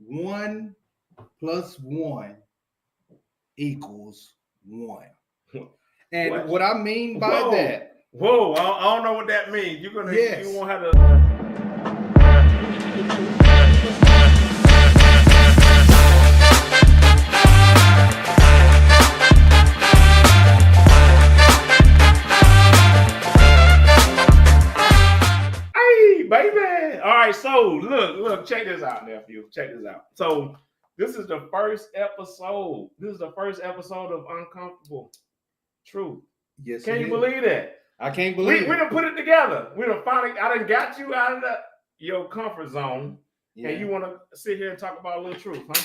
1 plus 1 equals 1. And what I mean by that. Whoa, I don't know what that means. You won't have to. Hey, baby. All right, so look, check this out, nephew. Check this out. So this is the first episode. This is the first episode of Uncomfortable Truth. Yes. Can you believe that? I can't believe it. We done put it together. We done finally, I done got you out of your comfort zone. Yeah. And you want to sit here and talk about a little truth, huh?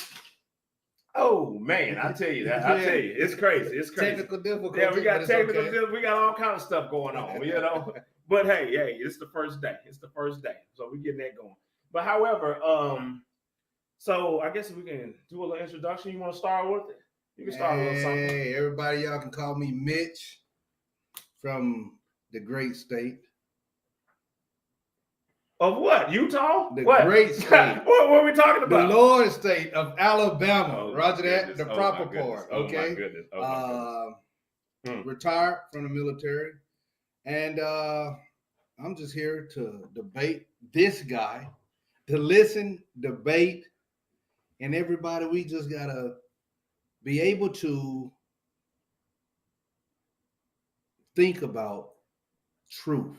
Oh man, I tell you that. I tell you, it's crazy. It's crazy. Technical difficulty. Yeah, we got technical difficulty. We got all kinds of stuff going on, you know. But hey, it's the first day. It's the first day, so we getting that going. But however, so I guess we can do a little introduction. You want to start with it? You can start with something. Hey, everybody, y'all can call me Mitch from the great state. Of what? Utah? The what? Great state. What are we talking about? The Lord state of Alabama. Oh, Roger that. goodness. The proper part. Okay. Oh, my goodness. Oh, my goodness. Retired from the military. And I'm just here to debate this guy, to listen, debate, and everybody, we just got to be able to think about truth.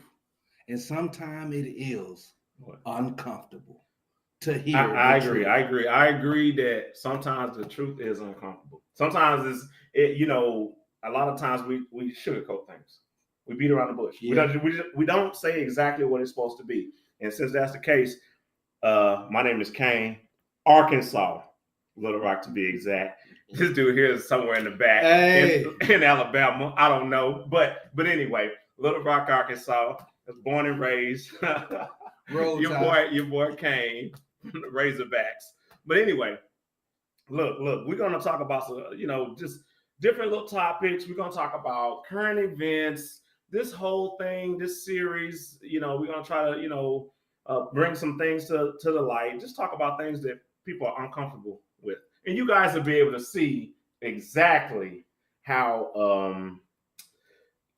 And sometimes it is uncomfortable to hear. I agree. I agree that sometimes the truth is uncomfortable. Sometimes a lot of times we sugarcoat things. We beat around the bush. Yeah. We don't say exactly what it's supposed to be. And since that's the case, my name is Kane, Arkansas, Little Rock to be exact. This dude here is somewhere in the back in Alabama. I don't know, but anyway, Little Rock, Arkansas. Was born and raised. your boy Kane, Razorbacks. But anyway, look, we're gonna talk about some, just different little topics. We're gonna talk about current events. This whole thing, this series, we're gonna try to, bring some things to the light. Just talk about things that people are uncomfortable with, and you guys will be able to see exactly how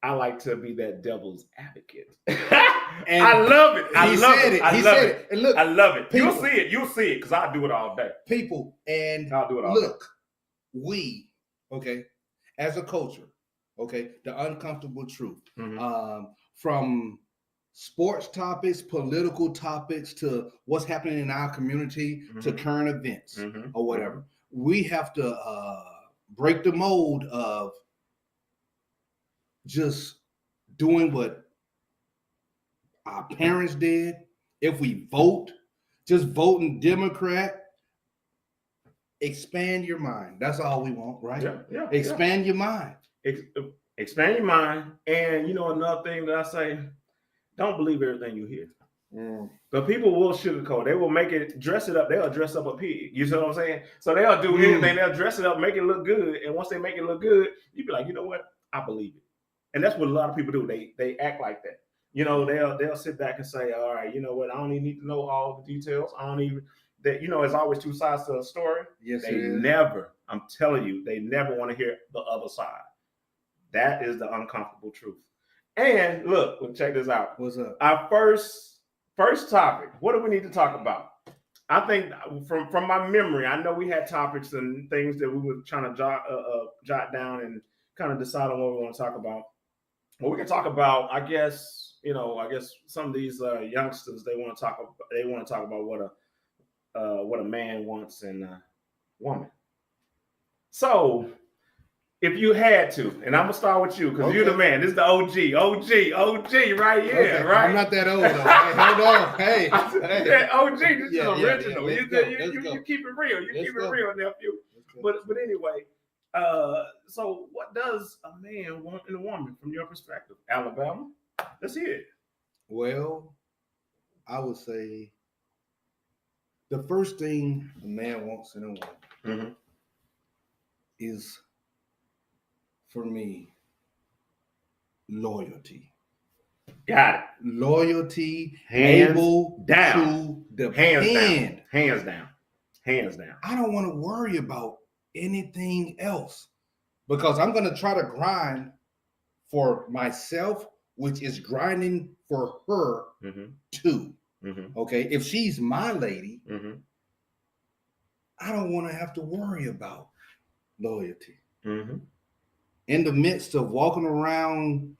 I like to be that devil's advocate. And I love it. I love it. And look, I love it. People, you'll see it, because I do it all day. People, and I'll do it all day. We, as a culture, the uncomfortable truth, from sports topics, political topics, to what's happening in our community, to current events or whatever. We have to break the mold of just doing what our parents did. If we vote, just voting Democrat. Expand your mind. That's all we want, right? Yeah. Expand your mind. Expand your mind. And another thing that I say, don't believe everything you hear. But people will sugarcoat. They will dress it up. They'll dress up a pig. You see what I'm saying? So they'll do anything. They'll dress it up, make it look good. And once they make it look good, you be like, you know what? I believe it. And that's what a lot of people do. They act like that. They'll sit back and say, all right, you know what? I don't even need to know all the details. I don't even, there's always two sides to a story. Yes, I'm telling you, they never want to hear the other side. That is the uncomfortable truth. And look, check this out. What's up? Our first topic. What do we need to talk about? I think from my memory, I know we had topics and things that we were trying to jot down and kind of decide on what we want to talk about. Well, we can talk about, I guess some of these youngsters, they want to talk about what a man wants in a woman. So, if you had to, and I'm gonna start with you because you're the man. This is the OG right here, right? I'm not that old though. Hey, hold on. Hey. OG, this is original. You keep it real. You keep it real, nephew. But anyway. So what does a man want in a woman from your perspective? Alabama? Let's hear it. Well, I would say the first thing a man wants in a woman is, for me, loyalty. Got it. Loyalty, hands able down. to depend. Hands down. Hands down. I don't want to worry about anything else because I'm going to try to grind for myself, which is grinding for her too. Okay. If she's my lady, I don't want to have to worry about loyalty. In the midst of walking around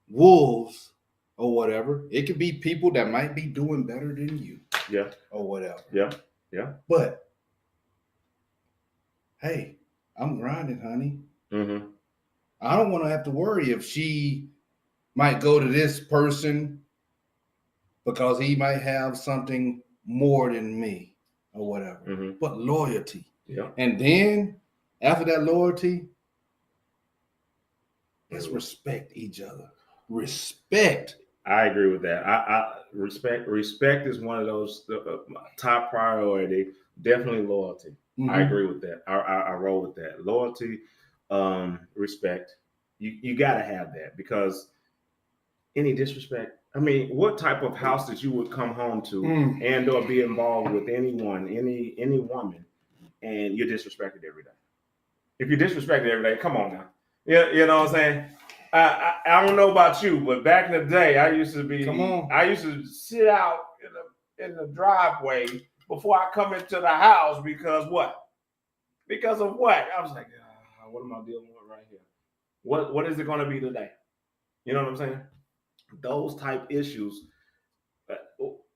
wolves or whatever, it could be people that might be doing better than you. Yeah. Or whatever. Yeah. Yeah. But hey, I'm grinding, honey. I don't want to have to worry if she might go to this person because he might have something more than me or whatever. But loyalty. Yeah. And then after that loyalty, let's respect each other. Respect. I agree with that. I respect is one of those top priority. Definitely loyalty. I agree with that. I roll with that. Loyalty, respect. You got to have that because any disrespect. I mean, what type of house that you would come home to and or be involved with anyone, any woman, and you're disrespected every day? If you're disrespected every day, come on now. Yeah, you know what I'm saying? I don't know about you, but back in the day, I used to sit out in the driveway before I come into the house because what? Because of what? I was like, what am I dealing with right here? What is it going to be today? You know what I'm saying? Those type issues,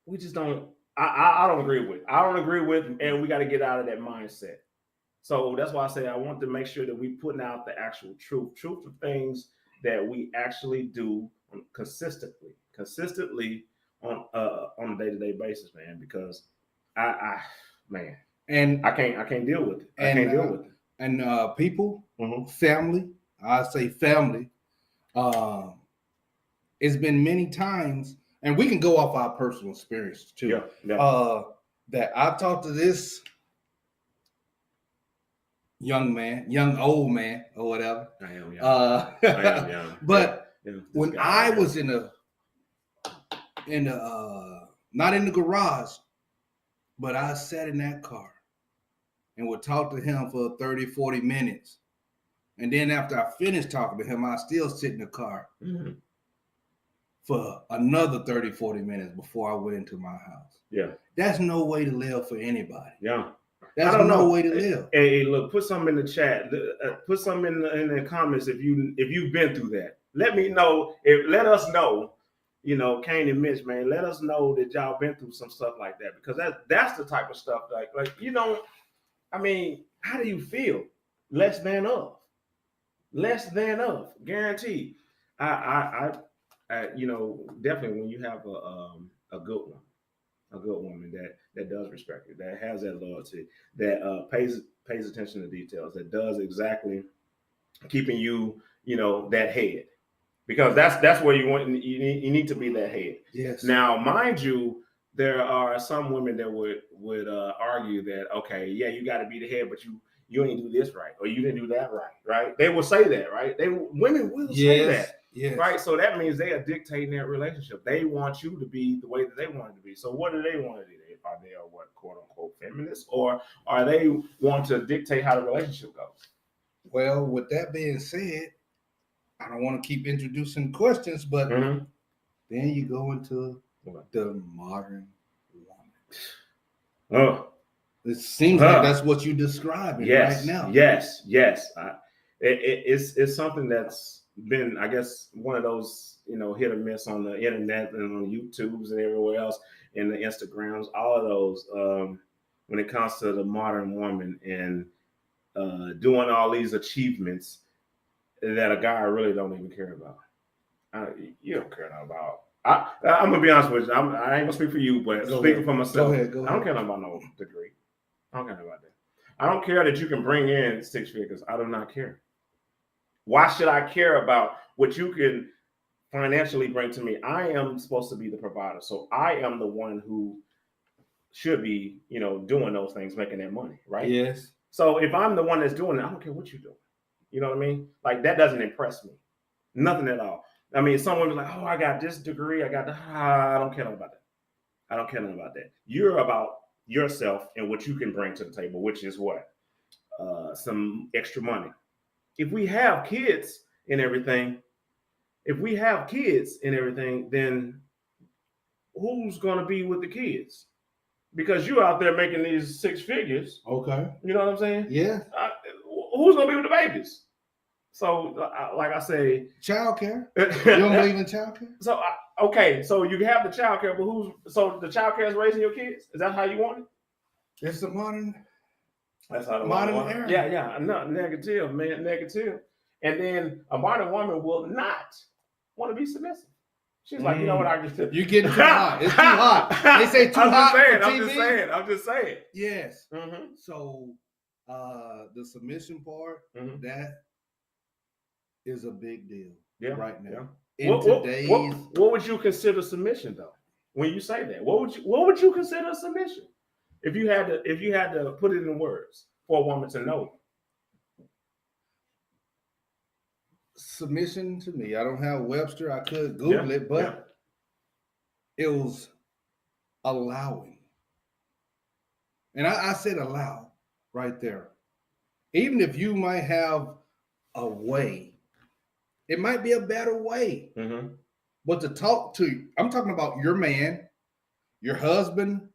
we just don't. I don't agree with. I don't agree with, and we got to get out of that mindset. So that's why I say I want to make sure that we putting out the actual truth of things that we actually do consistently on a day-to-day basis, man. Because I can't deal with it. I can't deal with it. And people, family, I say family. It's been many times, and we can go off our personal experience too. Yeah. That I talked to this young old man, or whatever. I am young. I am young. But when I was in the not in the garage, but I sat in that car and would talk to him for 30, 40 minutes. And then after I finished talking to him, I still sit in the car for another 30, 40 minutes before I went into my house. Yeah. That's no way to live for anybody. Yeah. That's no way to live. Hey, look, put something in the chat. Put something in the comments if you've been through that. Let me know. Let us know. You know, Kane and Mitch, man. Let us know that y'all been through some stuff like that because that's the type of stuff like you know. I mean, how do you feel? Less than of, guaranteed. I you know, definitely when you have a good one. A good woman that does respect you, that has that loyalty, that pays attention to details, that does exactly keeping you, you know, that head, because that's where you need to be that head. Yes. Now, mind you, there are some women that would argue that okay, yeah, you got to be the head, but you ain't do this right or you didn't do that right? They will say that, right? Women will say that. Yes. Right. So that means they are dictating that relationship. They want you to be the way that they want it to be. So what do they want to do? Are they what quote unquote feminists, or are they want to dictate how the relationship goes? Well, with that being said, I don't want to keep introducing questions, but then you go into the modern woman. Oh. It seems like that's what you're describing right now. Yes. It's something that's been, I guess, one of those, you know, hit or miss on the internet and on YouTubes and everywhere else, and the Instagrams, all of those, when it comes to the modern woman and doing all these achievements that a guy really don't even care about. You don't care about. I'm gonna be honest with you. I ain't gonna speak for you, but speaking for myself, go ahead. I don't care about no degree. I don't care about that. I don't care that you can bring in 6 figures. I do not care. Why should I care about what you can financially bring to me? I am supposed to be the provider. So I am the one who should be, you know, doing those things, making that money, right? Yes. So if I'm the one that's doing it, I don't care what you're doing. You know what I mean? Like that doesn't impress me. Nothing at all. I mean, someone was like, oh, I got this degree. I don't care nothing about that. I don't care nothing about that. You're about yourself and what you can bring to the table, which is what? Some extra money. If we have kids and everything, then who's going to be with the kids? Because you're out there making these 6 figures. Okay. You know what I'm saying? Yeah. Who's going to be with the babies? So, like I say, childcare. You don't believe in childcare? So, okay. So you have the childcare, but so the childcare is raising your kids? Is that how you want it? It's the modern. That's how the modern era. Yeah. No, negative, man, negative. And then a modern woman will not want to be submissive. She's like, you know what? I just you getting too hot. It's too hot. They say too hot. I'm just saying. Yes. Mm-hmm. So, the submission part, that is a big deal right now. Yeah. What would you consider submission though? When you say that, what would you consider submission? If you had to put it in words for a woman to know. Submission to me, I don't have Webster. I could Google it, but it was allowing. And I said allow right there. Even if you might have a way, it might be a better way. Mm-hmm. But to talk to, I'm talking about your man, your husband,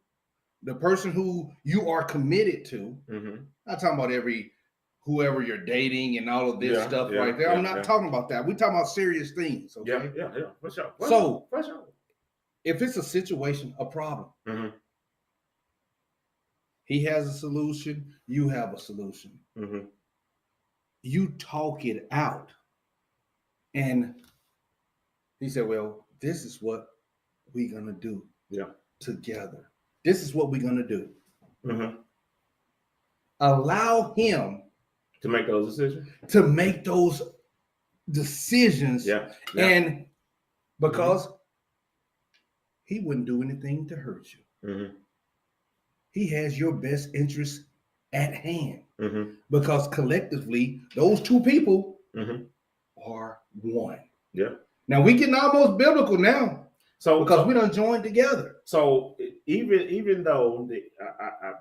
the person who you are committed to. Mm-hmm. I'm talking about whoever you're dating and all of this stuff right there. I'm not talking about that. We're talking about serious things. Okay? Yeah. For sure. If it's a situation, a problem, he has a solution, you have a solution. Mm-hmm. You talk it out. And he said, well, this is what we're going to do together. This is what we're going to do. Mm-hmm. Allow him to make those decisions. Yeah. And because he wouldn't do anything to hurt you. Mm-hmm. He has your best interest at hand. Mm-hmm. Because collectively, those two people are one. Yeah. Now we getting almost biblical now. So because we done joined together. So even though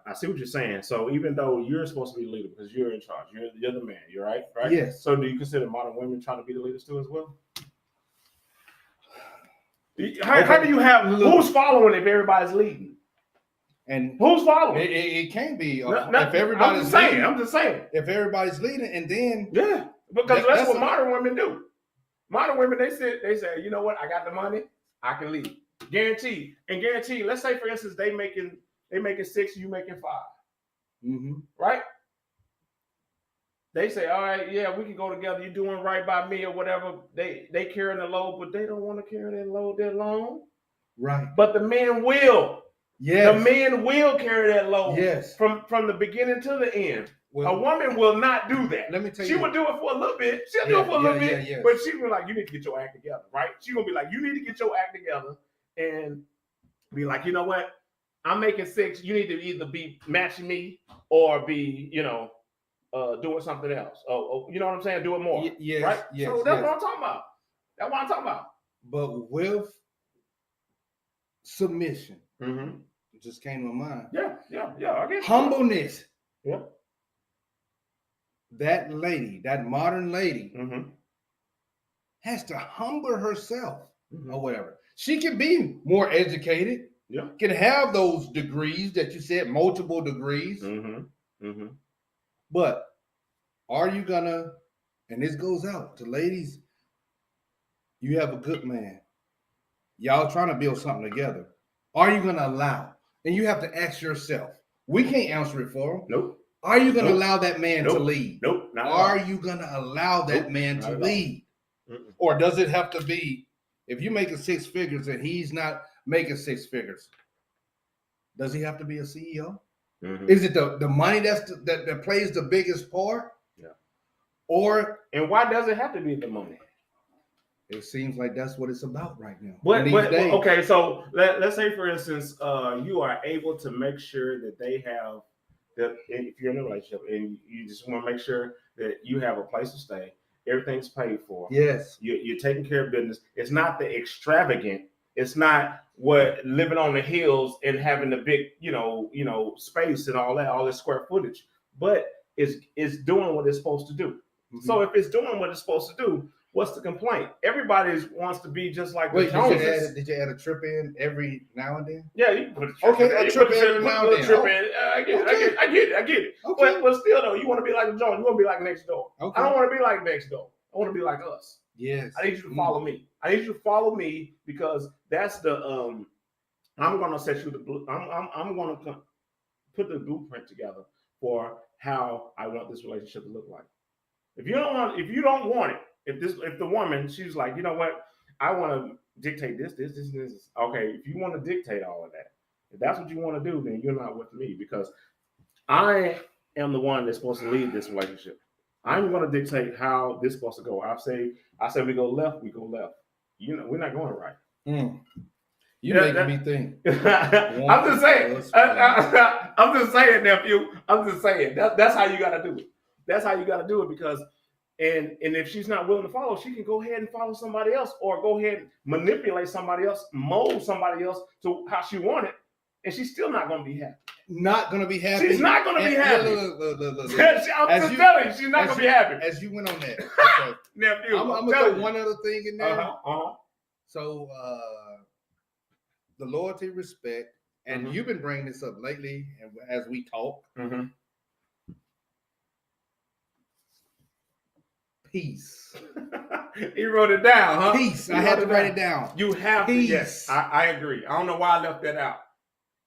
I see what you're saying. So even though you're supposed to be the leader because you're in charge, you're the man. You're right. Yes. So do you consider modern women trying to be the leaders too as well? How do you have who's following if everybody's leading? And who's following? It can't be if everybody's leading. I'm just saying. If everybody's leading, and then because that's what modern women do. Modern women they say, you know what? I got the money. I can lead. Guaranteed. Let's say, for instance, they making 6, you making 5. Mm-hmm. Right? They say, all right, yeah, we can go together. You're doing right by me or whatever. They carrying the load, but they don't want to carry that load that long. Right. But the men will. Yes. The men will carry that load. Yes. From the beginning to the end. Well, a woman will not do that. Let me tell you. She would do it for a little bit. She'll do it for a little bit. But she will be like, you need to get your act together, right? She's going to be like, you need to get your act together and be like, you know what? I'm making 6. You need to either be matching me or be, doing something else. Oh, you know what I'm saying? Do it more. Yes. Right? Yes. So that's what I'm talking about. That's what I'm talking about. But with submission, it just came to mind. Yeah. I guess humbleness. Yeah. That lady, that modern lady, has to humble herself or whatever. She can be more educated. Yeah. Can have those degrees that you said, multiple degrees. But are you gonna, and this goes out to ladies, you have a good man. Y'all trying to build something together. Are you gonna allow? And you have to ask yourself. We can't answer it for him. Nope. Are you going to allow that man to lead? Nope. Are you going to allow that man to lead? Or does it have to be, if you're making 6 figures and he's not making 6 figures, does he have to be a CEO? Mm-hmm. Is it the money that plays the biggest part? Yeah. And why does it have to be the money? It seems like that's what it's about right now. But okay, so let's say, for instance, you are able to make sure that they have, that if you're in a relationship and you just want to make sure that you have a place to stay, everything's paid for. Yes. You're taking care of business. It's not the extravagant It's not what living on the hills and having the big, space and all this square footage. But it's doing what it's supposed to do. Mm-hmm. So if it's doing what it's supposed to do, what's the complaint? Everybody wants to be just like the Joneses. Did you add a trip in every now and then? Yeah, you can put a trip in. A trip in every now and then. I get it. Okay. But still, though, you want to be like the Jones. You want to be like next door. Okay. I don't want to be like next door. I want to be like us. Yes. I need you to follow me. I need you to follow me because that's the I'm gonna set you the I'm gonna put the blueprint together for how I want this relationship to look like. If you don't want it, if the woman, she's like, you know what, I want to dictate this. Okay, if you want to dictate all of that, if that's what you want to do, then you're not with me because I am the one that's supposed to lead this relationship. I'm going to dictate how this is supposed to go. I say we go left, we go left. We're not going right. Making me think. I'm just saying. I'm just saying, nephew. I'm just saying. That's how you got to do it. That's how you got to do it because, and if she's not willing to follow, she can go ahead and follow somebody else or go ahead and manipulate somebody else, mold somebody else to how she wanted, and she's still not going to be happy. Not going to be happy. She's not going to be happy. Look. I'm just telling you, she's not going to be happy. As you went on that. Okay. Nephew, I'm going to throw one other thing in there. So, the loyalty, respect, and you've been bringing this up lately as we talk. Mm-hmm. Peace. You wrote it down, huh? Peace. I had to write it down. You have peace. To. Yes, I agree. I don't know why I left that out.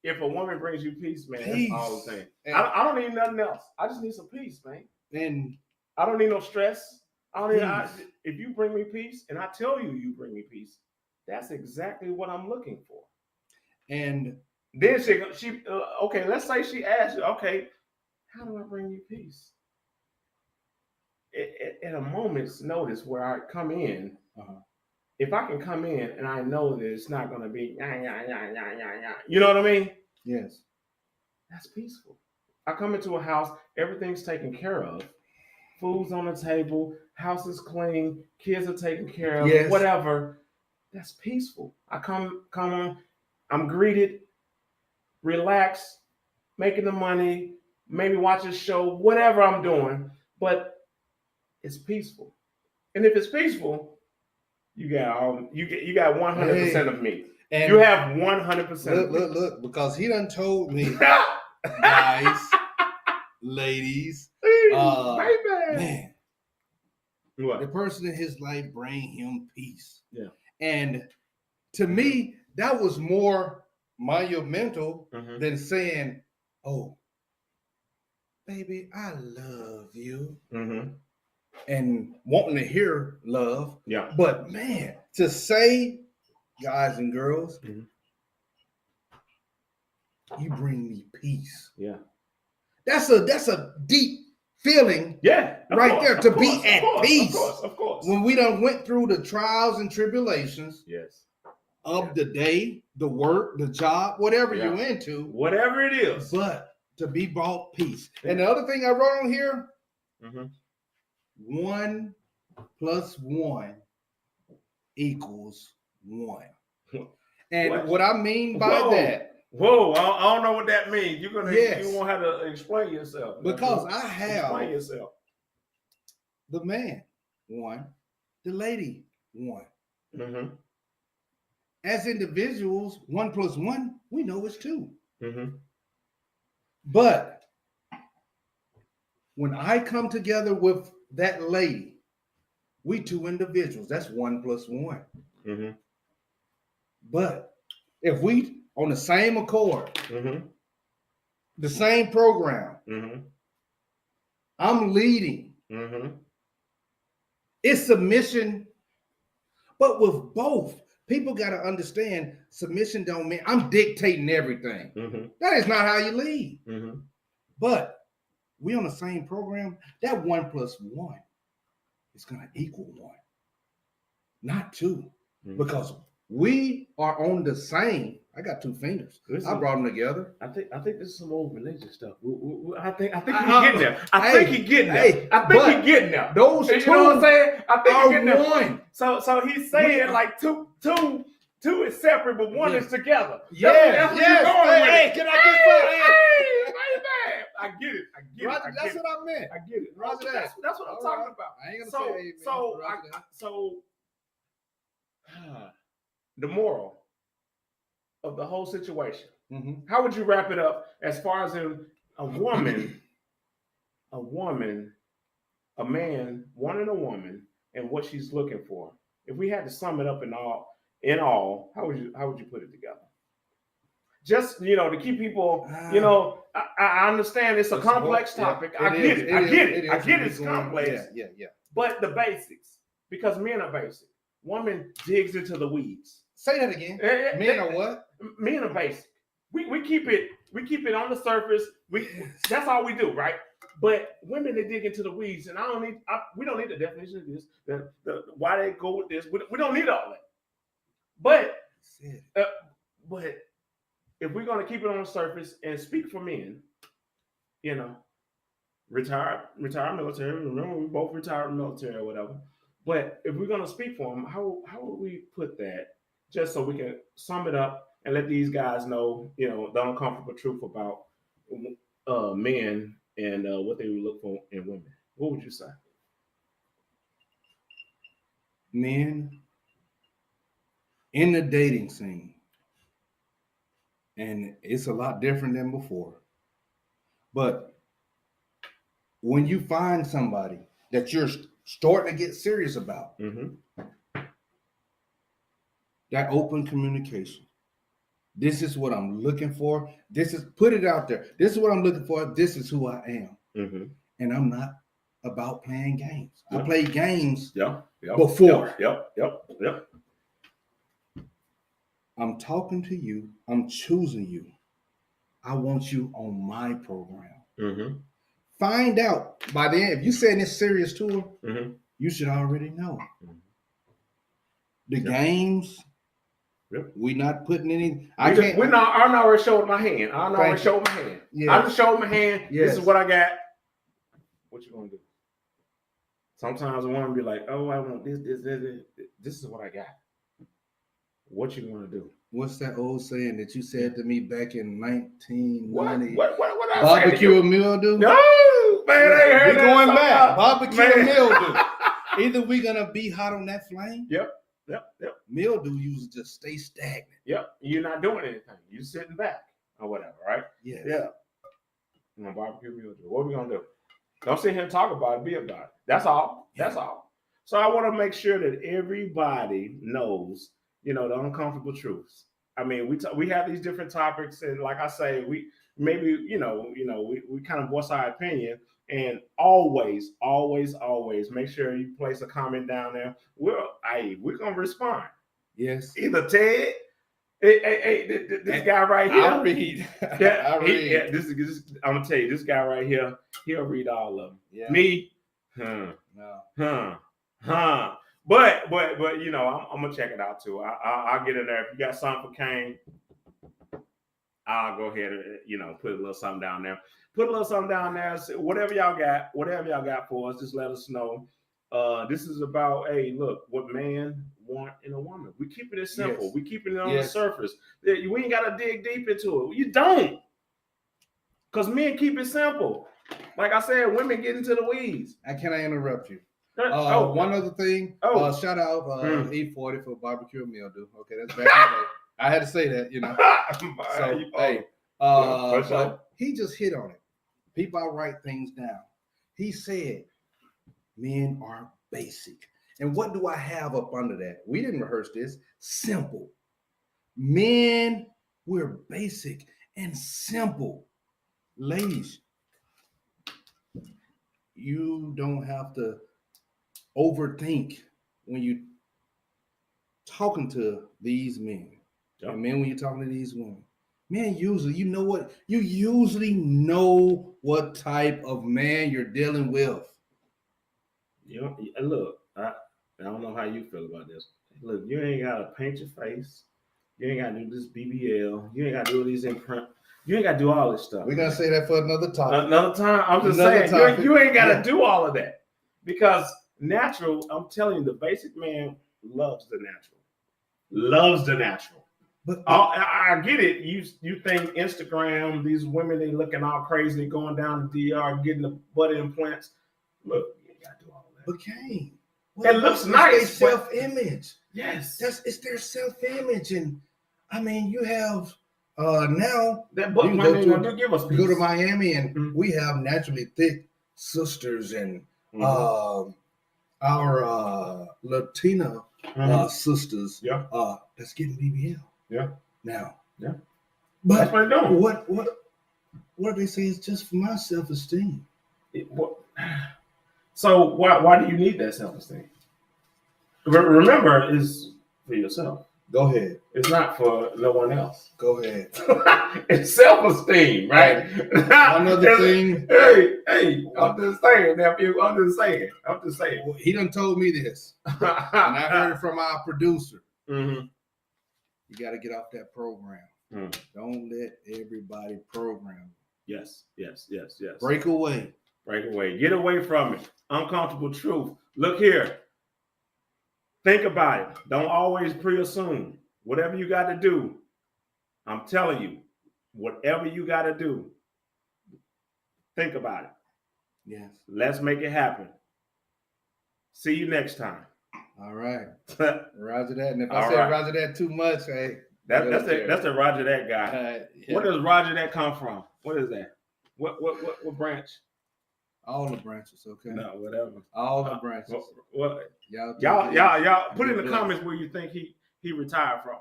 If a woman brings you peace, man, that's all the thing. I don't need nothing else. I just need some peace, man. And I don't need no stress. If you bring me peace, and I tell you bring me peace, that's exactly what I'm looking for. And then she okay, let's say she asks you, okay, how do I bring you peace? At a moment's notice where I come in, if I can come in and I know that it's not going to be, you know what I mean? Yes. That's peaceful. I come into a house, everything's taken care of. Food's on the table, house is clean, kids are taken care of, whatever. That's peaceful. I come on, I'm greeted, relaxed, making the money, maybe watch a show, whatever I'm doing, but it's peaceful. And if it's peaceful, you got 100% of me. And you have 100%. Look, because he done told me, guys, ladies, man, what? The person in his life bring him peace. Yeah. And to me, that was more monumental than saying, "Oh, baby, I love you," and wanting to hear love. Yeah. But man, to say, guys and girls, you bring me peace. Yeah. That's a deep feeling. Yeah. Right there to be at peace. Of course. When we done went through the trials and tribulations. Yes. Of the day, the work, the job, whatever you're into. Whatever it is. But to be brought peace. And the other thing I wrote on here, 1 + 1 = 1. And what I mean by that. Whoa, I don't know what that means. You won't have to explain yourself. Because I have explain yourself. The man, 1, the lady, 1. As individuals, 1 + 1, we know it's 2. But when I come together with that lady, we 2 individuals. That's 1 + 1. But if we on the same accord, the same program, I'm leading. It's submission, but with both. People got to understand submission don't mean I'm dictating everything. That is not how you lead. But we on the same program, that 1 + 1 is going to equal 1, not 2. Because we are on the same. I got 2 fingers. I brought them together. I think this is some old religious stuff. I think he's getting there. I think he's getting there. Those 2, you know what I'm saying? I think are he's getting there. 1. So he's saying like two Two is separate, but one is together. Yes, yes. Hey, can I get some? Hey, I get it. Roger, that's what I meant. I get it. Roger that. That's what I'm talking about. I ain't gonna say amen. So the moral of the whole situation. Mm-hmm. How would you wrap it up as far as in a woman, a man wanting a woman and what she's looking for? If we had to sum it up in all, how would you put it together? Just to keep people, I understand it's a complex topic. I get it. It's complex. Yeah. But the basics, because men are basic. Woman digs into the weeds. Say that again. Men are what? Men are basic. We keep it on the surface. That's all we do, right? But women, they dig into the weeds, and we don't need the definition of this. The why they go with this. We don't need all that. But if we're gonna keep it on the surface and speak for men, retired military. Remember, we both retired military or whatever. But if we're gonna speak for them, how would we put that? Just so we can sum it up and let these guys know, the uncomfortable truth about men and what they would look for in women. What would you say? Men in the dating scene, and it's a lot different than before. But when you find somebody that you're starting to get serious about, that open communication. This is what I'm looking for. Put it out there. This is what I'm looking for. This is who I am. And I'm not about playing games. I played games before. Yep. I'm talking to you. I'm choosing you. I want you on my program. Find out by the end. If you saying this serious to her, you should already know. The games. We not putting any. I'm not already showing my hand. Yeah. I just showed my hand. Yes. This is what I got. What you gonna do? Sometimes I want to be like, oh, I want this. This is what I got. What you gonna do? What's that old saying that you said to me back in 1990? What I barbecue and mildew? No, man, we're going back. Barbecue and mildew. Either we're gonna be hot on that flame. Yep. Mildew usually just stay stagnant. Yep. You're not doing anything. You're sitting back or whatever, right? Yes. Yeah. Barbecue mildew. What are we gonna do? Don't sit here and talk about it. Be about it. That's all. That's all. So I want to make sure that everybody knows, the uncomfortable truths. I mean, we have these different topics, and like I say, we maybe we kind of voice our opinion. And always make sure you place a comment down there. We're gonna respond. Yes. Either Ted, this guy right here. I'll read. I read. This I'm gonna tell you, this guy right here, he'll read all of them. Yeah. Me, No. But I'm gonna check it out too. I'll get in there. If you got something for Kane, I'll go ahead and put a little something down there. So whatever y'all got for us, just let us know. This is about, look, what man want in a woman. We keep it simple. Yes. We keep it on the surface. We ain't gotta dig deep into it. You don't. Because men keep it simple. Like I said, women get into the weeds. Can I interrupt you? One other thing. Shout out E40 for barbecue and mildew. Okay, that's back in the day. I had to say that, So, but he just hit on it. People write things down. He said, men are basic. And what do I have up under that? We didn't rehearse this. Simple. Men, we're basic and simple. Ladies, you don't have to overthink when you talking to these men. Yep. And men, when you're talking to these women. Man, usually, you usually know what type of man you're dealing with. Look, I don't know how you feel about this. Look, you ain't got to paint your face. You ain't got to do this BBL. You ain't got to do these imprint. You ain't got to do all this stuff. We're going to say that for another topic. Another time. I'm just saying, you ain't got to do all of that. Because natural, I'm telling you, the basic man loves the natural. loves the natural. But I get it. You think Instagram, these women, they looking all crazy, going down the DR, getting the butt implants. Look, you ain't got to do all that. But Kane, it looks nice. It's their self-image. Yes, it's their self-image, and I mean, you have now that butt go to Miami, and we have naturally thick sisters, and our Latina sisters, that's getting BBL. Yeah. Now. Yeah. But that's what they're doing. What they say is just for my self-esteem. So why do you need that self-esteem? Remember, it's for yourself. Go ahead. It's not for no one else. Go ahead. It's self-esteem, right? Another thing. Hey, I'm just saying, nephew. I'm just saying. Well, he done told me this, and I heard it from our producer. Mm-hmm. You got to get off that program. Don't let everybody program. Yes. Break away. Get away from it. Uncomfortable truth. Look here. Think about it. Don't always pre-assume. Whatever you got to do, I'm telling you, whatever you got to do, think about it. Yes. Let's make it happen. See you next time. All right. Roger that. And if I said Roger that too much, hey. That's a Roger that guy. Yeah. Where does Roger that come from? What is that? What branch? All the branches, okay. No, whatever. All the branches. What? Y'all put in the comments where you think he retired from.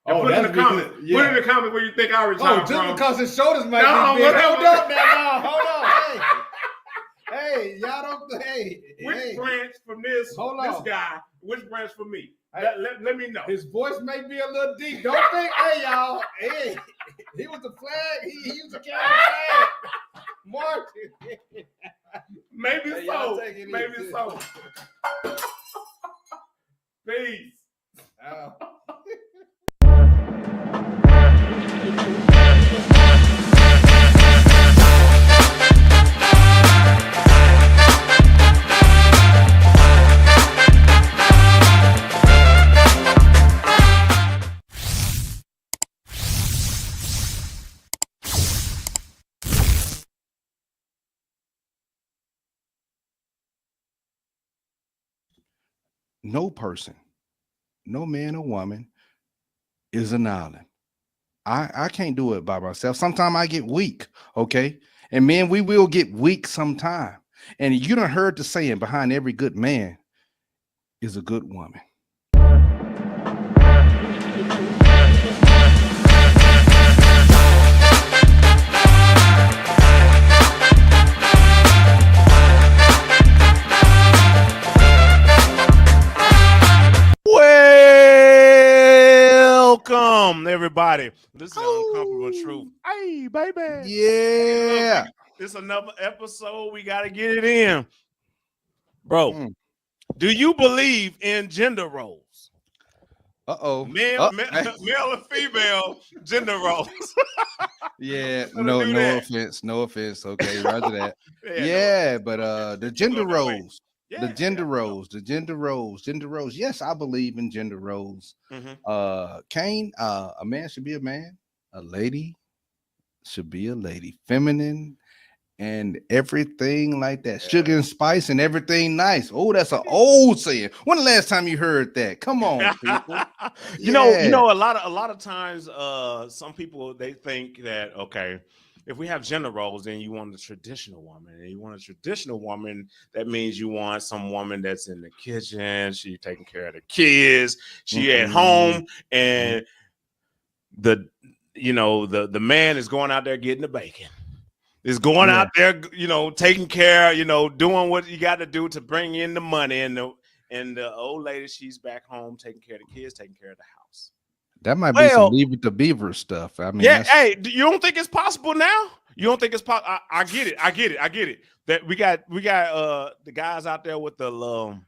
And put in the comments. Put in the comments where you think I retired from. Just because his shoulders might be big. Hold up now. Hold on. Hey, y'all don't. Which branch from this guy? Which branch from me? Let me know. His voice may be a little deep. Don't think, hey, y'all. Hey, he was the flag. He used to carry the flag. Martin. Maybe so. Maybe so. Peace. No person, no man or woman is an island. I can't do it by myself. Sometimes I get weak, okay? And men, we will get weak sometime. And you done heard the saying, behind every good man is a good woman. Welcome, everybody. This is Uncomfortable Truth. Hey, baby. Yeah. It's another episode. We got to get it in. Bro, do you believe in gender roles? Male and female gender roles. Yeah, no offense. No offense. Okay, roger that. But the gender roles. The gender roles. Yes, I believe in gender roles. Kane, a man should be a man, a lady should be a lady, feminine and everything like that. Sugar and spice and everything nice. Oh, that's an old saying. When the last time you heard that? Come on, people. You know, a lot of times some people, they think that, okay, if we have gender roles, then you want a traditional woman. And you want a traditional woman, that means you want some woman that's in the kitchen, she taking care of the kids, she at home, and the man is going out there getting the bacon. Is going out there, taking care, doing what you got to do to bring in the money, and the old lady, she's back home taking care of the kids, taking care of the house. That might be some Leave It to Beaver stuff. I mean, hey, you don't think it's possible now? You don't think it's possible? I get it. That we got the guys out there with the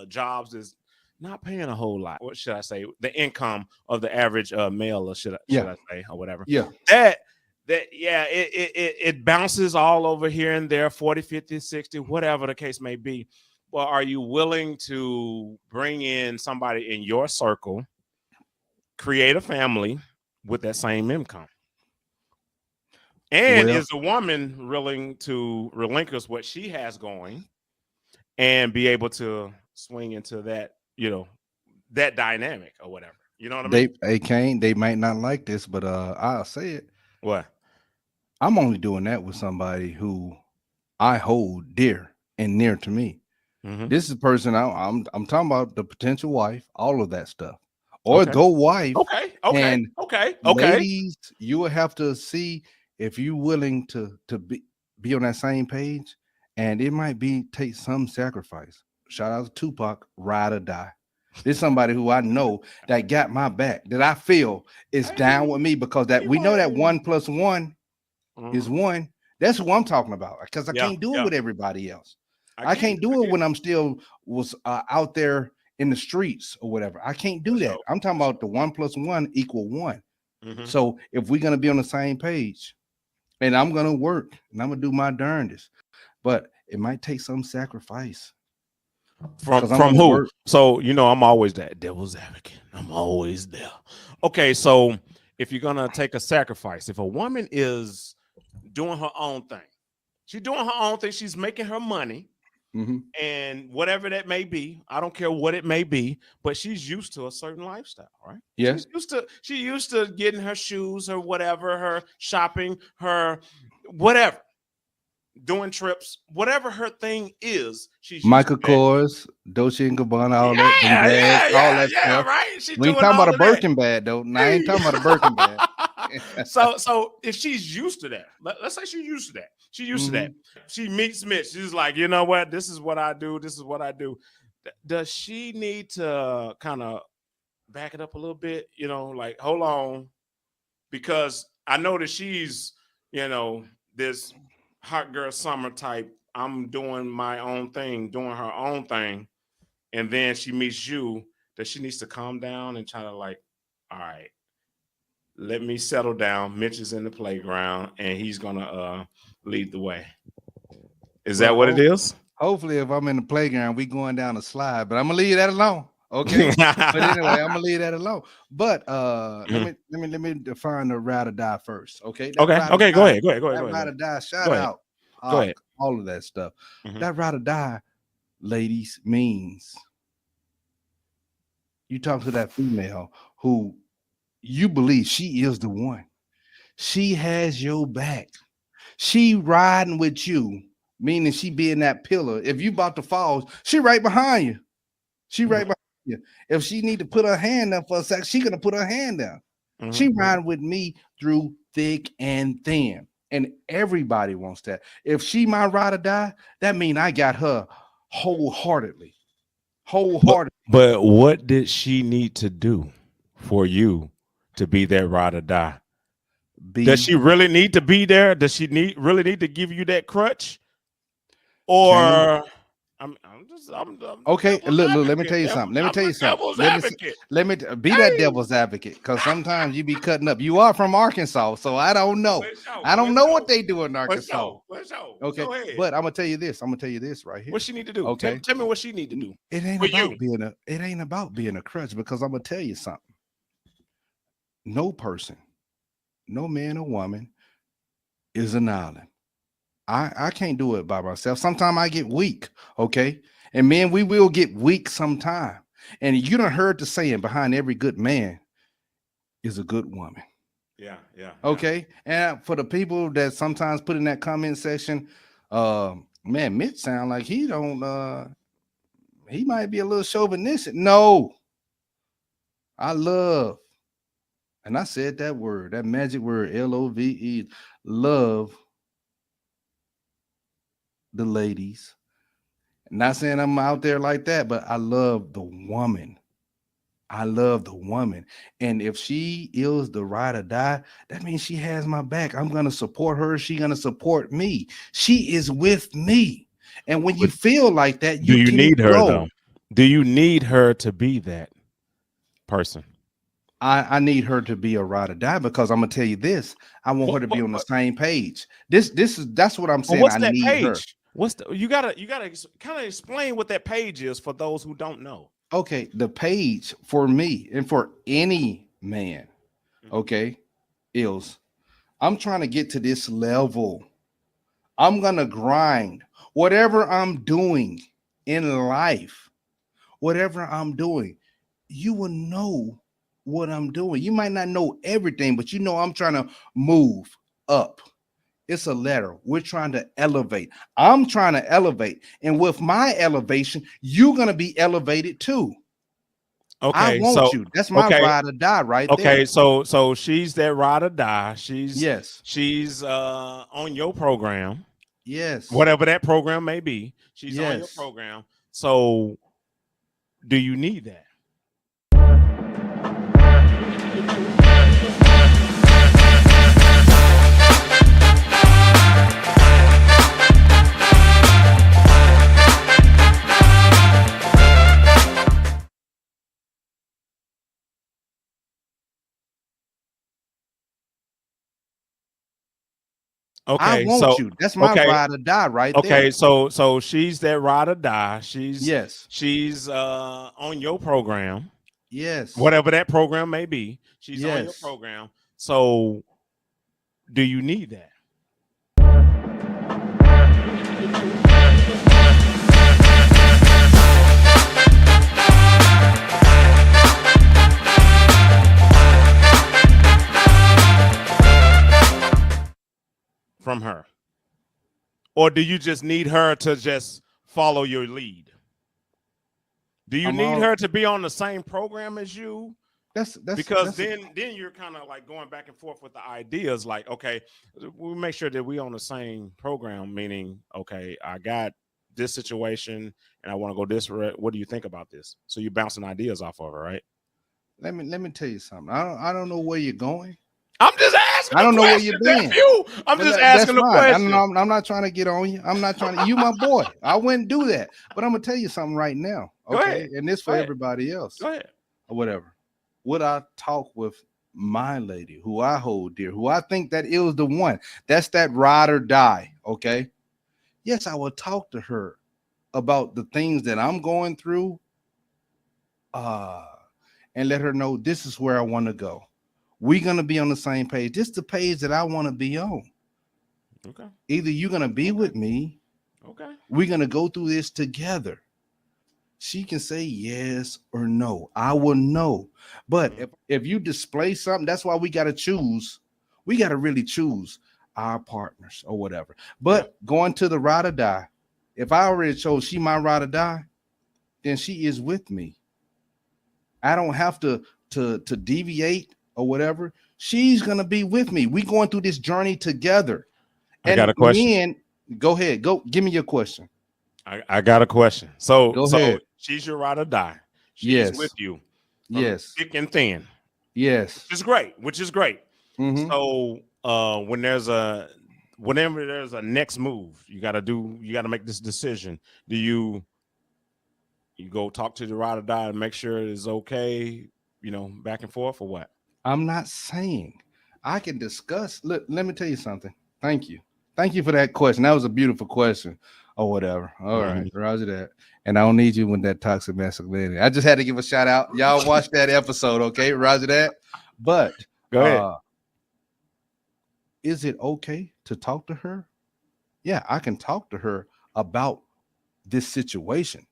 jobs is not paying a whole lot. What should I say? The income of the average male, or should I say, or whatever. Yeah. It bounces all over here and there, 40, 50, 60, whatever the case may be. Well, are you willing to bring in somebody in your circle, create a family with that same income? And Well, is the woman willing to relinquish what she has going and be able to swing into that, that dynamic or whatever? You know what I mean? they Kane, they might not like this, but I'll say it. What? I'm only doing that with somebody who I hold dear and near to me. Mhm. This is the person I'm talking about, the potential wife, all of that stuff, or Okay. go wife. Okay. And Okay. ladies, you will have to see if you're willing to be on that same page, and it might be take some sacrifice. Shout out to Tupac, ride or die. This is somebody who I know that got my back, that I feel is down with me, because that we know that 1 + 1 is 1. That's who I'm talking about, because I can't do it with everybody else. I can't do it when I'm still out there in the streets or whatever. I can't do that. I'm talking about the 1 + 1 = 1. So if we're gonna be on the same page, and I'm gonna work and I'm gonna do my darndest, but it might take some sacrifice. From who? Work. So I'm always that devil's advocate. I'm always there. Okay, so if you're gonna take a sacrifice, if a woman is doing her own thing, she's making her money. And whatever that may be, I don't care what it may be, but she's used to a certain lifestyle, right? Yeah. She's used to getting her shoes or whatever, her shopping, her whatever, doing trips, whatever her thing is. She's Michael Kors, Dolce & Gabbana, all that stuff. Right. We ain't talking about a Birkin bag though. No, I ain't talking about a Birkin bag. So if she's used to that, let's say she's used to that. She's used to that. She meets Mitch. She's like, you know what? This is what I do. This is what I do. Does she need to kind of back it up a little bit? Like, hold on. Because I know that she's, this hot girl summer type. I'm doing my own thing, doing her own thing. And then she meets you, that she needs to calm down and try to like, all right, let me settle down. Mitch is in the playground and he's gonna lead the way. Is that what it is? Hopefully, if I'm in the playground, we going down a slide, but I'm gonna leave that alone. Okay. But anyway, I'm gonna leave that alone. But let me define the ride or die first. Okay. Go ahead. Ride or die, shout out. Go ahead. All of that stuff. That ride or die, ladies, means you talk to that female who you believe she is the one. She has your back. She riding with you, meaning she being that pillar. If you about to fall, she right behind you. She right behind you. If she need to put her hand up for a sec, she gonna put her hand down. She riding with me through thick and thin. And everybody wants that. If she my ride or die, that means I got her wholeheartedly. But what did she need to do for you to be that ride or die? Does she really need to be there? Does she really need to give you that crutch? Or I'm okay. Look, let me tell you something. Let me be that devil's advocate, because sometimes you be cutting up. You are from Arkansas, so I don't know. I don't know what they do in Arkansas. Okay, but I'm gonna tell you this. Right here. What she need to do? Okay, tell me what she need to do. It ain't about being a crutch, because I'm gonna tell you something. No person, no man or woman is an island. I can't do it by myself. Sometimes I get weak, okay? And men, we will get weak sometime. And you done heard the saying, behind every good man is a good woman. Yeah. Okay. And for the people that sometimes put in that comment section, man, Mitch sound like he don't he might be a little chauvinistic. No. I love, and I said that word, that magic word, LOVE, love the ladies. Not saying I'm out there like that, but I love the woman. And if she is the ride or die, that means she has my back. I'm going to support her. She's going to support me. She is with me. And when you feel like that, do you need her though? Do you need her to be that person? I need her to be a ride or die, because I'm gonna tell you this. I want her to be on the same page. That's what I'm saying. What's I that need page? her. What's the you gotta kind of explain what that page is for those who don't know. Okay, the page for me and for any man, okay, is I'm trying to get to this level. I'm gonna grind. Whatever I'm doing in life, whatever I'm doing, you will know what I'm doing. You might not know everything, but you know I'm trying to move up. It's a ladder. We're trying to elevate. I'm trying to elevate. And with my elevation, you're going to be elevated too. Okay, I want you. That's my ride or die right there. Okay, so she's that ride or die. She's on your program. Yes. Whatever that program may be. She's on your program. So do you need that? Okay, I want you. That's my ride or die right there. Okay, so she's that ride or die. She's on your program. Yes. Whatever that program may be. She's on your program. So do you need that? From her? Or do you just need her to just follow your lead? Do you need her to be on the same program as you? Because then you're kind of like going back and forth with the ideas. Like, okay, we'll make sure that we on the same program. Meaning, okay, I got this situation and I want to go this way. What do you think about this? So you're bouncing ideas off of her, right? Let me tell you something. I don't know where you're going. I'm just asking. I don't know where you've been. I'm just asking the question. I'm not trying to get on you. I'm not trying to. You my boy. I wouldn't do that. But I'm gonna tell you something right now. Okay, and this for everybody else. Go ahead. Or whatever. Would I talk with my lady, who I hold dear, who I think that is the one? That's that ride or die. Okay. Yes, I will talk to her about the things that I'm going through. And let her know this is where I want to go. We're going to be on the same page. This is the page that I want to be on. Okay. Either you're going to be with me. Okay. We're going to go through this together. She can say yes or no. I will know. But if you display something, that's why we got to choose. We got to really choose our partners or whatever. But going to the ride or die, if I already chose she my ride or die, then she is with me. I don't have to deviate or whatever. She's gonna be with me. We going through this journey together. I got a question. Go ahead. Go give me your question. I got a question. So ahead. She's your ride or die. She's with you. Yes. Thick and thin. Yes. Which is great. Mm-hmm. So whenever there's a next move, you gotta make this decision. Do you go talk to the ride or die and make sure it's okay, back and forth, or what? I'm not saying I can discuss. Look, let me tell you something. Thank you for that question. That was a beautiful question or whatever. All right, roger that. And I don't need you with that toxic masculinity. I just had to give a shout out. Y'all watch that episode, okay? Roger that. But go ahead. Is it okay to talk to her? Yeah, I can talk to her about this situation.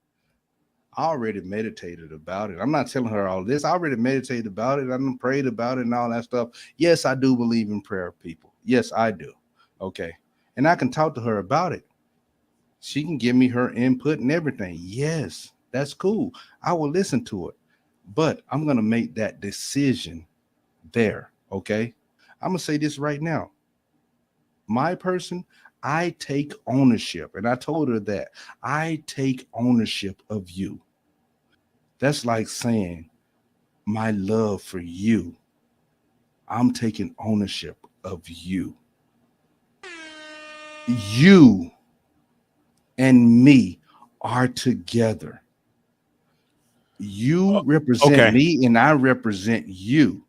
I already meditated about it. I'm not telling her all this. I already meditated about it. I prayed about it and all that stuff. Yes, I do believe in prayer, people. Yes, I do. Okay. And I can talk to her about it. She can give me her input and everything. Yes, that's cool. I will listen to it. But I'm going to make that decision there. Okay. I'm going to say this right now. My person, I take ownership. And I told her that I take ownership of you. That's like saying my love for you. I'm taking ownership of you. You and me are together. You represent me and I represent you.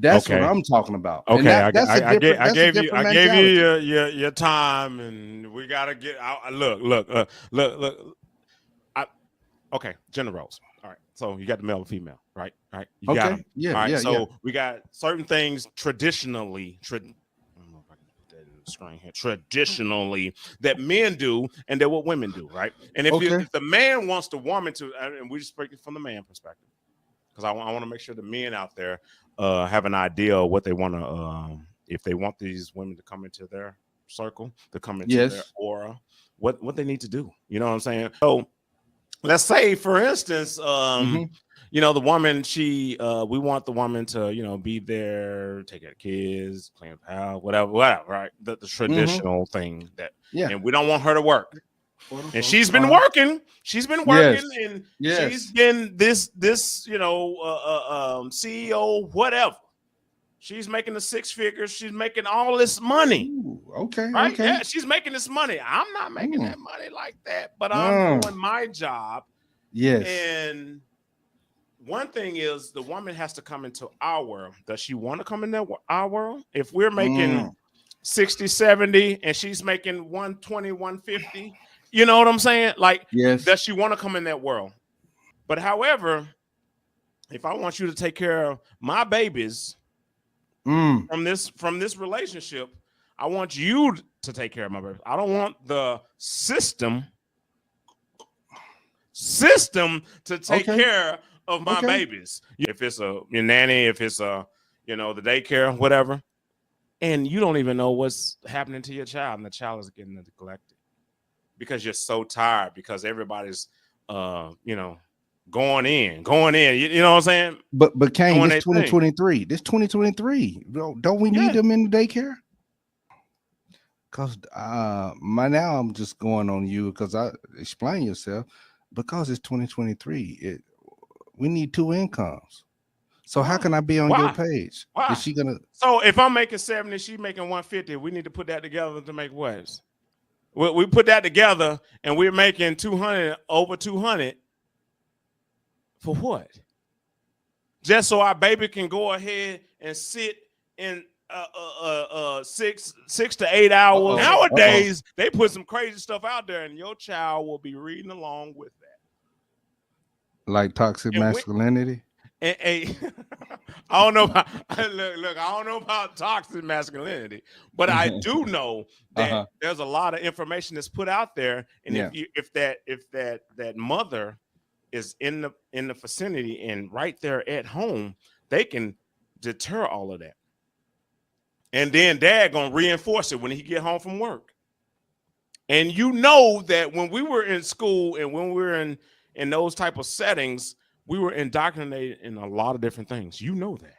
That's Okay. what I'm talking about. Okay, And that's a different. I That's a gave you different I gave you mentality. your time, and we gotta get out. Look. Okay, gender roles. All right, so you got the male and female, right? Right, you got Okay. them. Yeah. All right, Yeah. so we got certain things traditionally. I don't know if I can put that in the screen here. Traditionally, that men do, and that what women do, right? And if the man wants the woman to, and we're just speaking from the man perspective, because I want to make sure the men out there have an idea of what they want to, if they want these women to come into their circle, to come into their aura, what they need to do. You know what I'm saying? So let's say, for instance, you know, the woman, we want the woman to, you know, be there, take care of kids, playing with pal, whatever, right? The traditional thing that, and we don't want her to work. And she's been working. She's been working, and she's been this, you know, CEO, whatever. She's making the six figures. She's making all this money. Ooh, okay. Right? Okay. Yeah, she's making this money. I'm not making that money like that, but I'm doing my job. Yes. And one thing is, the woman has to come into our world. Does she want to come in our world? If we're making 60, 70, and she's making 120, 150, you know what I'm saying? Like, does she want to come in that world? But however, if I want you to take care of my babies from this relationship, I want you to take care of my babies. I don't want the system to take care of my babies. If it's your nanny, if it's the daycare, whatever, and you don't even know what's happening to your child, and the child is getting neglected because you're so tired, because everybody's going in. You know what I'm saying? But Kane, this 2023. This 2023. Don't we need them in the daycare? Because now I'm just going on you, because I explain yourself. Because it's 2023, we need two incomes. So how can I be on your page? Why? Is she gonna? So if I'm making 70, she's making 150. We need to put that together to make what? We put that together, and we're making 200, over 200. For what? Just so our baby can go ahead and sit in 6 to 8 hours. Nowadays, they put some crazy stuff out there, and your child will be reading along with that. Like toxic masculinity. I don't know about look. I don't know about toxic masculinity, but I do know that there's a lot of information that's put out there, and if that mother is in the vicinity and right there at home, they can deter all of that. And then dad gonna reinforce it when he get home from work. And you know that when we were in school and when we were in those type of settings, we were indoctrinated in a lot of different things. You know that.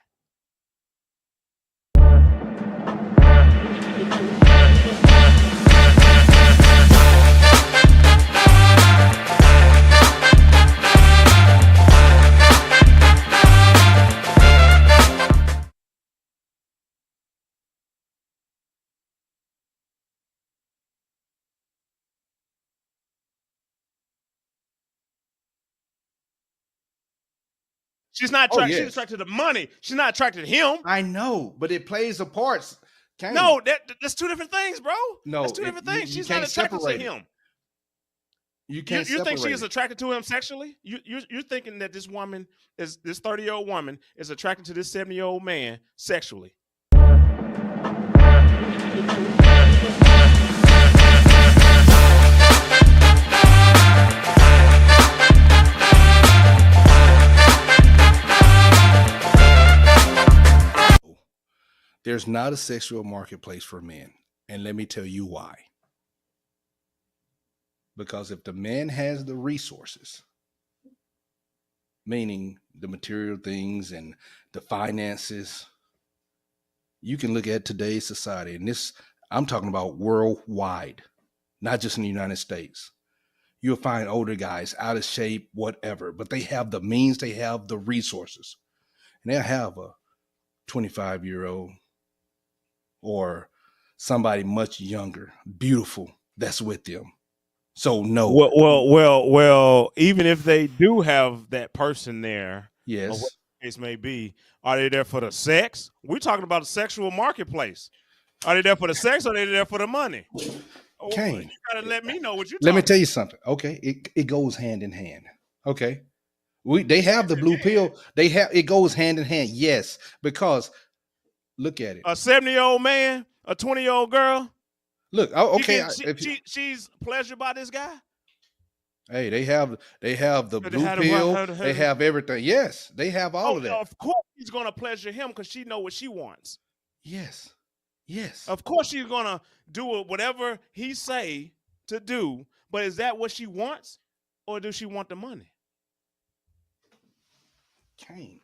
She's not attracted. She's attracted to money. She's not attracted to him. I know, but it plays a part. No, that's two different things, bro. No, that's two different things. She's not attracted to him. You can't. You think she is attracted to him sexually? You're thinking that this woman is this 30-year-old woman is attracted to this 70-year-old man sexually? There's not a sexual marketplace for men. And let me tell you why. Because if the man has the resources, meaning the material things and the finances, you can look at today's society. And this, I'm talking about worldwide, not just in the United States. You'll find older guys out of shape, whatever, but they have the means, they have the resources. And they'll have a 25-year-old or somebody much younger, beautiful, that's with them. So no. Well. Even if they do have that person there, yes, case may be, are they there for the sex? We're talking about a sexual marketplace. Are they there for the sex or are they there for the money? Kane, you gotta let me know what you're let me talking tell you something. Okay, it goes hand in hand. Okay, they have the blue pill. It goes hand in hand. Yes, because look at it. A 70-year-old man, a 20-year-old girl. Look, she's pleasured by this guy. Hey, they have the blue pill. They have everything. Yes, they have all of that. Of course, she's gonna pleasure him because she know what she wants. Yes. Of course, she's gonna do whatever he say to do. But is that what she wants, or does she want the money? Kane,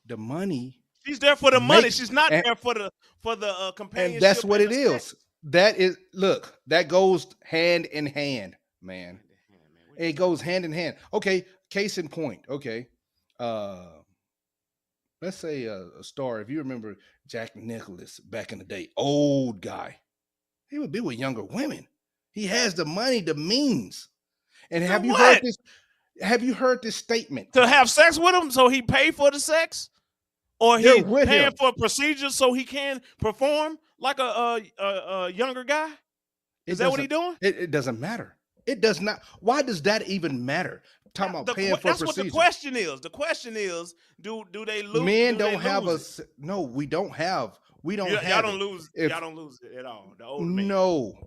the money. She's there for the money. She's not there for the companionship. And that's what it is. That goes hand in hand, man. It goes hand in hand. Okay, case in point. Okay, let's say a star. If you remember Jack Nicklaus back in the day, old guy, he would be with younger women. He has the money, the means. And have you heard this? Have you heard this statement? To have sex with him, so he pay for the sex, or he paying for a procedure so he can perform like a younger guy? Is that what he doing? It doesn't matter. It does not. Why does that even matter? Talking about paying for that's procedure. What the question is. The question is, do they lose? Men don't have a. No, we don't have. We don't have. Y'all don't lose. Y'all don't lose it at all. The old man.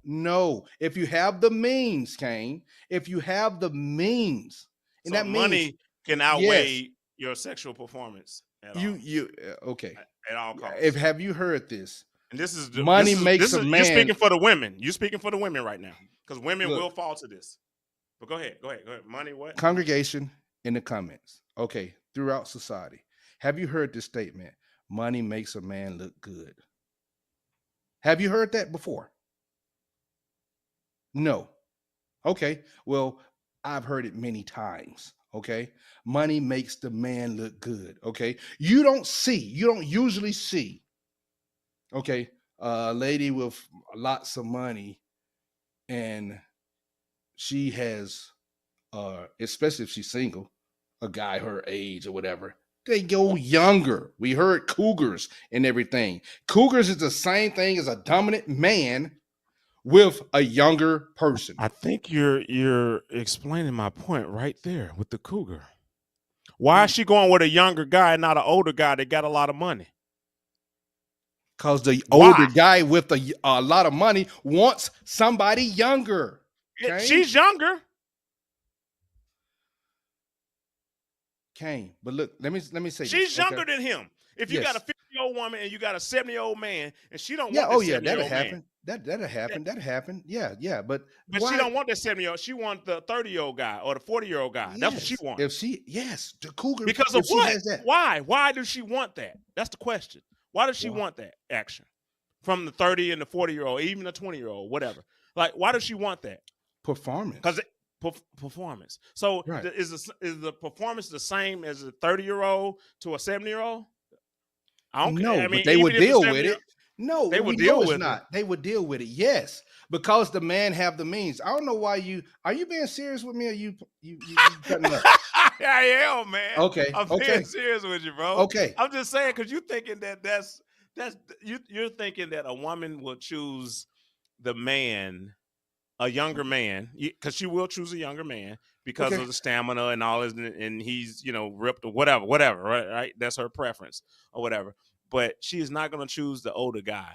No. If you have the means, Kane. If you have the means, and so that money can outweigh your sexual performance. Okay. At all costs. Have you heard this? And this is money makes a man. You're speaking for the women. You're speaking for the women right now, because women will fall to this. But go ahead. Money, what? Congregation in the comments. Okay, throughout society. Have you heard this statement? Money makes a man look good. Have you heard that before? No. Okay, well, I've heard it many times. Okay, money makes the man look good. Okay, you don't usually see, okay, a lady with lots of money and she has, especially if she's single, a guy her age or whatever, they go younger. We heard cougars and everything. Cougars is the same thing as a dominant man with a younger person. I think you're explaining my point right there with the cougar. Why is she going with a younger guy and not an older guy that got a lot of money? Because the older guy with a lot of money wants somebody younger. Okay? She's younger. Kane, but look, let me say she's younger than him. If you got a 50-year-old woman and you got a 70-year-old man, and she don't want that'll happen. That'll happen. Yeah. But she don't want that 70-year-old. She want the 30-year-old guy or the 40-year-old guy. Yes. That's what she wants. The cougar. Because of what? Why? Why does she want that? That's the question. Why does she want that action from the 30 and the 40-year-old, even the 20-year-old, whatever? Like, why does she want that? Performance. Because performance. So is the performance the same as a 30-year-old to a 70-year-old? I don't know. But they would deal with it. No, they would deal with it. They would deal with it. Yes, because the man have the means. I don't know why are you being serious with me? Or you cutting up? I am, man. Okay, I'm being serious with you, bro. Okay, I'm just saying because you're thinking you're thinking that a woman will choose the man, a younger man, because she will choose a younger man because of the stamina and all this, and he's ripped or whatever, right? That's her preference or whatever. But she is not going to choose the older guy.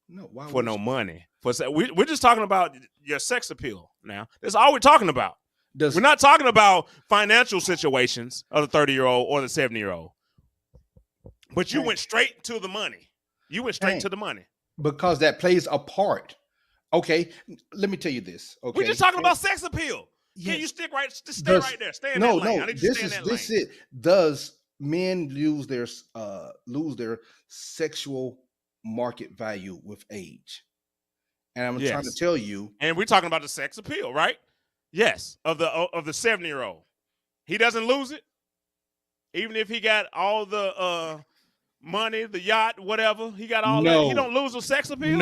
No, why for no money. We're just talking about your sex appeal now. That's all we're talking about. We're not talking about financial situations of the 30-year-old or the 70-year-old. But you went straight to the money. You went straight to the money. Because that plays a part. Okay, let me tell you this. Okay, we're just talking about sex appeal. Yes. Can you stay right there? Stay in that lane. I need you to stay in that lane. This is does men lose their sexual market value with age? And I'm trying to tell you. And we're talking about the sex appeal, right? Yes, of the 70-year-old. He doesn't lose it, even if he got all the money, the yacht, whatever. He got all that. He don't lose the sex appeal.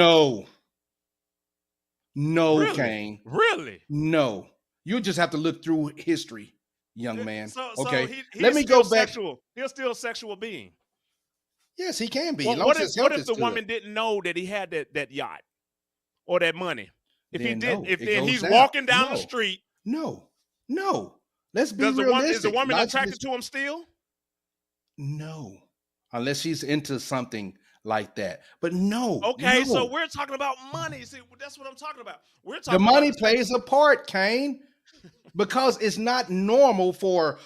No, really? Kane. Really? No. You just have to look through history. young man. So Okay, he's let me still go back. sexual. He's still a sexual being. Yes, he can be. Well, As long what as if his health is the good. woman didn't know that he had that yacht or that money? If he Then didn't, no, if it then goes he's down. walking down the No. street, No. Let's be is the realistic. woman Logically attracted to him still? No, unless she's into something like that. But no, Okay, so no. we're talking about money. See, that's what I'm talking about. We're The talking money about plays a part, Kane, because it's not normal for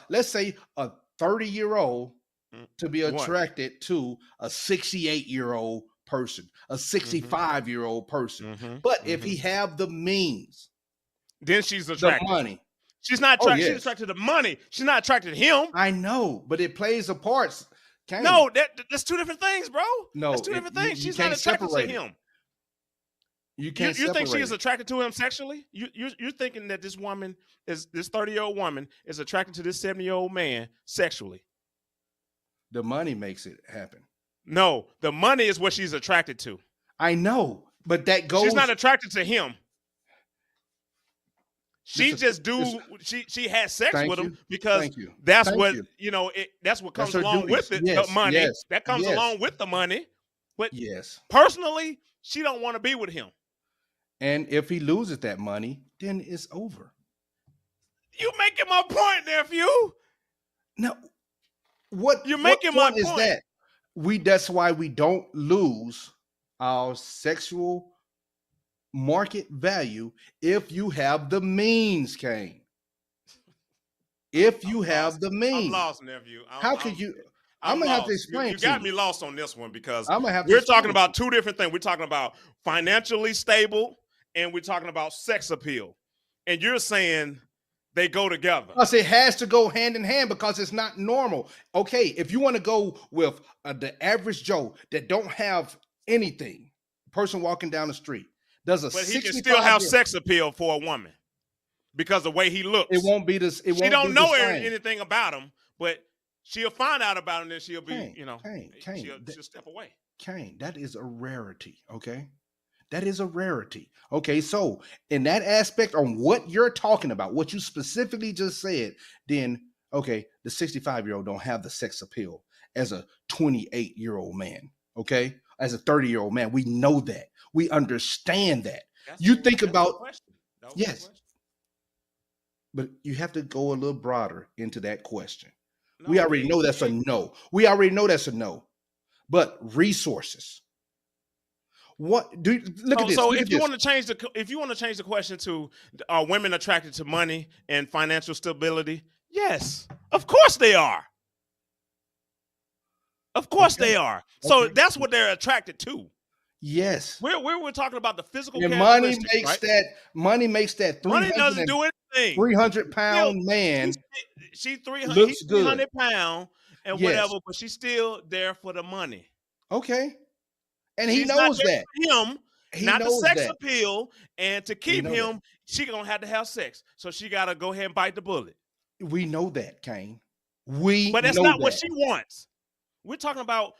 let's say a 30-year-old to be What? attracted to a 68-year-old person, a 65-year-old person. But if he have the means, then she's the attracted. money. She's not Oh, attracted. She's yes. attracted to the money. She's not attracted to him. I know, but it plays a part. Kane. No, that's two different things, bro. No, that's two different things. you She's can't not attracted to separate it. him. You can't You think separate she is it. attracted to him sexually? You're thinking that this woman is this 30-year-old woman is attracted to this 70-year-old man sexually? The money makes it happen. No, the money is what she's attracted to. I know, but that goes. She's not attracted to him. She This is- just do she has sex Thank with him you. because Thank you. that's Thank what you. that's what That's comes her along duties. with it. Yes, The money yes, that comes yes. along with the money. But Yes. personally, she don't want to be with him. And if he loses that money, then it's over. You making my point, nephew. Now, what You're what making my is point. that? That's why we don't lose our sexual market value if you have the means, Kane. If you have the means. I'm lost, nephew. How could you? I'm gonna have to lost. explain You to got you. me lost on this one because I'm gonna have to we're explain talking to about two different things. We're talking about financially stable and we're talking about sex appeal. And you're saying they go together. Plus, it has to go hand in hand because it's not normal. Okay, if you want to go with the average Joe that don't have anything, person walking down the street does a But he can 65 still have year- sex appeal for a woman because the way he looks. It won't be this. It She won't don't be know the same. anything about him, but she'll find out about him, and then she'll be, Kane, she'll step away. Kane, that is a rarity. Okay, that is a rarity. Okay, so in that aspect, on what you're talking about, what you specifically just said, then okay, the 65-year-old don't have the sex appeal as a 28-year-old man. Okay, as a 30-year-old man, we know that. We understand that. You think about yes, but you have to go a little broader into that question. We already know that's a no. We already know that's a no. But resources. What do look at this? So look if at you this. want to change the question to are women attracted to money and financial stability? Yes, of course they are. Of course they are. So Okay. that's what they're attracted to. Yes. We're talking about the physical And money characteristics, makes right? that money makes that Money doesn't do anything. 300-pound man She's 300. looks He's good. 300 pounds and Yes. whatever, but she's still there for the money. okay. And he She's knows not there that. for him, He not the knows sex that. appeal, and to keep know him, she gonna have to have sex. So she gotta go ahead and bite the bullet. We know that, Kane. We But that's know not what that. she wants. We're talking about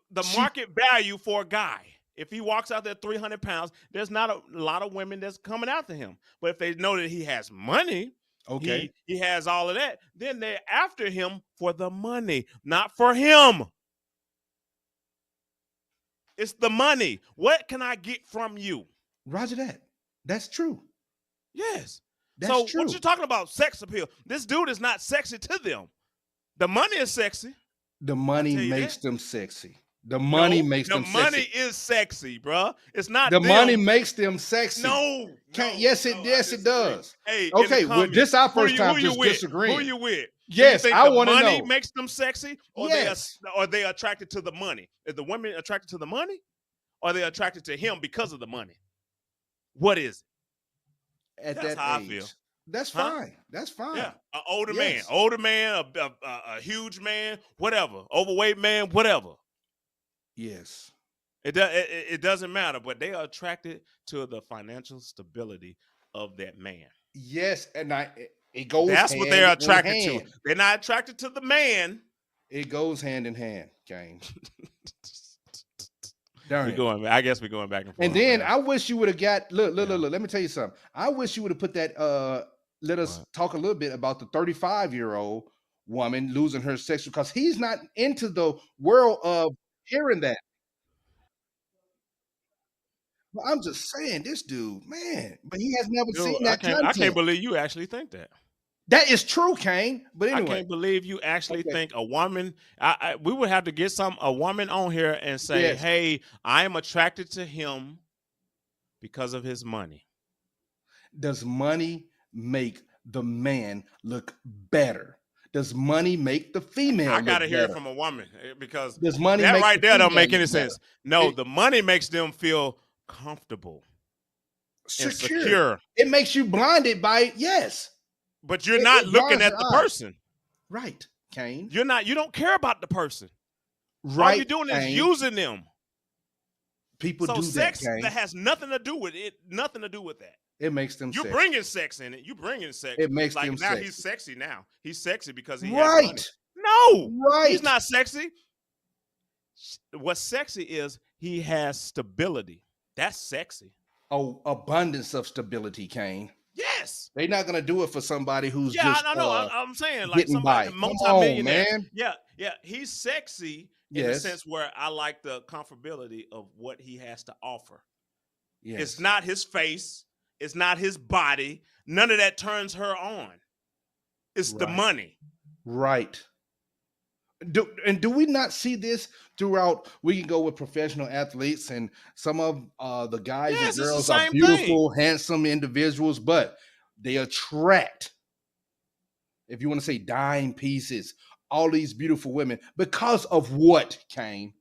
the She- market value for a guy. If he walks out there 300 pounds, there's not a lot of women that's coming after him. But if they know that he has money, Okay. he has all of that, then they're after him for the money, not for him. It's the money. What can I get from you? Roger that. That's true. Yes. That's so true. what you talking about? Sex appeal. This dude is not sexy to them. The money is sexy. The money tell you makes that. them sexy. The money No, makes them The money sexy. is sexy, bruh. It's not The them. money makes them sexy. No. Yes, it I yes, it disagree. does. Hey, in Okay, the well, comments, this our who first you- time who you just with? disagreeing. Who you with? Yes, Do you think I the wanna money know. makes them sexy, or Yes. they attracted to the money? Is the women attracted to the money, or are they attracted to him because of the money? What is it? At That's that how I age. feel. That's Huh? fine. That's fine. Yeah, an older Yes. man, a huge man, whatever, overweight man, whatever. Yes. It doesn't matter, but they are attracted to the financial stability of that man. Yes, and it goes. That's what hand they're in attracted hand. to. They're not attracted to the man. It goes hand in hand, James. Darn it. I guess we're going back and forth. And then man. I wish you would have got look. Let me tell you something. I wish you would have put that let us talk a little bit about the 35-year-old woman losing her sex because he's not into the world of hearing that. But I'm just saying, this dude, man, but he has never Dude, seen that I content. can't believe you actually think that. That is true, Kane. But I anyway, can't believe you actually Okay. think a woman. We would have to get a woman on here and say, Yes. "Hey, I am attracted to him because of his money." does money make the man look better? Does money make the female? I gotta look hear it better? from a woman because Does money that make right the there don't female make any look better? sense. No, It- the money makes them feel comfortable and secure, It makes you blinded by it. Yes, but you're It- not it looking blinds at your the eyes. person. right, Kane. You're not. You don't care about the person. Right, All you're doing is Kane. using them. People So do sex that, Kane. that has nothing to do with it. Nothing to do with that. It makes them You sick. bringing sex in it. You bringing sex. It makes like them now sexy. he's sexy now. He's sexy because he has money. Right, No, right. he's not sexy. What's sexy is he has stability. That's sexy. Oh, abundance of stability, Kane. Yes. They're not gonna do it for somebody who's Yeah, just I know. I'm saying like getting somebody by. multi-millionaire. Come on, man. Yeah. He's sexy in the Yes. sense where I like the comfortability of what he has to offer. Yes. It's not his face. It's not his body. None of that turns her on. It's the Right. money. Right. Do we not see this throughout? We can go with professional athletes and some of the guys Yes, it's and the girls are same beautiful, handsome individuals, but they attract, if you want to say dime pieces, all these beautiful women because of what, Kane?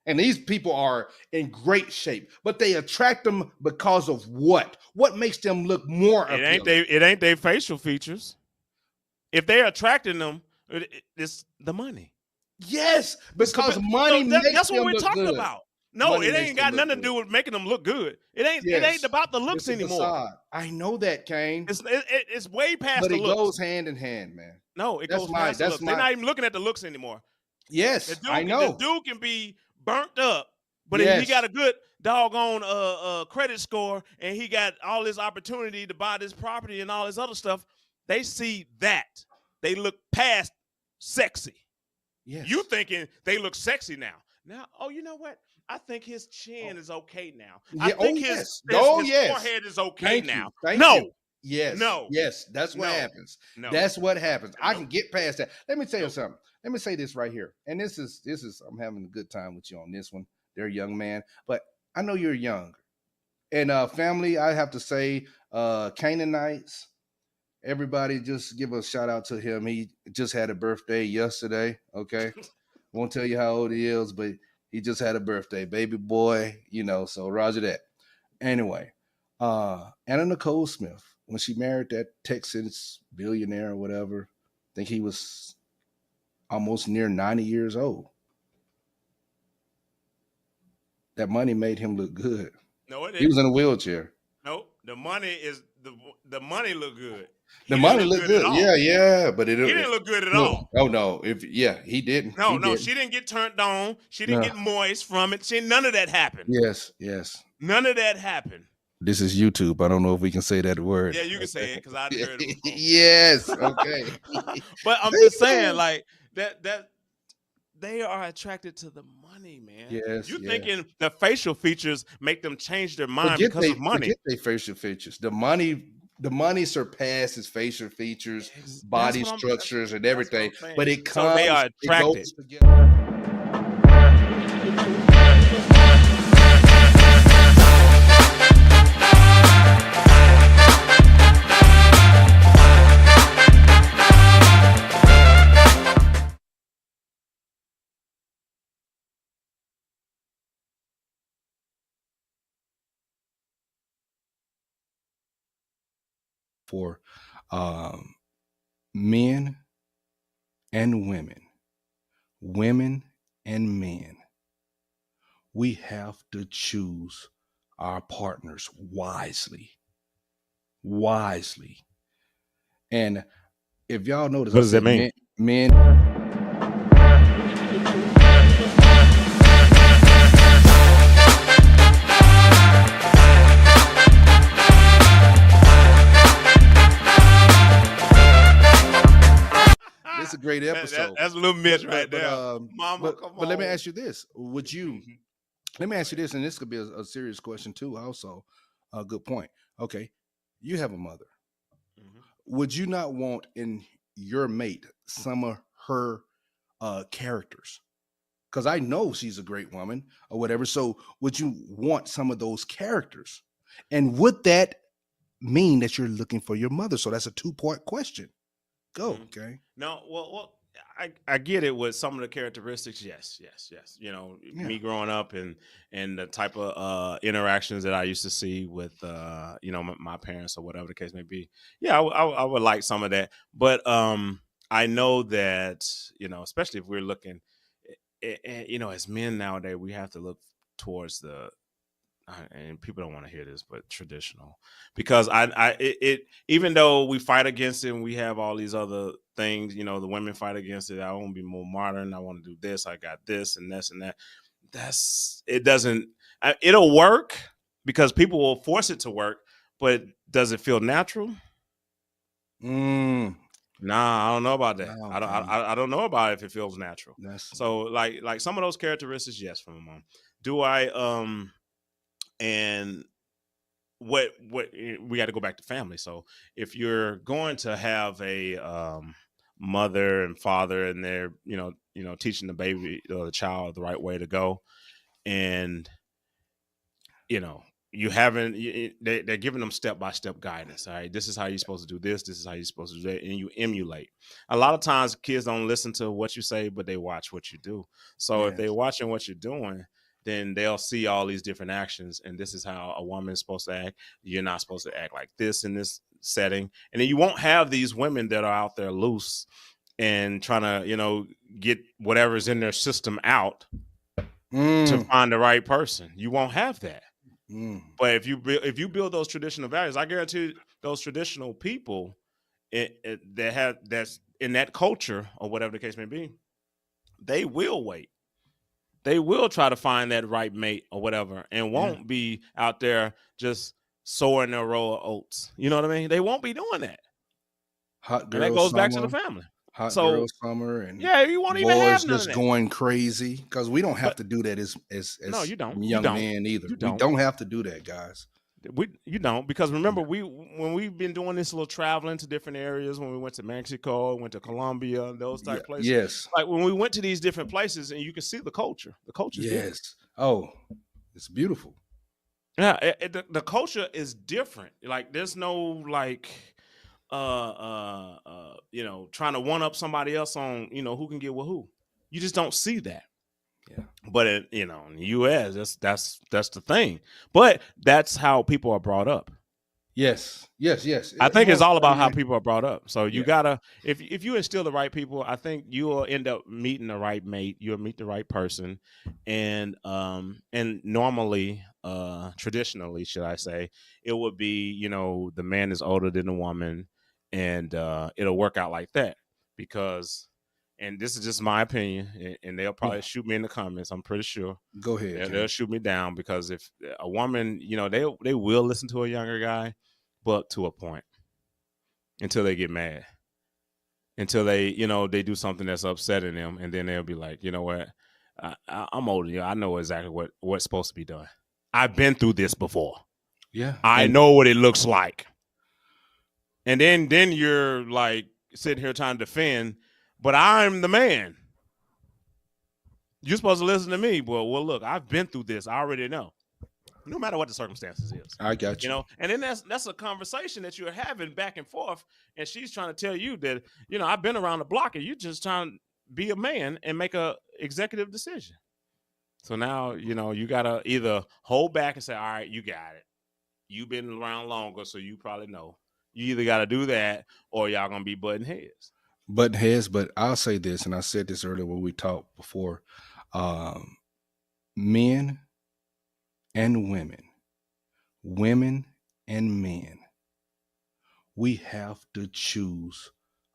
And these people are in great shape, but they attract them because of what? What makes them look more appealing? It ain't their facial features. If they're attracting them, it's the money. Yes, It's because the- money so makes that's what them we're look talking good. about. No, Money it makes ain't them got look nothing to do with making them look good. It ain't Yes. about the looks It's a anymore. facade. I know that, Kane. It's way past But the it looks. goes hand in hand, man. No, it That's goes my- past the that's looks. my- They're not even looking at the looks anymore. Yes, The I know. dude can be burnt up, but if he Yes. got a good doggone credit score and he got all this opportunity to buy this property and all this other stuff, they see that. They look past sexy. Yes. You thinking they look sexy now. Now, oh, you know what? I think his chin is okay now. I Yeah, think oh, his, yes. his, Oh, his yes. forehead is okay Thank you. now. Thank No, you. Yes. No. Yes. That's what No. happens. no. That's what happens. I No. can get past that. Let me tell you No. something. Let me say this right here. And this is I'm having a good time with you on this one. They're a young man, but I know you're young. And family, I have to say, Canaanites, everybody just give a shout out to him. He just had a birthday yesterday. Okay. Won't tell you how old he is, but he just had a birthday, baby boy, so roger that. Anyway, Anna Nicole Smith, when she married that Texas billionaire or whatever, I think he was almost near 90 years old. That money made him look good. No, it He was didn't. in a wheelchair. No, the money is the money look good. The He money didn't look looked good. at all. Yeah, but it He didn't look good at no. all. Oh no, he didn't. No, He no, didn't. she didn't get turned on. She didn't No. get moist from it. None of that happened. Yes. None of that happened. This is YouTube. I don't know if we can say that word. Yeah, you can say it because I heard it before. Yes. Okay. But I'm Thank just saying, you. like that they are attracted to the money, man. Yes, You yeah. thinking the facial features make them change their mind because of money. Forget their facial features. The money surpasses facial features, That's body what I'm- structures, and that's what everything. I'm saying. But it So comes. they are it attracted. goes together. For men and women and men, we have to choose our partners wisely. And if y'all notice, What does that mean? Men. great episode. That's a little Mitch right but, there. Mama, come but let me on. ask you this: Would you? Let me ask you this, and this could be a serious question too. Also, a good point. Okay, you have a mother. Mhm. Would you not want in your mate some of her characters? Because I know she's a great woman or whatever. So would you want some of those characters? And would that mean that you're looking for your mother? So that's a 2-part question. Go, Mhm. okay. No, well, I get it with some of the characteristics. Yes. You know, Yeah. me growing up and the type of interactions that I used to see with you know, my parents or whatever the case may be. Yeah, I would like some of that, but I know that, you know, especially if we're looking, you know, as men nowadays, we have to look towards the and people don't want to hear this, but traditional, because it even though we fight against it and we have all these other things, you know, the women fight against it. I want to be more modern. I want to do this. I got this and this and that. It doesn't. It'll work because people will force it to work, but does it feel natural? Mm, Nah, I don't know about that. no, I don't know about if it feels natural. that's So like some of those characteristics, yes, from a mom. Do I and what we got to go back to family. So if you're going to have a mother and father and they're you know teaching the baby or the child the right way to go, and you know you haven't they're giving them step-by-step guidance. All right, this is how you're supposed to do this is how you're supposed to do that, and you emulate. A lot of times kids don't listen to what you say, but they watch what you do. So if they're watching what you're doing, then they'll see all these different actions, and this is how a woman is supposed to act. You're not supposed to act like this in this setting, and then you won't have these women that are out there loose and trying to, you know, get whatever's in their system out to find the right person. You won't have that. But if you build those traditional values, I guarantee those traditional people that's in that culture or whatever the case may be, they will wait. They will try to find that right mate or whatever, and won't be out there just sowing their row of oats. You know what I mean? They won't be doing that. Hot girl and that goes summer, back to the family. hot So, girl summer, and Yeah, you won't even boys have none of just that. going crazy because we don't have But to do that as no, you don't. young men either. We don't have to do that, guys. You don't, because remember when we've been doing this little traveling to different areas, when we went to Mexico, went to Colombia, those type places. Yes. Like when we went to these different places, and you can see the culture. The culture. Yes. Oh, it's beautiful. Yeah, the culture is different. Like there's no like you know, trying to one up somebody else on, you know, who can get with who. You just don't see that. Yeah. But you know, in the US, that's the thing. But that's how people are brought up. Yes. I think it's all about how people are brought up. So you Yeah. gotta, if you instill the right people, I think you will end up meeting the right mate. You'll meet the right person, and normally, traditionally, should I say, it would be, you know, the man is older than the woman, and it'll work out like that because. And this is just my opinion, and they'll probably shoot me in the comments. I'm pretty sure. Go ahead. They'll shoot me down because if a woman, you know, they will listen to a younger guy, but to a point, until they get mad, until they, you know, they do something that's upsetting them, and then they'll be like, you know what, I'm older. You know, I know exactly what's supposed to be done. I've been through this before. Yeah, I know what it looks like. And then you're like sitting here trying to defend. But I'm the man. You're supposed to listen to me. Well, look, I've been through this. I already know. No matter what the circumstances is. I got you. You know, and then that's a conversation that you're having back and forth. And she's trying to tell you that, you know, I've been around the block and you're just trying to be a man and make a executive decision. So now, you know, you got to either hold back and say, all right, you got it. You've been around longer, so you probably know. You either got to do that or y'all going to be butting heads. Button heads, but I'll say this, and I said this earlier when we talked before. Men and women and men, we have to choose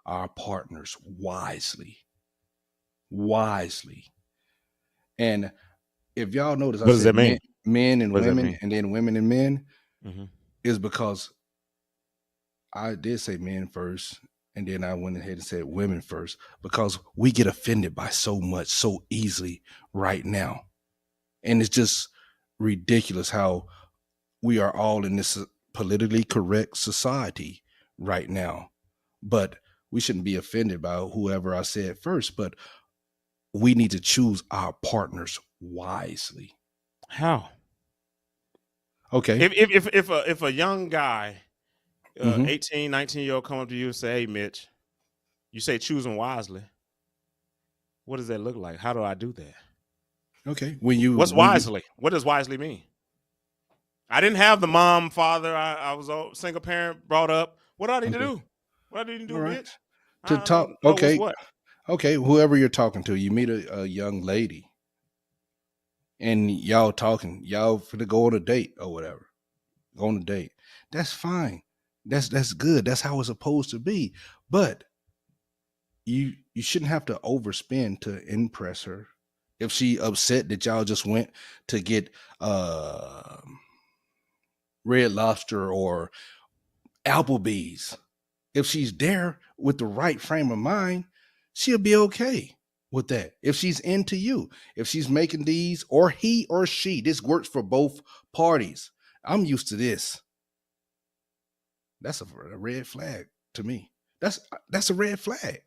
our partners wisely. And if y'all notice, what does that mean? Men and women, and then women and men, is because I did say men first. and then I went ahead and said women first because we get offended by so much so easily right now. And it's just ridiculous how we are all in this politically correct society right now. But we shouldn't be offended by whoever I said first, but we need to choose our partners wisely. How? Okay. If a young guy, Mhm. 18, 19-year-old come up to you and say, "Hey, Mitch," you say choose them wisely. What does that look like? How do I do that? Okay. What's wisely? What does wisely mean? I didn't have the mom, father. I was a single parent brought up. What do I need to Okay. do? What do I need to All do, right. Mitch? To I talk. don't know what's Okay. what. Okay. Whoever you're talking to, you meet a young lady and y'all talking, y'all finna go on a date or whatever. Go on a date. That's fine. That's good. That's how it's supposed to be. But you shouldn't have to overspend to impress her. If she upset that y'all just went to get Red Lobster or Applebee's, if she's there with the right frame of mind, she'll be okay with that. If she's into you, if she's making these, or he or she, this works for both parties. I'm used to this. That's a red flag to me. That's a red flag.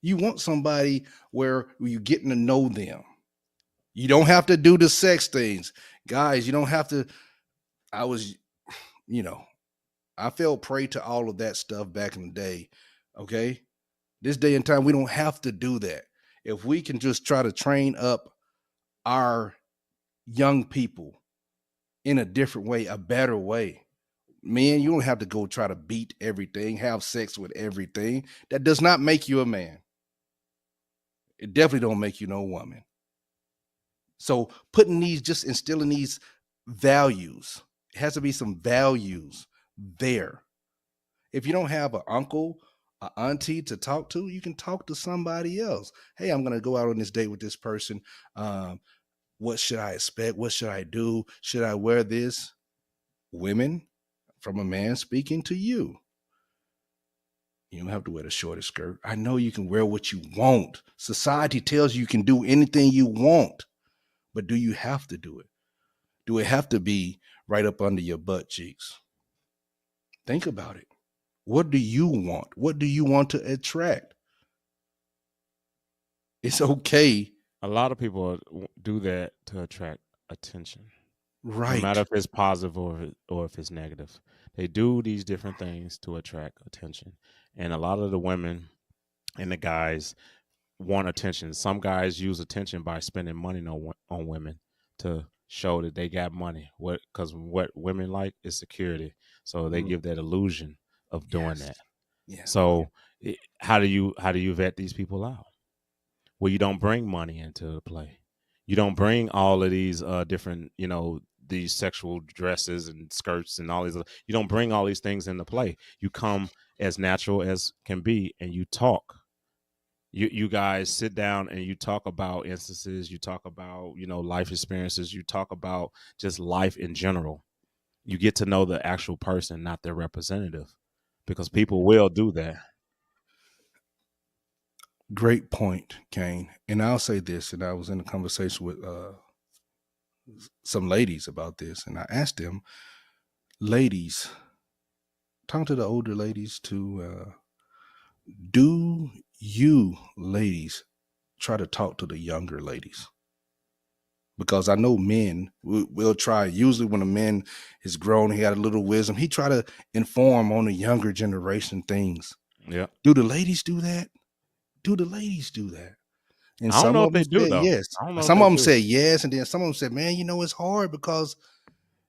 You want somebody where you getting to know them. You don't have to do the sex things. Guys, you don't have to. I was, I fell prey to all of that stuff back in the day. Okay. This day and time, we don't have to do that. If we can just try to train up our young people in a different way, a better way. Man, you don't have to go try to beat everything, have sex with everything. That does not make you a man. It definitely don't make you no woman. So just instilling these values, it has to be some values there. If you don't have an uncle, an auntie to talk to, you can talk to somebody else. Hey, I'm going to go out on this date with this person. What should I expect? What should I do? Should I wear this? Women, from a man speaking to you. You don't have to wear the shortest skirt. I know you can wear what you want. Society tells you can do anything you want. But do you have to do it? Do it have to be right up under your butt cheeks? Think about it. What do you want? What do you want to attract? It's okay. A lot of people do that to attract attention. Right. No matter if it's positive or if it's negative. They do these different things to attract attention. And a lot of the women and the guys want attention. Some guys use attention by spending money on women to show that they got money. Because what women like is security. So they give that illusion of doing that. Yeah. So how do you vet these people out? Well, you don't bring money into the play. You don't bring all of these different, these sexual dresses and skirts and all these. You don't bring all these things into play. You come as natural as can be, and you talk. You guys sit down and you talk about instances. You talk about life experiences. You talk about just life in general. You get to know the actual person, not their representative, because people will do that. Great point, Kane. And I'll say this, and I was in a conversation with some ladies about this, and I asked them, ladies, talking to the older ladies to do you ladies try to talk to the younger ladies? Because I know men will try. Usually when a man is grown, he got a little wisdom, he try to inform on the younger generation things. Yeah. Do the ladies do that? Do the ladies do that? And I don't know if they do, said though. yes. Some of them said yes, and then some of them said, man, it's hard because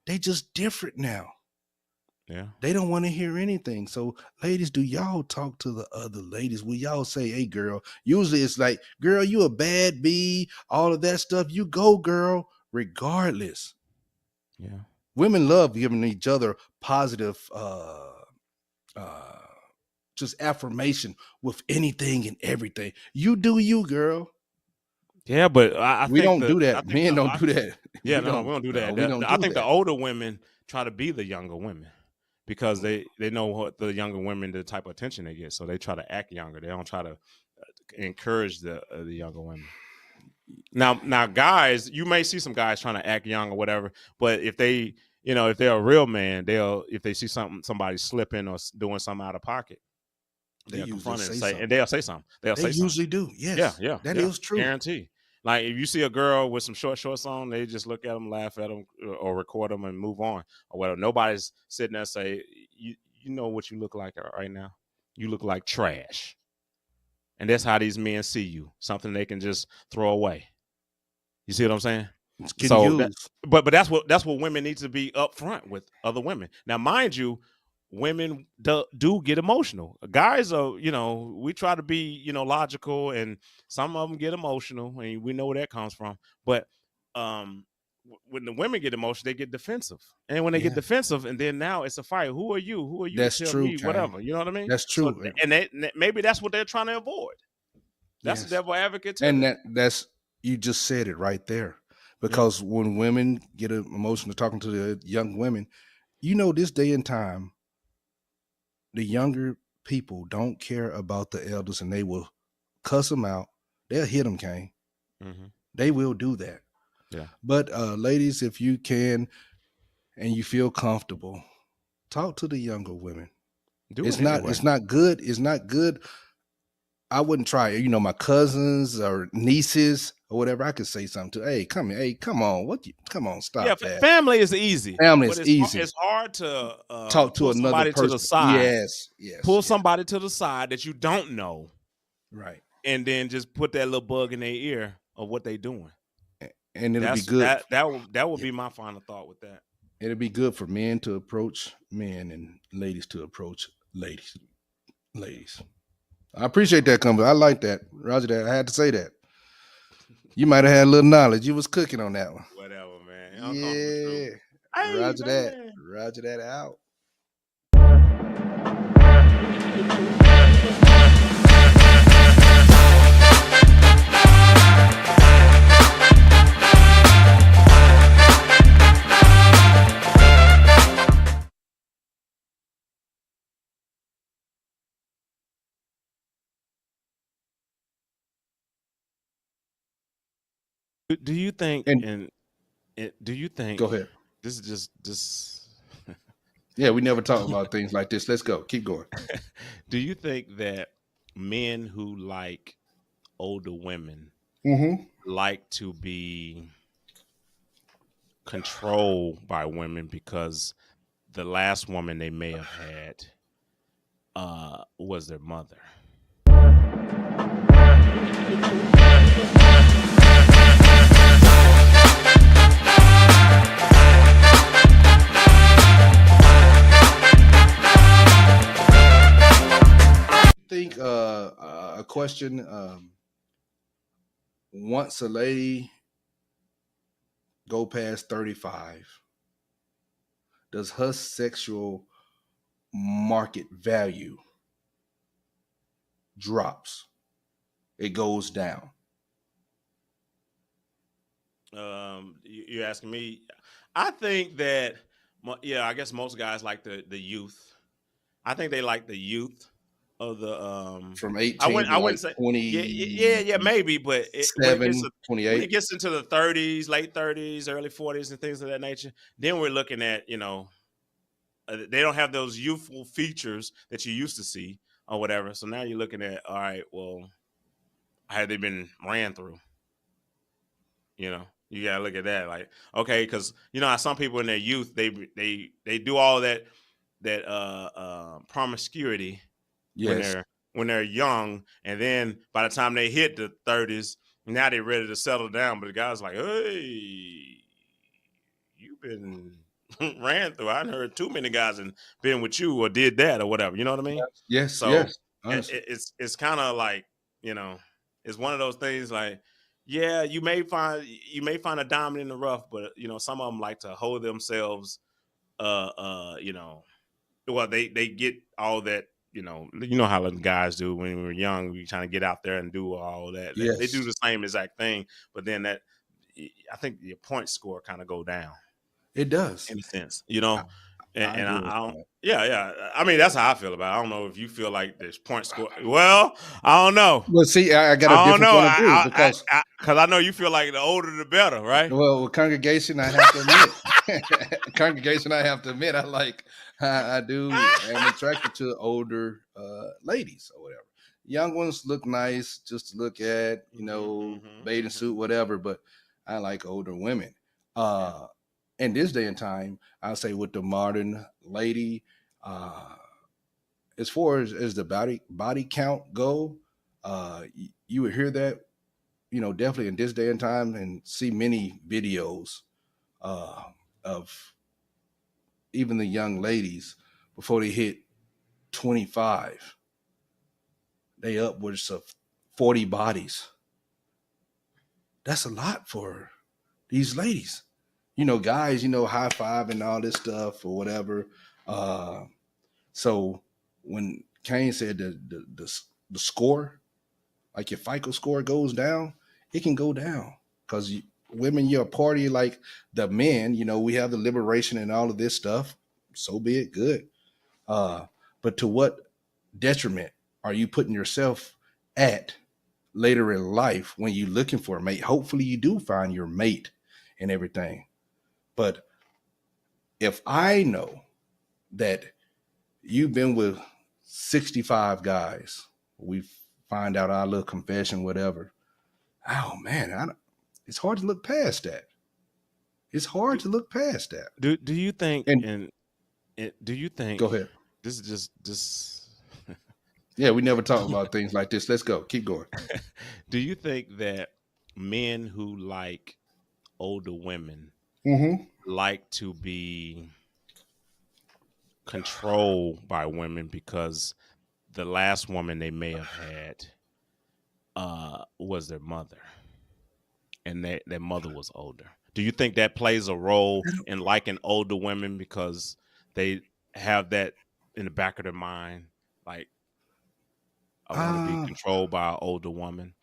they just different now. Yeah. They don't want to hear anything. So ladies, do y'all talk to the other ladies? Will y'all say, hey, girl? Usually it's like, girl, you a bad bee, all of that stuff. You go, girl, regardless. Yeah. Women love giving each other positive just affirmation with anything and everything. You do you, girl. Yeah, but I we think don't do that. Men don't do that. Yeah, we don't do that. We don't I do think that. the older women try to be the younger women. because they know what the younger women, the type of attention they get, so they try to act younger. They don't try to encourage the younger women. Now, guys, you may see some guys trying to act young or whatever, but if they, if they're a real man, if they see somebody slipping or doing something out of pocket, they'll confront it and they'll say something. They usually do. Yes. Yeah. That is true. Guarantee. Like if you see a girl with some shorts on, they just look at them, laugh at them, or record them and move on or whatever. Nobody's sitting there and say, you know what you look like right now? You look like trash. And that's how these men see you. Something they can just throw away. You see what I'm saying? But that's what women need to be upfront with other women. Now, mind you, women do get emotional. Guys are, we try to be, logical, and some of them get emotional, and we know where that comes from. But when the women get emotional, they get defensive, and when they get defensive, and then now it's a fight. Who are you? Who are you? That's to tell true. me whatever. You know what I mean? That's true. So, and maybe that's what they're trying to avoid. That's the devil advocate too. And that's you just said it right there. Because when women get emotional talking to the young women, this day and time, the younger people don't care about the elders, and they will cuss them out. They'll hit them, Kane. Mm-hmm. They will do that. Yeah. But ladies, if you can and you feel comfortable, talk to the younger women. It's not good. It's not good. I wouldn't try it. My cousins or nieces or whatever, I could say something to. Hey, come on. Come on, stop that. Family is easy. Easy. It's hard to talk to another person to the side. Yes. Pull somebody to the side that you don't know. Right. And then just put that little bug in their ear of what they doing. And it'll be good. That would be my final thought with that. It'll be good for men to approach men and ladies to approach ladies. I appreciate that comment. I like that. Roger that. I had to say that. You might have had a little knowledge. You was cooking on that one. Whatever, man. Yeah. Hey, Roger man. that. Roger that out. Do you think? Do you think? Go ahead. This is just. Yeah, we never talk about things like this. Let's go. Keep going. Do you think that men who like older women like to be controlled by women because the last woman they may have had was their mother? Think a question. Once a lady go past 35, does her sexual market value drops? It goes down. You're asking me. I think that I guess most guys like the youth. I think they like the youth of the from 18 I wouldn't say 20. Yeah, maybe, but 28. when it gets into the 30s, late 30s, early 40s, and things of that nature, then we're looking at they don't have those youthful features that you used to see or whatever. So now you're looking at, all right, well, have they been ran through? You gotta look at that, like, okay, because some people in their youth they do all that promiscuity. Yes. When they're young, and then by the time they hit the 30s, now they're ready to settle down. But the guy's like, hey, you've been ran through. I heard too many guys and been with you or did that or whatever. You know what I mean? Yes. So yes. It's kind of like, it's one of those things like, yeah, you may find a diamond in the rough, but some of them like to hold themselves, well, they get all that. You know how the guys do when we were young. We trying to get out there and do all that. Yes. They do the same exact thing, but then I think your point score kind of go down. It does, in a sense. And I don't. Yeah. I mean, that's how I feel about it. I don't know if you feel like there's point score. Well, I don't know. Well, see, I got a different point of view because I know you feel like the older the better, right? Well, with congregation, I have to admit, I do. I'm attracted to older ladies or whatever. Young ones look nice just to look at, bathing suit, whatever. But I like older women. In this day and time, I'll say with the modern lady, as far as the body count go, you would hear that, definitely in this day and time, and see many videos of even the young ladies before they hit 25, they upwards of 40 bodies. That's a lot for these ladies. Guys, high five and all this stuff or whatever. So when Kane said the score, like your FICO score goes down, it can go down because women, you're a party like the men. We have the liberation and all of this stuff. So be it, good. But to what detriment are you putting yourself at later in life when you're looking for a mate? Hopefully you do find your mate and everything. But if I know that you've been with 65 guys, we find out our little confession, whatever. Oh man, it's hard to look past that. It's hard to look past that. Do you think? Do you think? Go ahead. This is just. Yeah, we never talk about things like this. Let's go. Keep going. Do you think that men who like older women like to be controlled by women because the last woman they may have had was their mother, and their mother was older? Do you think that plays a role in liking older women because they have that in the back of their mind, like, I want to be controlled by an older woman?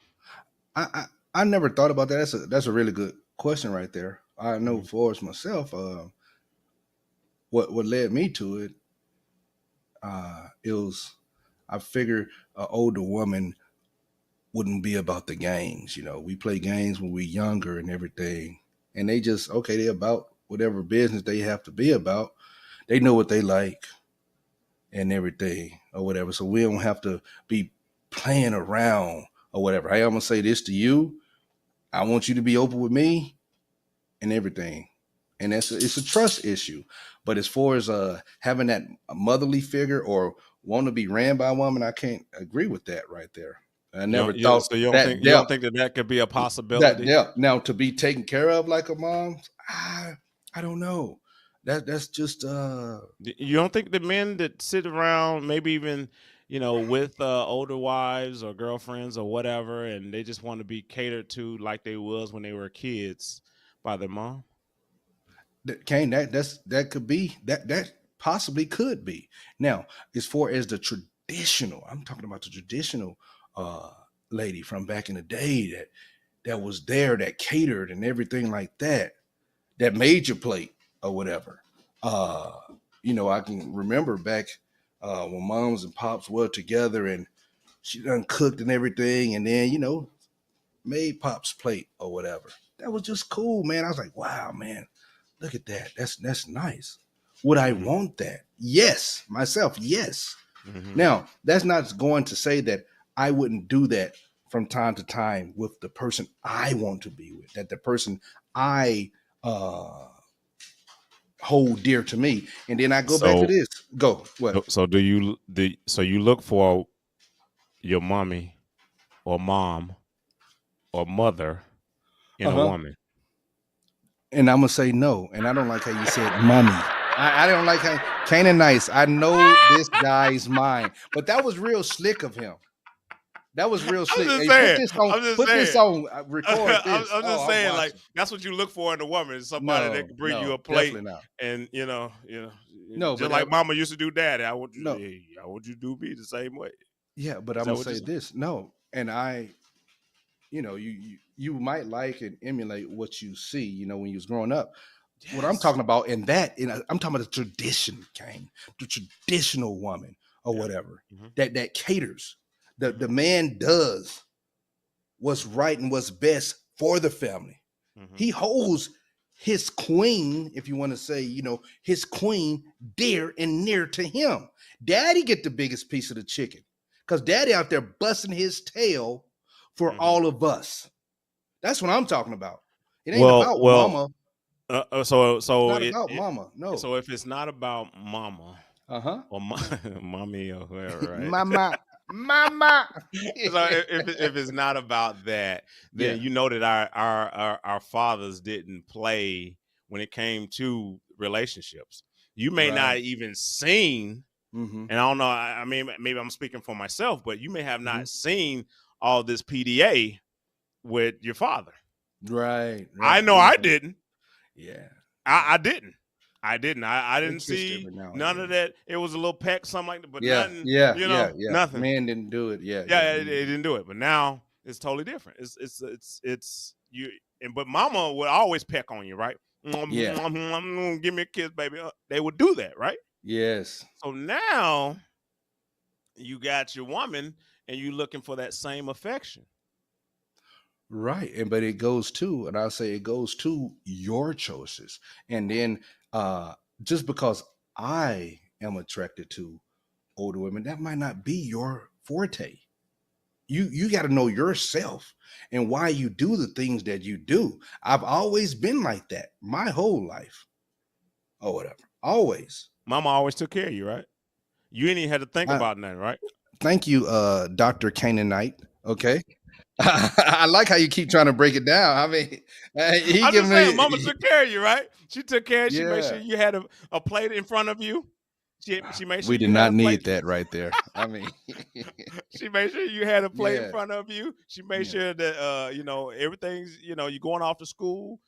I never thought about that. That's a really good question right there. I know for myself, what led me to it, it was, I figured an older woman wouldn't be about the games. We play games when we're younger and everything, and they just, they about whatever business they have to be about. They know what they like and everything or whatever. So we don't have to be playing around or whatever. Hey, I'm gonna say this to you. I want you to be open with me and everything. And it's a trust issue. But as far as having that motherly figure or want to be ran by a woman, I can't agree with that right there. I never thought. So you don't think that could be a possibility? Now to be taken care of like a mom, I don't know. That's just. You don't think the men that sit around, maybe even with older wives or girlfriends or whatever, and they just want to be catered to like they was when they were kids by their mom? Kane, that could be that possibly could be. Now, as far as the traditional, I'm talking about the traditional lady from back in the day that was there, that catered and everything like that made your plate or whatever. I can remember back when moms and pops were together and she done cooked and everything, and then made pop's plate or whatever. That was just cool, man. I was like, wow, man. Look at that. That's nice. Would I want that? Yes. Myself, yes. Now, that's not going to say that I wouldn't do that from time to time with the person I want to be with, that the person I hold dear to me. And then I go back to this. Go. What? So you look for your mommy or mom or mother in a woman? And I'm gonna say no. And I don't like how you said mommy. I don't like how Kane and Nice. I know this guy's mind, but that was real slick of him. That was real slick. I'm just saying. Put this on. Record this. I'm just saying, like, that's what you look for in a woman. Somebody that can bring you a plate, and no, just like Mama used to do Daddy. I want you to do me the same way. Yeah, but I'm gonna say this. No, and you might like and emulate what you see. When you was growing up, What I'm talking about I'm talking about the tradition, Kane, the traditional woman or whatever that caters. The man does what's right and what's best for the family. He holds his queen, if you want to say, his queen dear and near to him. Daddy get the biggest piece of the chicken because daddy out there busting his tail for all of us. That's what I'm talking about. It ain't about mama. So it's not about mama. No. So if it's not about mama, or mommy or whoever, right? Mama. So if it's not about that, then you know that our fathers didn't play when it came to relationships. You may not even seen, and I don't know. I mean, maybe I'm speaking for myself, but you may have not seen all this PDA with your father. Right. I know I didn't. Yeah. I didn't. I didn't see none of that. It was a little peck, something like that, but nothing. Nothing. Man didn't do it. Yeah. It didn't do it. But now it's totally different. It's you. But mama would always peck on you, right? Yeah. Give me a kiss, baby. They would do that, right? Yes. So now you got your woman, and you looking for that same affection. Right. But it goes to, and I'll say it goes to your choices. And then just because I am attracted to older women, that might not be your forte. You got to know yourself and why you do the things that you do. I've always been like that my whole life. Or whatever. Always. Mama always took care of you, right? You ain't even had to think about that, right? Thank you, Dr. Canaanite. Okay. I like how you keep trying to break it down. I mean, I'm just saying, mama took care of you, right? She took care of you. She made sure you had a plate in front of you. She made sure we did not need that right there. I mean, she made sure you had a plate in front of you. She made sure that everything's you're going off to school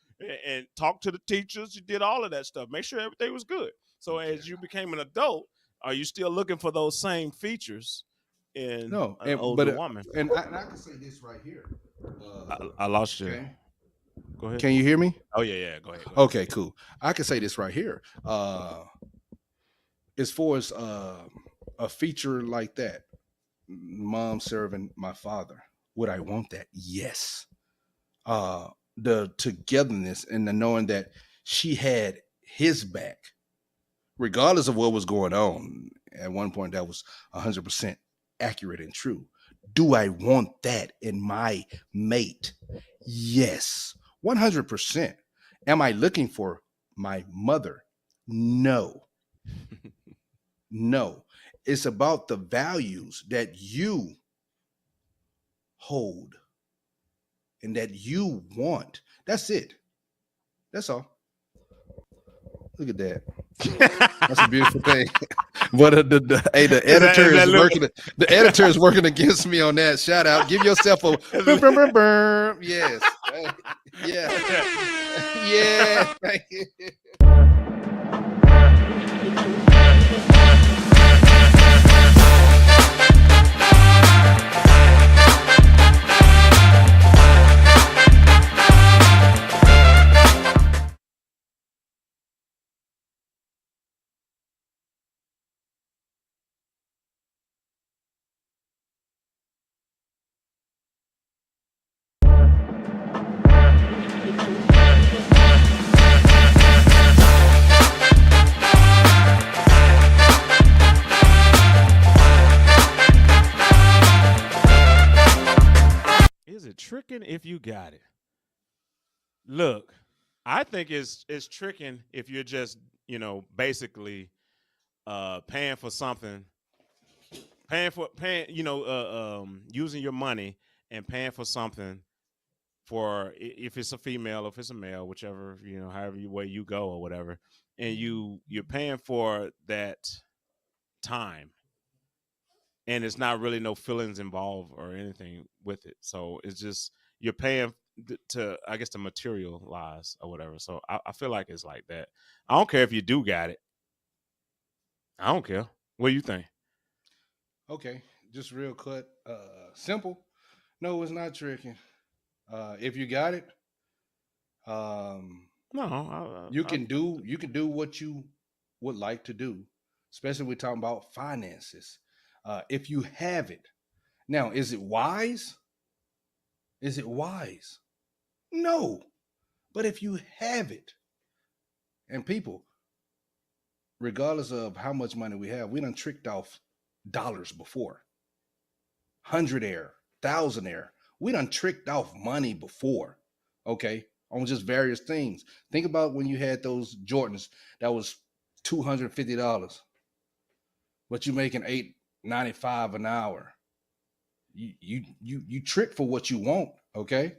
and talk to the teachers. You did all of that stuff. Make sure everything was good. So as you became an adult, are you still looking for those same features in an older woman? And I can say this right here. I lost you. Okay. Go ahead. Can you hear me? Oh yeah. Go ahead. Okay, cool. I can say this right here. As far as a feature like that, mom serving my father, would I want that? Yes. The togetherness and the knowing that she had his back, regardless of what was going on. At one point, that was 100% accurate and true. Do I want that in my mate? Yes, 100%. Am I looking for my mother? No. No. It's about the values that you hold and that you want. That's it. That's all. Look at that. That's a beautiful thing. But the editor is working. The editor is working against me on that. Shout out. Give yourself a yes. Yeah. Yeah. Is it tricking if you got it? Look, I think it's tricking if you're just, basically paying for something, using your money and paying for something for if it's a female, if it's a male, whichever, however way you go or whatever, and you're paying for that time. And it's not really no feelings involved or anything with it. So it's just you're paying to, I guess, to materialize or whatever. So I feel like it's like that. I don't care if you do got it. I don't care. What do you think? Okay, just real cut, simple. No, it's not tricking. If you got it, No, You can do what you would like to do, especially we're talking about finances. If you have it. Now, is it wise? Is it wise? No. But if you have it, and people, regardless of how much money we have, we done tricked off dollars before. 100-air, 1,000-air. We done tricked off money before, okay, on just various things. Think about when you had those Jordans that was $250, but you making $8.95 an hour. You trick for what you want, okay?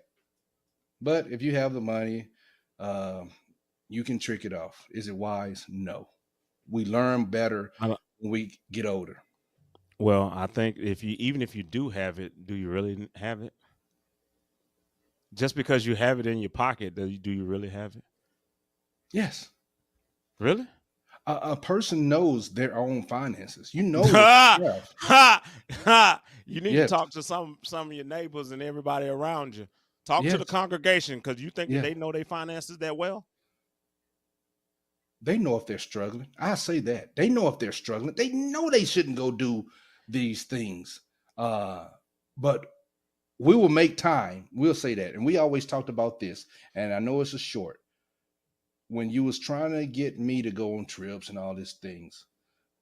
But if you have the money, you can trick it off. Is it wise? No. We learn better when we get older. Well, I think even if you do have it, do you really have it? Just because you have it in your pocket, do you really have it? Yes. Really? A person knows their own finances. You know. You need to talk to some of your neighbors and everybody around you. Talk to the congregation, because you think that they know their finances that well. They know if they're struggling. I say that. They know if they're struggling. They know they shouldn't go do these things. But we will make time. We'll say that. And we always talked about this. And I know it's a short. When you was trying to get me to go on trips and all these things,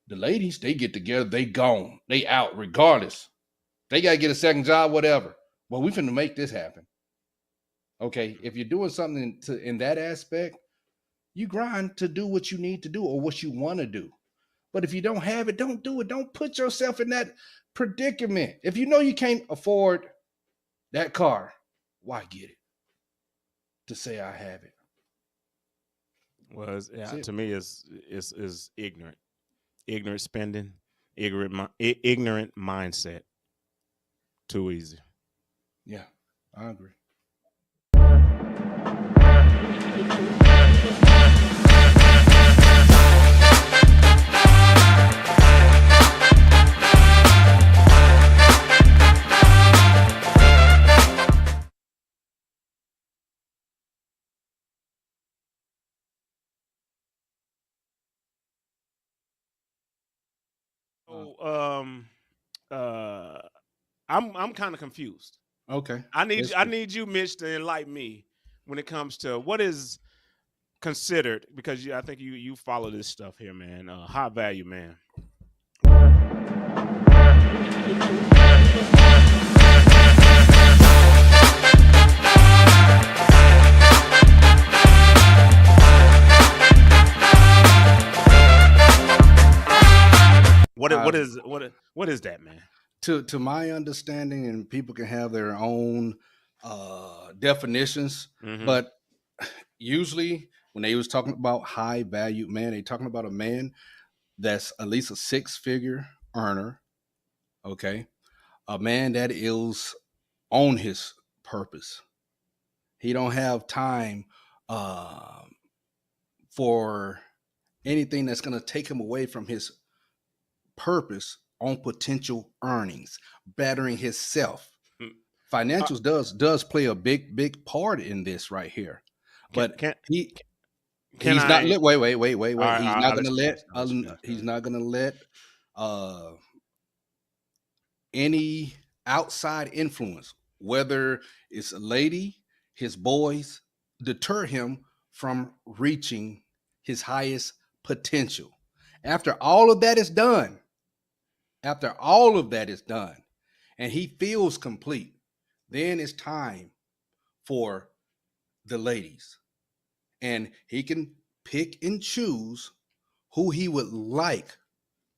the ladies, they get together, they gone. They out regardless. They got to get a second job, whatever. Well, we finna make this happen. Okay, if you're doing something in that aspect, you grind to do what you need to do or what you want to do. But if you don't have it, don't do it. Don't put yourself in that predicament. If you know you can't afford that car, why get it? To say I have it. Well, to me, is ignorant spending, ignorant mindset. Too easy. Yeah, I agree. I'm kind of confused. Okay. I need you, Mitch, to enlighten me when it comes to what is considered, because I think you follow this stuff here, man. High value man. What is that, man? To my understanding, and people can have their own definitions, but usually when they was talking about high value man, they talking about a man that's at least a 6-figure earner, okay? A man that is on his purpose. He don't have time for anything that's going to take him away from his purpose on potential earnings, bettering himself. Financials does play a big part in this right here. But he's not gonna let any outside influence, whether it's a lady, his boys, deter him from reaching his highest potential. After all of that is done, and he feels complete, then it's time for the ladies. And he can pick and choose who he would like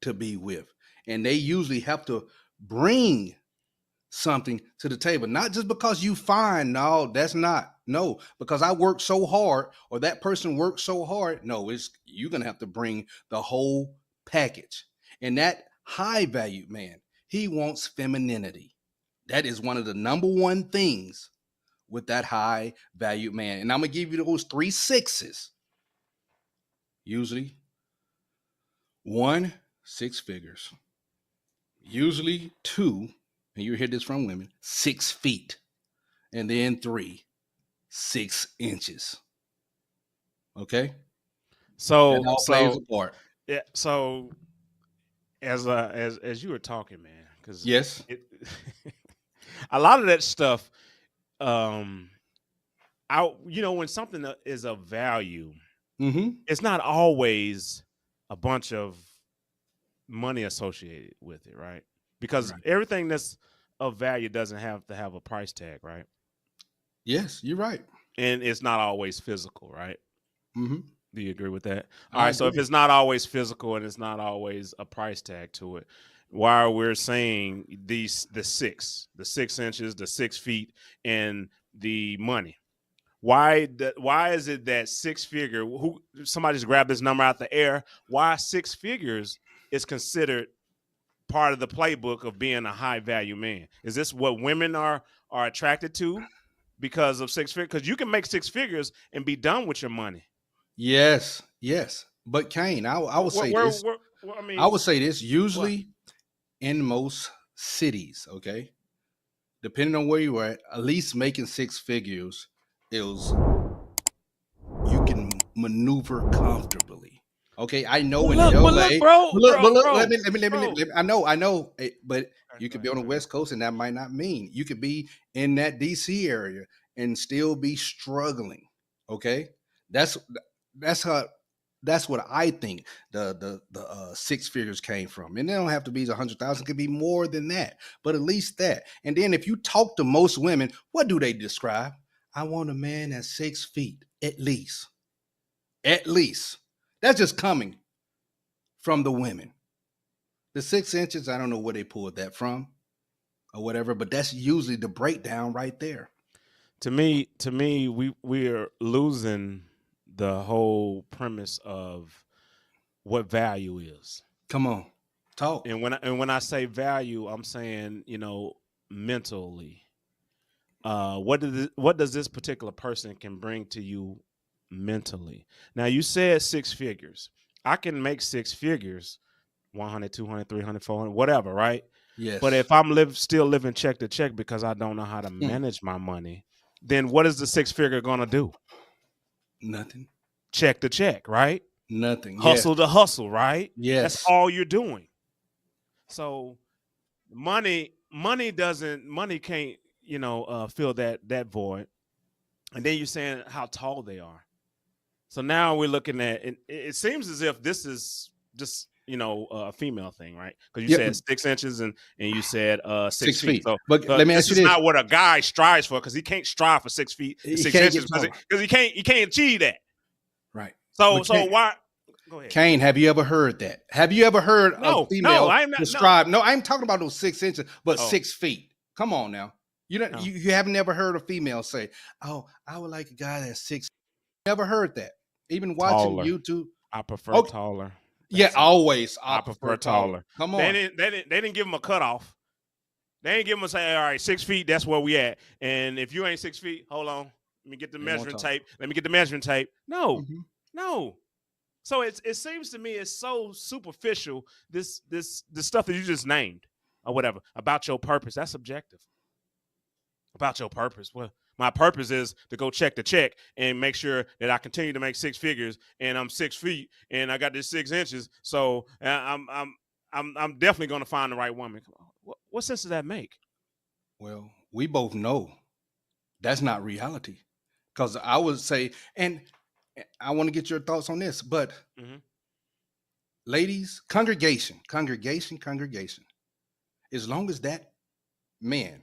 to be with. And they usually have to bring something to the table. Not just because you fine. No, that's not. No, because I worked so hard or that person worked so hard. No, you're going to have to bring the whole package. And that high value man, he wants femininity. That is one of the number one things with that high value man. And I'm going to give you those 3 6s. Usually 1, 6 figures. Usually 2, and you hear this from women, 6 feet. And then 3, 6 inches. Okay, So that all plays a part. yeah. So as you were talking, man, because Yes. a lot of that stuff, um, when something is of value, it's not always a bunch of money associated with it, right? Because everything that's of value doesn't have to have a price tag, right? Yes, you're right. And it's not always physical, right? Mm-hmm. Do you agree with that? All I right. So if agree. it's not always physical and it's not always a price tag to it, why are we saying the 6 inches, the 6 feet, and the money? Why is it that 6 figure? Who somebody just grabbed this number out the air? Why 6 figures is considered part of the playbook of being a high value man? Is this what women are attracted to because of 6 figures? Because you can make 6 figures and be done with your money. Yes. But Kane, I would say this. I would say this. Usually, in most cities, okay, depending on where you are, at least making 6 figures is you can maneuver comfortably. Okay, I know in LA, bro. let me. I know, but you could be on the West Coast, and that might not mean you could be in that DC area and still be struggling. Okay, that's what I think the 6 figures came from, and they don't have to be 100,000; it could be more than that, but at least that. And then if you talk to most women, what do they describe? I want a man that's 6 feet at least. At least. That's just coming from the women. The 6 inches, I don't know where they pulled that from or whatever, but that's usually the breakdown right there. To me, we're losing the whole premise of what value is. Come on, talk. And when I say value, I'm saying, mentally. What does this particular person can bring to you mentally? Now, you said 6 figures. I can make 6 figures, 100, 200, 300, 400, whatever, right? Yes. But if I'm still living check to check because I don't know how to manage my money, then what is the 6 figure going to do? Nothing. Check to check, right? Nothing. Hustle to hustle, right? Yes. That's all you're doing. So money can't, fill that void. And then you're saying how tall they are. So now we're looking at, it seems as if this is just, a female thing, right? Because you said 6 inches and you said 6 feet. So, but let me ask you this: not what a guy strives for, because he can't strive for 6 feet, 6 inches, because he can't achieve that. Right. So why? Go ahead. Kane, have you ever heard that? Have you ever heard a female describe? No, I'm talking about those 6 inches, but 6 feet. Come on now. You have never heard a female say, "Oh, I would like a guy that's 6." Never heard that. Even watching YouTube, I prefer taller. Yeah, always. I prefer taller. Come on. They didn't give him a cutoff. They ain't give him a say, all right, 6 feet, that's where we at. And if you ain't 6 feet, hold on. Let me get the measuring tape. No. Mm-hmm. No. So it seems to me it's so superficial, this stuff that you just named or whatever, about your purpose. That's subjective. About your purpose. Well, my purpose is to go check the check and make sure that I continue to make 6 figures, and I'm 6 feet and I got this 6 inches. So I'm definitely going to find the right woman. What sense does that make? Well, we both know that's not reality. Because I would say, and I want to get your thoughts on this, but ladies, congregation. As long as that man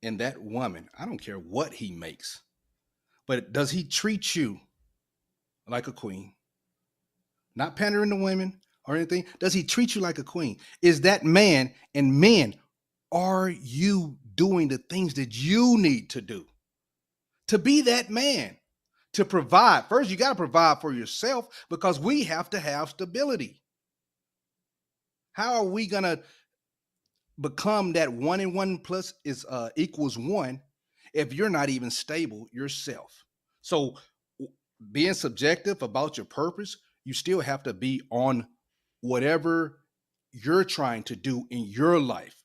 and that woman, I don't care what he makes, but does he treat you like a queen? Not pandering to women or anything. Does he treat you like a queen? Is that man, and men, are you doing the things that you need to do to be that man, to provide? First, you got to provide for yourself, because we have to have stability. How are we going to become that 1 and 1 plus is equals 1 if you're not even stable yourself? So being subjective about your purpose, you still have to be on whatever you're trying to do in your life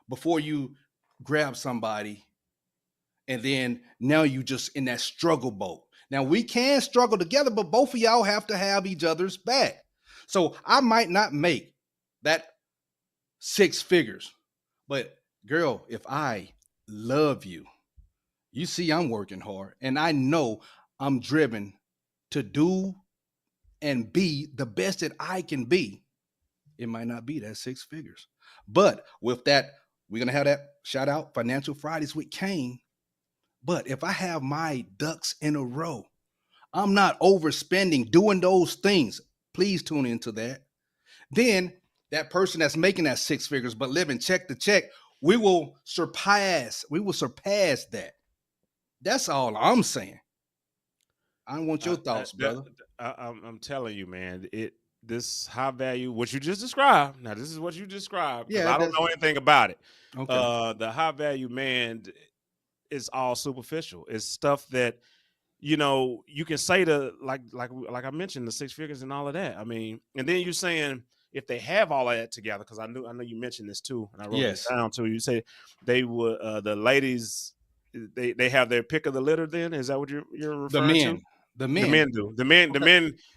before you grab somebody and then now you just in that struggle boat. Now we can struggle together, but both of y'all have to have each other's back. So I might not make that 6 figures, but girl, if I love you, you see I'm working hard and I know I'm driven to do and be the best that I can be. It might not be that 6 figures. But with that, we're going to have that shout out Financial Fridays with Kane. But if I have my ducks in a row, I'm not overspending doing those things. Please tune into that. Then that person that's making that 6 figures but living check to check, we will surpass that. That's all I'm saying. I want your thoughts, brother. I'm telling you, man, this high value, what you just described. Now, this is what you described. Yeah, I don't know anything about it. Okay. The high value man is all superficial. It's stuff that, you know, you can say to like I mentioned, the 6 figures and all of that. I mean, and then you're saying if they have all of that together, because I know you mentioned this too, and I wrote this down too. You say they would the ladies they have their pick of the litter. Then is that what you're referring to? The men do. The men.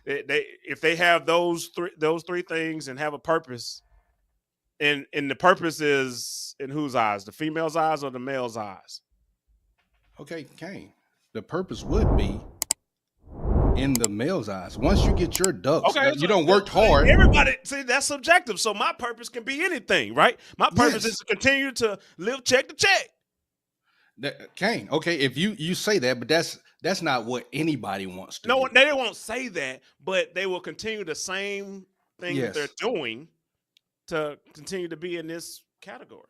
They if they have those three things and have a purpose, and the purpose is in whose eyes? The female's eyes or the male's eyes? Okay, Kane. The purpose would be in the male's eyes. Once you get your ducks, you don't work hard. Everybody, see, that's subjective. So my purpose can be anything, right? My purpose is to continue to live check to check. Kane, okay, if you say that, but that's not what anybody wants to do. No, they won't say that, but they will continue the same thing that they're doing to continue to be in this category.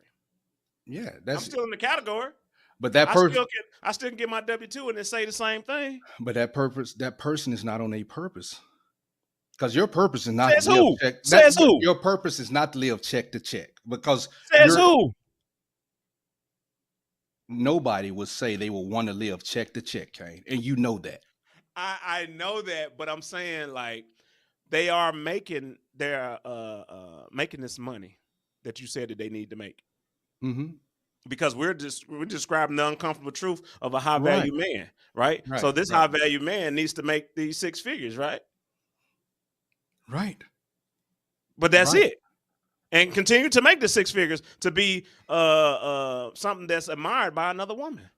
Yeah, I'm still in the category. But that person, I still can get my W-2 and then say the same thing. But that person is not on a purpose, because your purpose is not to live check. Says who? Your purpose is not to live check to check. Because says who? Nobody would say they will want to live check to check, Kane, and you know that. I know that, but I'm saying like they are making making this money that you said that they need to make. Mm-hmm. Because we're describing the uncomfortable truth of a high value man, right? So this high value man needs to make these 6 figures, right? Right. But that's it. And continue to make the 6 figures to be something that's admired by another woman.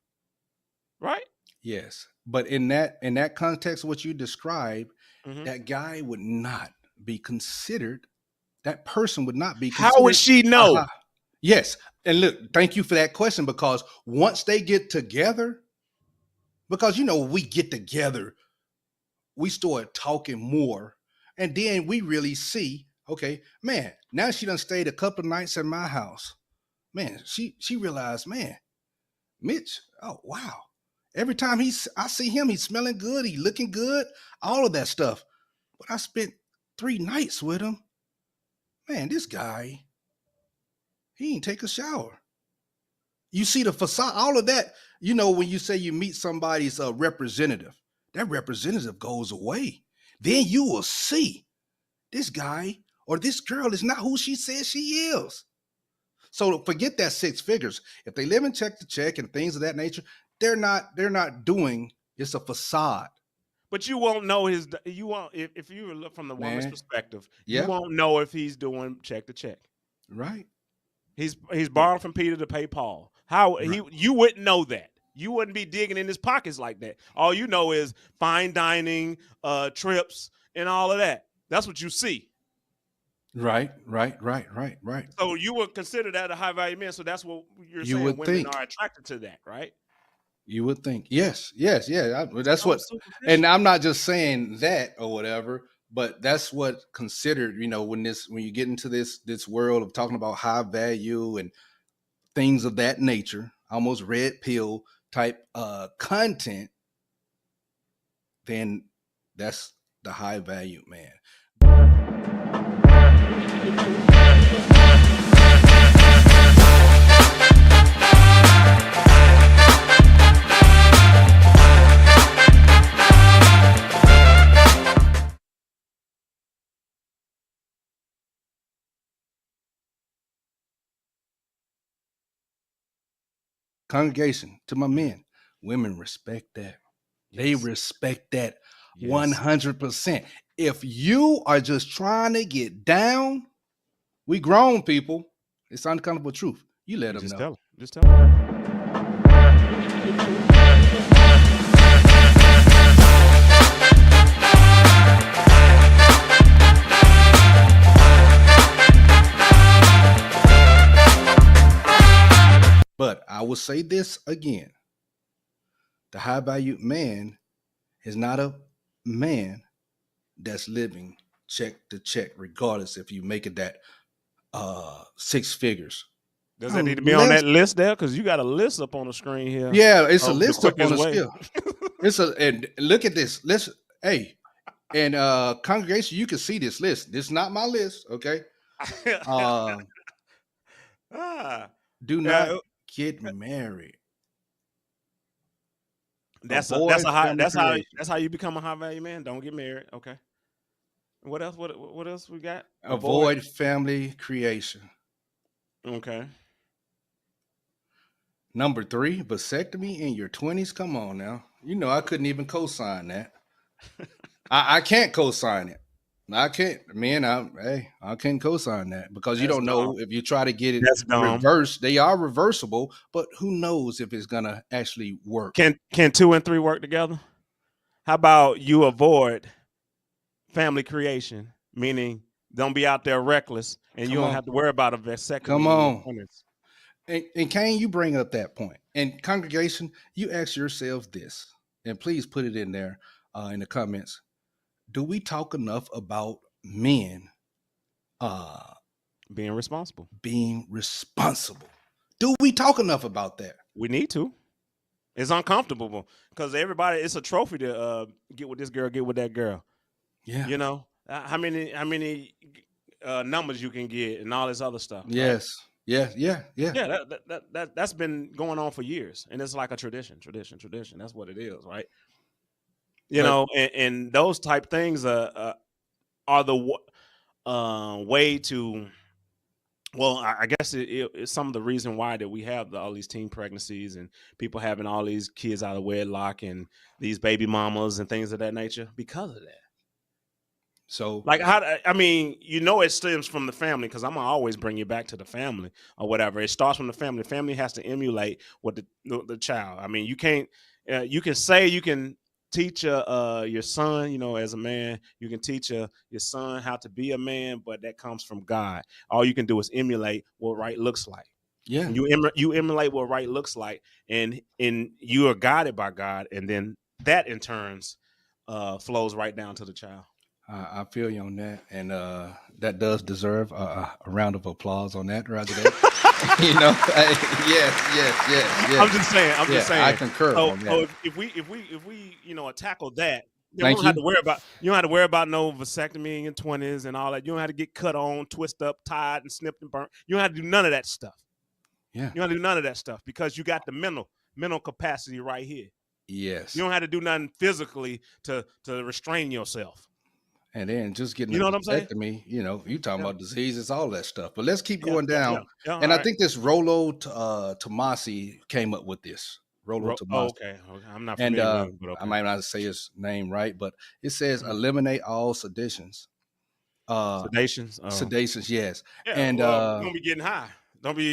Right? Yes. But in that context, what you described, that guy would not be considered, that person would not be considered. How would she know? Yes. And look, thank you for that question, because once they get together, because, you know, we get together, we start talking more, and then we really see, okay, man, now she done stayed a couple of nights at my house. Man, she realized, man, Mitch, oh, wow. Every time I see him, he's smelling good, he's looking good, all of that stuff. But I spent 3 nights with him. Man, this guy, he ain't take a shower. You see the facade, all of that. You know, when you say you meet somebody's representative, that representative goes away. Then you will see this guy or this girl is not who she says she is. So forget that 6 figures. If they live in check to check and things of that nature, they're not doing. It's a facade. But you won't know if you look from the woman's perspective, you won't know if he's doing check to check. Right. He's borrowing from Peter to pay Paul. You wouldn't know that. You wouldn't be digging in his pockets like that. All you know is fine dining, trips, and all of that. That's what you see. Right. So you would consider that a high value man. So that's what you're saying. Women are attracted to that, right? You would think. Yes. That's what. And I'm not just saying that or whatever, but that's what considered. You know, when you get into this world of talking about high value and things of that nature, almost red pill type content, then that's the high value man. Congregation, to my men, women respect that. They respect that 100%. If you are just trying to get down, we grown people. It's uncomfortable truth. You let them know. Just tell them. But I will say this again. The high value man is not a man that's living check to check, regardless if you make it that 6 figures. Does that need to be on that list there? Because you got a list up on the screen here. Yeah, it's a list up on the screen. And look at this. And congregation, you can see this list. This is not my list, okay? Do not get married. That's how you become a high value man. Don't get married. Okay. What else? What else we got? Avoid family creation. Okay. Number 3, vasectomy in your 20s. Come on now. You know I couldn't even co-sign that. I can't co-sign it. I can't, man. I can't co-sign that because you don't know if you try to get it reversed. They are reversible, but who knows if it's gonna actually work? Can 2 and 3 work together? How about you avoid family creation, meaning don't be out there reckless, and you don't have to worry about a vasectomy. Come on. And Kane, you bring up that point. And congregation, you ask yourself this, and please put it in there in the comments. Do we talk enough about men being responsible? Being responsible. Do we talk enough about that? We need to. It's uncomfortable because everybody, it's a trophy to get with this girl, get with that girl. Yeah. You know, how many numbers you can get and all this other stuff. Yes. Right? Yeah. That's been going on for years, and it's like a tradition. That's what it is, right? You know, and those type things are the way to. Well, I guess it's some of the reason why that we have all these teen pregnancies and people having all these kids out of wedlock and these baby mamas and things of that nature because of that. So, like, it stems from the family, because I'm gonna always bring you back to the family or whatever. It starts from the family. The family has to emulate what the child. I mean, you can't. You can say you can teach your son, you know, as a man, you can teach your son how to be a man, but that comes from God. All you can do is emulate what right looks like. Yeah, and you emulate what right looks like, and you are guided by God, and then that in turns flows right down to the child. I feel you on that, and that does deserve a round of applause on that, rather than you know. Yes. I'm just saying. I concur on that. So if we tackle that, you don't have to worry about no vasectomy in your 20s and all that. You don't have to get cut on, twist up, tied, and snipped and burnt. You don't have to do none of that stuff. Yeah, you don't have to do none of that stuff because you got the mental capacity right here. Yes, you don't have to do nothing physically to restrain yourself. And then just getting, you know what I'm saying? You know, you talking about diseases, all that stuff. But let's keep going down. And I think this Rollo Tomasi came up with this. Rollo Tomasi. Okay. I'm not familiar with him, but okay. I might not say his name right, but it says eliminate all sedations. Sedations, yes. Yeah, and don't be getting high. Don't be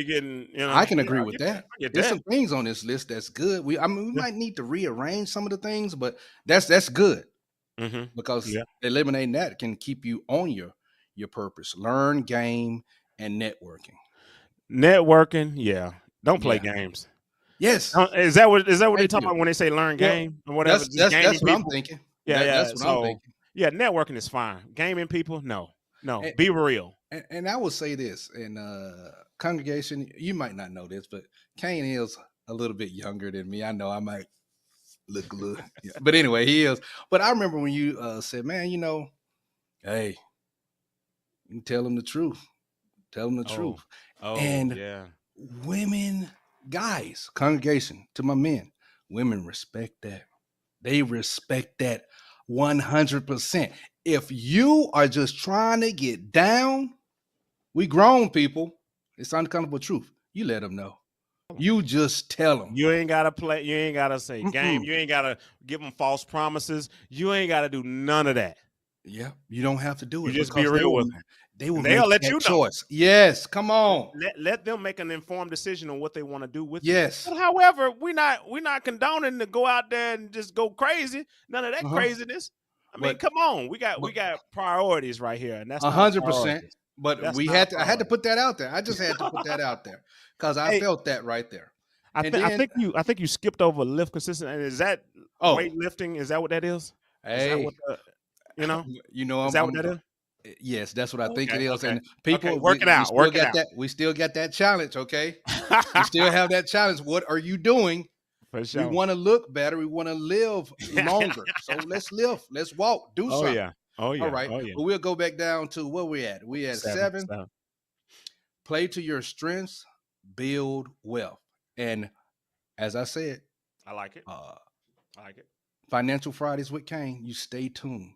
getting. You know, I can agree with that. There's some things on this list that's good. We might need to rearrange some of the things, but that's good. Mm-hmm. Because eliminating that can keep you on your purpose. Learn, game, and networking. Don't play games. Yes. Is that what they talk about when they say learn game or whatever? That's what I'm thinking. That's what I'm thinking. Yeah, networking is fine. Gaming people, no. Be real. And I will say this, in congregation, you might not know this, but Kane is a little bit younger than me. I know I might look a little, but anyway, he is. But I remember when you said, man, you know, hey, you can tell them the truth. Tell them the truth. And women, guys, congregation, to my men, women respect that. They respect that 100%. If you are just trying to get down, we grown people. It's uncomfortable truth. You let them know. You just tell them. You ain't gotta play. You ain't gotta say game. You ain't gotta give them false promises. You ain't gotta do none of that. Yeah, you don't have to do it. You just be real with them. They'll let you know. Choice. Yes, come on. Let them make an informed decision on what they want to do with yes. you. But however, we're not condoning to go out there and just go crazy. None of that craziness. I mean, come on. We got priorities right here, and that's 100%. But that's I had to put that out there. I just had to put that out there because I felt that right there. I think you skipped over lift consistent. And is that weightlifting? Is that what that is? Hey, is that what is that what that is? Yes, that's what I think it is. Okay. And people working out. We still got that challenge. Okay, we still have that challenge. What are you doing? For sure. We want to look better. We want to live longer. So let's live. Let's walk. Do something. Yeah. Oh yeah. All right. Oh, yeah. But we'll go back down to where we at. We at seven. Play to your strengths. Build wealth. And as I said, I like it. I like it. Financial Fridays with Kane. You stay tuned.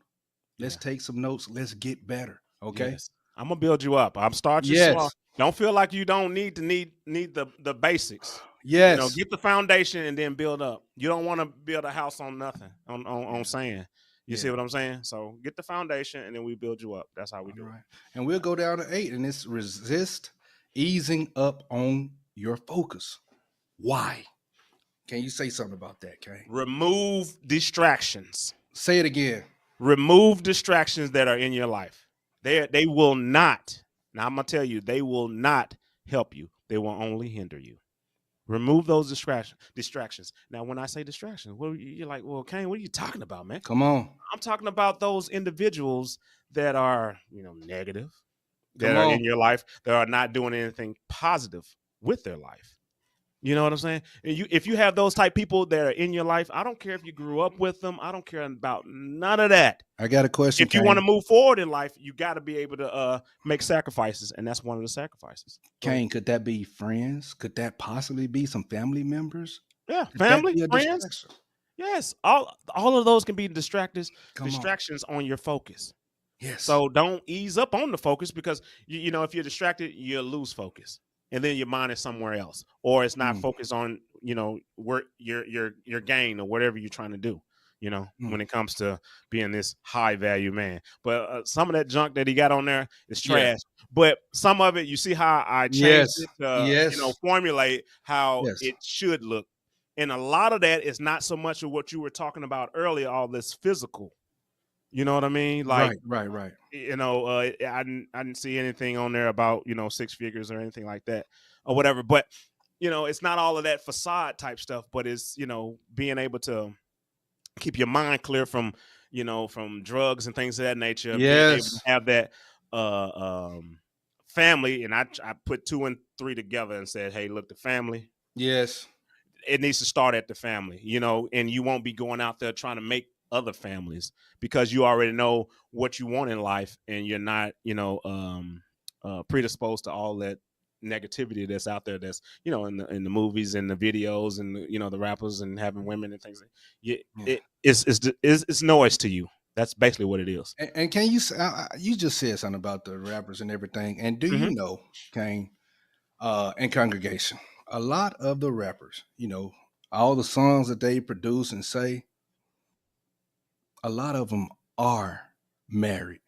Let's take some notes. Let's get better. Okay. Yes. I'm gonna build you up. I'm starting you small. Don't feel like you don't need the basics. Yes. Get the foundation and then build up. You don't want to build a house on nothing, on sand. You see what I'm saying? So get the foundation and then we build you up. That's how we do it. And we'll go down to 8, and it's resist easing up on your focus. Why? Can you say something about that, Kane? Remove distractions. Say it again. Remove distractions that are in your life. They will not. Now I'm gonna tell you, they will not help you. They will only hinder you. Remove those distractions. Now, when I say distractions, you're like, well, Kane, what are you talking about, man? Come on. I'm talking about those individuals that are, negative, that are in your life, that are not doing anything positive with their life. You know what I'm saying? And if you have those type people that are in your life, I don't care if you grew up with them. I don't care about none of that. I got a question. If you want to move forward in life, you got to be able to make sacrifices, and that's one of the sacrifices. Kane, could that be friends? Could that possibly be some family members? Yeah, family, friends. Yes, all of those can be distractions on your focus. Yes. So don't ease up on the focus because if you're distracted, you'll lose focus. And then your mind is somewhere else, or it's not focused on, where your gain or whatever you're trying to do, when it comes to being this high value man. But some of that junk that he got on there is trash. Yeah. But some of it, you see how I changed it to, formulate how it should look. And a lot of that is not so much of what you were talking about earlier, all this physical. You know what I mean? Like, right. I didn't see anything on there about, 6 figures or anything like that or whatever. But, it's not all of that facade type stuff, but it's, being able to keep your mind clear from, from drugs and things of that nature. Yes. Being able to have that family. And I put 2 and 3 together and said, hey, look, the family. Yes. It needs to start at the family, and you won't be going out there trying to make other families because you already know what you want in life and you're not predisposed to all that negativity that's out there that's in the movies and the videos and the rappers and having women and things. It's noise to you. That's basically what it is. And can you just said something about the rappers and everything, and do you know, Kane, and congregation, a lot of the rappers, all the songs that they produce and say, a lot of them are married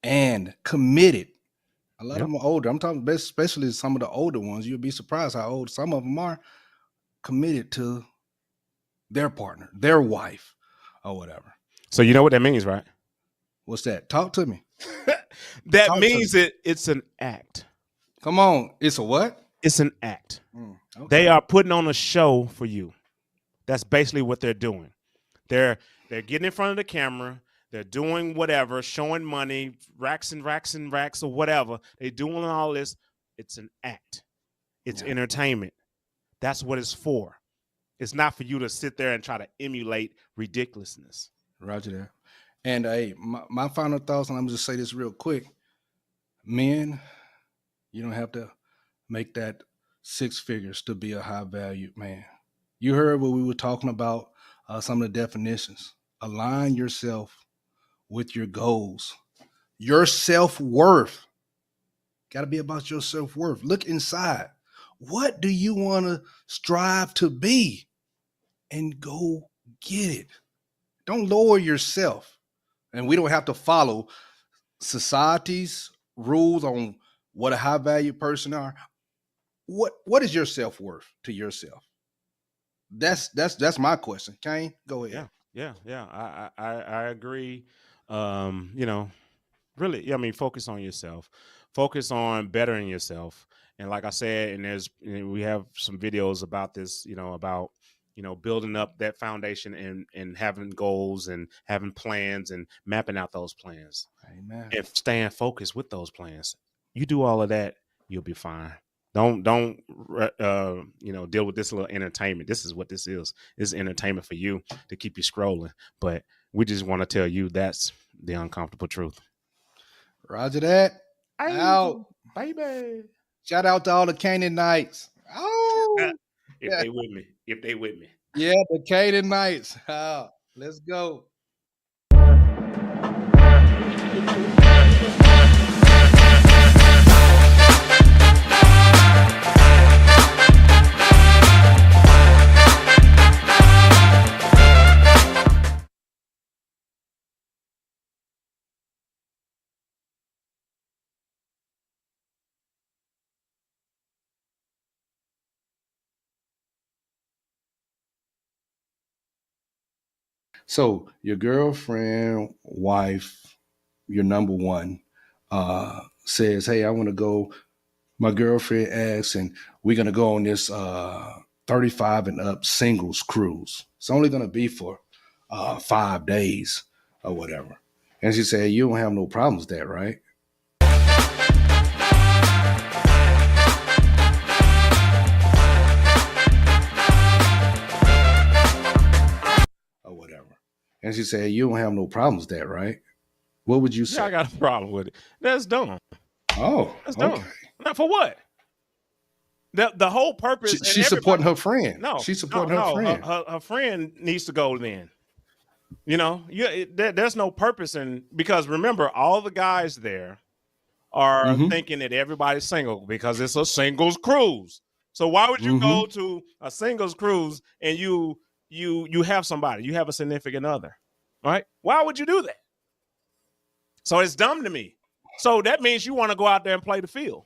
and committed. A lot of them are older. I'm talking especially some of the older ones. You'll be surprised how old some of them are, committed to their partner, their wife, or whatever. So you know what that means, right? What's that? Talk to me. That means it's an act. Come on. It's a what? It's an act. Okay. They are putting on a show for you. That's basically what they're doing. They're getting in front of the camera. They're doing whatever, showing money, racks and racks and racks or whatever. They're doing all this. It's an act. It's entertainment. That's what it's for. It's not for you to sit there and try to emulate ridiculousness. Roger that. And hey, my final thoughts, and I'm just say this real quick. Men, you don't have to make that 6 figures to be a high value man. You heard what we were talking about, some of the definitions. Align yourself with your goals. Your self-worth. Got to be about your self-worth. Look inside. What do you want to strive to be? And go get it. Don't lower yourself. And we don't have to follow society's rules on what a high value person are. What is your self-worth to yourself? That's my question. Kane, go ahead. Yeah. I agree. You know, really, I mean, focus on yourself. Focus on bettering yourself. And like I said, and we have some videos about this, you know, about, you know, building up that foundation and having goals and having plans and mapping out those plans. Amen. And staying focused with those plans. You do all of that, you'll be fine. Don't you know, deal with this little entertainment. This is what this is. This is entertainment for you to keep you scrolling. But we just want to tell you that's the uncomfortable truth. Roger that. Out. Baby. Shout out to all the Canaanites. Oh, if they with me. Yeah, the Canaanites. Oh, let's go. So your girlfriend, wife, your number one, says, "Hey, I want to go." My girlfriend asks, and we're gonna go on this 35 and up singles cruise. It's only gonna be for 5 days or whatever. And she said, "You don't have no problems with that, right?" Or whatever. And she said, "You don't have no problems with that, right?" What would you say? Yeah, I got a problem with it. That's dumb. Oh, that's dumb. Okay. Not for what? The whole purpose. She's supporting her friend. No, she's supporting her friend. Her friend needs to go then. You know, there's no purpose in, because remember, all the guys there are thinking that everybody's single because it's a singles cruise. So why would you go to a singles cruise and you have somebody, you have a significant other, right? Why would you do that? So it's dumb to me. So that means you want to go out there and play the field.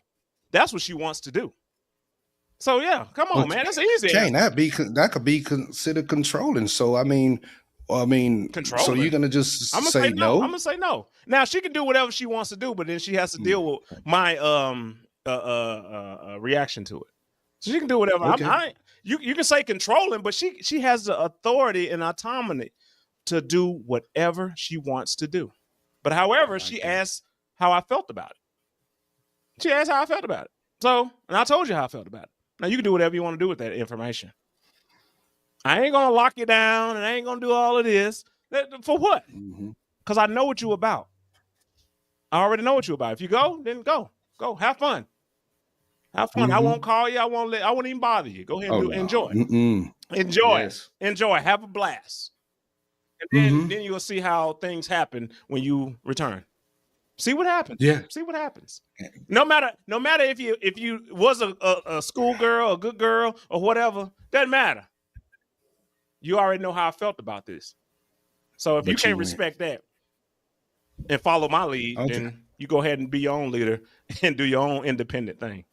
That's what she wants to do. So yeah, come on, man. That's easy. Jane, that could be considered controlling. So I mean, controlling. So you're gonna just say no? I'm gonna say no. Now she can do whatever she wants to do, but then she has to deal with my reaction to it. So she can do whatever. Okay. You can say controlling, but she has the authority and autonomy to do whatever she wants to do. But however, she asked how I felt about it. She asked how I felt about it. So, and I told you how I felt about it. Now you can do whatever you want to do with that information. I ain't gonna lock you down, and I ain't gonna do all of this. For what? Because I know what you're about. I already know what you're about. If you go, then go. Have fun. Have fun. I won't call you. I won't even bother you. Go ahead and enjoy. Enjoy. Yes. Enjoy. Have a blast. And then you'll see how things happen when you return. See what happens. Yeah. See what happens. No matter if you was a school girl, a good girl, or whatever, doesn't matter. You already know how I felt about this. So if you can't respect that and follow my lead, then you go ahead and be your own leader and do your own independent thing.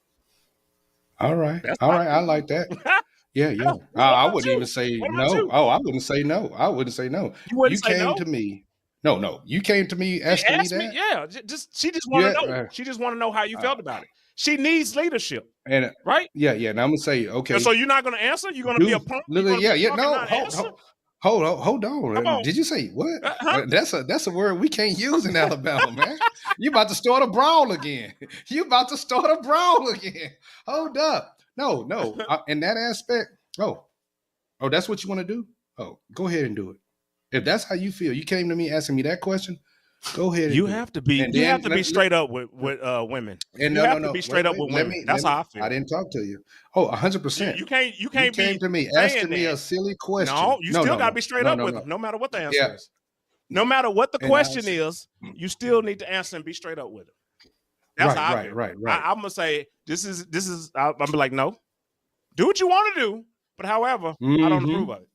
All right. I like that. Yeah. I wouldn't even say no. Oh, I wouldn't say no. I wouldn't say no. You came to me. No. You came to me asking me that. Yeah. She just want to know. She just want to know how you felt about it. She needs leadership. And right? Yeah. And I'm gonna say, okay. And so you're not gonna answer? You're gonna be a punk? Yeah. No. Hold on. Did you say what? That's a word we can't use in Alabama, man. You about to start a brawl again. Hold up. No. In that aspect, that's what you want to do? Oh, go ahead and do it. If that's how you feel, you came to me asking me that question, go ahead. You have to be. You have to be straight up with women. And you have to be straight up with women. That's how I feel. I didn't talk to you. Oh, 100%. You can't. You came to me asking me a silly question. No, you still got to be straight up with them, no matter what the answer is. No matter what the question is, you still need to answer and be straight up with them. That's how I feel. Right. I'm gonna say this is. I'm be like, no, Do what you want to do, but however, I don't approve of it.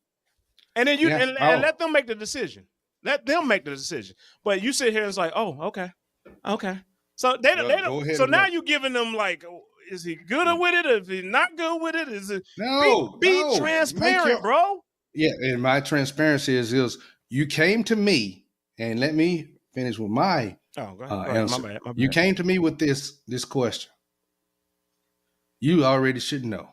And then and let them make the decision. Let them make the decision. But you sit here and it's like, oh, okay. So they don't. So now you're giving them like, is he good with it? Is he not good with it? Is it be transparent, bro? Yeah, and my transparency is you came to me, and let me finish with my answer. My bad. You came to me with this question. You already should know.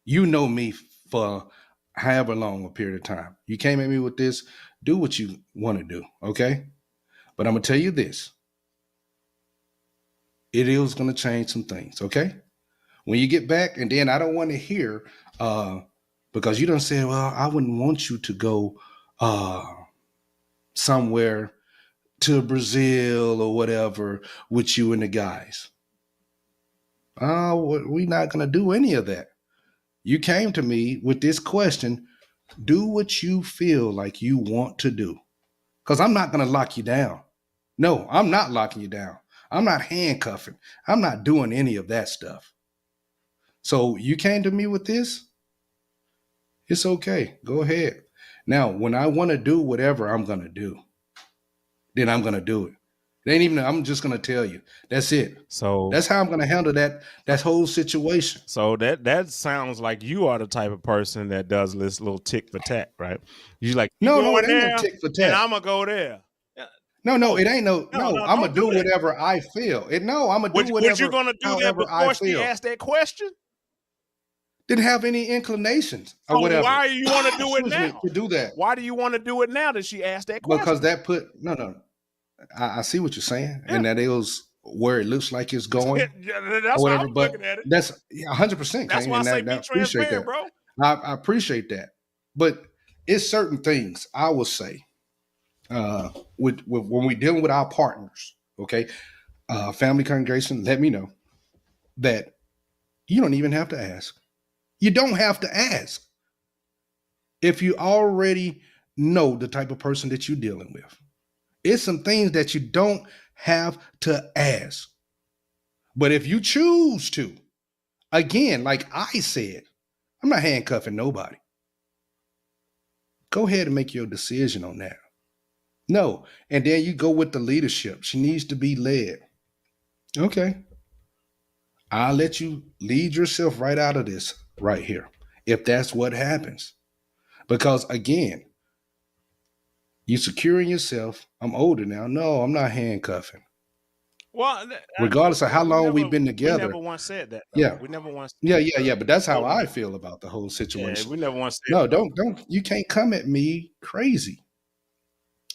You know me for however long a period of time. You came at me with this. Do what you want to do, okay? But I'm gonna tell you this. It is gonna change some things, okay? When you get back, and then I don't want to hear because you don't say, well, I wouldn't want you to go somewhere to Brazil or whatever with you and the guys. We're not going to do any of that. You came to me with this question. Do what you feel like you want to do. Because I'm not going to lock you down. No, I'm not locking you down. I'm not handcuffing. I'm not doing any of that stuff. So you came to me with this. It's okay. Go ahead. Now, when I want to do whatever I'm going to do, then I'm going to do it. It ain't even, I'm just going to tell you. That's it. So that's how I'm going to handle that whole situation. So that sounds like you are the type of person that does this little tick for tack, right? You like, no, it ain't no tick for tack. And I'm going to go there. No, it ain't no, I'm going to do whatever I feel. I'm going to do whatever. What you going to do that before she asked that question? Didn't have any inclinations or whatever. Why do you want to do it now? To do that. Why do you want to do it now that she asked that question? Because that I see what you're saying, and that is where it looks like it's going. That's whatever, I'm looking at it. That's 100%. That's why I say be transparent, bro. I appreciate that, but it's certain things I will say with when we dealing with our partners. Okay, family congregation, let me know that you don't even have to ask. You don't have to ask if you already know the type of person that you're dealing with. It's some things that you don't have to ask. But if you choose to, again, like I said, I'm not handcuffing nobody. Go ahead and make your decision on that. No. And then you go with the leadership. She needs to be led. Okay. I'll let you lead yourself right out of this right here, if that's what happens. Because again, you securing yourself. I'm older now. No, I'm not handcuffing. Well, regardless of how long we've been together. We never once said that. Though. Yeah, we never once. Yeah. But that's how I feel about the whole situation. Yeah, we never once. No, don't. You can't come at me crazy.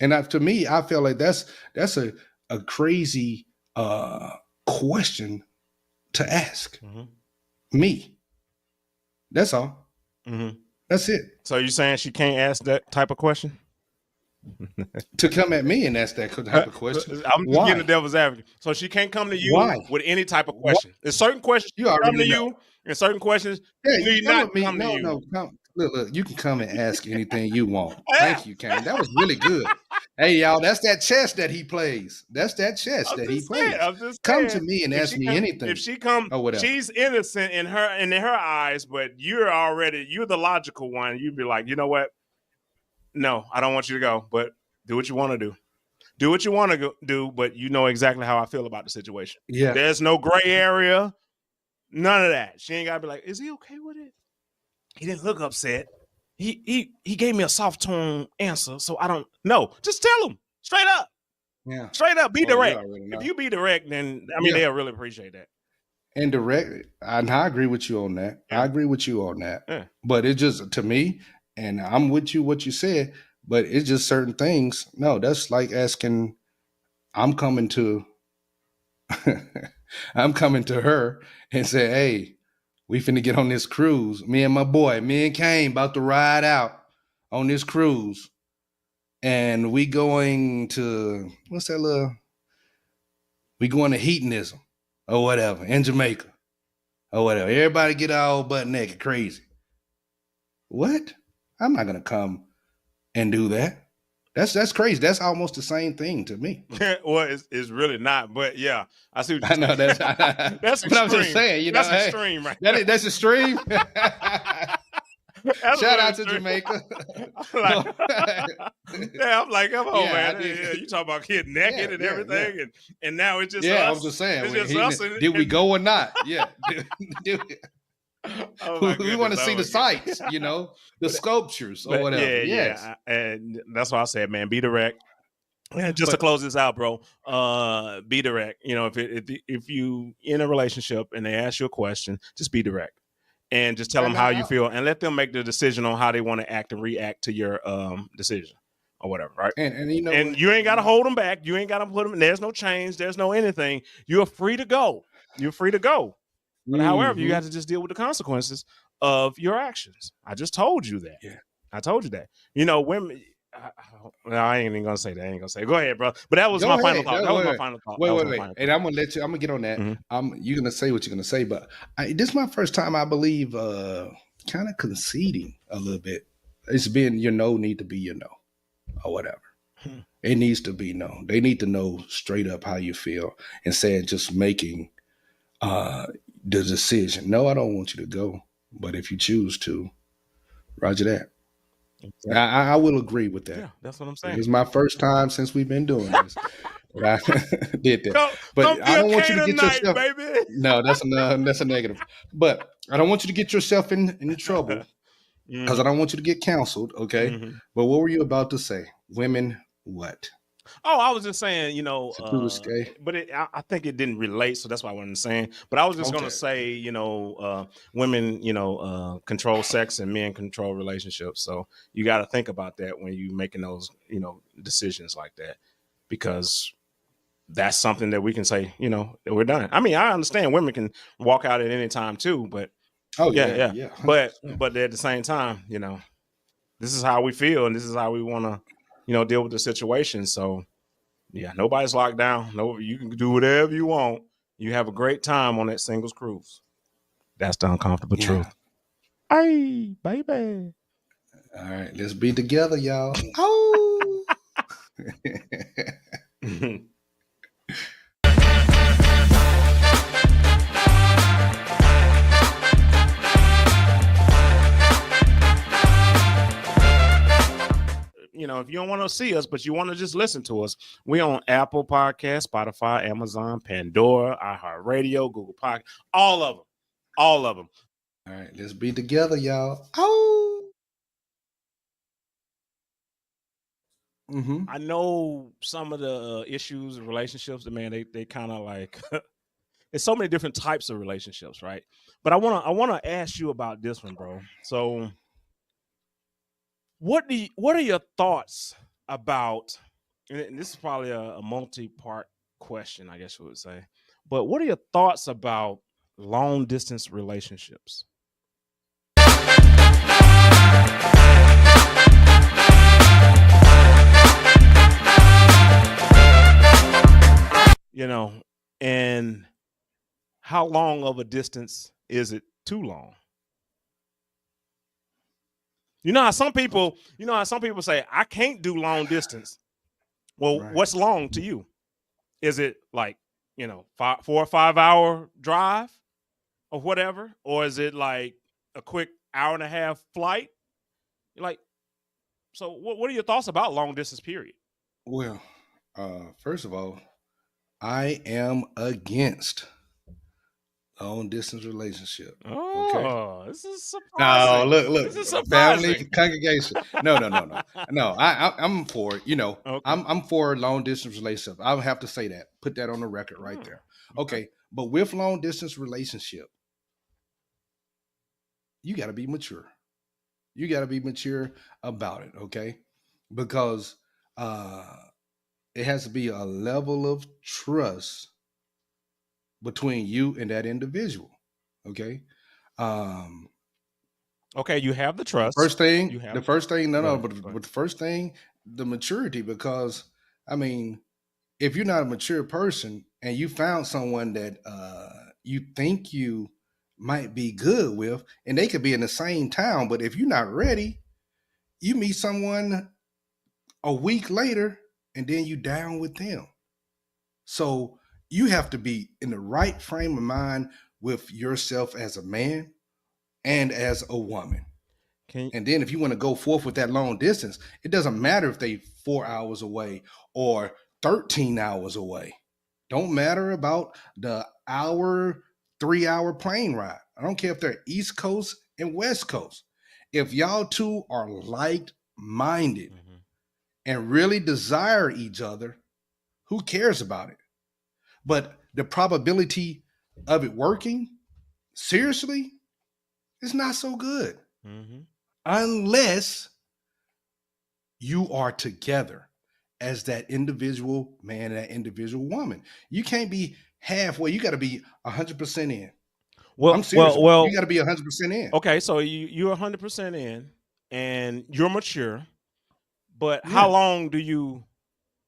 And to me, I feel like that's a crazy question to ask me. That's all. Mm-hmm. That's it. So you're saying she can't ask that type of question? To come at me and ask that type of question. I'm just getting the devil's advocate. So she can't come to you with any type of question. There's certain questions you come to you, and certain questions you not come to you. Look, you can come and ask anything you want. Thank you, Kane. That was really good. Hey, y'all, that's that chess that he plays. That's that chess that he plays. Come to me and ask me anything. If she comes, she's innocent in her eyes, but you're the logical one. You'd be like, you know what? No, I don't want you to go, but do what you want to do. Do what you want to do, but you know exactly how I feel about the situation. Yeah. There's no gray area. None of that. She ain't got to be like, is he okay with it? He didn't look upset. He gave me a soft tone answer, so I don't know. Just tell him straight up. Yeah. Straight up. Be direct. If you be direct, then they'll really appreciate that. And direct, and I agree with you on that. Yeah. I agree with you on that. Yeah. But it just, to me, and I'm with you what you said, but it's just certain things. No, that's like asking, I'm coming to her and say, hey, we finna get on this cruise. Me and my boy, me and Kane about to ride out on this cruise. And we going to, we going to hedonism or whatever in Jamaica or whatever. Everybody get all butt naked, crazy. What? I'm not going to come and do that. That's crazy. That's almost the same thing to me. Well, it's really not, but yeah, I see what I you're know saying. that's extreme. what I'm just saying. You know, that's extreme, right? That's extreme. Shout out to extreme. Jamaica. I'm like, come on, Yeah, man. Yeah, you talk about getting naked and everything, and now it's just yeah. us. I'm just saying. It's just us. Did we go or not? Yeah. We want to see the sights, you know, the sculptures or whatever. Yeah. And that's why I said, man, be direct. And just to close this out, bro, be direct. You know, if you in a relationship and they ask you a question, just be direct and just tell them how you feel and let them make the decision on how they want to act and react to your decision or whatever, right? And you know, and you ain't got to hold them back. You ain't got to put them. There's no change. There's no anything. You're free to go. You're free to go. But however, you have to just deal with the consequences of your actions. I just told you that. Yeah. I told you that. You know, women. I ain't even gonna say that. I ain't gonna say. Go ahead, bro. But that was my final thought. That was my final thought. Wait. And I'm gonna let you. I'm gonna get on that. You're gonna say what you're gonna say, but this is my first time, I believe, kind of conceding a little bit. It's been your no need to be your no, or whatever. It needs to be no. They need to know straight up how you feel instead of just making the decision. No, I don't want you to go, but if you choose to, roger that. Exactly. I will agree with that. Yeah, that's what I'm saying. It's my first time since we've been doing this. But I did that. But I don't want you to get yourself. Baby. No, that's a negative. But I don't want you to get yourself in trouble because I don't want you to get counseled. Okay. But what were you about to say? Women, what? Oh, I was just saying, you know, but I think it didn't relate, so that's why I wasn't saying. But I was just going to say, you know, women, you know, control sex and men control relationships. So you got to think about that when you're making those, you know, decisions like that, because that's something that we can say, you know, that we're done. I mean, I understand women can walk out at any time too, but yeah. But at the same time, you know, this is how we feel and this is how we want to, you know, deal with the situation. So yeah, nobody's locked down. No, you can do whatever you want. You have a great time on that singles cruise. That's the uncomfortable truth. Hey, baby. All right, let's be together, y'all. Oh. You know, if you don't want to see us, but you want to just listen to us, we on Apple Podcasts, Spotify, Amazon, Pandora, iHeartRadio, Google Podcast, all of them. All right, let's be together, y'all. Oh. I know some of the issues and relationships, man, they kind of like there's so many different types of relationships, right? But I wanna ask you about this one, bro. So what are your thoughts about, and this is probably a multi-part question, I guess you would say, but what are your thoughts about long distance relationships? You know, and how long of a distance is it too long? You know how some people say, I can't do long distance. Well, What's long to you? Is it like, you know, 4 or 5 hour drive or whatever? Or is it like a quick hour and a half flight? You're like, so what are your thoughts about long distance period? Well, first of all, I am against long distance relationship. Oh, okay. This is surprising. No, look, this is surprising. Family congregation. No. I'm for it. You know, okay. I'm for long distance relationship. I would have to say that. Put that on the record right there. Okay, but with long distance relationship, you got to be mature. You got to be mature about it. Okay, because it has to be a level of trust between you and that individual. Okay. Okay, you have the trust. But the first thing, the maturity, because I mean, if you're not a mature person and you found someone that you think you might be good with, and they could be in the same town, but if you're not ready, you meet someone a week later, and then you down with them. So you have to be in the right frame of mind with yourself as a man and as a woman. And then if you want to go forth with that long distance, it doesn't matter if they 4 hours away or 13 hours away. Don't matter about the 3-hour plane ride. I don't care if they're East Coast and West Coast. If y'all two are like-minded and really desire each other, who cares about it? But the probability of it working, seriously, is not so good. Unless you are together as that individual man and that individual woman. You can't be halfway. You got to be 100% in. Well, I'm serious. Well, you got to be 100% in. Okay, so you're 100% in, and you're mature. But how long do you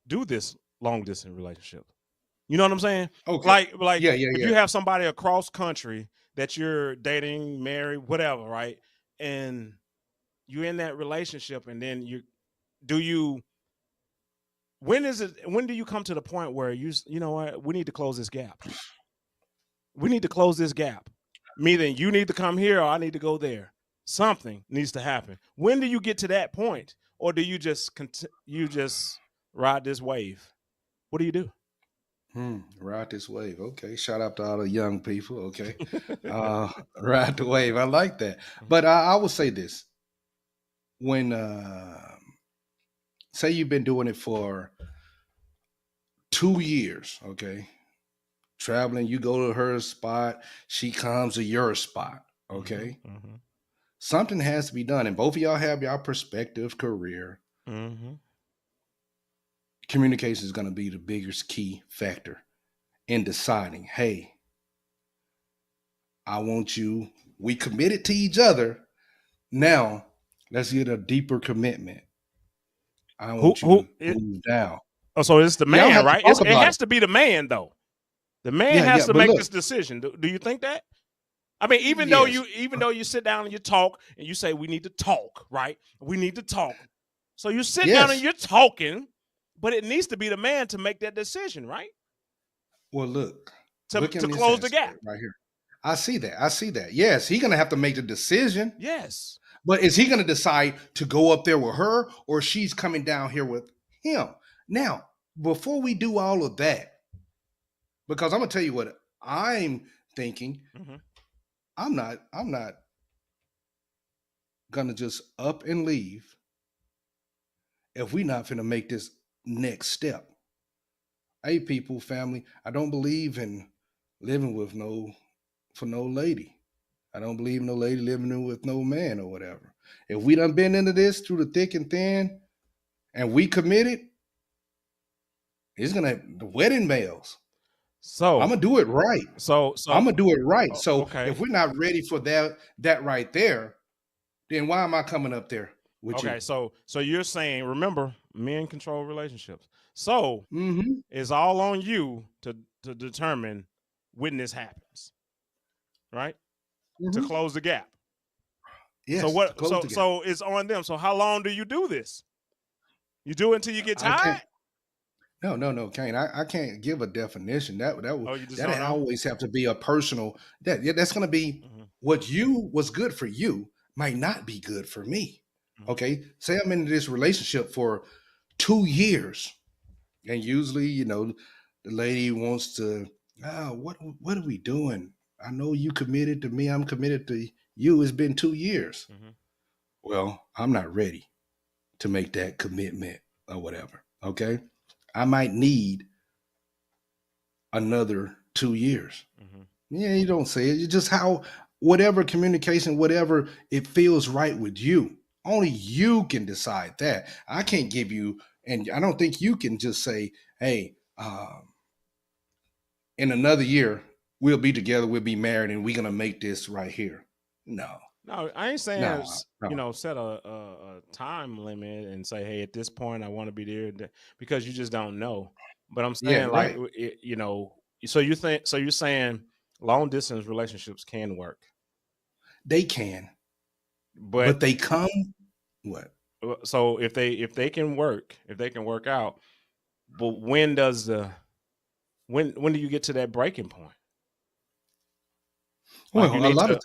do this long distance relationship? You know what I'm saying? Okay. Like if you have somebody across country that you're dating, married, whatever, right? And you're in that relationship, and then when do you come to the point where you know what, we need to close this gap? We need to close this gap. Meaning you need to come here or I need to go there. Something needs to happen. When do you get to that point? Or do you just ride this wave? What do you do? Ride this wave. Okay. Shout out to all the young people. Okay. Ride the wave. I like that. But I will say this. When say you've been doing it for 2 years, okay? Traveling, you go to her spot, she comes to your spot, okay? Something has to be done, and both of y'all have your perspective, career. Communication is going to be the biggest key factor in deciding, hey, I want you, we committed to each other. Now, let's get a deeper commitment. I want you to move down. Oh, so it's the man, right? It has to be the man, though. The man has to make this decision. Do you think that? I mean, even though you sit down and you talk and you say we need to talk, right? We need to talk. So you sit down and you're talking, but it needs to be the man to make that decision, right? Well, look to close the gap right here. I see that. Yes, he's gonna have to make the decision. Yes. But is he gonna decide to go up there with her or she's coming down here with him? Now, before we do all of that, because I'm gonna tell you what I'm thinking. I'm not gonna just up and leave if we're not gonna make this next step. Hey, people, family, I don't believe in living with no lady. I don't believe no lady living with no man or whatever. If we done been into this through the thick and thin and we committed, it's gonna the wedding bells. So I'm gonna do it right. So I'm gonna do it right. So if we're not ready for that right there, then why am I coming up there with you? Okay, so you're saying, remember, men control relationships. So it's all on you to determine when this happens, right? To close the gap. Yes. So what? So it's on them. So how long do you do this? You do it until you get tired? No, Kane. I can't give a definition. That always have to be a personal. That's going to be what's good for you might not be good for me. Okay, say I'm in this relationship for 2 years, and usually, the lady wants to. What are we doing? I know you committed to me. I'm committed to you. It's been 2 years. Well, I'm not ready to make that commitment or whatever. Okay. I might need another 2 years. Yeah, you don't say it. It's just whatever communication, whatever it feels right with you. Only you can decide that. I can't give you, and I don't think you can just say, hey, in another year, we'll be together, we'll be married, and we're going to make this right here. No, I ain't saying, set a time limit and say, hey, at this point, I want to be there, because you just don't know. But I'm saying, so you're saying long distance relationships can work. They can, but they come what? So if they can work out, but when do you get to that breaking point? Well, a lot of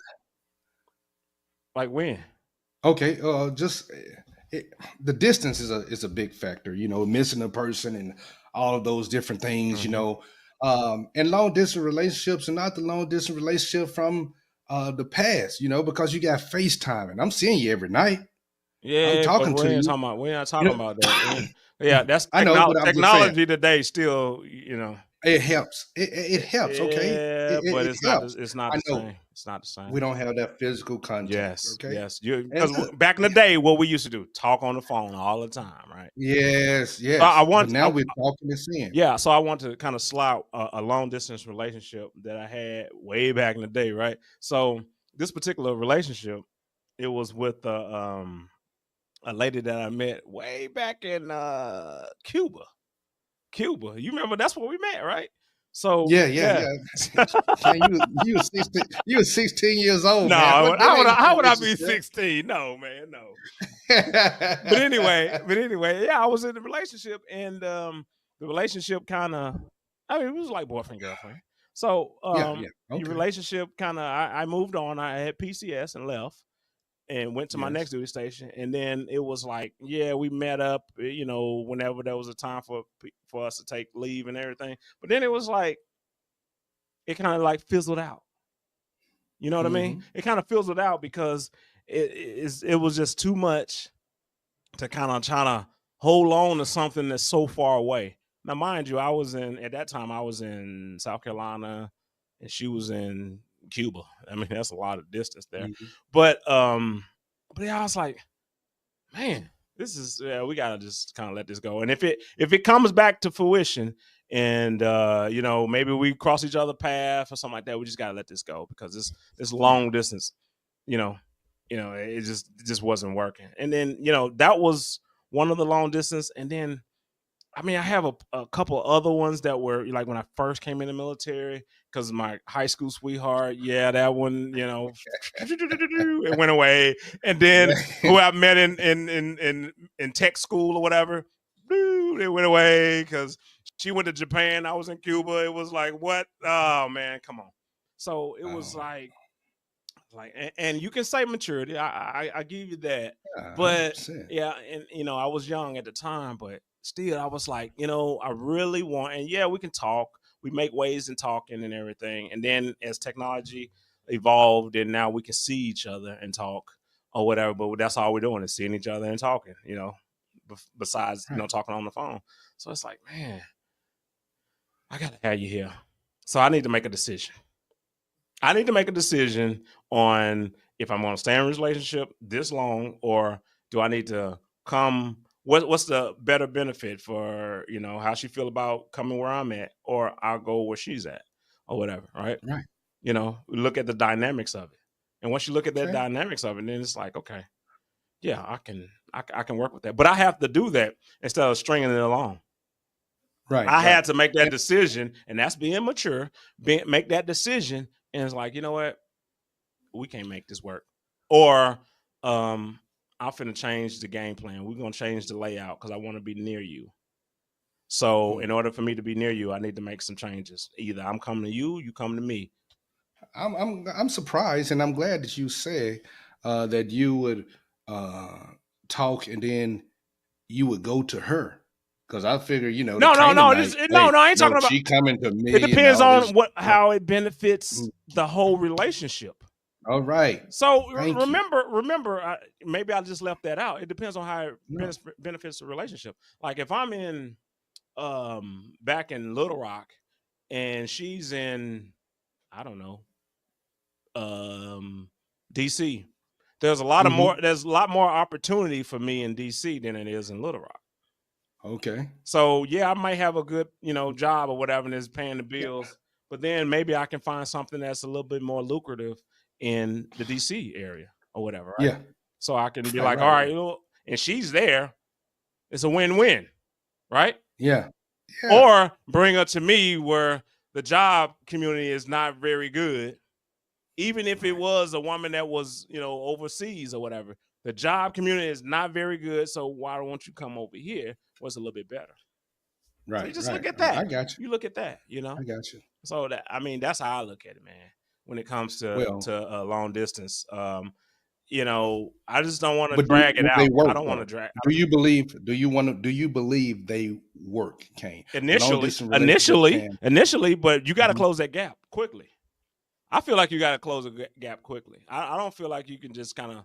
like when? Okay, the distance is a big factor. Missing a person and all of those different things. And long distance relationships are not the long distance relationship from the past. Because you got FaceTime and I'm seeing you every night. Yeah, I'm talking to you. We're not talking about that. Yeah, that's I know, but technology today. Still, it helps. It helps. Yeah, Okay, but it it's helps. not. It's not the same. It's not the same. We don't have that physical contact. Yes. Okay. Yes. Because back in the day, what we used to do, talk on the phone all the time, right? Yes. Yes. But now we're talking and seeing. Yeah. So I want to kind of slout a long distance relationship that I had way back in the day, right? So this particular relationship, it was with a lady that I met way back in Cuba. You remember that's where we met, right? So yeah. Man, you were 16 years old. No, man. How would I be 16? No, man, no. but anyway, yeah, I was in a relationship, and the relationship kind of, it was like boyfriend girlfriend. So Okay. the relationship kind of, I moved on. I had PCS and left, and went to my next duty station, and then it was like, yeah, we met up, whenever there was a time for us to take leave and everything. But then it was like, it kind of like fizzled out. You know what I mean? It kind of fizzled out because it was just too much to kind of try to hold on to something that's so far away. Now, mind you, at that time I was in South Carolina, and she was in Cuba. I mean, that's a lot of distance there. But yeah, I was like, man, this is, we gotta just kind of let this go. And if it comes back to fruition, and maybe we cross each other's path or something like that, we just gotta let this go, because this long distance, it just wasn't working. And then that was one of the long distance, and then I have a couple other ones that were like when I first came in the military, because my high school sweetheart, that one, it went away. And then who I met in tech school or whatever, it went away because she went to Japan. I was in Cuba. It was like, what? Oh man, come on. So it was like, and you can say maturity. I give you that, but 100%. Yeah, and I was young at the time, but still, I was like, I really want, and we can talk. We make ways in talking and everything. And then as technology evolved, and now we can see each other and talk or whatever, but that's all we're doing is seeing each other and talking, besides, talking on the phone. So it's like, man, I got to have you here. So I need to make a decision. I need to make a decision on if I'm going to stay in a relationship this long, or do I need to come. What's the better benefit for, how she feel about coming where I'm at, or I'll go where she's at or whatever. Right. Right. Look at the dynamics of it. And once you look at that dynamics of it, then it's like, okay, yeah, I can work with that, but I have to do that instead of stringing it along. Right. I had to make that decision, and that's being mature, make that decision. And it's like, you know what? We can't make this work. Or, I'm finna change the game plan. We're gonna change the layout because I want to be near you. So in order for me to be near you, I need to make some changes. Either I'm coming to you, you come to me. I'm surprised, and I'm glad that you say that you would talk and then you would go to her, because I figure No, I ain't talking about. She coming to me. It depends on how it benefits the whole relationship. All right. So remember, maybe I just left that out. It depends on how it benefits the relationship. Like if I'm in back in Little Rock and she's in, I don't know, DC, there's a lot more opportunity for me in DC than it is in Little Rock. Okay. So I might have a good, job or whatever, and is paying the bills, but then maybe I can find something that's a little bit more lucrative in the DC area or whatever. Right? Yeah. So I can be like, all right, and she's there. It's a win-win, right? Yeah. Or bring her to me where the job community is not very good. Even if it was a woman that was, overseas or whatever, The job community is not very good, so why don't you come over here? What's a little bit better? Right. So you just right. look at that. I got you. You look at that, you know. I got you. So that, I mean, that's how I look at it, man. When it comes to long distance, you know, I just don't want to drag it out. I don't want to drag. Do you believe they work, Kane? Initially, but you got to close that gap quickly. I feel like you got to close a gap quickly. I don't feel like you can just kind of,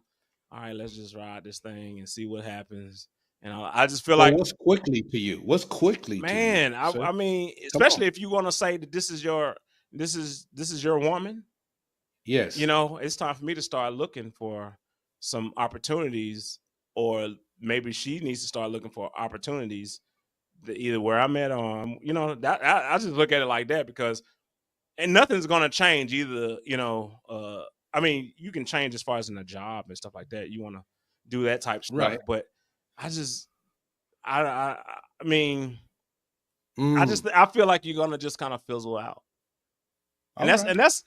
all right, let's just ride this thing and see what happens. And I just feel like what's quickly to you? What's quickly man, to you? I mean, especially if you want to say that this is your woman. Yes. You know, it's time for me to start looking for some opportunities, or maybe she needs to start looking for opportunities that either where I'm at or, you know, that I just look at it like that because, and nothing's going to change either, you know, I mean, you can change as far as in a job and stuff like that. You want to do that type of stuff, right. But I mean, I feel like you're going to just kind of fizzle out. And that's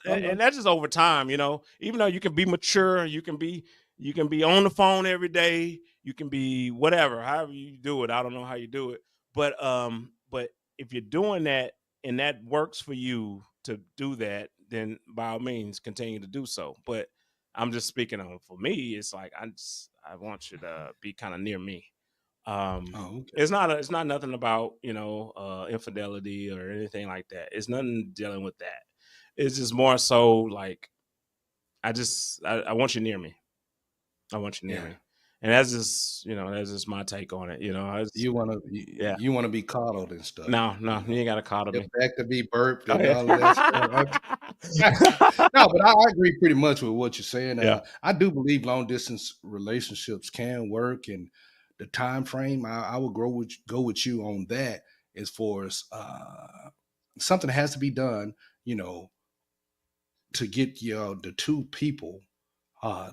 just over time, you know. Even though you can be mature, you can be on the phone every day, you can be whatever, however you do it. I don't know how you do it, but if you're doing that and that works for you to do that, then by all means continue to do so. But I'm just speaking on for me. It's like I want you to be kind of near me. Okay. It's not nothing about, you know, infidelity or anything like that. It's nothing dealing with that. It's just more so like I want you near me. I want you near me, and that's just, you know, that's just my take on it. You know, you want to be coddled and stuff. No, you ain't got to coddle me. Back to be burped and all of that stuff. No, but I agree pretty much with what you're saying. I do believe long distance relationships can work, and the time frame I will go with you on that as far as something has to be done, you know, to get the two people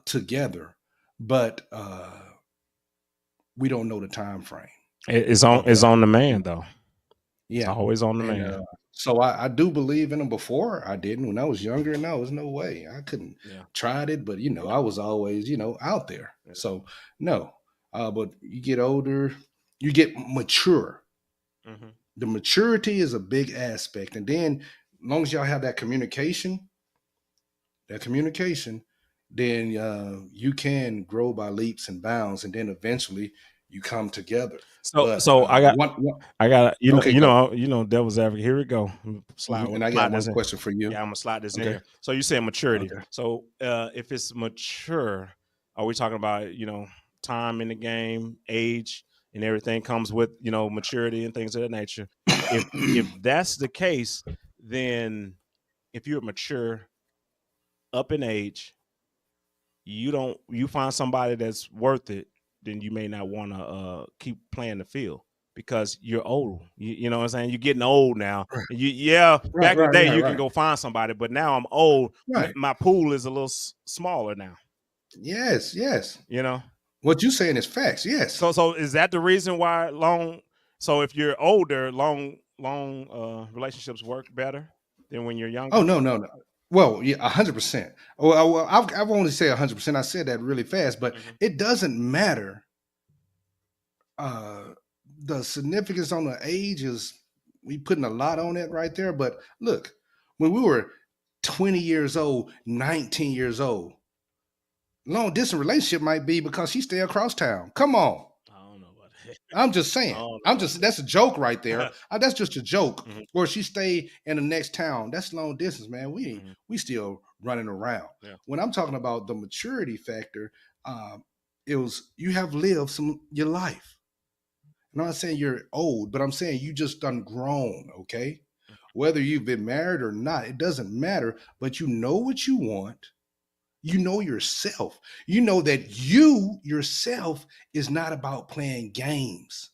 together, but we don't know the time frame. It's on the man though. Yeah, it's always on the man. So I do believe in them. Before I didn't. When I was younger, no, there's no way I couldn't. Tried it, but you know, I was always, you know, out there. So no, but you get older, you get mature. Mm-hmm. The maturity is a big aspect, and then as long as y'all have that communication, then you can grow by leaps and bounds, and then eventually you come together. So I got you know devil's advocate. Here we go. And I got one question for you. Yeah, I'm gonna slide this in here. So you said maturity. Okay. So if it's mature, are we talking about, you know, time in the game, age, and everything comes with, you know, maturity and things of that nature? If that's the case, then if you're mature, up in age, you find somebody that's worth it, then you may not want to keep playing the field because you're old. You know what I'm saying? You're getting old now. Back in the day, you can go find somebody, but now I'm old. Right. My pool is a little smaller now. Yes. You know what you're saying is facts. Yes. So is that the reason why so if you're older, long relationships work better than when you're younger? Oh no. Well, yeah, 100%. Well, I've only said 100%. I said that really fast, but it doesn't matter. The significance on the age is we putting a lot on it right there. But look, when we were 20 years old, 19 years old, long distance relationship might be because she stay across town. Come on. I'm just saying. That's a joke right there. That's just a joke. Mm-hmm. Or she stay in the next town. That's long distance, man. We still running around. Yeah. When I'm talking about the maturity factor, it was you have lived your life. I'm not saying you're old, but I'm saying you just done grown, okay? Whether you've been married or not, it doesn't matter, but you know what you want. You know yourself. You know that you yourself is not about playing games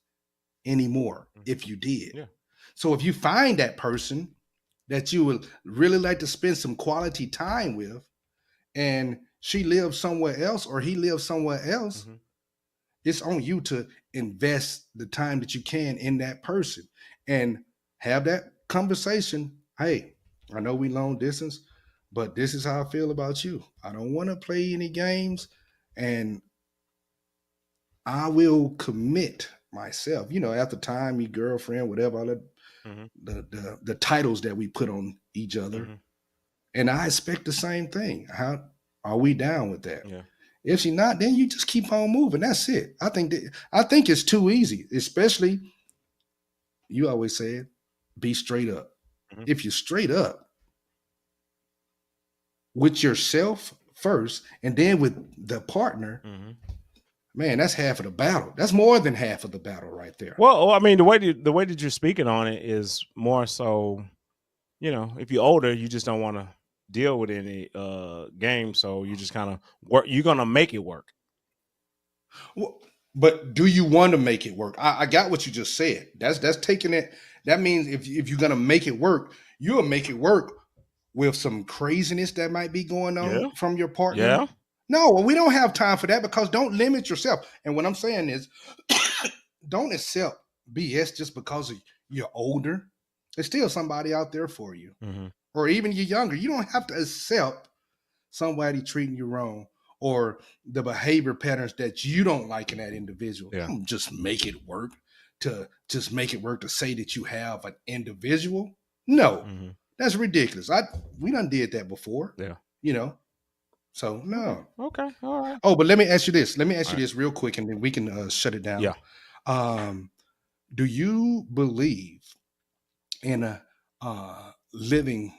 anymore. If you did. So if you find that person that you would really like to spend some quality time with, and she lives somewhere else or he lives somewhere else, it's on you to invest the time that you can in that person and have that conversation. Hey, I know we long distance, but this is how I feel about you. I don't want to play any games, and I will commit myself. At the time, your girlfriend, whatever, all that, the titles that we put on each other, and I expect the same thing. How are we down with that? Yeah. If she's not, then you just keep on moving. That's it. I think it's too easy, especially you always said, be straight up. If you're straight up with yourself first, and then with the partner, man, that's half of the battle. That's more than half of the battle right there. Well, I mean, the way that you're speaking on it is more so, if you're older, you just don't want to deal with any game, so you just kind of work. You're gonna make it work. Well, but do you want to make it work? I got what you just said. That's taking it. That means if you're gonna make it work, you'll make it work with some craziness that might be going on from your partner. Yeah. No, we don't have time for that, because don't limit yourself. And what I'm saying is, don't accept BS just because you're older. There's still somebody out there for you. Or even you're younger. You don't have to accept somebody treating you wrong or the behavior patterns that you don't like in that individual. Yeah. Don't just make it work to say that you have an individual. No, that's ridiculous. We done did that before. Yeah. So no. Okay. All right. Oh, but let me ask you this. This real quick, and then we can shut it down. Yeah. Do you believe in a living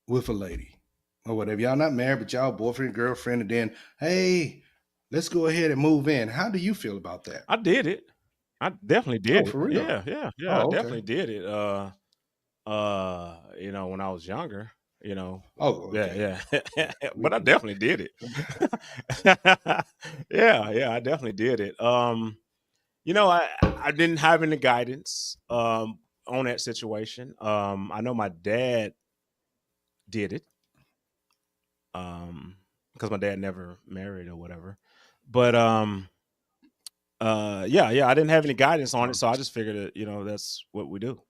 with a lady or whatever? Y'all not married, but y'all boyfriend, girlfriend, and then, hey, let's go ahead and move in. How do you feel about that? I did it. I definitely did it. For real? Yeah. Oh, okay. I definitely did it. When I was younger, Oh, okay. yeah. But I definitely did it. Yeah, I definitely did it. I didn't have any guidance on that situation. I know my dad did it. Because my dad never married or whatever. But yeah, I didn't have any guidance on it, so I just figured that that's what we do.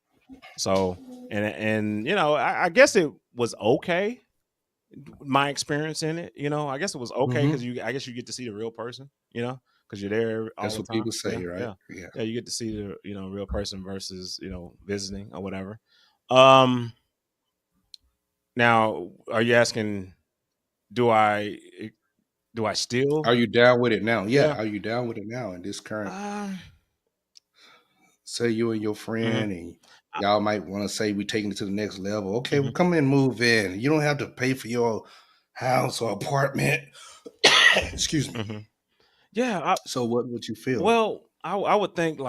So and I guess it was okay. My experience in it, I guess it was okay because I guess you get to see the real person, because you're there all That's the what time. people say, right? Yeah, you get to see the real person versus visiting or whatever. Now, are you asking, do I still? Are you down with it now? Yeah. Are you down with it now in this current? Say you and your friend and y'all might want to say we taking it to the next level. Okay, well, come in, move in. You don't have to pay for your house or apartment. Excuse me. Yeah. So what would you feel? Well, I would think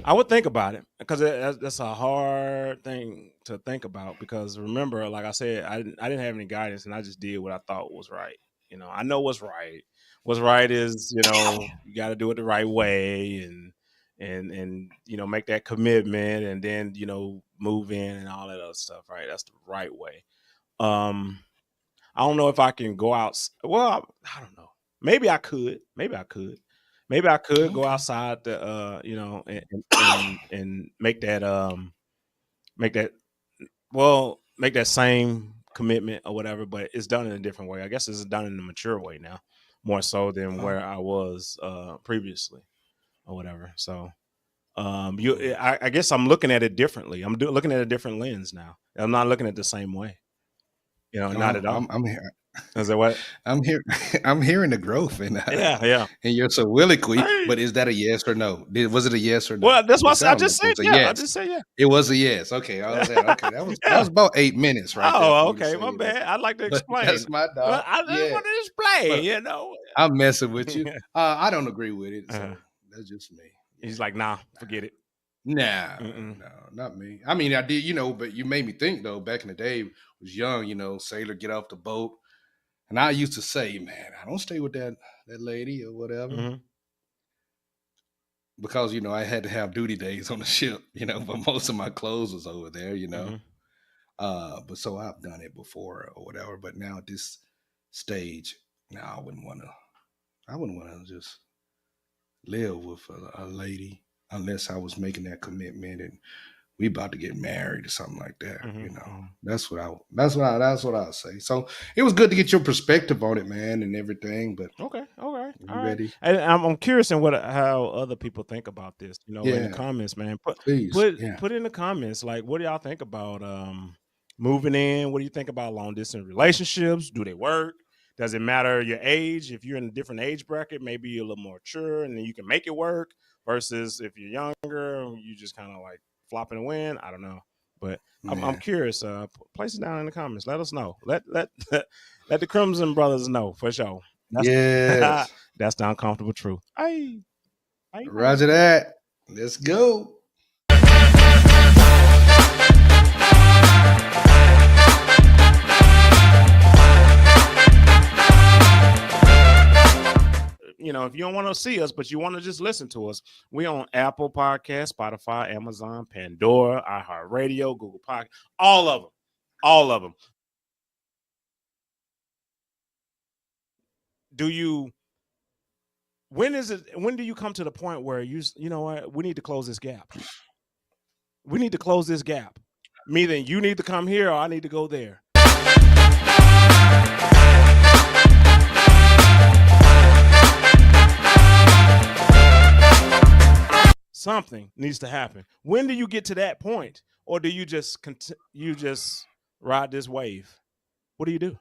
I would think about it, because that's a hard thing to think about, because remember, like I said, I didn't have any guidance, and I just did what I thought was right. I know what's right. What's right is, you got to do it the right way, and make that commitment, and then move in and all that other stuff. Right, that's the right way. I don't know if I can go out. Well, I don't know. Maybe I could. Maybe I could go outside the and make that make that same commitment or whatever, but it's done in a different way. I guess it's done in a mature way now, more so than where I was previously or whatever. So I guess I'm looking at it differently. I'm looking at a different lens now. I'm not looking at it the same way. Not at all. I'm here. Is that what? I'm here. I'm hearing the growth and yeah. And you're so soliloquy, but is that a yes or no? Was it a yes or no? Well, that's what I just said. Yeah, yes. I just said yeah. It was a yes. Okay, I was there. Okay, that was about 8 minutes, right? Oh, okay, my bad. I'd like to explain. That's my dog. Well, I just want to explain. I'm messing with you. I don't agree with it. So that's just me. He's like, nah, forget it. Nah, no, not me. I mean, I did, but you made me think though. Back in the day, I was young, sailor, get off the boat. And I used to say, man, I don't stay with that lady or whatever. Because, I had to have duty days on the ship, but most of my clothes was over there, But so I've done it before or whatever. But now at this stage, I wouldn't want to just live with a lady unless I was making that commitment and we about to get married or something like that. You know, that's what I say. So it was good to get your perspective on it, man, and everything. But okay, all right. ready? And I'm curious in how other people think about this. You know, in the comments, man. Put in the comments like, what do y'all think about moving in? What do you think about long distance relationships? Do they work? Does it matter your age? If you're in a different age bracket, maybe you're a little more mature and then you can make it work. Versus if you're younger, you just kind of like flopping a win. I don't know, but I'm curious. Place it down in the comments. Let us know. Let the Crimson Brothers know for sure. That's the uncomfortable truth. Roger that. Let's go. You know, if you don't want to see us, but you want to just listen to us, we on Apple Podcasts, Spotify, Amazon, Pandora, iHeartRadio, Google Podcast, all of them. When do you come to the point where you know what, we need to close this gap? We need to close this gap. Meaning you need to come here or I need to go there. Something needs to happen. When do you get to that point, or do you just ride this wave? What do you do?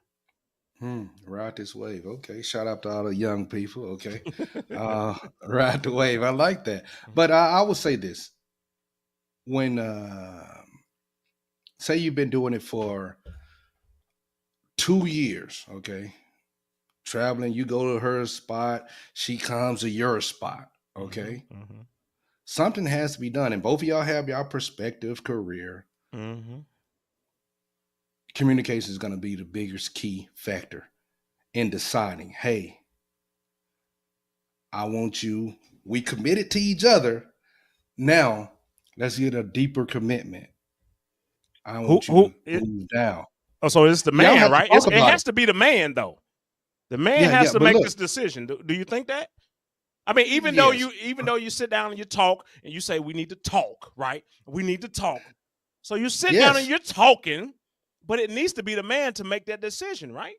Ride this wave. Okay. Shout out to all the young people. Okay. Ride the wave. I like that. But I would say this: when say you've been doing it for 2 years, okay, traveling, you go to her spot, she comes to your spot, okay. Something has to be done, and both of y'all have your perspective, career. Communication is going to be the biggest key factor in deciding, hey, I want you, we committed to each other. Now let's get a deeper commitment. I want you to move down. Oh, so it's the man, right? It has to be the man, though. The man has to make this decision. Do you think that? I mean, even though you sit down and you talk and you say we need to talk, right? We need to talk. So you sit down and you're talking, but it needs to be the man to make that decision, right?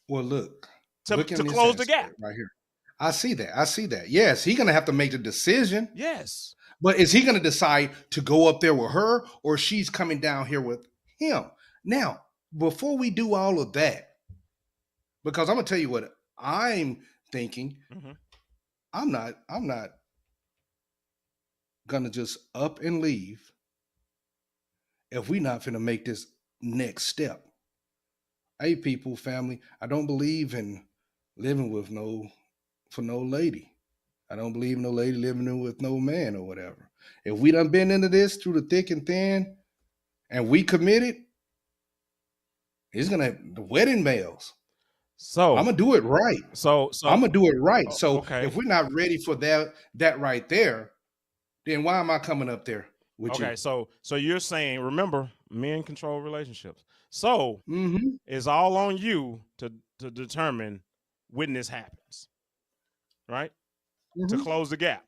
Well, look to close the gap right here. I see that. Yes, he's gonna have to make the decision. Yes, but is he gonna decide to go up there with her, or she's coming down here with him? Now, before we do all of that, because I'm gonna tell you what I'm thinking. I'm not gonna just up and leave if we're not gonna make this next step. Hey, people, family, I don't believe in living with no lady. I don't believe no lady living with no man or whatever. If we done been into this through the thick and thin, and we committed, it's gonna the wedding bells. So I'm gonna do it right. So I'm gonna do it right. So if we're not ready for that right there, then why am I coming up there with you? Okay, so you're saying, remember, men control relationships. So it's all on you to determine when this happens, right? To close the gap.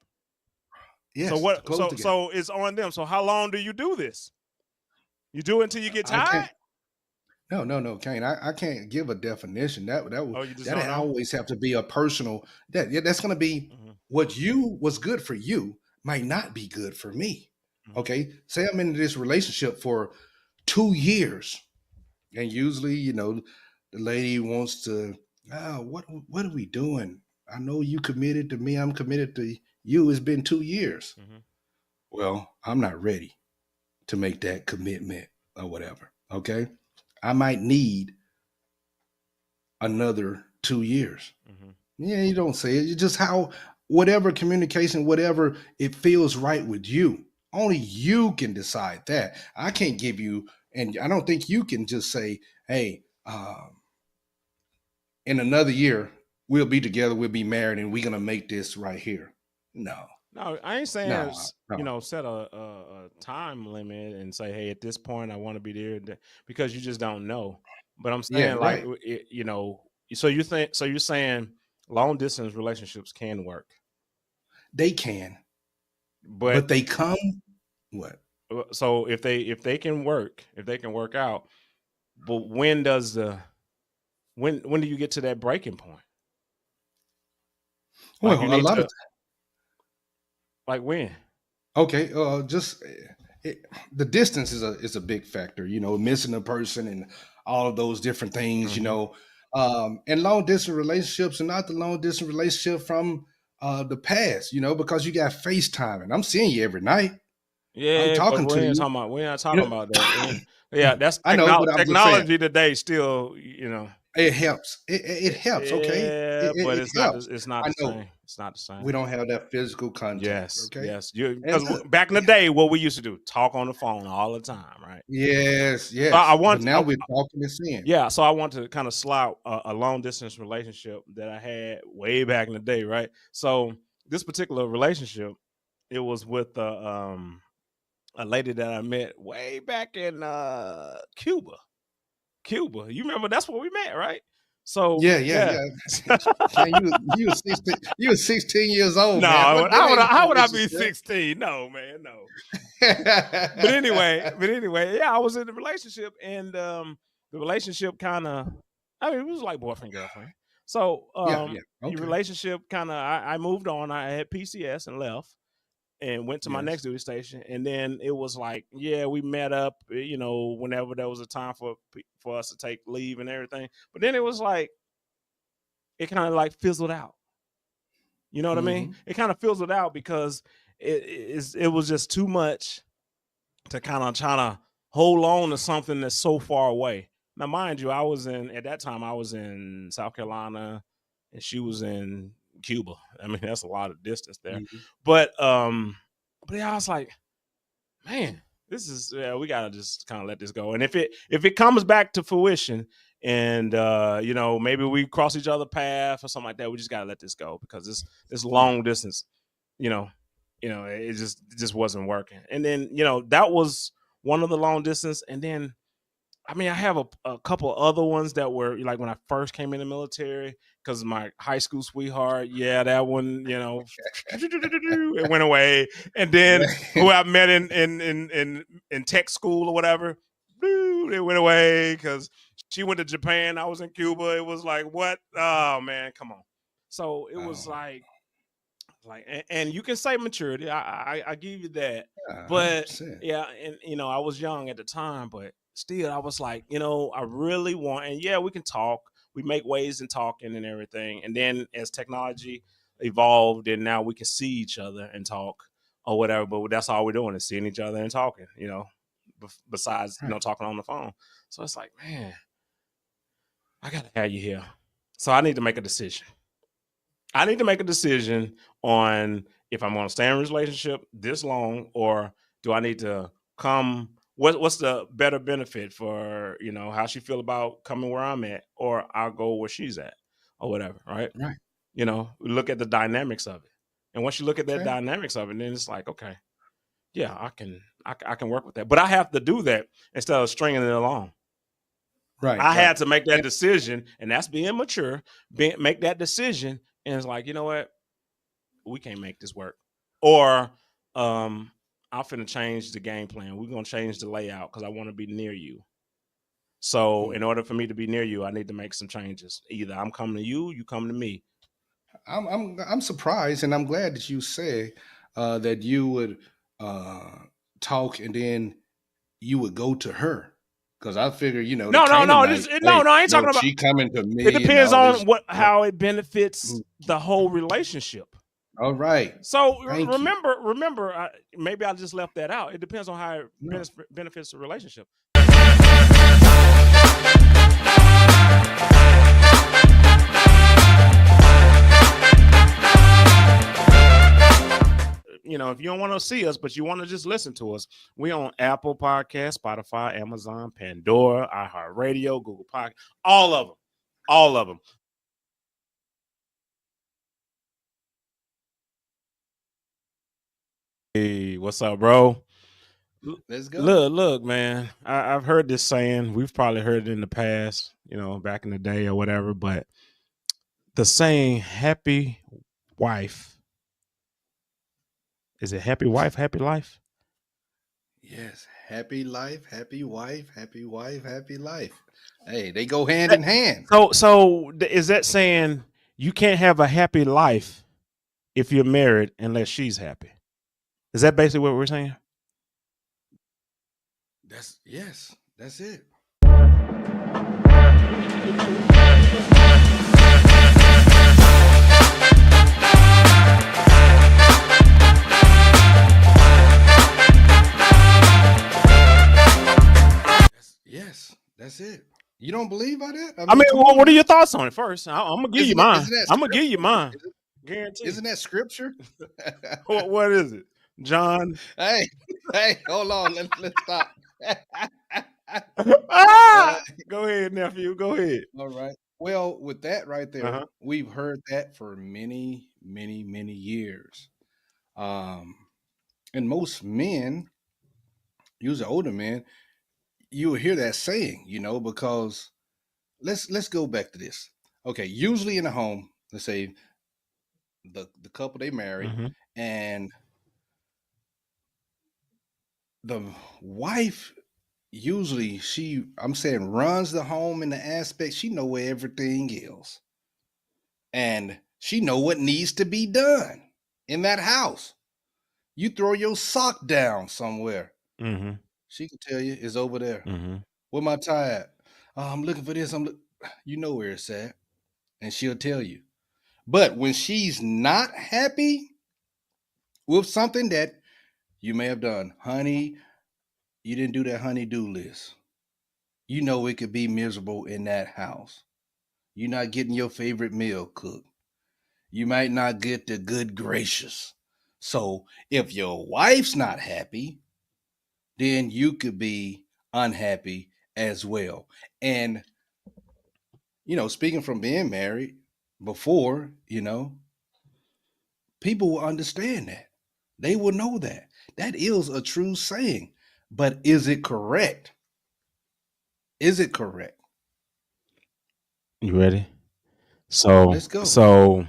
Yes. So what? So it's on them. So how long do you do this? You do it until you get tired? No, Kane. I can't give a definition. That always have to be a personal. That's going to be what's good for you might not be good for me. Okay, say I'm in this relationship for 2 years, and usually, the lady wants to. What are we doing? I know you committed to me. I'm committed to you. It's been 2 years. Well, I'm not ready to make that commitment or whatever. Okay. I might need another 2 years. Yeah, you don't say it. It's just whatever communication, whatever it feels right with you. Only you can decide that. I can't give you, and I don't think you can just say, hey, in another year, we'll be together, we'll be married, and we're going to make this right here. No, I ain't saying, set a time limit and say, hey, at this point, I want to be there, because you just don't know. But I'm saying, so you're saying long distance relationships can work. They can, but they come what? So if they can work out, but when do you get to that breaking point? Like well, a lot of like when? Okay, the distance is a big factor. Missing a person and all of those different things. And long distance relationships are not the long distance relationship from the past. Because you got FaceTime and I'm seeing you every night. Yeah, I'm talking to you. We're not talking about that. Yeah, that's I know, but technology today. Still, it helps. It helps. Okay, yeah, but it's helps. not the same. It's not the same. We don't have that physical contact. Yes. Because back in the day, what we used to do, talk on the phone all the time, right? Yes. So now we're talking and seeing. Yeah, so I want to kind of slide a long distance relationship that I had way back in the day, right? So this particular relationship, it was with a lady that I met way back in Cuba. You remember that's where we met, right? So yeah. Man, you were 16 years old. No, man. how would I be 16? No, man, no. But anyway, yeah, I was in a relationship, and the relationship kind of, it was like boyfriend girlfriend. So Okay. the relationship kind of, I moved on. I had PCS and left. And went to my next duty station, and then it was like, yeah, we met up, whenever there was a time for us to take leave and everything. But then it was like, it kind of like fizzled out. You know what I mean? It kind of fizzled out because it was just too much to kind of try to hold on to something that's so far away. Now, mind you, at that time I was in South Carolina, and she was in Cuba. I mean, that's a lot of distance there. But yeah, I was like, man, this is we gotta just kind of let this go. And if it comes back to fruition, and maybe we cross each other's path or something like that, we just gotta let this go, because this long distance, it just wasn't working. And then that was one of the long distance, and then I have a couple other ones that were like when I first came in the military, because my high school sweetheart, that one, it went away. And then who I met in tech school or whatever, it went away because she went to Japan. I was in Cuba. It was like, what? Oh man, come on. So it was like, and you can say maturity. I give you that, but 100%. Yeah, and I was young at the time, but still, I was like, I really want, and we can talk. We make ways in talking and everything. And then as technology evolved, and now we can see each other and talk or whatever, but that's all we're doing is seeing each other and talking, besides, talking on the phone. So it's like, man, I got to have you here. So I need to make a decision. On if I'm going to stay in a relationship this long, or do I need to come. What's the better benefit for, how she feel about coming where I'm at, or I'll go where she's at or whatever. Right. Look at the dynamics of it. And once you look at that dynamics of it, then it's like, okay, yeah, I can work with that, but I have to do that instead of stringing it along. Right. I had to make that decision, and that's being mature, make that decision. And it's like, you know what? We can't make this work. Or, I'm finna change the game plan. We're gonna change the layout because I want to be near you. So in order for me to be near you, I need to make some changes. Either I'm coming to you, you come to me. I'm surprised, and I'm glad that you say that you would talk and then you would go to her. Because I figure, No, I ain't talking about. She coming to me. It depends on how it benefits the whole relationship. All right. So remember, maybe I just left that out. It depends on how it benefits the relationship. If you don't want to see us, but you want to just listen to us, we on Apple Podcasts, Spotify, Amazon, Pandora, iHeartRadio, Google Podcast, all of them. Hey, what's up, bro? Let's go. Look, man. I've heard this saying. We've probably heard it in the past, back in the day or whatever. But the saying, "Happy wife." Is it happy wife, happy life? Yes, happy life, happy wife, happy wife, happy life. Hey, they go hand in hand. So is that saying you can't have a happy life if you're married unless she's happy? Is that basically what we're saying? That's it. That's it. You don't believe by that? I mean what are your thoughts on it first? I'm gonna give you mine. I'm gonna give you mine. Guarantee. Isn't that scripture? What is it? John. Hey, hold on. Let's stop. Go ahead, nephew. Go ahead. All right. Well, with that right there, we've heard that for many, many, many years. And most men, usually older men, you will hear that saying, because let's go back to this. Okay, usually in a home, let's say the couple they married, and the wife usually I'm saying runs the home in the aspect she know where everything is, and she know what needs to be done in that house. You throw your sock down somewhere, she can tell you it's over there. Where my tie at? Oh, I'm looking for this. You know where it's at, and she'll tell you. But when she's not happy with something that you may have done, honey, you didn't do that honey-do list. You know it could be miserable in that house. You're not getting your favorite meal cooked. You might not get the good gracious. So if your wife's not happy, then you could be unhappy as well. And, speaking from being married before, people will understand that. They will know that. That is a true saying. But is it correct? Is it correct? You ready? So let's go. So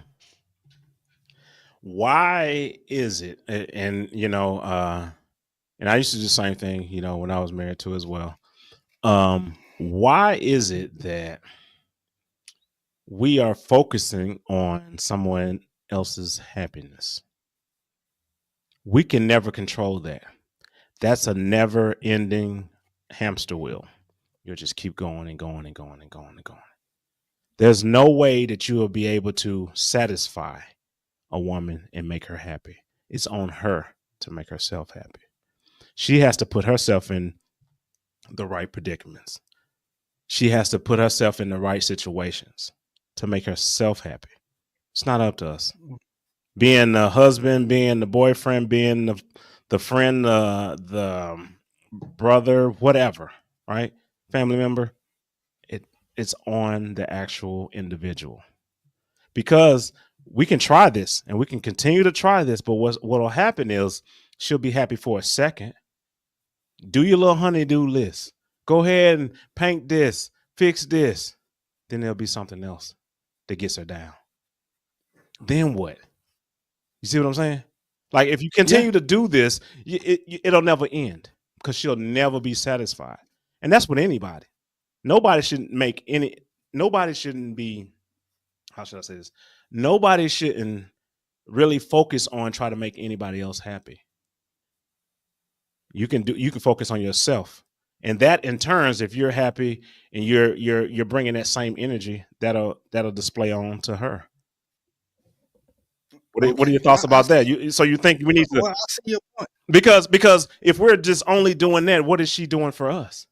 why is it? And and I used to do the same thing, when I was married too as well. Why is it that we are focusing on someone else's happiness? We can never control that. That's a never ending hamster wheel. You'll just keep going and going and going and going and going. There's no way that you will be able to satisfy a woman and make her happy. It's on her to make herself happy. She has to put herself in the right predicaments. She has to put herself in the right situations to make herself happy. It's not up to us. Being the husband, being the boyfriend, being the friend, the brother, whatever, right? Family member, it's on the actual individual. Because we can try this and we can continue to try this, but what'll happen is she'll be happy for a second. Do your little honey-do list. Go ahead and paint this, fix this. Then there'll be something else that gets her down. Then what? You see what I'm saying? Like if you continue to do this, it'll never end because she'll never be satisfied. And that's with anybody. Nobody shouldn't be, how should I say this? Nobody shouldn't really focus on trying to make anybody else happy. You can focus on yourself. And that in turns, if you're happy and you're bringing that same energy, that'll display on to her. What are your thoughts about that? So you think we need to? Well, I see your point. Because if we're just only doing that, what is she doing for us?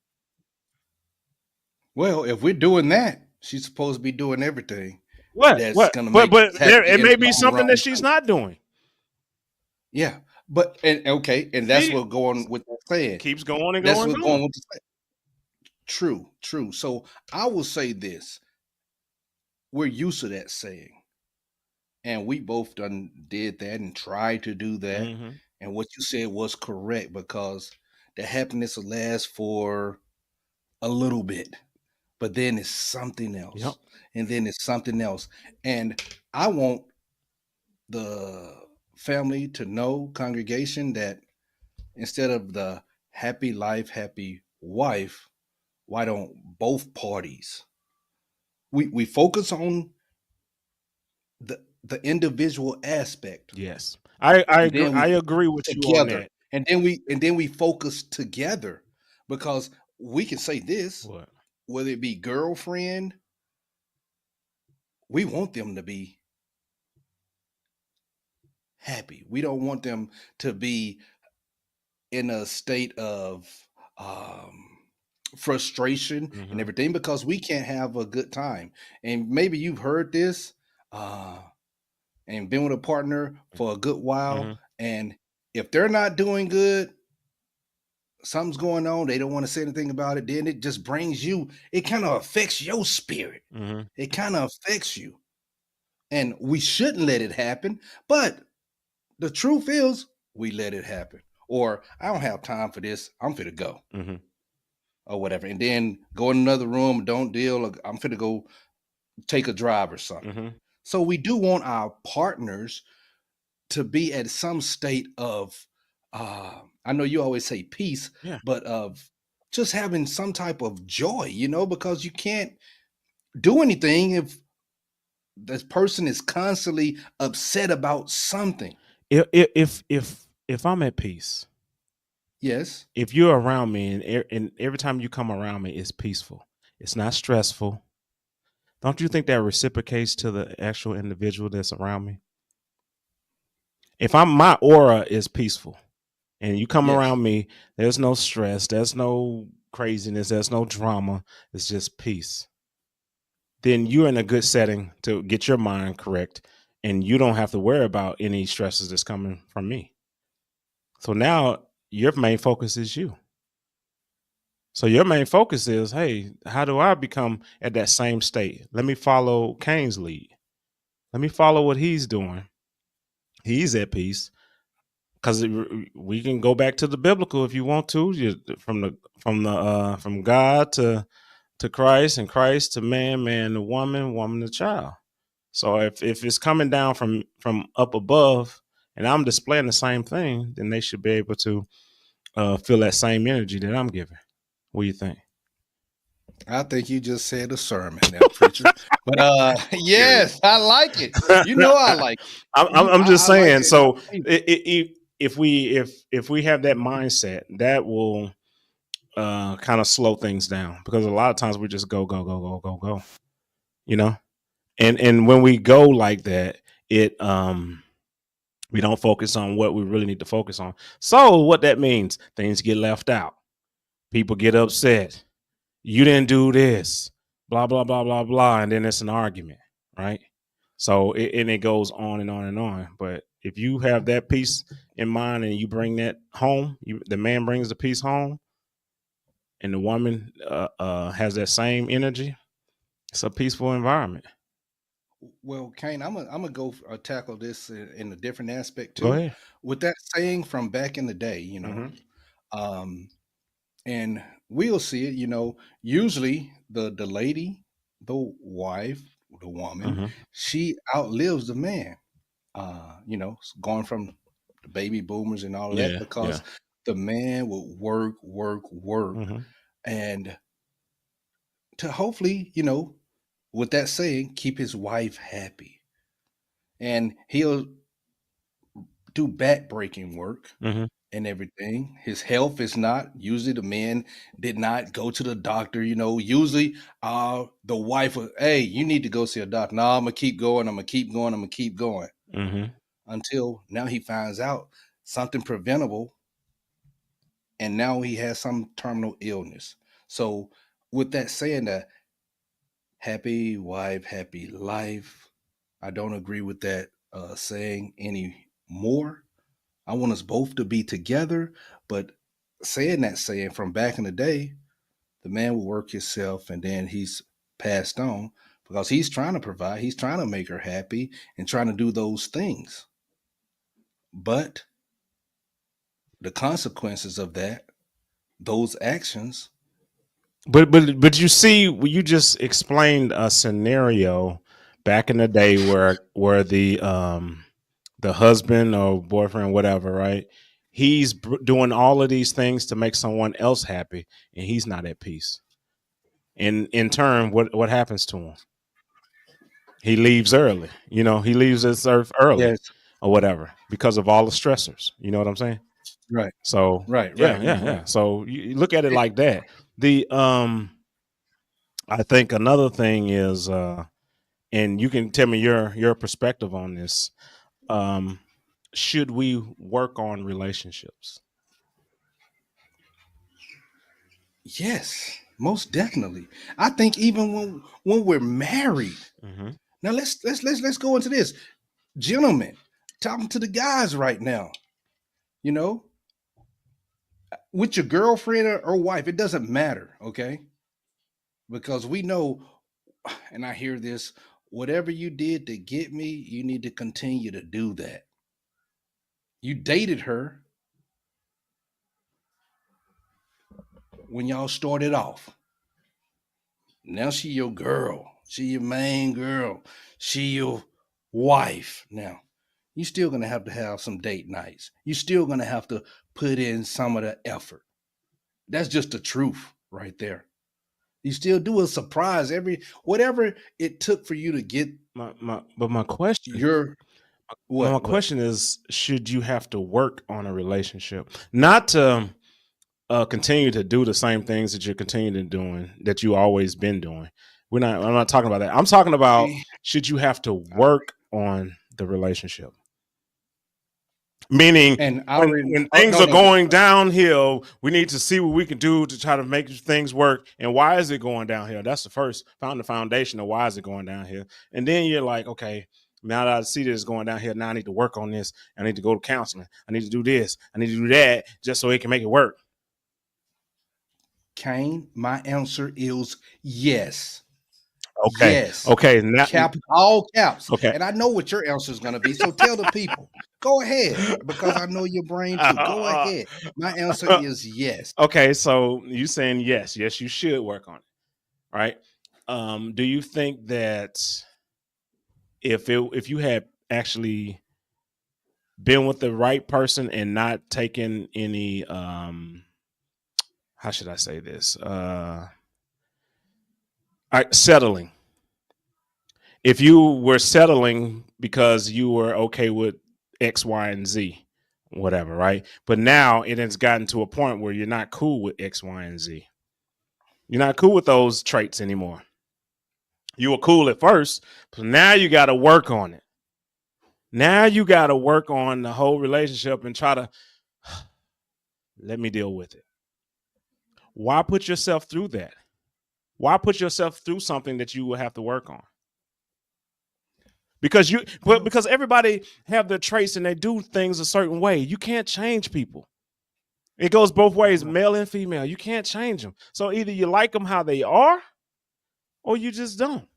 Well, if we're doing that, she's supposed to be doing everything. What? It may be something that she's not doing. Yeah, and that's what going with the saying. Keeps going and going. That's what going with the saying. True. So I will say this: we're used to that saying, and we both did that and tried to do that. Mm-hmm. And what you said was correct because the happiness will last for a little bit, but then it's something else. Yep. And then it's something else. And I want the family to know, congregation, that instead of the happy life, happy wife, why don't both parties? We focus on the individual aspect. Yes, I And agree. then I we agree with you on together. that. And then we focus together, because we can say this, What? whether it be girlfriend, we want them to be happy. We don't want them to be in a state of um, frustration and Mm-hmm. everything, because we can't have a good time. And maybe you've heard this uh, and been with a partner for a good while. Mm-hmm. And if they're not doing good, something's going on, they don't want to say anything about it, then it just brings you, it kind of affects your spirit. Mm-hmm. It kind of affects you. And we shouldn't let it happen. But the truth is, we let it happen. Or I don't have time for this. I'm finna go. Mm-hmm. Or whatever. And then go in another room, don't deal. Or I'm finna go take a drive or something. Mm-hmm. So we do want our partners to be at some state of, I know you always say peace, Yeah. but of just having some type of joy, because you can't do anything if this person is constantly upset about something. If I'm at peace, Yes. if you're around me and every time you come around me, it's peaceful. It's not stressful. Don't you think that reciprocates to the actual individual that's around me? If my aura is peaceful and you come Yes. around me, there's no stress, there's no craziness, there's no drama, it's just peace. Then you're in a good setting to get your mind correct, and you don't have to worry about any stresses that's coming from me. So now your main focus is you. So your main focus is, hey, how do I become at that same state? Let me follow Cain's lead. Let me follow what he's doing. He's at peace. Because we can go back to the biblical if you want to, from God to Christ, and Christ to man, man to woman, woman to child. So if it's coming down from up above, and I'm displaying the same thing, then they should be able to feel that same energy that I'm giving. What do you think? I think you just said a sermon now, preacher. But yes, I like it. I like it. I'm just I like saying. it. So if we have that mindset, that will kind of slow things down, because a lot of times we just go, and when we go like that, it we don't focus on what we really need to focus on. So what that means, things get left out. People get upset. You didn't do this, blah, blah, blah, blah, blah. And then it's an argument, right? So it goes on and on and on. But if you have that peace in mind and you bring that home, the man brings the peace home, and the woman has that same energy, it's a peaceful environment. Well, Kane, I'm gonna go tackle this in a different aspect too. Go ahead. With that saying from back in the day, and we'll see it. Usually the lady, the wife, the woman, she outlives the man. Going from the baby boomers and all of that, because the man would work, and to hopefully, with that saying, keep his wife happy. And he'll do back-breaking work and everything. His health is not, usually the man did not go to the doctor. Usually the wife will, hey, you need to go see a doctor. No, I'm gonna keep going, I'm gonna keep going. Until now he finds out something preventable, and now he has some terminal illness. So with that saying, that happy wife, happy life, I don't agree with that saying anymore. I want us both to be together, but saying that saying from back in the day, the man will work himself and then he's passed on, because he's trying to provide, he's trying to make her happy and trying to do those things. But the consequences of that, those actions. But you see, you just explained a scenario back in the day where the husband or boyfriend, whatever, right, he's doing all of these things to make someone else happy, and he's not at peace. And in turn, what happens to him? He leaves early. You know, he leaves this earth early, Yes. or whatever, because of all the stressors. You know what I'm saying? Right. So yeah. So you look at it like that. The I think another thing is, and you can tell me your perspective on this. Should we work on relationships? Yes, most definitely. I think even when we're married. Mm-hmm. Now let's go into this, gentlemen. Talking to the guys right now. You know, with your girlfriend or wife, it doesn't matter, okay? Because we know, and I hear this, whatever you did to get me, you need to continue to do that. You dated her when y'all started off. Now she your girl. She your main girl. She your wife. Now, you're still going to have some date nights. You're still going to have to put in some of the effort. That's just the truth right there. You still do a surprise whatever it took for you to get my question. My question is, should you have to work on a relationship, not to continue to do the same things that you're continuing doing that you always been doing? I'm not talking about that. I'm talking about, should you have to work on the relationship? Meaning, and when things are going downhill, we need to see what we can do to try to make things work. And why is it going downhill? That's the first foundation of why is it going downhill. And then you're like, okay, now that I see this going downhill, now I need to work on this. I need to go to counseling. I need to do this. I need to do that, just so it can make it work. Kane, my answer is yes. Okay. Yes. Okay. Now, all caps. Okay. And I know what your answer is going to be. So tell the people. Go ahead, because I know your brain too. Go ahead. My answer is yes. Okay. So you saying yes. Yes, you should work on it. Right. Do you think that if you had actually been with the right person and not taken any how should I say this? Settling. If you were settling because you were okay with X, Y, and Z, whatever, right? But now it has gotten to a point where you're not cool with X, Y, and Z. You're not cool with those traits anymore. You were cool at first, but now you got to work on it. Now you got to work on the whole relationship and try to let me deal with it. Why put yourself through that? Why put yourself through something that you will have to work on? Because everybody have their traits and they do things a certain way. You can't change people. It goes both ways, male and female. You can't change them. So either you like them how they are, or you just don't.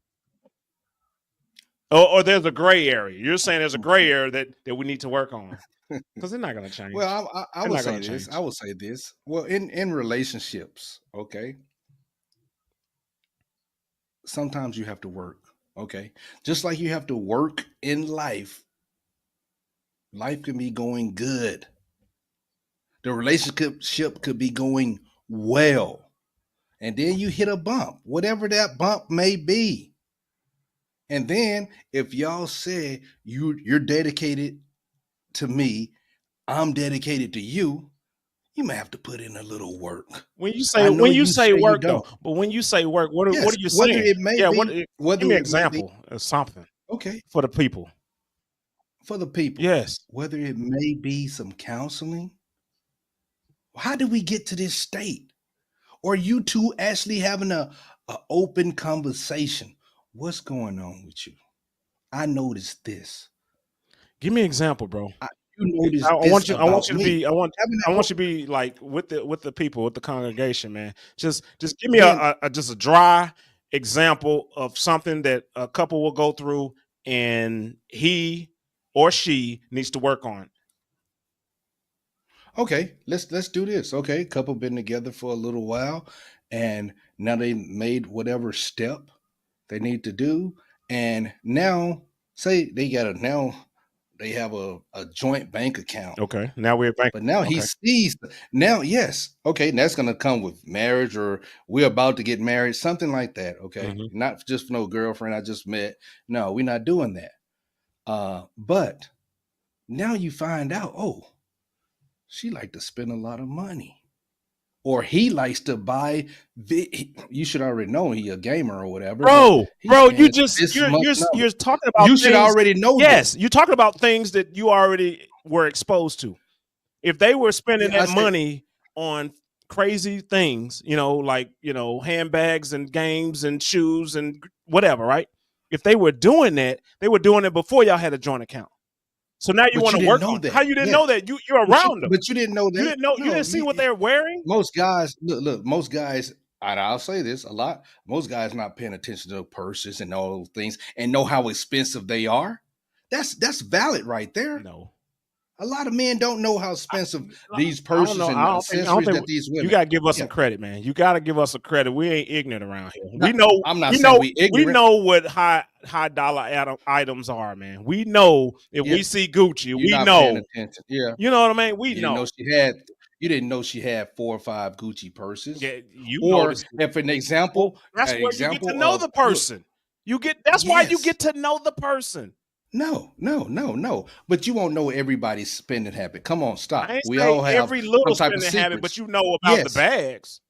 Or there's a gray area. You're saying there's a gray area that we need to work on, because they're not going to change. Well, I would say this. I would say this. Well, in relationships, okay, sometimes you have to work. Okay. Just like you have to work in life, life can be going good. The relationship could be going well. And then you hit a bump, whatever that bump may be. And then if y'all say you're dedicated to me, I'm dedicated to you, you may have to put in a little work. When you say work, though, but when you say work, what are you saying? Whether it may be, give me an example of something. Okay. For the people. For the people. Yes. Whether it may be some counseling. How did we get to this state? Or you two actually having a open conversation? What's going on with you? I noticed this. Give me an example, bro. I want you to be like with the people, with the congregation, man. Just give me a dry example of something that a couple will go through and he or she needs to work on. Okay, let's do this. Okay, couple been together for a little while, and now they made whatever step they need to do, and now say they gotta now they have a joint bank account. Okay, now we're back. But now he sees now, yes, okay, and that's gonna come with marriage, or we're about to get married, something like that. Okay, not just for no girlfriend I just met. No, we're not doing that. But now you find out, oh, she like to spend a lot of money, or he likes to buy. You should already know he a gamer or whatever. Bro, you're talking about. You should already know. Yes, you're talking about things that you already were exposed to. If they were spending that money on crazy things, like handbags and games and shoes and whatever, right? If they were doing that, they were doing it before y'all had a joint account. So now you want to work on that. How you didn't know that? You're around them. But you didn't know that. You didn't know. You didn't see what they're wearing. Most guys, look. Most guys, I'll say this a lot. Most guys not paying attention to purses and all those things and know how expensive they are. That's valid right there. No. A lot of men don't know how expensive these purses and accessories that these women. You gotta give us some credit, man. You gotta give us some credit. We ain't ignorant around here. No, we know. I'm not saying we ignorant. We know what high dollar items are, man. We know if we see Gucci, we know. Yeah, you know what I mean. We know. You didn't know she had 4 or 5 Gucci purses. Yeah, or if an example, that's where you get to know the person. That's why you get to know the person. No. But you won't know everybody's spending habit. Come on, stop. We all have every little spending habit, but you know about the bags.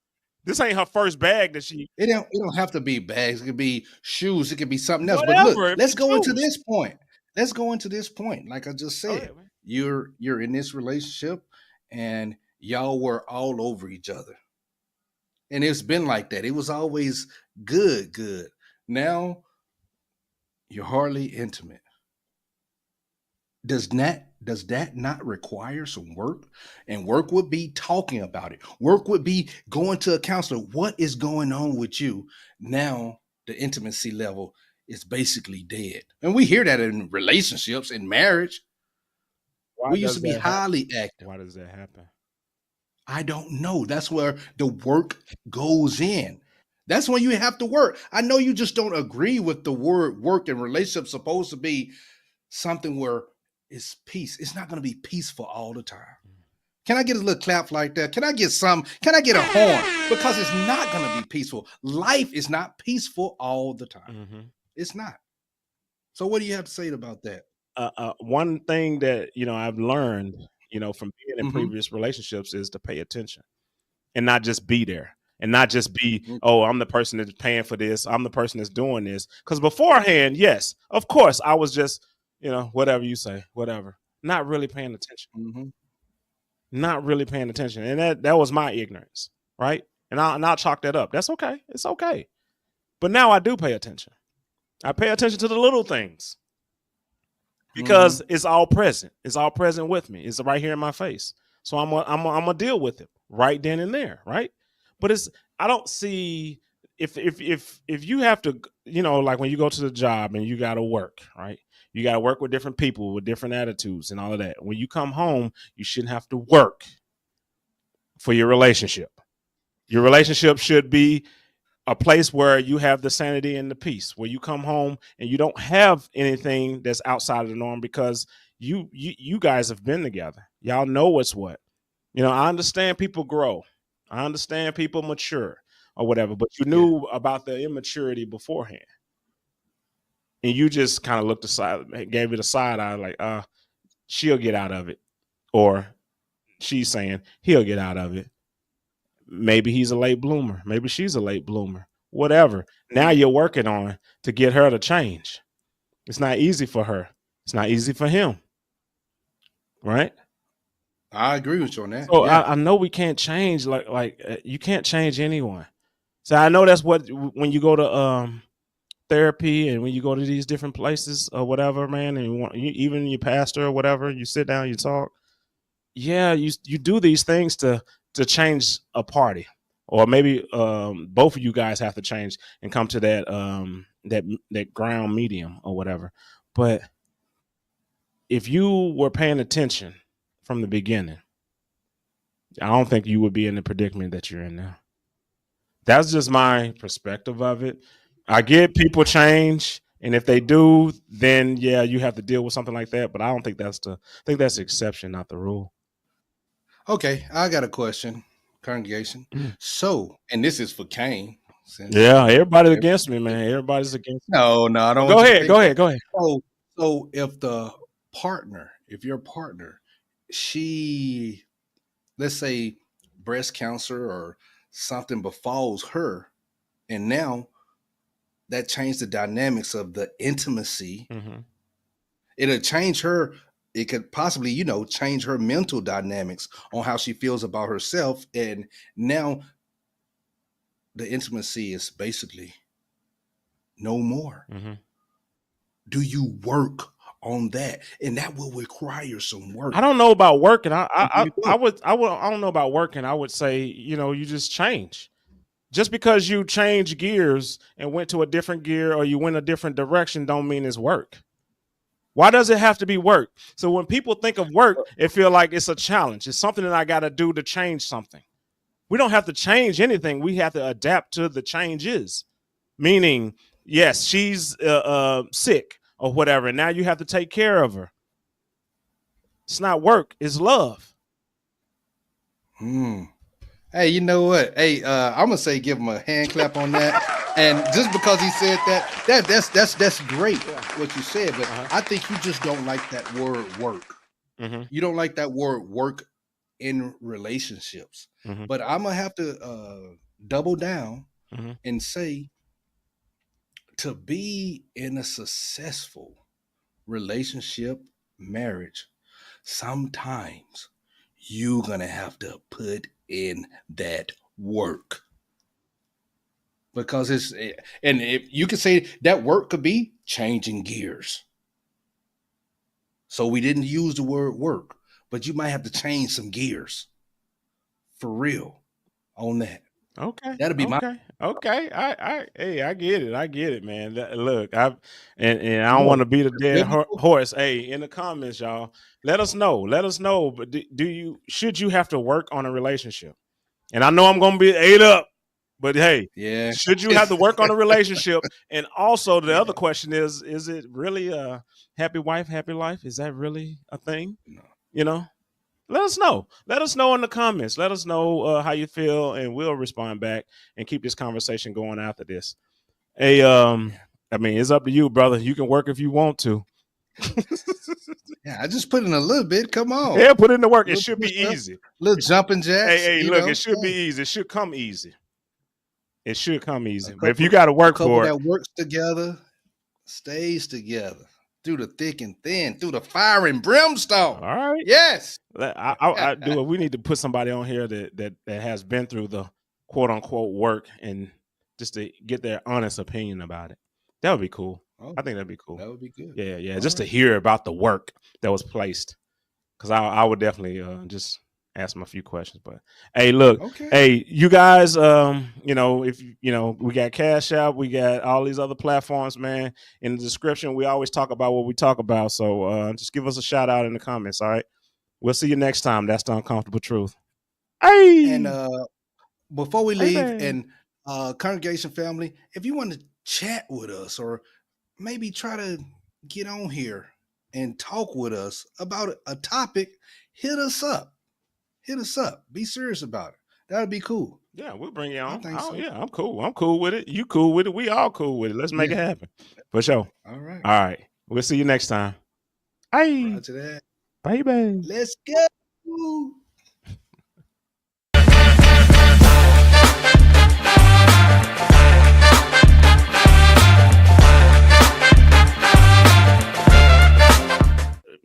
This ain't her first bag that she. It don't have to be bags. It could be shoes. It could be something else. Whatever, but look, let's go into this point. Like I just said, you're in this relationship, and y'all were all over each other, and it's been like that. It was always good. Now you're hardly intimate. Does that not require some work? And work would be talking about it. Work would be going to a counselor. What is going on with you? Now the intimacy level is basically dead. And we hear that in relationships, in marriage. We used to be highly active. Why does that happen? I don't know. That's where the work goes in. That's when you have to work. I know you just don't agree with the word work, and relationship supposed to be something where it's peace. It's not going to be peaceful all the time. Can I get a little clap like that? Can I get a horn? Because it's not going to be peaceful. Life is not peaceful all the time. It's not. So what do you have to say about that? One thing that, I've learned, from being in previous relationships is to pay attention and not just be there. And not just be, I'm the person that's paying for this. I'm the person that's doing this. Because beforehand, yes, of course, I was just, whatever you say, whatever. Not really paying attention. Not really paying attention. And that was my ignorance, right? And I'll chalk that up. That's okay. It's okay. But now I do pay attention. I pay attention to the little things. Because it's all present. It's all present with me. It's right here in my face. So I'm gonna deal with it right then and there, right? But I don't see if you have to, like when you go to the job and you got to work, right? You got to work with different people with different attitudes and all of that. When you come home, you shouldn't have to work for your relationship. Your relationship should be a place where you have the sanity and the peace, where you come home and you don't have anything that's outside of the norm because you guys have been together. Y'all know what's what. I understand people grow. I understand people mature or whatever, but you knew about the immaturity beforehand. And you just kind of looked aside, gave it a side eye like, she'll get out of it. Or she's saying he'll get out of it. Maybe he's a late bloomer. Maybe she's a late bloomer. Whatever. Now you're working on to get her to change. It's not easy for her. It's not easy for him. Right? I agree with you on that. So I know we can't change like you can't change anyone. So I know that's what when you go to therapy and when you go to these different places or whatever, man, and even your pastor or whatever, you sit down, you talk. Yeah, you do these things to change a party, or maybe both of you guys have to change and come to that ground medium or whatever. But if you were paying attention from the beginning, I don't think you would be in the predicament that you're in now. That's just my perspective of it. I get people change And if they do, then yeah, you have to deal with something like that. But I don't think that's the exception, not the rule. Okay, I got a question, congregation. So, and this is for Kane. Yeah, everybody's against me, man. Everybody's against me. No, I don't. Go ahead. So if your partner, she, let's say breast cancer or something befalls her, and now that changed the dynamics of the intimacy. Mm-hmm. It'll change her. It could possibly, change her mental dynamics on how she feels about herself. And now the intimacy is basically no more. Mm-hmm. Do you work on that? And that will require some work. I don't know about working. I don't know about working. I would say, you just change. Just because you change gears and went to a different gear or you went a different direction don't mean it's work. Why does it have to be work? So when people think of work, it feels like it's a challenge. It's something that I got to do to change something. We don't have to change anything. We have to adapt to the changes. Meaning, yes, she's sick or whatever. And now you have to take care of her. It's not work. It's love. Hey, you know what? Hey, I'm gonna say give him a hand clap on that. And just because he said that's great what you said, but I think you just don't like that word work. Mm-hmm. You don't like that word work in relationships. Mm-hmm. But I'm gonna have to double down and say, to be in a successful relationship, marriage, sometimes you're gonna have to put in that work. Because and if you could say that work could be changing gears. So we didn't use the word work, but you might have to change some gears for real on that. Okay. That'll be Okay. I get it, man. Look, I don't want to beat a dead horse. Hey, in the comments, y'all, let us know. But should you have to work on a relationship? And I know I'm going to be ate up, but hey, yeah. Should you have to work on a relationship? And also the other question is it really a happy wife, happy life? Is that really a thing? No. Let us know. Let us know in the comments. Let us know how you feel, and we'll respond back and keep this conversation going after this. Hey, it's up to you, brother. You can work if you want to. Yeah, I just put in a little bit. Come on. Yeah, put in the work. It should be easy. Little jumping jacks. Hey, look, it should be easy. It should come easy. But if you got to work for it. That works together, stays together. Through the thick and thin, through the fire and brimstone. All right. Yes. I do it. We need to put somebody on here that has been through the quote unquote work and just to get their honest opinion about it. That would be cool. I think that'd be cool. That would be good. Yeah. Just to hear about the work that was placed. Because I would definitely just ask them a few questions. But hey, look, Hey, you guys, if we got Cash App, we got all these other platforms, man. In the description, we always talk about what we talk about. So just give us a shout out in the comments. All right. We'll see you next time. That's the Uncomfortable Truth. Hey. And before we leave, and congregation family, if you want to chat with us or maybe try to get on here and talk with us about a topic, hit us up. Be serious about it. That'd be cool. Yeah, we'll bring you on. I think so. Yeah, I'm cool. I'm cool with it. You cool with it. We all cool with it. Let's make it happen. For sure. All right. We'll see you next time. Hey. Roger that. Baby. Let's go.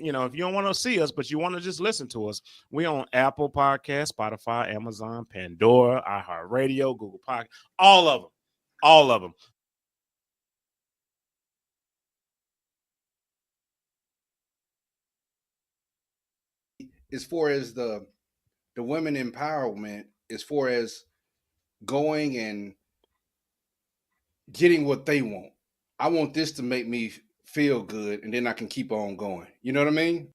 If you don't want to see us, but you want to just listen to us, we on Apple Podcasts, Spotify, Amazon, Pandora, iHeartRadio, Google Podcast, all of them. As far as the women empowerment, as far as going and getting what they want, I want this to make me feel good, and then I can keep on going. You know what I mean?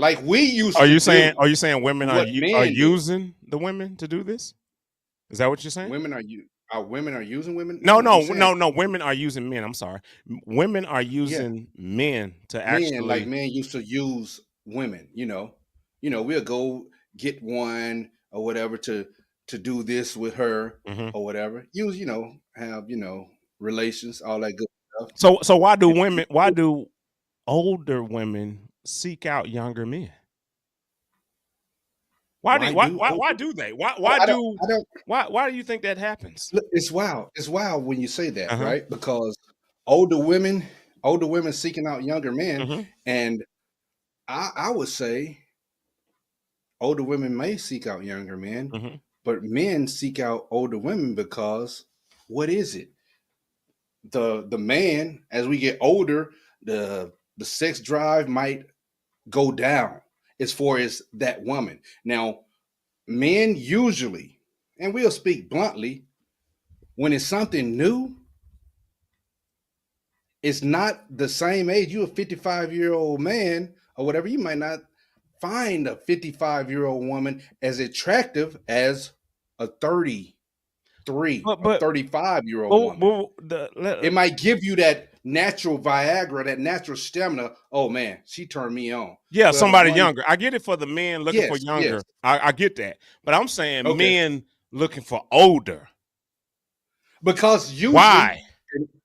like we used. Are to you saying? do Are you saying women are men do. using the women to do this? Is that what you're saying? Women are using women? No, No, I'm no, saying no. Women are using men. I'm sorry. Women are yeah, using men to men like actually. men used to use women. We'll go get one or whatever to do this with her Mhm. or whatever. Use have relations, all that good stuff. So why do women? Why do older women seek out younger men? Why do Why do why do they? I don't Why do you think that happens? look, it's wild. It's wild when you say that, Uh-huh. right? Because older women, older women seeking out younger men, Mhm. and I would say older women may seek out younger men, Mhm. but men seek out older women because what is it? The man, as we get older, the sex drive might go down as far as that woman. Now, men usually, and we'll speak bluntly, when it's something new, it's not the same age. You a 55-year-old man or whatever, you might not find a 55-year-old woman as attractive as a 33 or But 35-year-old woman. It the might give you that natural Viagra, that natural stamina. Oh man, she turned me on. yeah, Well, the somebody one, younger. I get it for the men looking for yes, younger. I get that, but I'm saying okay, men looking for older. because usually, Why?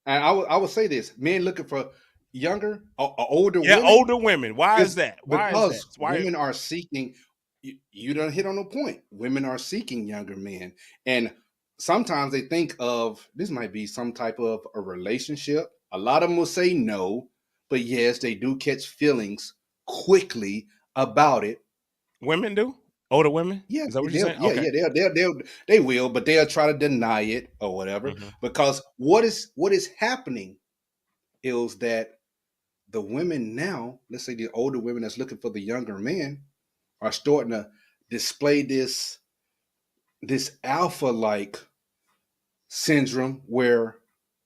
and I would say this: men looking for younger or older Yeah, women. older women. Why is Is that? Why is that? because Why? women are seeking, you don't hit on the point. Women are seeking younger men. And sometimes they think of this might be some type of a relationship. A lot of them will say no, but yes, they do catch feelings quickly about it. Women do? Older women? Yeah, Is that what you're they'll saying? yeah, Okay. yeah, they will, but they'll try to deny it or whatever. Mhm. Because what is happening is that the women now, let's say the older women that's looking for the younger men, are starting to display this alpha like syndrome where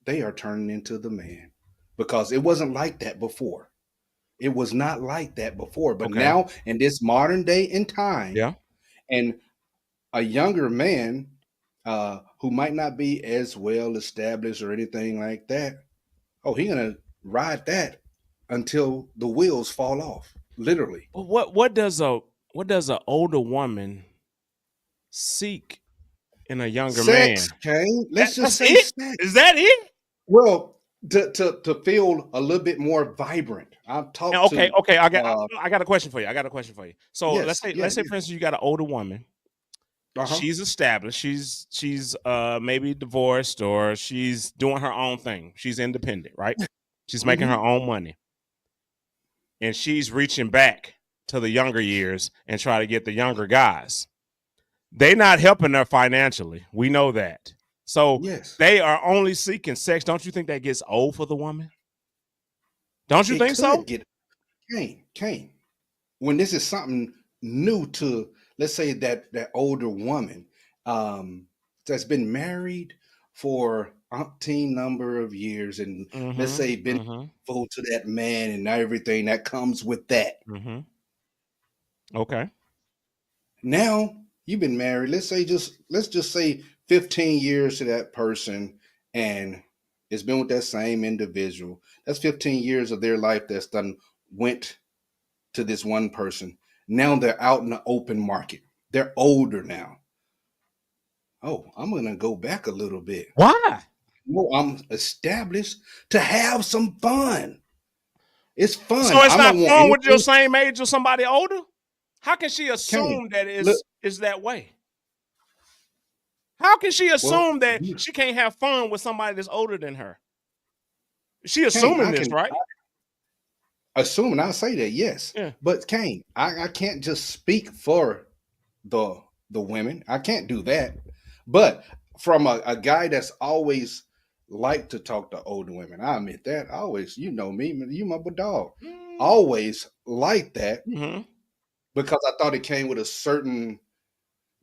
they are turning into the man, because it wasn't like that before. It was not like that before, but Okay. now in this modern day and time, Yeah. and a younger man who might not be as well established or anything like that, oh, he gonna ride that until the wheels fall off, literally. But what does a older woman seek in a younger Sex, man? Kane. Let's just That's say it? sex. Is that it? Well, to feel a little bit more vibrant. I've And talked to okay. uh I got a question for you. I got a question for you. So yes, yeah, let's say for instance you got an older woman. yeah. Uh-huh. She's established. She's maybe divorced or she's doing her own thing. She's independent, right? She's making her Hmm. own money. And she's reaching back to the younger years and try to get the younger guys. They not helping her financially. We know that. So Yes. they are only seeking sex. Don't you think that gets old for the woman? Don't you It think so? could get Kane. When this is something new to, let's say, that older woman that's been married for umpteen number of years, and let's Mm-hmm. say been Mm-hmm. faithful to that man and everything that comes with that. Mm-hmm. Okay. Now you've been married, let's just say 15 years to that person, and it's been with that same individual. That's 15 years of their life that's done went to this one person. Now they're out in the open market. They're older now. Oh, I'm gonna go back a little bit. Why? No, I'm established to have some fun. It's fun. So it's I not don't want fun with your anything. same age or somebody older? How can she Kane, assume that look, is that way? How can she well, assume that she can't have fun with somebody that's older than her? She Kane, assuming I this, can right? assuming I say that, yes. Yeah. But Kane, I can't just speak for the women. I can't do that. But from a guy that's always liked to talk to older women, I admit that. I always, you know me, you my dog. Always like that Mm-hmm. because I thought it came with a certain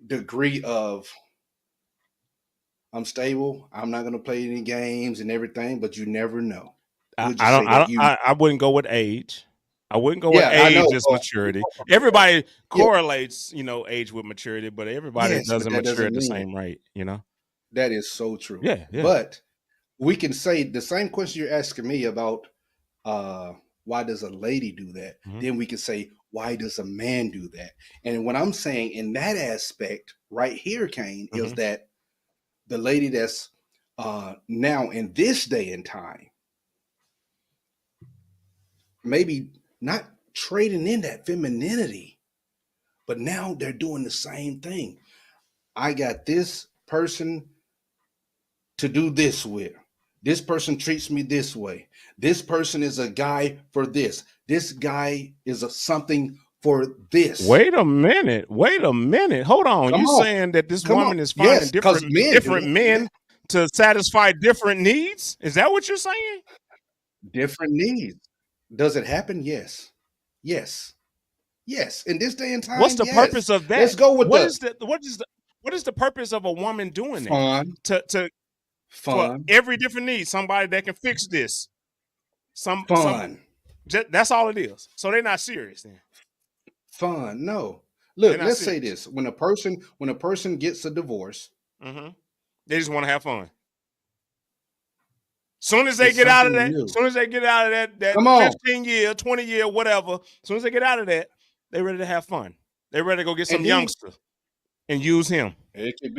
degree of I'm stable. I'm not gonna play any games and everything, but you never know. We'll just say that you I wouldn't go with age. I wouldn't go with age as maturity. Everybody correlates, age with maturity, but everybody doesn't mature at the same rate, That is so true. Yeah. But we can say the same question you're asking me about why does a lady do that? Mm-hmm. Then we can say, why does a man do that? And what I'm saying in that aspect right here, Kane, mm-hmm. is that the lady that's now in this day and time, maybe not trading in that femininity, but now they're doing the same thing. I got this person to do this with. This person treats me this way. This person is a guy for this. This guy is something for this. Wait a minute. Hold on. You saying that this woman is finding different men to satisfy different needs? Is that what you're saying? Different needs. Does it happen? Yes. In this day and time, what's the purpose of that? Let's go with what is the purpose of a woman doing fun. That? Fun. For every different need, somebody that can fix this. That's all it is. So they're not serious then. Fun. No. Look, let's say this. When a person gets a divorce, mm-hmm. they just want to have fun. Soon as they get out of that, that 15-year, 20-year, whatever, soon as they get out of that, they're ready to have fun. They're ready to go get some youngster and use him. It could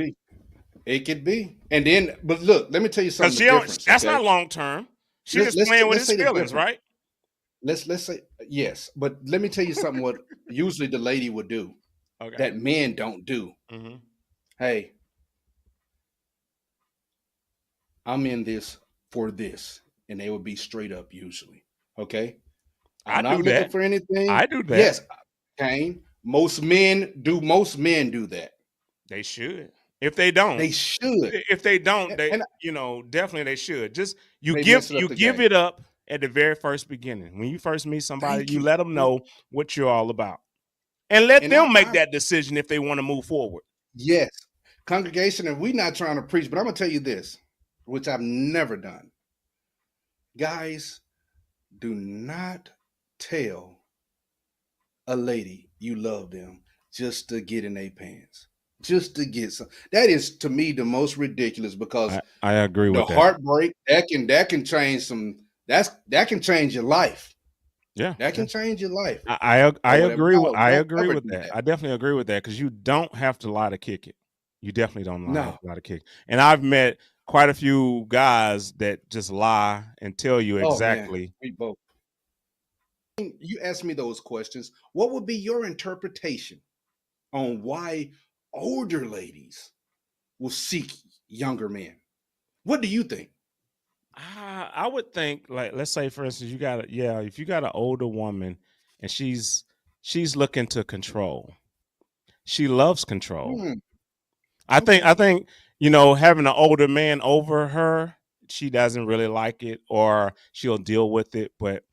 be. And then, but look, let me tell you something. That's not long term. She's just playing with his feelings, right? Let's say yes, but let me tell you something. What usually the lady would do that men don't do. Mm-hmm. Hey, I'm in this for this, and they would be straight up usually. Okay, I'm not looking for anything. I do that. Yes, Kane. Most men do that. They should. If they don't, they should. If they don't, definitely they should. Just you give it up at the very first beginning. When you first meet somebody, you let them know what you're all about, and let them make that decision if they want to move forward. Yes, congregation, and we're not trying to preach, but I'm gonna tell you this, which I've never done. Guys, do not tell a lady you love them just to get in their pants. Just to get some. That is to me the most ridiculous because I agree with that. The heartbreak that can change some. That can change your life. Yeah, that can change your life. I agree with that. I definitely agree with that because you don't have to lie to kick it. You definitely don't lie to kick it. And I've met quite a few guys that just lie and tell you exactly. We both. You asked me those questions. What would be your interpretation on why older ladies will seek younger men? What do you think? I would think, like, let's say for instance, if you got an older woman and she's looking to control, she loves control. Mm. I think having an older man over her, she doesn't really like it or she'll deal with it. But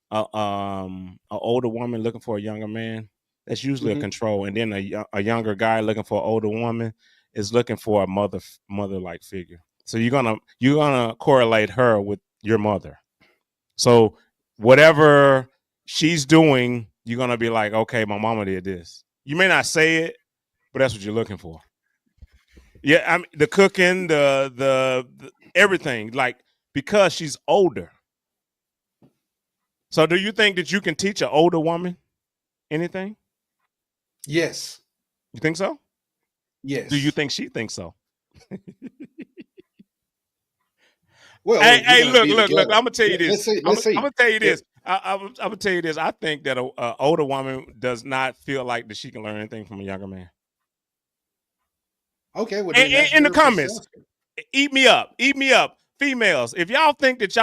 an older woman looking for a younger man, that's usually a control. And then a younger guy looking for an older woman is looking for a mother-like figure. So you're gonna correlate her with your mother. So whatever she's doing, you're gonna be like, okay, my mama did this. You may not say it, but that's what you're looking for. Yeah, I mean the cooking, the everything, like because she's older. So do you think that you can teach an older woman anything? Yes. You think so? Yes. Do you think she thinks so? Well, hey, look! I'm gonna tell you this. I'm gonna tell you this. I'm gonna tell you this. I think that an older woman does not feel like that she can learn anything from a younger man. Okay, well, in the comments, eat me up, females. If y'all think that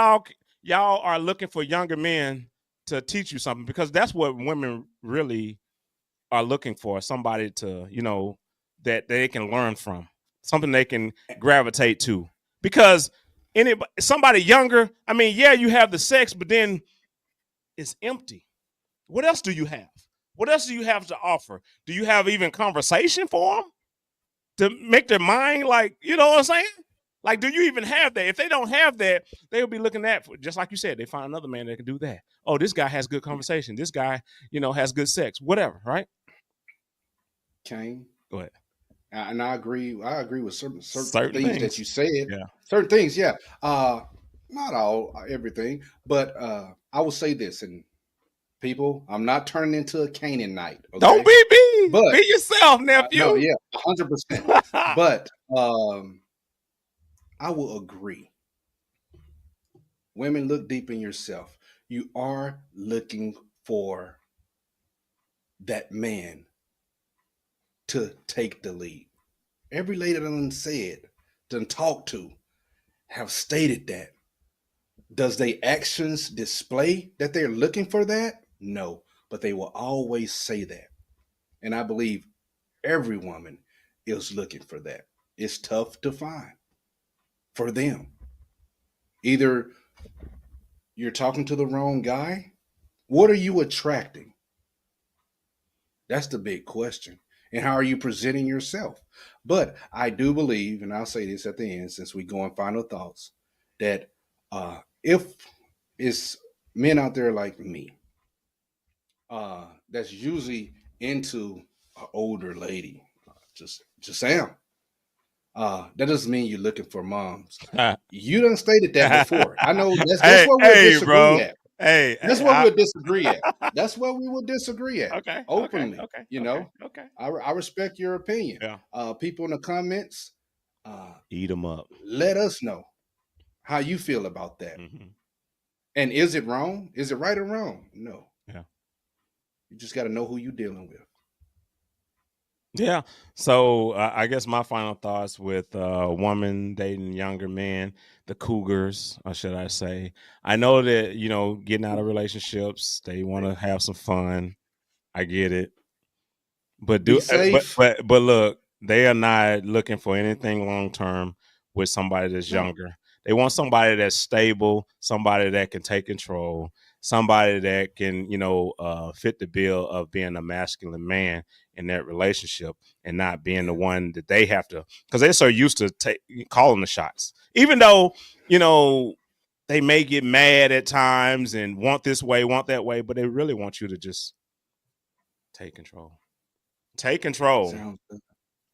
y'all are looking for younger men to teach you something, because that's what women really are looking for, somebody to that they can learn from, something they can gravitate to, because. Somebody younger, I mean, yeah, you have the sex, but then it's empty. What else do you have? What else do you have to offer? Do you have even conversation for them to make their mind, like, you know what I'm saying? Like, do you even have that? If they don't have that, they'll be looking at, just like you said, they find another man that can do that. Oh, this guy has good conversation. This guy, has good sex, whatever, right? Kane, go ahead. And I agree with certain things that you said. Yeah. Certain things, yeah. Not all, everything, but I will say this, and people, I'm not turning into a Canaanite. Okay? Don't be me. But, be yourself, nephew. No, yeah, 100%. But I will agree. Women, look deep in yourself. You are looking for that man to take the lead. Every lady done talked to, have stated that. Does their actions display that they're looking for that? No, but they will always say that. And I believe every woman is looking for that. It's tough to find for them. Either you're talking to the wrong guy. What are you attracting? That's the big question. And how are you presenting yourself? But I do believe, and I'll say this at the end, since we go on final thoughts, that if it's men out there like me, that's usually into an older lady, just Sam. That doesn't mean you're looking for moms. You done stated that before. I know that's what we'll disagree at. That's what we'll disagree at. That's what we will disagree at. Okay. Openly. Okay. Okay. I respect your opinion. Yeah. People in the comments, eat them up. Let us know how you feel about that. Mm-hmm. And is it wrong? Is it right or wrong? No. Yeah. You just got to know who you're dealing with. Yeah. So I guess my final thoughts with woman dating younger men, the cougars, or should I say. I know that, getting out of relationships, they want to have some fun. I get it. But but look, they are not looking for anything long term with somebody that's younger. They want somebody that's stable, somebody that can take control, somebody that can, fit the bill of being a masculine man in that relationship and not being the one that they have to, because they're so used to calling the shots. Even though, they may get mad at times and want this way, want that way, but they really want you to just take control. Take control.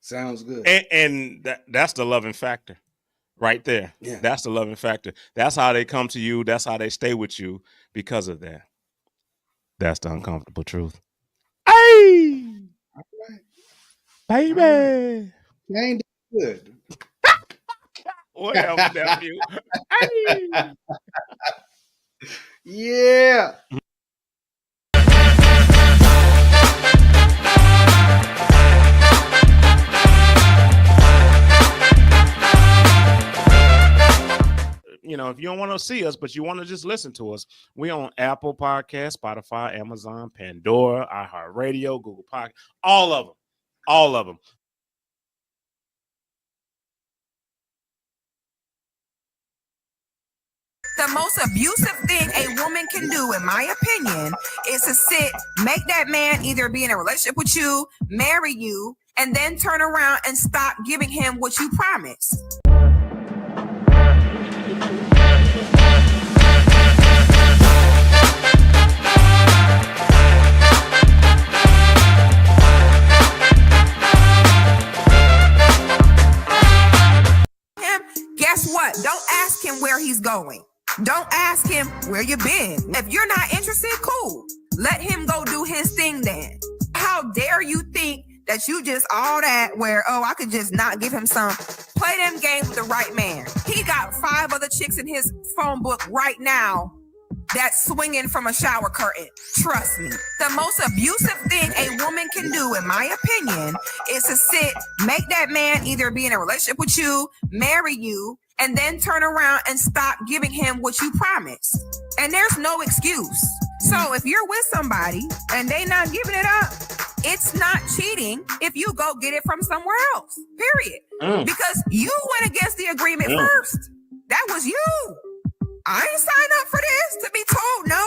Sounds good. And that's the loving factor. Right there. Yeah. That's the loving factor. That's how they come to you. That's how they stay with you because of that. That's the uncomfortable truth. Hey! All right. Baby! Right. Ain't good. Whatever, nephew. Hey! Yeah. If you don't want to see us, but you want to just listen to us, we on Apple Podcasts, Spotify, Amazon, Pandora, iHeartRadio, Google Podcast, all of them. The most abusive thing a woman can do, in my opinion, is to make that man either be in a relationship with you, marry you, and then turn around and stop giving him what you promised. Guess what? Don't ask him where he's going. Don't ask him where you been. If you're not interested, cool. Let him go do his thing then. How dare you think that you just all that where, I could just not give him some. Play them games with the right man. He got 5 other chicks in his phone book right now that's swinging from a shower curtain. Trust me. The most abusive thing a woman can do, in my opinion, is to make that man either be in a relationship with you, marry you, and then turn around and stop giving him what you promised. And there's no excuse. So if you're with somebody and they not giving it up, it's not cheating if you go get it from somewhere else, period. Because you went against the agreement first. That was you. I ain't signed up for this to be told no.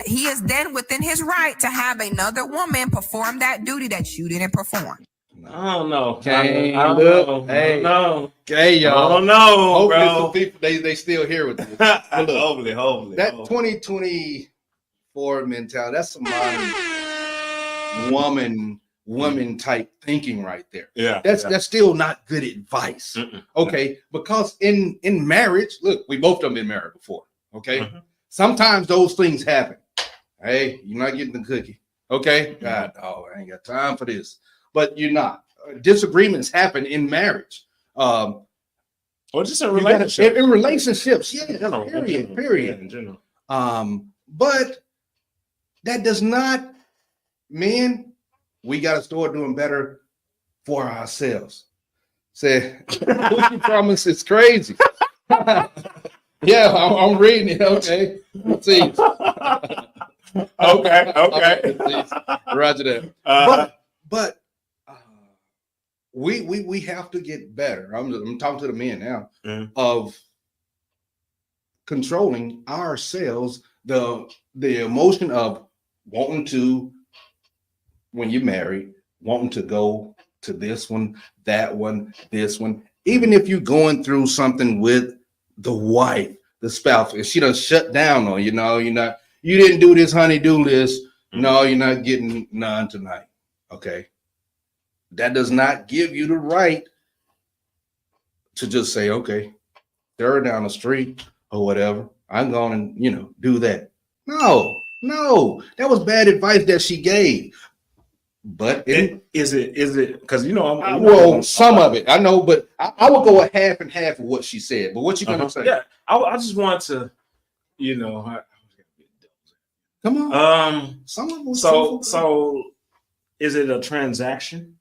He is then within his right to have another woman perform that duty that you didn't perform. I don't know. Can't I don't look. know. Hey. I don't know. Okay, I y'all. don't know, Hopefully, bro. some people they still here with this. But look, hopefully. that 2024 mentality, that's some modern woman type thinking right there. Yeah. That's still not good advice. Okay, because in marriage, look, we both done been married before. Okay, sometimes those things happen. Hey, you're not getting the cookie. Okay, God, oh, I ain't got time for this. But you're not. Disagreements happen in marriage. Or just in relationships. In relationships, yeah. Period. Yeah, in general. But that does not mean we got to start doing better for ourselves. Say, cookie promise is crazy. Yeah, I'm reading it. Okay, let's see. Okay. Roger that. But we have to get better. I'm talking to the men now of controlling ourselves. The emotion of wanting to, when you're married, wanting to go to this one, that one, this one. Even if you're going through something with the wife, the spouse, and she done shut down on you, you didn't do this honey-do list. No, you're not getting none tonight. Okay. That does not give you the right to just say, okay, they're down the street or whatever. I'm going to, do that. No, that was bad advice that she gave. But is it because some of it I know, but I would go a half and half of what she said. But what you gonna say? Yeah, I just want to, come on. Some of them. So is it a transaction?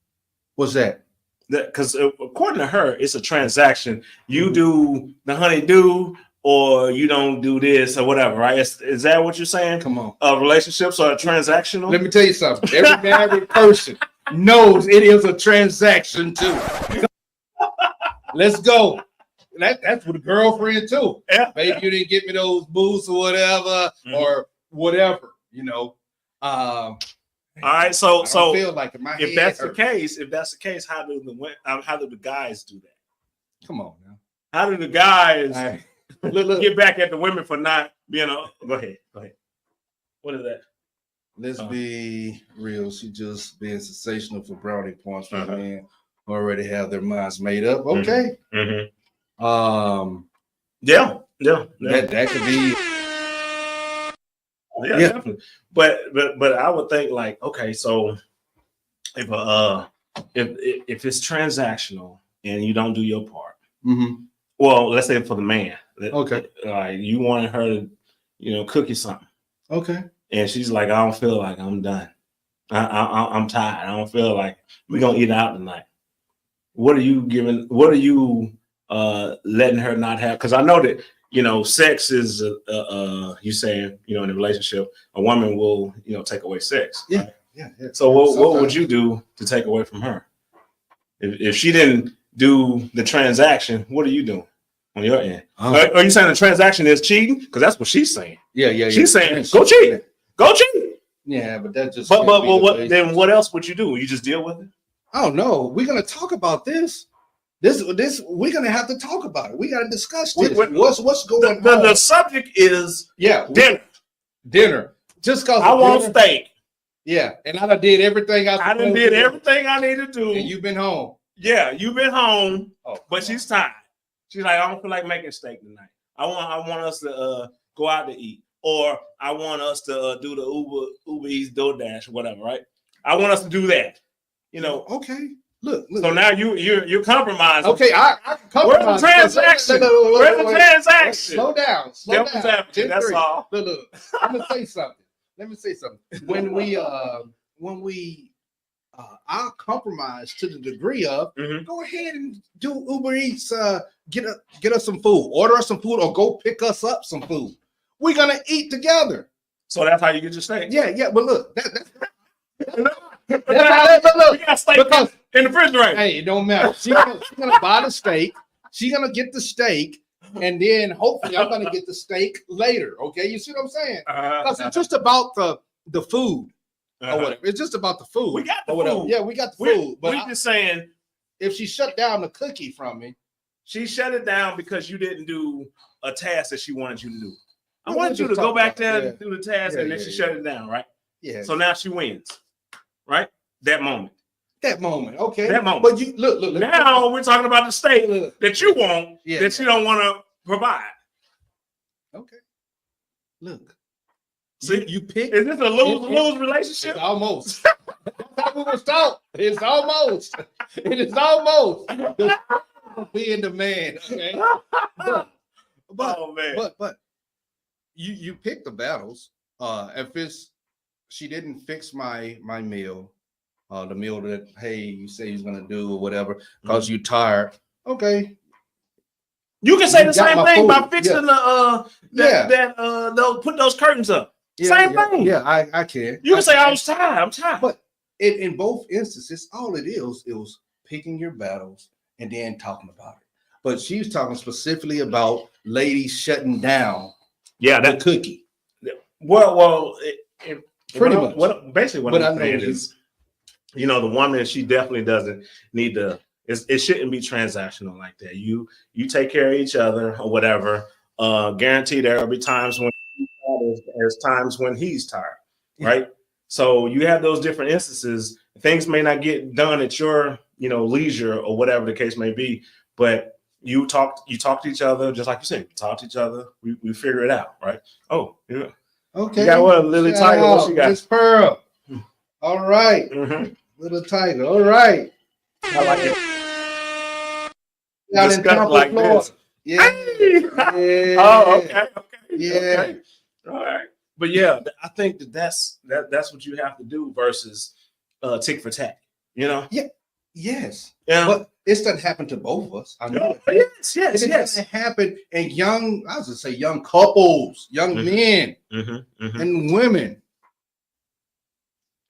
What's that? Because according to her, it's a transaction. You do the honey-do, or you don't do this or whatever, right? Is that what you're saying? Come on. Relationships are transactional? Let me tell you something. Every married person knows it is a transaction too. Let's go. That's with a girlfriend too. Yeah. Baby, you didn't get me those boots or whatever, or whatever, All right, so I feel like if that's the case, how do the guys do that? Come on now. How do the guys look, get back at the women for not being go ahead. What is that? Let's be real. She just being sensational for brownie points for men who already have their minds made up. Okay. Yeah. That could be. Yeah, definitely. But I would think like, okay, so if it's transactional and you don't do your part, well, let's say for the man, okay, like you wanted her to, cook you something, okay, and she's like, I don't feel like I'm done. I'm tired. I don't feel like we're gonna eat out tonight. What are you giving? What are you letting her not have? Because I know that. Sex is you saying, in a relationship, a woman will, take away sex. Yeah. Right? Yeah. So what would you do to take away from her? If she didn't do the transaction, what are you doing on your end? Are you saying the transaction is cheating? Because that's what she's saying. Yeah. She's saying, go cheat. Go cheat. Yeah, but that just. But what? Then what else would you do? You just deal with it? I don't know. We're gonna talk about this. This we're gonna have to talk about it. We gotta discuss this. What's going on? The subject is dinner. Just cause I want steak. Yeah, and I done did everything I done did everything I need to do. And you've been home. Yeah, you've been home. But she's tired. She's like, I don't feel like making steak tonight. I want us to go out to eat, or I want us to do the Uber Eats, DoorDash, whatever. Right? I want us to do that. Okay. Look. So now you're compromising. Okay, I compromise. Where's the transaction? Where's the transaction? Slow down. That's all. Look. Let me say something. When we I'll compromise to the degree of go ahead and do Uber Eats, get us some food, order us some food, or go pick us up some food. We're gonna eat together. So that's how you get your steak. Yeah. But look, that's look. We got steak because in the refrigerator. Hey, it don't matter. She's gonna buy the steak. She's gonna get the steak, and then hopefully I'm gonna get the steak later. Okay, you see what I'm saying? Because it's just about the food. or whatever. It's just about the food. We got the or whatever. food. Yeah, we got the food. But we're just saying, if she shut down the cookie from me, she shut it down because you didn't do a task that she wanted you to do. I Yeah, wanted we you to just go talked back about there it. and do the task, Yeah, and then yeah, she yeah. shut it down, right? yeah. So now she wins, right? That moment. That moment, okay. That moment. But you look. Now we're talking about the state Look. that you want, Yeah, that you don't want to provide. Okay. Look. See, you pick. Is this a lose-lose relationship? It's almost. That's how we were taught. It's almost. It is almost. Being the man. Okay. But Oh man. but you pick the battles. If it's she didn't fix my meal, the meal that hey you say he's gonna do or whatever because you tired. Okay. You can say You the got same my thing by food. fixing those put those curtains up. Same thing. Yeah, I can. You can say I was tired. I'm tired. But in both instances, all it was picking your battles and then talking about it. But she's talking specifically about ladies shutting down yeah, the that cookie. well, Pretty much. What But I I'm know saying you- is, the woman, she definitely doesn't need to. It shouldn't be transactional like that. You take care of each other or whatever. Guaranteed there will be times when there's times when he's tired, right? So you have those different instances. Things may not get done at your leisure or whatever the case may be, but you talk to each other, just like you said, talk to each other. We figure it out, right? Oh, yeah. Okay. You got what? Lily Shout Tiger, what out, she got? Miss Pearl. All right. Mhm. Little Tiger. All right. I like it. Out in Discuss Tampa, like Florida. this. Yeah. Hey! Yeah. Oh, okay. Yeah. Okay. All right. But yeah, I think that's what you have to do versus tick for tack. Yes. Yeah. But it doesn't happen to both of us. I know. Yes. It doesn't happen in young, I was gonna say young couples, young Mhm. men Mm-hmm. and women.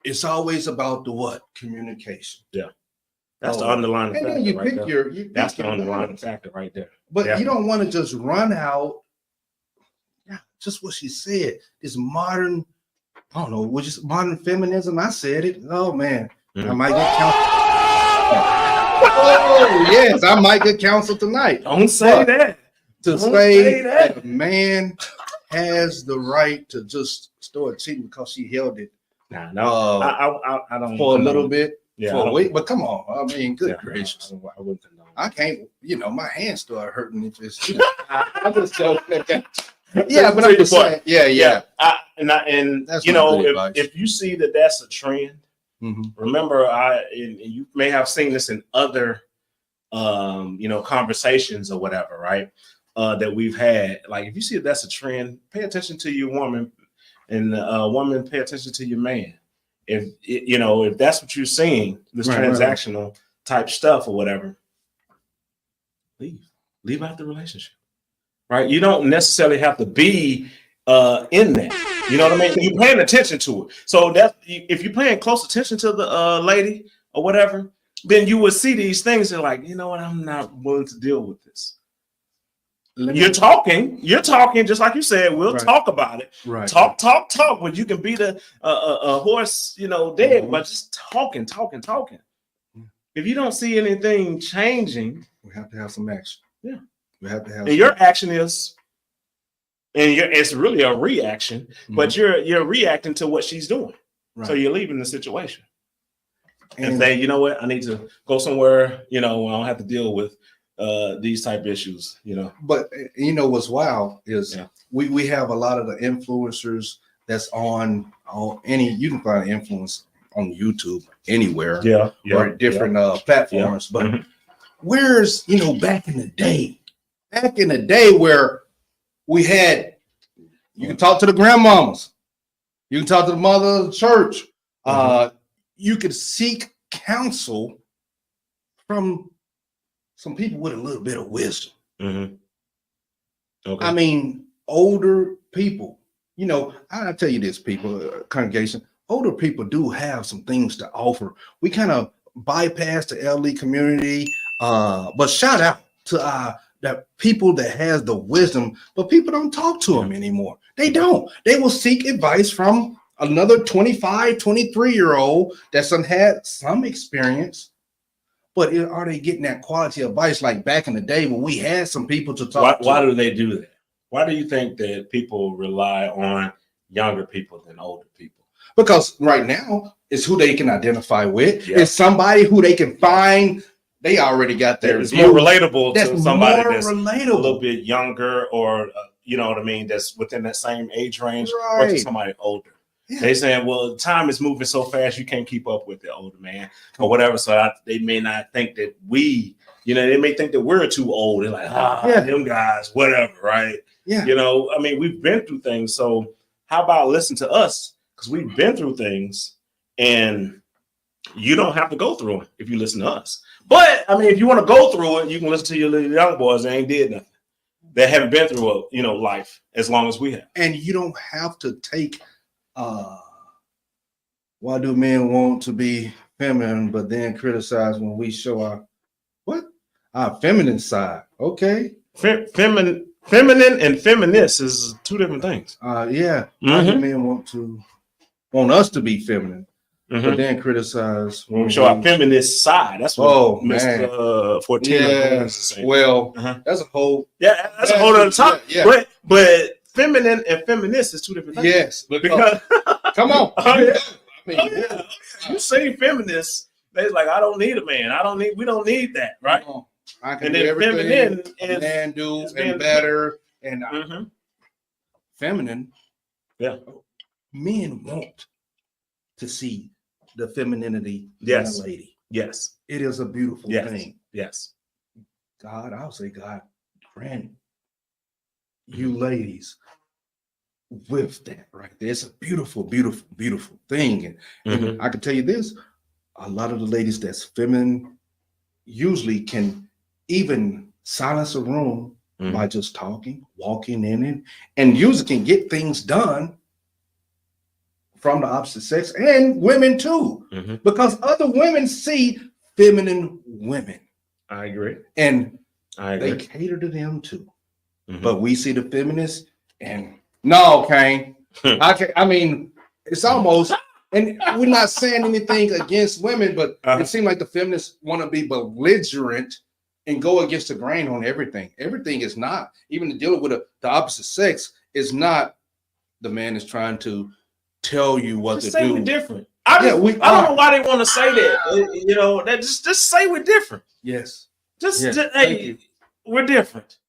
It's always about the what? Communication. That's the Oh. underlying And factor then you right pick there. your That's the your underlying battles. factor right there. But Yeah. you don't want to just run out. Yeah, just what she said. This modern, I don't know, which is modern feminism. I said it. Oh man, I Mhm. might get counsel. Oh yes, I might get counsel tonight. Don't say But that. to Don't say say that. that a man has the right to just start cheating because she held it Nah, no, I don't for a little condone. bit, Yeah, for I a don't- week. But come on, I mean, good yeah, gracious. I wouldn't condone. I can't, my hands start hurting. It just, I just joking. Yeah, but I'm just saying, yeah. And That's you not know, good advice. if you see that that's a trend, Mhm. remember, and you may have seen this in other, conversations or whatever, right? That we've had. Like, if you see that that's a trend, pay attention to your woman, and woman, pay attention to your man. If that's what you're seeing, this Right, transactional type stuff or whatever, leave out the relationship, right? You don't necessarily have to be in that. You know what I mean? You're paying attention to it. So that if you're paying close attention to the lady or whatever, then you will see these things and like, you know what? I'm not willing to deal with this. You're talking just like you said. We'll Right. talk about it. Right. Talk. When you can beat a horse, dead, Mhm. but just talking. Yeah. If you don't see anything changing, We have to have some action. Yeah. We have to have and your action is, it's really a reaction, but you're reacting to what she's doing. right. So you're leaving the situation and And- say, you know what, I need to go somewhere, where I don't have to deal with these type issues. But what's wild is Yeah. we have a lot of the influencers that's on any, you can find influence on YouTube anywhere or different platforms. But Mhm. where's back in the day where we had, you can talk to the grandmamas, you can talk to the mother of the church, you could seek counsel from some people with a little bit of wisdom. Mhm. Okay. I mean, older people, I tell you this, people, congregation, older people do have some things to offer. We kind of bypass the elderly community, but shout out to the people that has the wisdom, but people don't talk to them anymore. They don't. They will seek advice from another 25, 23-year-old that's had some experience, but are they getting that quality advice like back in the day when we had some people to talk to? Why do they do that? Why do you think that people rely on younger people than older people? Because right now it's who they can identify with. Yeah. It's somebody who they can find. They already got their It's more relatable that's to somebody more that's relatable. a little bit younger, or you know what I mean, that's within that same age range, or Right. to somebody older. Yeah. They saying, well, time is moving so fast, you can't keep up with the older man or whatever. So they may not think that they may think that we're too old. They're like, them guys, whatever, right? Yeah. You know, I mean, we've been through things. So how about listen to us? Because we've been through things, and you don't have to go through them if you listen to us. But I mean, if you want to go through it, you can listen to your little young boys that ain't did nothing. That haven't been through life as long as we have. And you don't have to take why do men want to be feminine but then criticize when we show our feminine side? Okay. Feminine and feminist is two different things. Yeah. Why do men want us to be feminine but then criticize when we show our feminist side? That's what Mr. 14 is saying. Well, that's a whole that's a whole other topic. Yeah. But feminine and feminist is two different things. Yes, because come on. You say feminists, they're like, I don't need a man. We don't need that, right? I can and do then everything feminine a man do and better and feminine. Yeah. Men want to see the femininity in a lady. Yes. It is a beautiful thing. Yes. I'll say God grant you ladies with that right there. It's a beautiful, beautiful, beautiful thing. And I can tell you this, a lot of the ladies that's feminine usually can even silence a room by just talking, walking in it, and usually can get things done from the opposite sex and women too, because other women see feminine women. I agree. And they cater to them too. But we see the feminists and no, Kane. I mean, it's almost, and we're not saying anything against women, but it seems like the feminists want to be belligerent and go against the grain on everything. Everything is not, even dealing with the opposite sex is not, the man is trying to tell you what just to say do. We're different. I don't know why they want to say that. That just say we're different. Yes. Hey, we're different.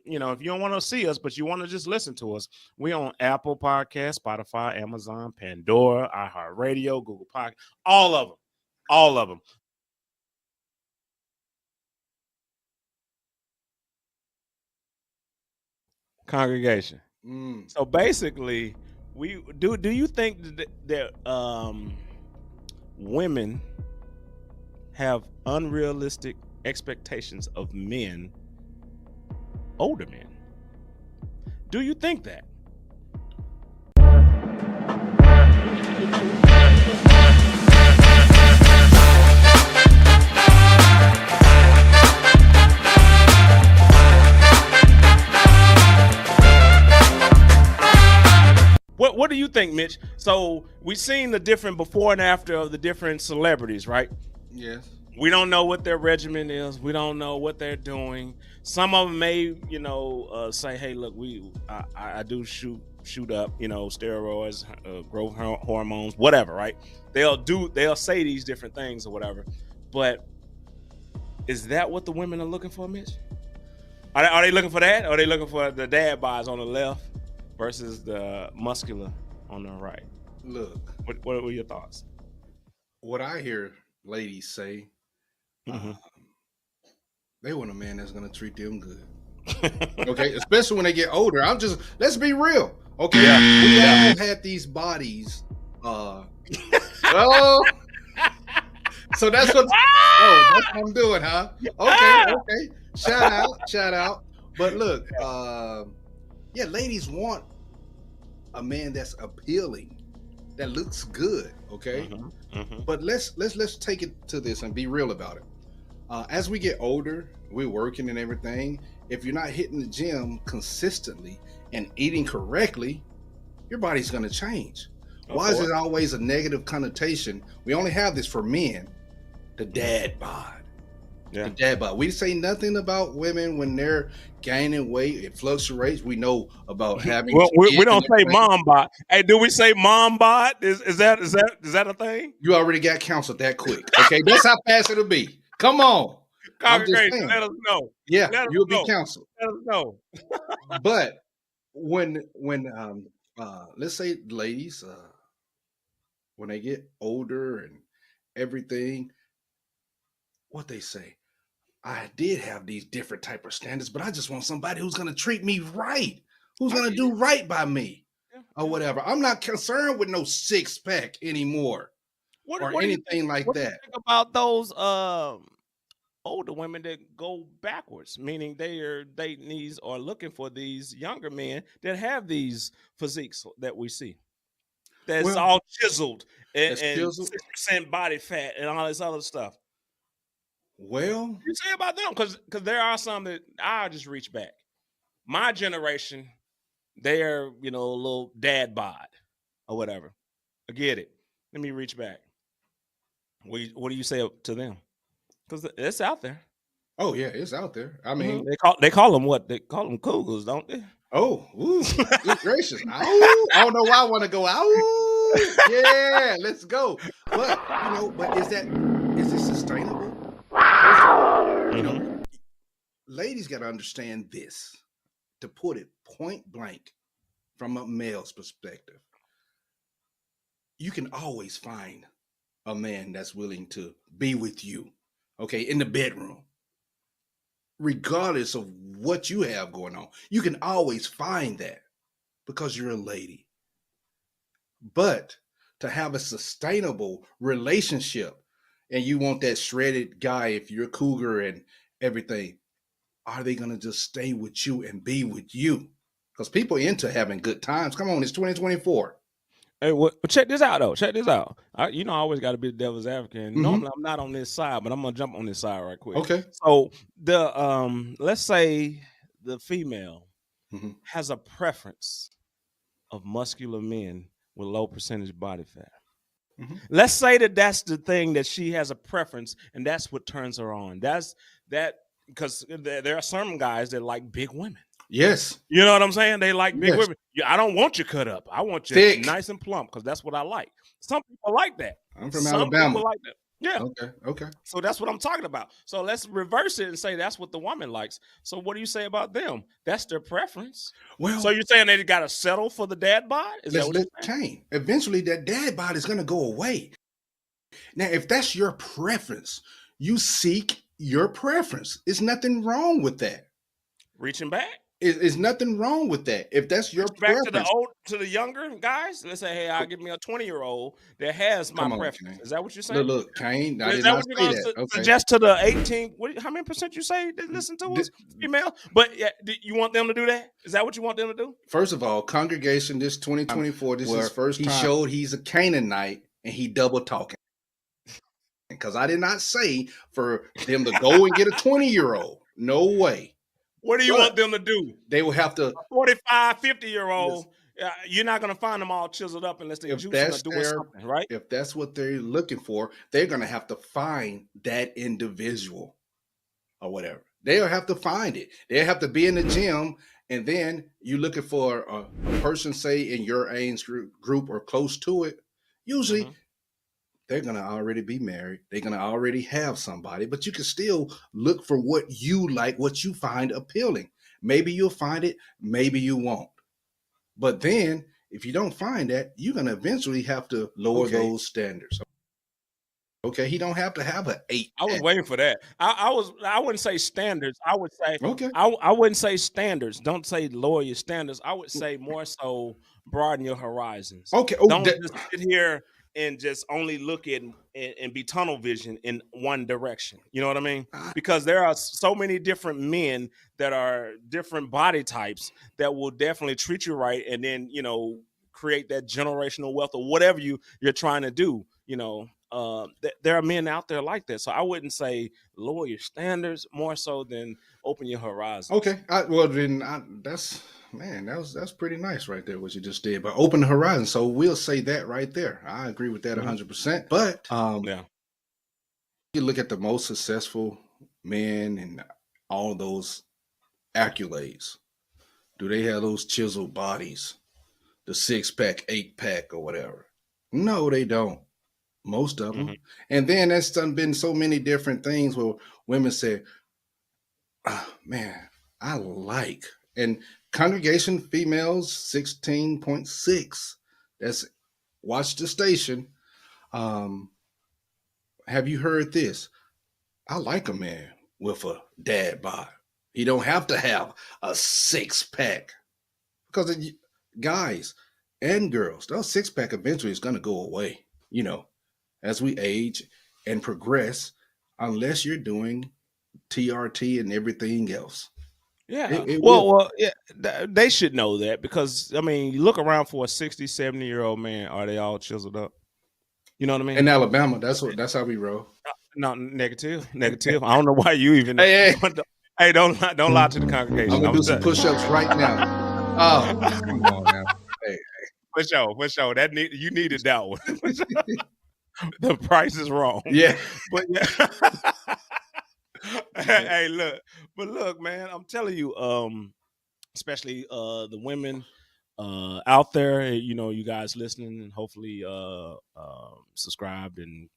If you don't want to see us, but you want to just listen to us, we on Apple Podcasts, Spotify, Amazon, Pandora, iHeartRadio, Google Podcast, all of them. Congregation. So basically, we do you think that women have unrealistic expectations of men, older men? Do you think that? What do you think, Mitch? So we've seen the different before and after of the different celebrities, right? Yes. We don't know what their regimen is. We don't know what they're doing. Some of them may, say, "Hey, look, I do shoot up, steroids, growth hormones, whatever." Right? They'll say these different things or whatever. But is that what the women are looking for, Mitch? Are they looking for that? Or are they looking for the dad bods on the left versus the muscular on the right? Look, what were your thoughts? What I hear ladies say, they want a man that's going to treat them good. Okay, especially when they get older. Let's be real. Okay, we all had these bodies. So that's what I'm doing, huh? Okay. Shout out. But look, ladies want a man that's appealing, that looks good. Okay, but let's take it to this and be real about it. As we get older, we're working and everything. If you're not hitting the gym consistently and eating correctly, your body's going to change. Why is it always a negative connotation? We only have this for men, the dad bod. Yeah. The dad bod. We say nothing about women when they're gaining weight. It fluctuates. We know about having. Well, we don't say mom bod. Hey, do we say mom bod? Is that a thing? You already got counseled that quick. Okay, that's how fast it'll be. Come on, congregation, let us know. Yeah, you'll be counseled. Let us know. But when let's say ladies, when they get older and everything, what they say, I did have these different type of standards, but I just want somebody who's going to treat me right, who's going to do right by me, or whatever. I'm not concerned with no 6-pack anymore, or anything like that. What do you think about those older women that go backwards, meaning they are dating these or looking for these younger men that have these physiques that we see? That's all chiseled and 6% body fat and all this other stuff. Well, what you say about them? Because there are some that I'll just reach back. My generation, they're a little dad bod or whatever. I get it. Let me reach back. What do you say to them? Because it's out there. Oh yeah, it's out there. I mean, they call them what? They call them cougars, don't they? Oh, good gracious! Ow. I don't know why I want to go. Ow. Yeah, let's go. But but is it sustainable? Ladies got to understand this. To put it point blank, from a male's perspective, you can always find a man that's willing to be with you, okay, in the bedroom. Regardless of what you have going on, you can always find that because you're a lady. But to have a sustainable relationship, and you want that shredded guy, if you're a cougar and everything, are they going to just stay with you and be with you? Because people are into having good times. Come on, it's 2024. Hey, well, check this out, though. Check this out. I always got to be the devil's advocate. Normally, I'm not on this side, but I'm going to jump on this side right quick. Okay. So, let's say the female has a preference of muscular men with low percentage body fat. Let's say that's the thing that she has a preference, and that's what turns her on. That's that because there are some guys that like big women. Yes. You know what I'm saying? They like big women. I don't want you cut up. I want you thick, nice and plump, because that's what I like. Some people like that. I'm from Alabama. People like that. Yeah. Okay. So that's what I'm talking about. So let's reverse it and say that's what the woman likes. So what do you say about them? That's their preference. Well, so you're saying they got to settle for the dad bod? Is that what you're saying? Eventually, that dad bod is going to go away. Now, if that's your preference, you seek your preference. There's nothing wrong with that. Reaching back? There's nothing wrong with that. If that's your preference. Back to the younger guys, let's say, hey, I'll give me a 20-year-old that has my preference. Kane. Is that what you're saying? Look, Kane, I is did that not what you're say that. Okay. Suggest to the 18? How many percent you say that listen to us, female? But you want them to do that? Is that what you want them to do? First of all, congregation, this 2024, this is his first time. He showed he's a Canaanite and he double talking. Because I did not say for them to go and get a 20-year-old. No way. What do you want them to do? They will have to. 45, 50-year-old. You're not going to find them all chiseled up unless they're doing something, right? If that's what they're looking for, they're going to have to find that individual or whatever. They'll have to find it. They'll have to be in the gym, and then you're looking for a person, say, in your age group or close to it. Usually, they're going to already be married. They're going to already have somebody, but you can still look for what you like, what you find appealing. Maybe you'll find it, maybe you won't. But then if you don't find that, you're going to eventually have to lower those standards. Okay, he don't have to have an 8. I was waiting for that. I wouldn't say standards. I would say I wouldn't say standards. Don't say lower your standards. I would say more so broaden your horizons. Okay. Don't just sit here and just only look at and be tunnel vision in one direction. You know what I mean? Because there are so many different men that are different body types that will definitely treat you right, and then create that generational wealth or whatever you're trying to do. there are men out there like that. So I wouldn't say lower your standards more so than open your horizons. Okay, that's pretty nice right there what you just did. But open the horizon. So we'll say that right there. I agree with that 100%. But you look at the most successful men and all those accolades. Do they have those chiseled bodies, the 6-pack, 8-pack, or whatever? No, they don't. Most of them. And then there's been so many different things where women say, oh, man, I like. And congregation females 16.6. That's watch the station. Have you heard this? I like a man with a dad bod. He don't have to have a 6-pack. Because guys and girls, those 6-pack eventually is going to go away, as we age and progress, unless you're doing TRT and everything else. Yeah. Well, yeah, they should know that, because I mean, you look around for a 60, 70-year-old man, are they all chiseled up? You know what I mean? In Alabama, that's how we roll. No, negative. I don't know why you even. Hey, don't lie to the congregation. I'm gonna do some push-ups right now. Oh, come on now. Hey. For sure. You needed that one. The price is wrong. Yeah. But yeah. Hey, look, man, I'm telling you, especially the women out there, you guys listening, and hopefully subscribed and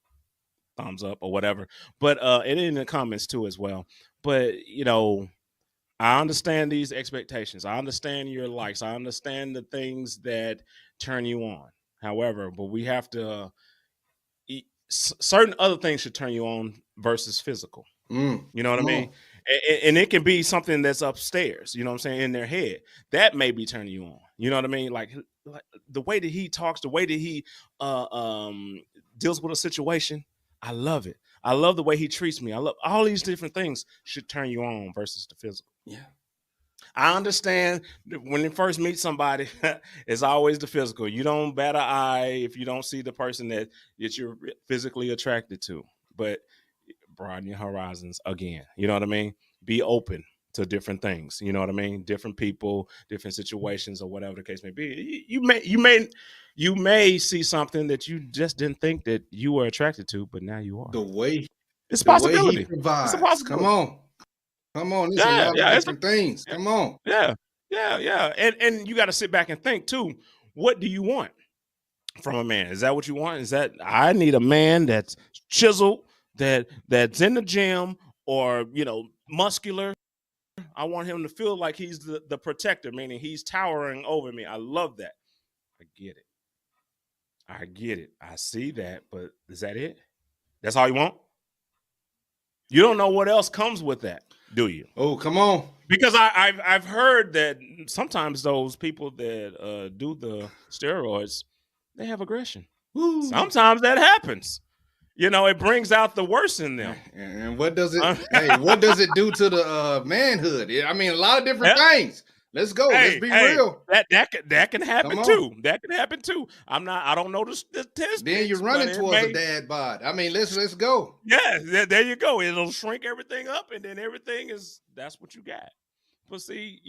thumbs up or whatever. But it in the comments too as well. But I understand these expectations. I understand your likes. I understand the things that turn you on. However, but we have to certain other things should turn you on versus physical. You know what I mean? And it can be something that's upstairs, you know what I'm saying, in their head. That may be turning you on. You know what I mean? Like the way that he talks, the way that he deals with a situation, I love it. I love the way he treats me. I love all these different things should turn you on versus the physical. Yeah. I understand when you first meet somebody, it's always the physical. You don't bat an eye if you don't see the person that you're physically attracted to. But broaden your horizons again. You know what I mean? Be open to different things. You know what I mean? Different people, different situations, or whatever the case may be. You may see something that you just didn't think that you were attracted to, but now you are. It's a possibility. It's a possibility. Come on. There's a lot of different things. Come on. Yeah. And you got to sit back and think too. What do you want from a man? Is that what you want? Is that I need a man that's chiseled, that's in the gym, or muscular. I want him to feel like he's the protector, meaning he's towering over me. I love that. I get it. I see that, but is that it? That's all you want? You don't know what else comes with that, do you? Oh, come on. Because I've heard that sometimes those people that do the steroids, they have aggression. Ooh. Sometimes that happens. It brings out the worst in them. And what does it? What does it do to the manhood? I mean, a lot of different things. Let's go. Let's be real. That can happen too. That can happen too. I don't know the statistics. Then you're running towards a dad bod. I mean, let's go. Yeah, there you go. It'll shrink everything up, and then everything that's what you got. But see,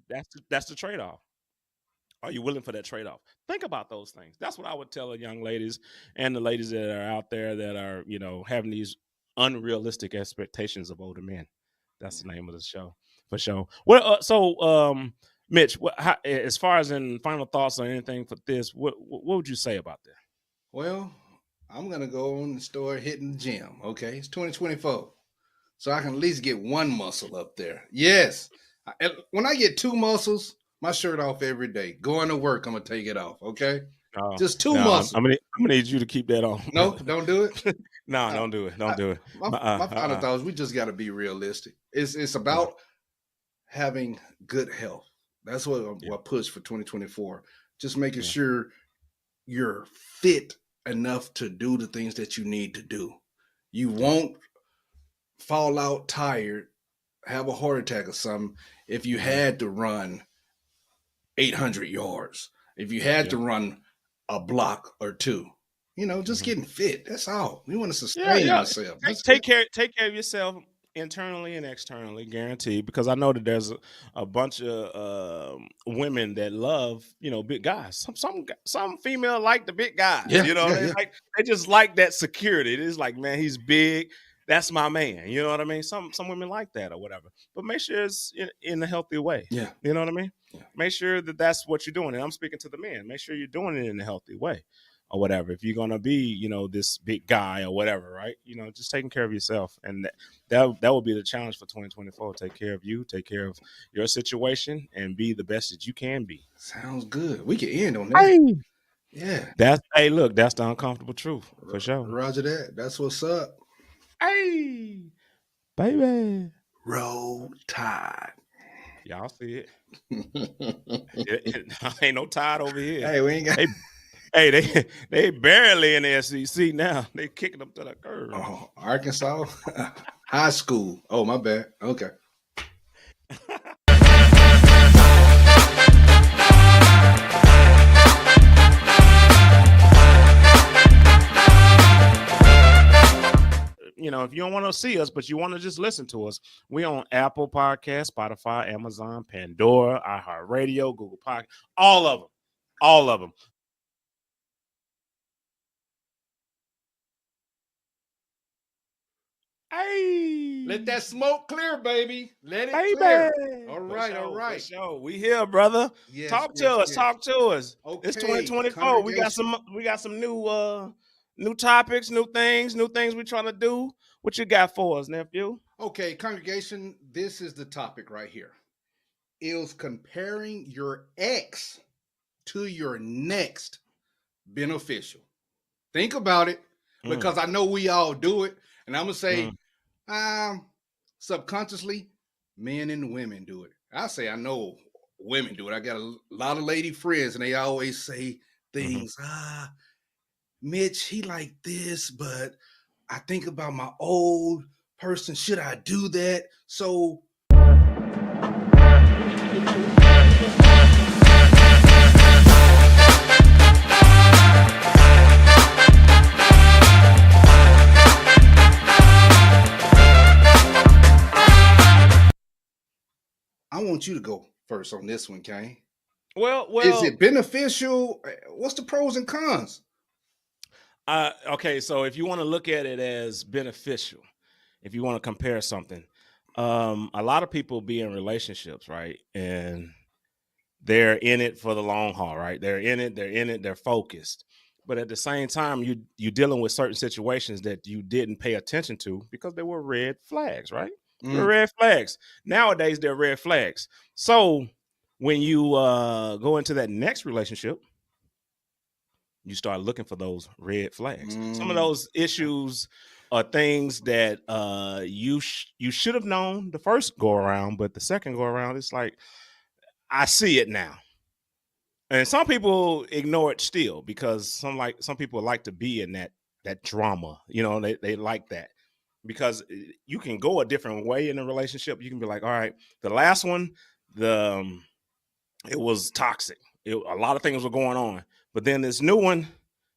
that's the trade-off. Are you willing for that trade-off? Think about those things. That's what I would tell the young ladies and the ladies that are out there that are, having these unrealistic expectations of older men. That's the name of the show, for sure. Well, Mitch, as far as in final thoughts or anything for this, what would you say about that? Well, I'm going to go on and start hitting the gym, okay? It's 2024, so I can at least get one muscle up there. Yes. When I get two muscles, my shirt off every day. Going to work, I'm gonna take it off. Okay, just two muscles. I'm gonna need you to keep that on. No, don't do it. No, don't do it. Don't do it. My final thought is we just got to be realistic. It's about having good health. That's what I push for 2024. Just making sure you're fit enough to do the things that you need to do. You won't fall out tired, have a heart attack or something if you had to run 800 yards, if you had to run a block or two. just getting fit. That's all. We want to sustain ourselves. Take care of yourself internally and externally, guaranteed. Because I know that there's a bunch of women that love, big guys. Some female like the big guys. They just like that security. It is like, man, he's big. That's my man. You know what I mean? Some women like that or whatever. But make sure it's in a healthy way. Yeah. You know what I mean? Yeah. Make sure that that's what you're doing. And I'm speaking to the men. Make sure you're doing it in a healthy way or whatever. If you're going to be, this big guy or whatever, right? Just taking care of yourself. And that will be the challenge for 2024. Take care of you. Take care of your situation and be the best that you can be. Sounds good. We can end on that. Hey. Yeah. That's the uncomfortable truth for sure. Roger that. That's what's up. Hey, baby. Roll Tide. Y'all see it. Ain't no Tide over here. Hey, we ain't got. They barely in the SEC now. They kicking them to the curb. Oh, Arkansas high school. Oh, my bad. Okay. If you don't want to see us, but you want to just listen to us, we on Apple Podcasts, Spotify, Amazon, Pandora, iHeartRadio, Google Podcast, all of them. Hey, let that smoke clear, baby. Let it clear. All right. Sure. We here, brother. Yes, talk to us. Okay. It's 2024. We got some new topics, new things we're trying to do. What you got for us, nephew? Okay, congregation, this is the topic right here. Is comparing your ex to your next beneficial? Think about it, because I know we all do it. And I'm going to say, subconsciously, men and women do it. I say I know women do it. I got a lot of lady friends, and they always say things, Mitch, he like this, but I think about my old person. Should I do that? So I want you to go first on this one, Kane. Well, is it beneficial? What's the pros and cons? Okay, so if you want to look at it as beneficial, if you want to compare something, a lot of people be in relationships, right? And they're in it for the long haul, right? They're in it, they're focused. But at the same time, you're dealing with certain situations that you didn't pay attention to because they were red flags, right? They're red flags. Nowadays, they're red flags. So when you go into that next relationship, you start looking for those red flags. Some of those issues are things that you should have known the first go around, but the second go around, it's like, I see it now. And some people ignore it still because some people like to be in that drama. They like that because you can go a different way in a relationship. You can be like, all right, the last one, it was toxic. A lot of things were going on. But then this new one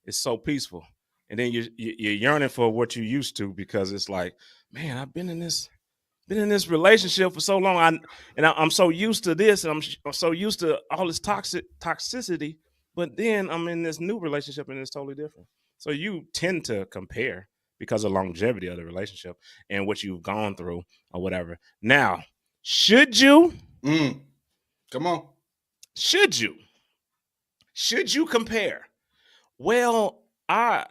is so peaceful. And then you're yearning for what you used to because it's like, man, I've been in this relationship for so long. I'm so used to this, and I'm so used to all this toxicity. But then I'm in this new relationship, and it's totally different. So you tend to compare because of longevity of the relationship and what you've gone through or whatever. Now, should you? Come on. Should you compare? Well, I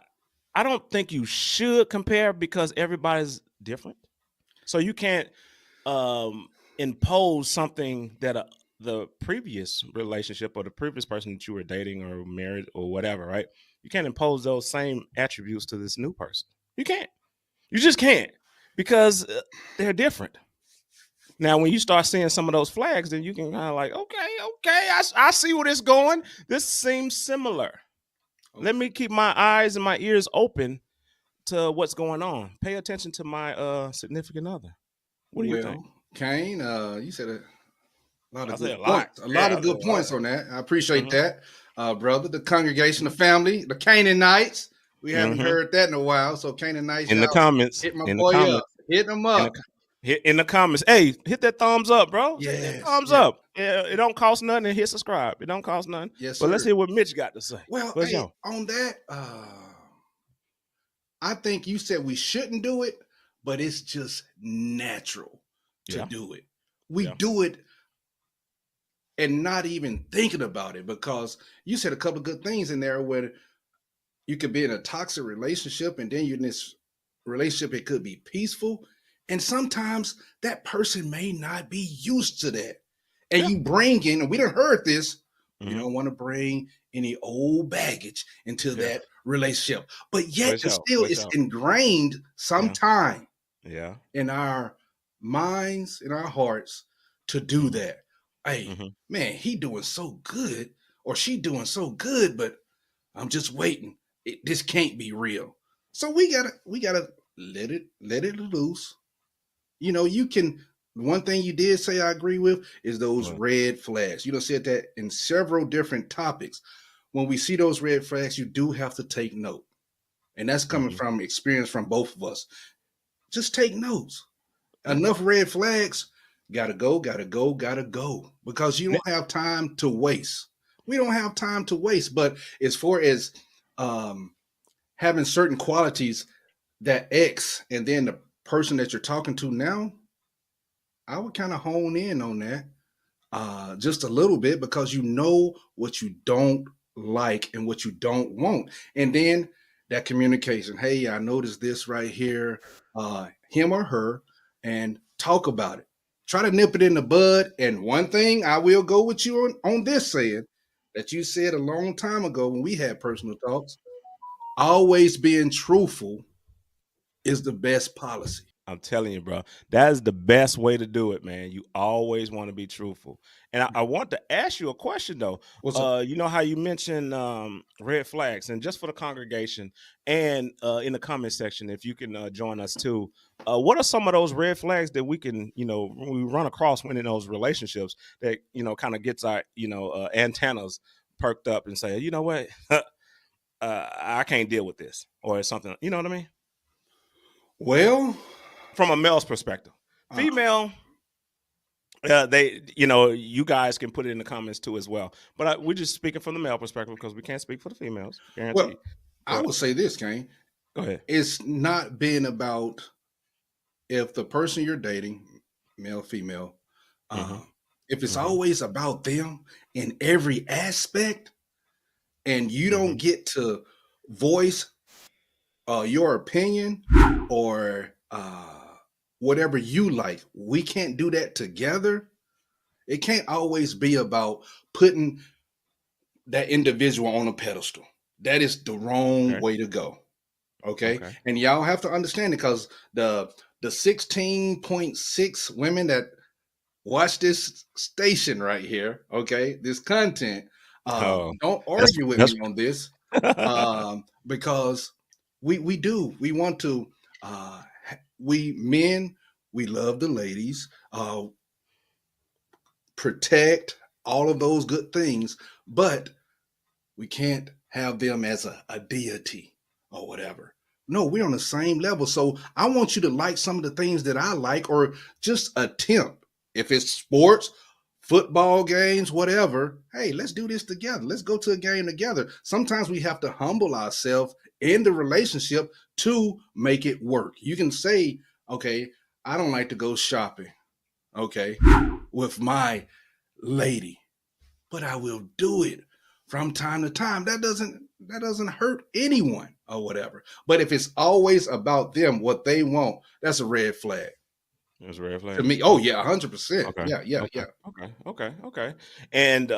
don't think you should compare because everybody's different. So you can't impose something that the previous relationship or the previous person that you were dating or married or whatever, right? You can't impose those same attributes to this new person. You can't. You just can't because they're different. Now, when you start seeing some of those flags, then you can kind of like, okay, I see where it's going. This seems similar. Okay. Let me keep my eyes and my ears open to what's going on. Pay attention to my significant other. What do you think? Kane, you said a lot of good points. A lot of good points on that. I appreciate that, brother. The congregation, the family, the Canaanites. We haven't heard that in a while. So Kanan Nice in the comments, hit my in boy the comments, up. Hit him up. In the comments. Hey, hit that thumbs up, bro. Yes, hit that thumbs up. Yeah, it don't cost nothing to hit subscribe. It don't cost nothing. Yes, but sir. let's hear what Mitch got to say. Well, hey, on that, I think you said we shouldn't do it, but it's just natural to do it. We do it and not even thinking about it, because you said a couple of good things in there where you could be in a toxic relationship and then you're in this relationship, it could be peaceful. And sometimes that person may not be used to that. And you bring in, and we done heard this, you don't want to bring any old baggage into that relationship. But yet it's ingrained sometime in our minds, in our hearts to do that. Hey, man, he doing so good or she doing so good, but I'm just waiting. This can't be real. So we gotta let it loose. You know, you can. One thing you did say I agree with is those red flags. You done said that in several different topics. When we see those red flags, you do have to take note. And that's coming from experience from both of us. Just take notes. Enough red flags, gotta go. Because you don't have time to waste. We don't have time to waste. But as far as having certain qualities that X and then the person that you're talking to now, I would kind of hone in on that just a little bit, because you know what you don't like and what you don't want. And then that communication. Hey, I noticed this right here, him or her, and talk about it. Try to nip it in the bud. And one thing I will go with you on this saying that you said a long time ago when we had personal talks, always being truthful is the best policy. I'm telling you, bro, that is the best way to do it, man. You always want to be truthful. And I want to ask you a question, though. You know how you mentioned red flags, and just for the congregation and in the comment section, if you can join us too, what are some of those red flags that we can, when we run across when in those relationships that, kind of gets our, antennas perked up and say, you know what, I can't deal with this, or something, you know what I mean? Well, from a male's perspective, female, you guys can put it in the comments too as well. But we're just speaking from the male perspective because we can't speak for the females. Guaranteed. Well, I would say this, Kane. Go ahead. It's not being about if the person you're dating, male, female, if it's always about them in every aspect, and you don't get to voice your opinion or whatever you like. We can't do that together. It can't always be about putting that individual on a pedestal. That is the wrong way to go. Okay. And y'all have to understand it, because the 16.6 women that watch this station right here, okay, this content, don't argue with me on this, because we want to, we men, we love the ladies, protect all of those good things, but we can't have them as a deity or whatever. No, we're on the same level. So I want you to like some of the things that I like, or just attempt. If it's sports, football games, whatever, hey, let's do this together. Let's go to a game together. Sometimes we have to humble ourselves in the relationship to make it work. You can say, okay, I don't like to go shopping, okay, with my lady, but I will do it from time to time. That doesn't hurt anyone or whatever. But if it's always about them, what they want, that's a red flag. That's a red flag to me. Oh yeah, 100%. Okay. Yeah. Okay. And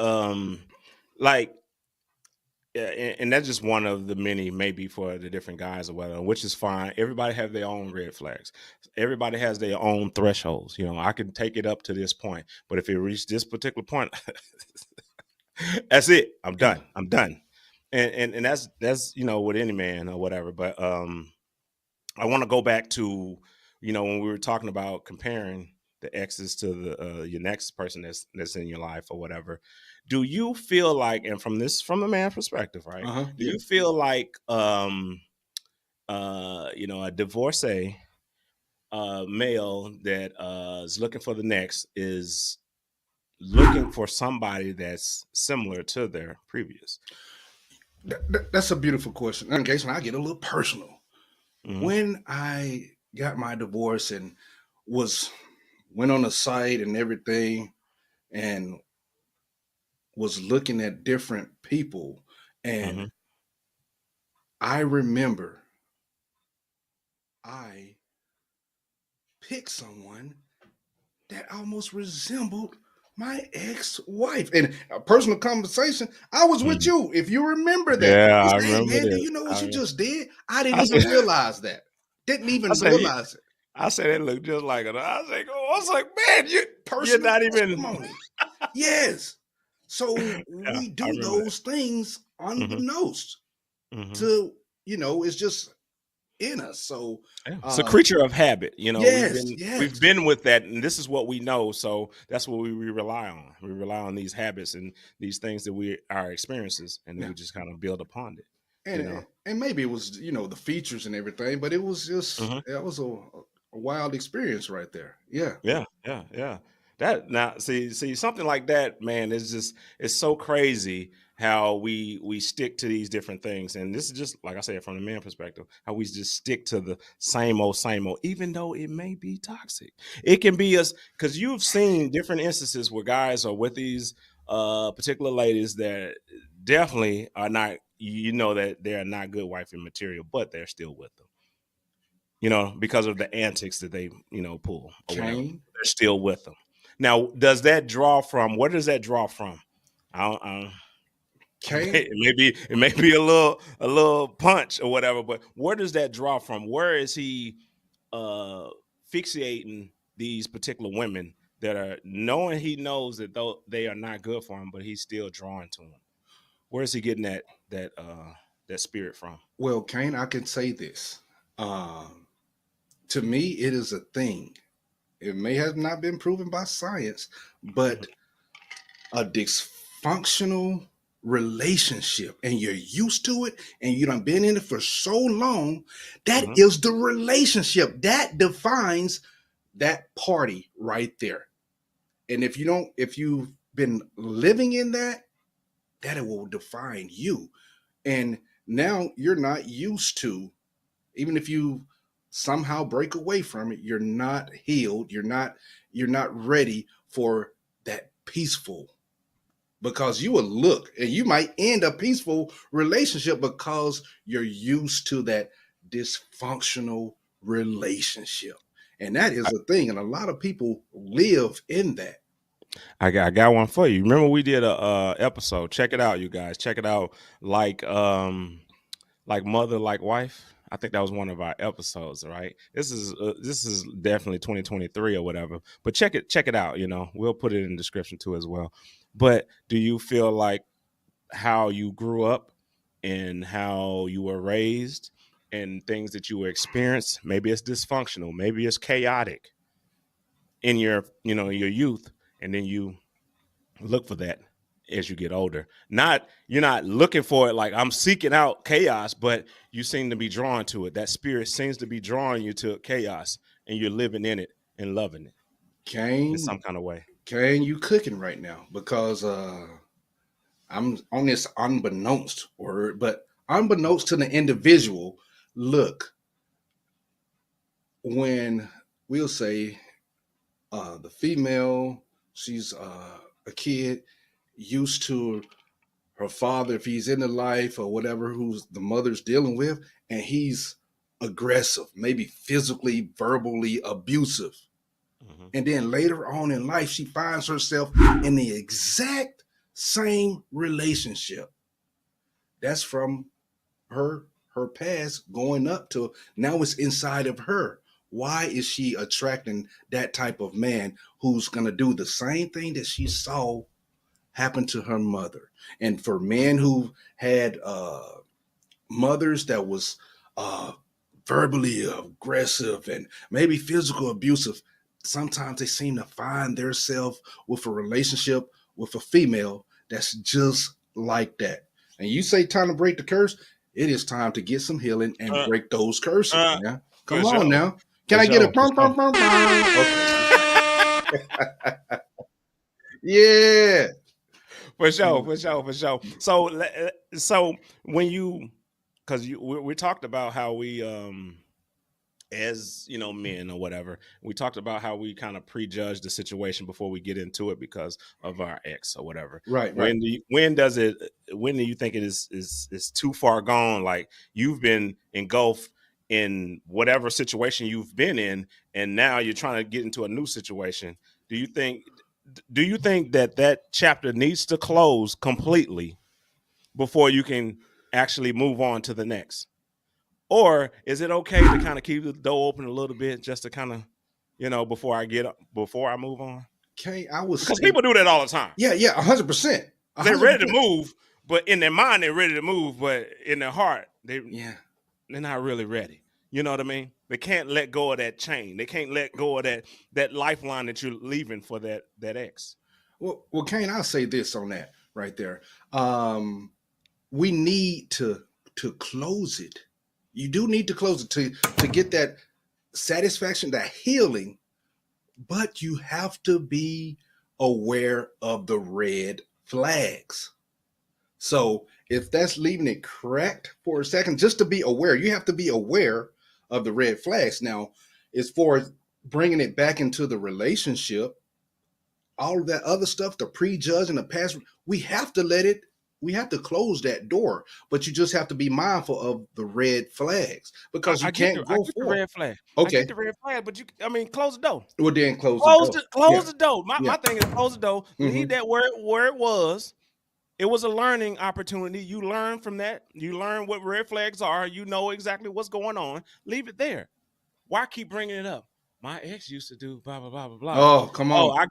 and that's just one of the many, maybe, for the different guys or whatever, which is fine. Everybody have their own red flags. Everybody has their own thresholds. I can take it up to this point, but if it reaches this particular point, that's it. I'm done. And that's with any man or whatever. But I want to go back to when we were talking about comparing the exes to the your next person that's in your life or whatever. Do you feel like, and from the man's perspective, right? Do you feel like a divorcee male that is looking for the next is looking for somebody that's similar to their previous? That's a beautiful question. In case when I get a little personal, Mhm. when I got my divorce and went on a site and everything and was looking at different people, and Mhm. I remember I picked someone that almost resembled my ex-wife. And a personal conversation, I was with Mhm. you. If you remember that, Yeah, he I said, "Hey remember man, do this. you know what you I, just did? I didn't I even said, realize that. Didn't I even said, realize it." I said it looked just like it. I was like, man, you're Personal not even. testimony. Yes. So Yeah, we I do remember those things that. unbeknownst Hmm. to, it's just in us. So Yeah. It's a creature of habit. yes, We've yes. been with that, and this is what we know. So that's what we rely on. We rely on these habits and these things that our experiences, and then Yeah. we just kind of build upon it. And maybe it was, the features and everything, but it was just Mhm. that was a wild experience right there. Yeah. Yeah, yeah, yeah. That now see something like that, man, it's so crazy how we stick to these different things. And this is just like I said, from the man perspective, how we just stick to the same old, even though it may be toxic. It can be us because you've seen different instances where guys are with these particular ladies that definitely are not, that they're not good wifey material, but they're still with them. Because of the antics that they, pull or whatever. Kane. They're still with them. Now, where does that draw from? I don't Kane. it may be a little punch or whatever, but where does that draw from? Where is he fixating these particular women that are knowing he knows that though they are not good for him, but he's still drawn to them? Where is he getting that spirit from? Well, Kane, I can say this. To me, it is a thing. It may have not been proven by science, but a dysfunctional relationship, and you're used to it, and you done been in it for so long, that is the relationship that defines that party right there. And if you've been living in that it will define you. And now you're not used to, even if you somehow break away from it, you're not healed, you're not ready for that peaceful, because you will look and you might end a peaceful relationship because you're used to that dysfunctional relationship. And that is a thing, and a lot of people live in that. I got one for you. Remember we did a episode. Check it out, you guys. Check it out. Like mother, like wife. I think that was one of our episodes, right? This is definitely 2023 or whatever. But check it out. We'll put it in the description too as well. But do you feel like how you grew up and how you were raised and things that you experienced, maybe it's dysfunctional, maybe it's chaotic in your youth, and then you look for that as you get older. You're not looking for it like I'm seeking out chaos, but you seem to be drawn to it. That spirit seems to be drawing you to chaos, and you're living in it and loving it in some kind of way. Kane, you cooking right now, because I'm on this unbeknownst word, but unbeknownst to the individual. Look, when we'll say the female, she's a kid used to her father, if he's in the life or whatever, who's the mother's dealing with, and he's aggressive, maybe physically, verbally abusive. And then later on in life, she finds herself in the exact same relationship. That's from her past going up to now it's inside of her. Why is she attracting that type of man who's going to do the same thing that she saw happen to her mother? And for men who had mothers that was verbally aggressive and maybe physical abusive, sometimes they seem to find themselves with a relationship with a female that's just like that. And you say time to break the curse. it is time to get some healing and break those curses. Man. Come For on sure. now. Can For I get sure. a pum pum pum pum? Okay. Yeah. For sure. So when you, because we talked about how we as men or whatever, we talked about how we kind of prejudge the situation before we get into it because of our ex or whatever. Right. When do you think it is too far gone? Like you've been engulfed in whatever situation you've been in, and now you're trying to get into a new situation. Do you think that chapter needs to close completely before you can actually move on to the next? Or is it okay to kind of keep the door open a little bit just to kind of, before I move on? Okay, I was because people do that all the time. Yeah, 100%. They're ready to move, but in their mind they're ready to move, but in their heart they're not really ready. You know what I mean? They can't let go of that chain. They can't let go of that lifeline that you're leaving for that ex. Well, Kane, I'll say this on that right there. We need to close it. You do need to close it to get that satisfaction, that healing, but you have to be aware of the red flags. So if that's leaving it cracked for a second, just to be aware, you have to be aware of the red flags. Now, as far as bringing it back into the relationship, all of that other stuff, the prejudge and the past, we have to close that door, but you just have to be mindful of the red flags because you can't go the red flag. Okay. I get the red flag, but close the door. Well, then close the door. My thing is close the door. Mm-hmm. Leave that where it was. It was a learning opportunity. You learn from that. You learn what red flags are. You know exactly what's going on. Leave it there. Why keep bringing it up? My ex used to do blah blah blah blah blah. Oh, come on. I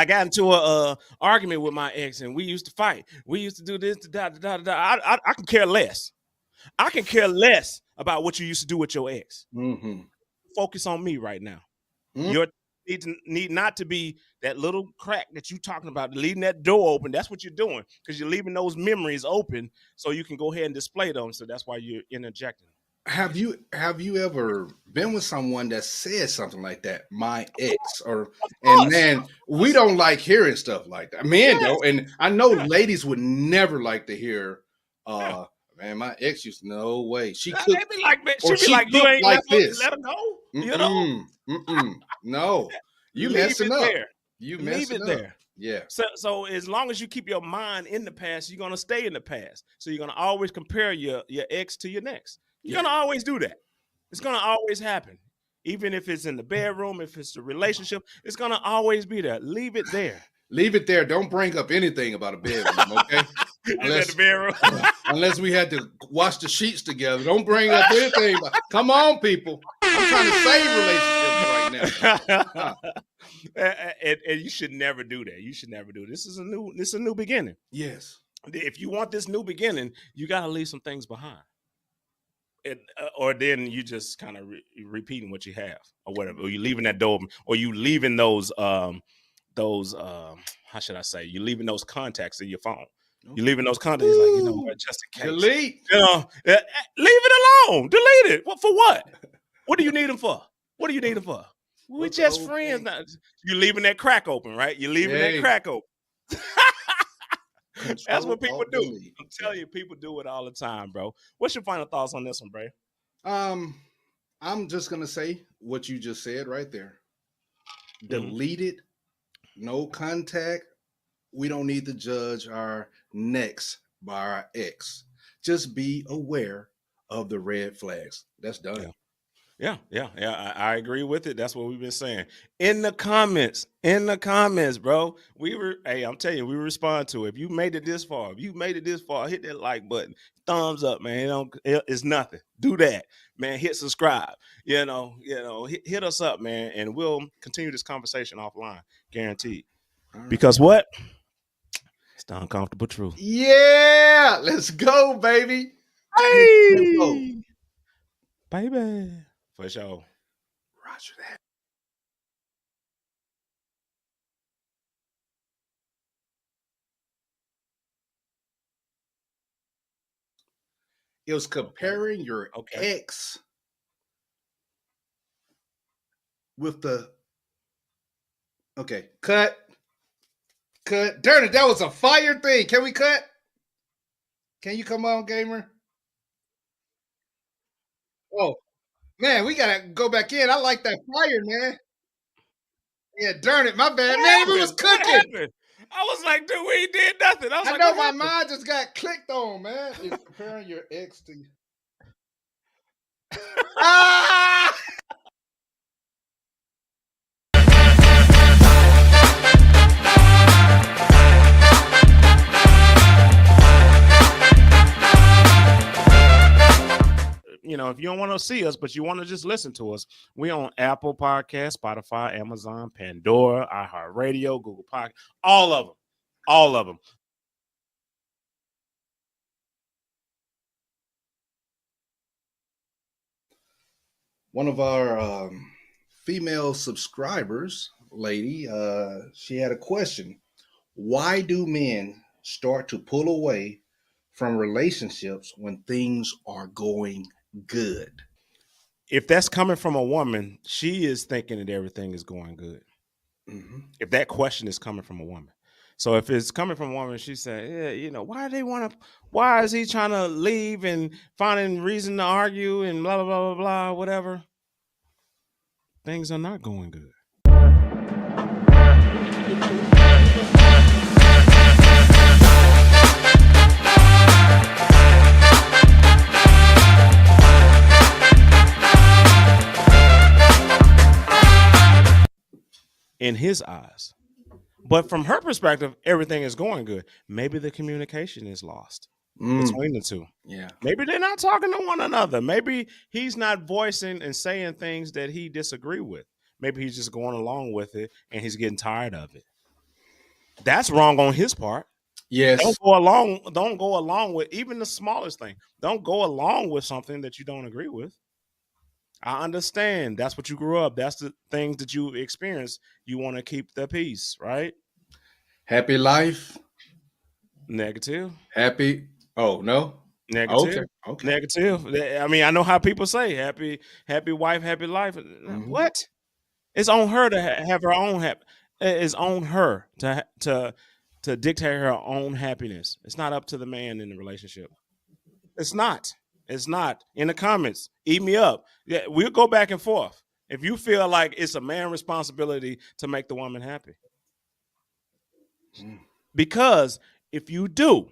got into a argument with my ex, and we used to fight. We used to do this. I can care less. I can care less about what you used to do with your ex. Mm-hmm. Focus on me right now. Mm-hmm. Your need not to be that little crack that you're talking about, leaving that door open. That's what you're doing because you're leaving those memories open so you can go ahead and display them. So that's why you're interjecting. Have you ever been with someone that said something like that? My ex, and man, we don't like hearing stuff like that. Men though, and I know ladies would never like to hear, man, my ex used to, no way. She could be like, she'd be like, you ain't like this. Let her go. You know? No. You messing up. You messing up. There. Yeah. So as long as you keep your mind in the past, you're gonna stay in the past. So you're gonna always compare your ex to your next. You're gonna always do that. It's gonna always happen. Even if it's in the bedroom, if it's a relationship, it's gonna always be there. Leave it there. Leave it there. Don't bring up anything about a bedroom, okay? Unless we had to wash the sheets together. Don't bring up anything. Come on, people. I'm trying to save relationships right now. And you should never do that. You should never do it. This is a new beginning. Yes. If you want this new beginning, you got to leave some things behind. Or then you just kind of repeating what you have or whatever. Or you leaving that door open, or you leaving those how should I say? You leaving those contacts in your phone. You leaving those contacts like, what, just in case. Delete. Leave it alone. Delete it. For what? What do you need them for? What do you need them for? We're just friends now. You leaving that crack open, right? You're leaving that crack open. That's what people do. I'm telling you, people do it all the time, bro. What's your final thoughts on this one, Bray? I'm just gonna say what you just said right there. Delete it. No contact. We don't need to judge our next by our ex. Just be aware of the red flags. That's done. Yeah. I agree with it. That's what we've been saying in the comments, bro. I'm telling you, we respond to it. If you made it this far, hit that like button, thumbs up, man. It's nothing. Do that, man. Hit subscribe. Hit us up, man, and we'll continue this conversation offline, guaranteed. Right. Because what? It's the uncomfortable truth. Yeah, let's go, baby. Hey, baby. For sure. Roger that. It was comparing your ex with the. Okay, cut. Darn it, that was a fire thing. Can we cut? Can you come on, gamer? Oh, man, we gotta go back in. I like that fire, man. Yeah, darn it, my bad, man. We was cooking. I was like, dude, we ain't did nothing. I know my mind just got clicked on, man. It's comparing your ex to you. Ah! You know, if you don't want to see us, but you want to just listen to us, we on Apple Podcast, Spotify, Amazon, Pandora, iHeartRadio, Google Podcast, all of them. One of our female subscribers, lady, she had a question. Why do men start to pull away from relationships when things are going good? If that's coming from a woman, she is thinking that everything is going good. Mm-hmm. If that question is coming from a woman. So if it's coming from a woman, she said, yeah, you know, why is he trying to leave and finding reason to argue and blah, blah, blah, blah, blah, whatever. Things are not going good. In his eyes. But from her perspective, everything is going good. Maybe the communication is lost between the two. Yeah. Maybe they're not talking to one another. Maybe he's not voicing and saying things that he disagree with. Maybe he's just going along with it and he's getting tired of it. That's wrong on his part. Yes. Don't go along with even the smallest thing. Don't go along with something that you don't agree with. I understand. That's what you grew up. That's the things that you experienced. You want to keep the peace, right? Happy life. Negative. Happy. Oh, no. Negative. Okay. Negative. I mean, I know how people say happy wife, happy life. Mm-hmm. What? It's on her to have her own happy. It's on her to dictate her own happiness. It's not up to the man in the relationship. It's not. It's not. In the comments, eat me up. Yeah, we'll go back and forth. If you feel like it's a man's responsibility to make the woman happy. Because if you do,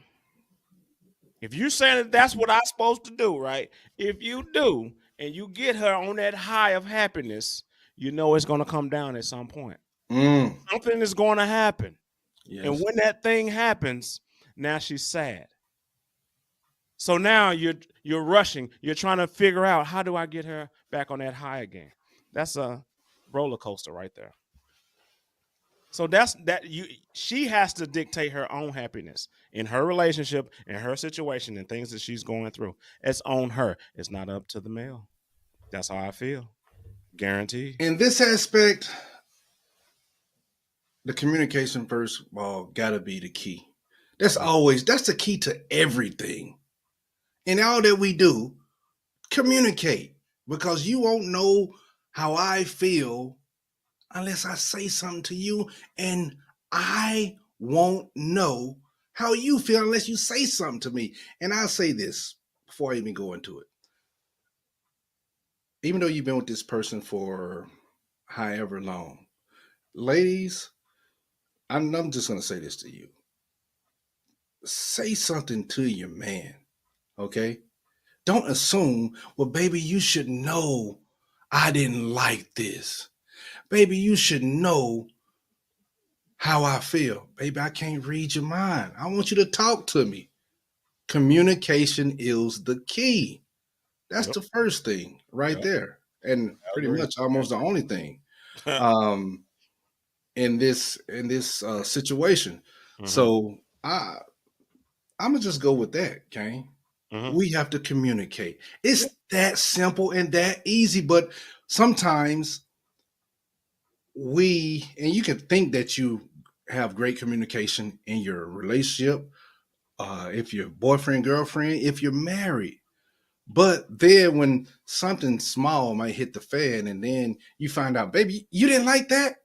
if you're saying that that's what I'm supposed to do, right? If you do, and you get her on that high of happiness, you know it's going to come down at some point. Something is going to happen. Yes. And when that thing happens, now she's sad. So now you're rushing. You're trying to figure out, how do I get her back on that high again? That's a roller coaster right there. So she has to dictate her own happiness in her relationship, in her situation, and things that she's going through. It's on her. It's not up to the male. That's how I feel. Guaranteed. In this aspect, the communication first of all gotta be the key. That's the key to everything. In all that we do, communicate, because you won't know how I feel unless I say something to you, and I won't know how you feel unless you say something to me. And I'll say this before I even go into it. Even though you've been with this person for however long, ladies, I'm just going to say this to you. Say something to your man. Okay? Don't assume, well, baby, you should know I didn't like this. Baby, you should know how I feel. Baby, I can't read your mind. I want you to talk to me. Communication is the key. That's the first thing right there. And pretty much almost the only thing in this situation. Mm-hmm. So I'm going to just go with that, Kane. Mm-hmm. We have to communicate. It's that simple and that easy, but sometimes and you can think that you have great communication in your relationship, if you're boyfriend, girlfriend, if you're married, But then when something small might hit the fan, and then you find out, baby, you didn't like that.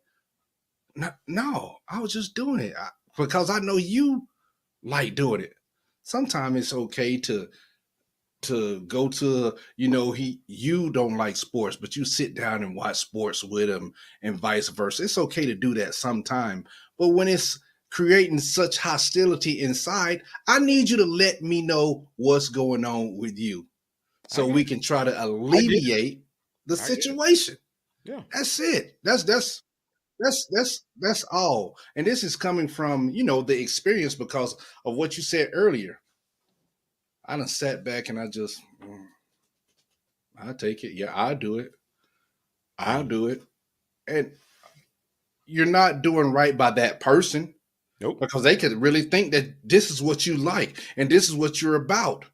No, I was just doing it because I know you like doing it. Sometimes it's okay to go to, you don't like sports, but you sit down and watch sports with him and vice versa. It's okay to do that sometime. But when it's creating such hostility inside, I need you to let me know what's going on with you so we can try to alleviate the situation. Yeah. That's it. That's all. And this is coming from, the experience because of what you said earlier. I done sat back and I take it. Yeah, I'll do it. I'll do it. And you're not doing right by that person. Nope. Because they could really think that this is what you like and this is what you're about.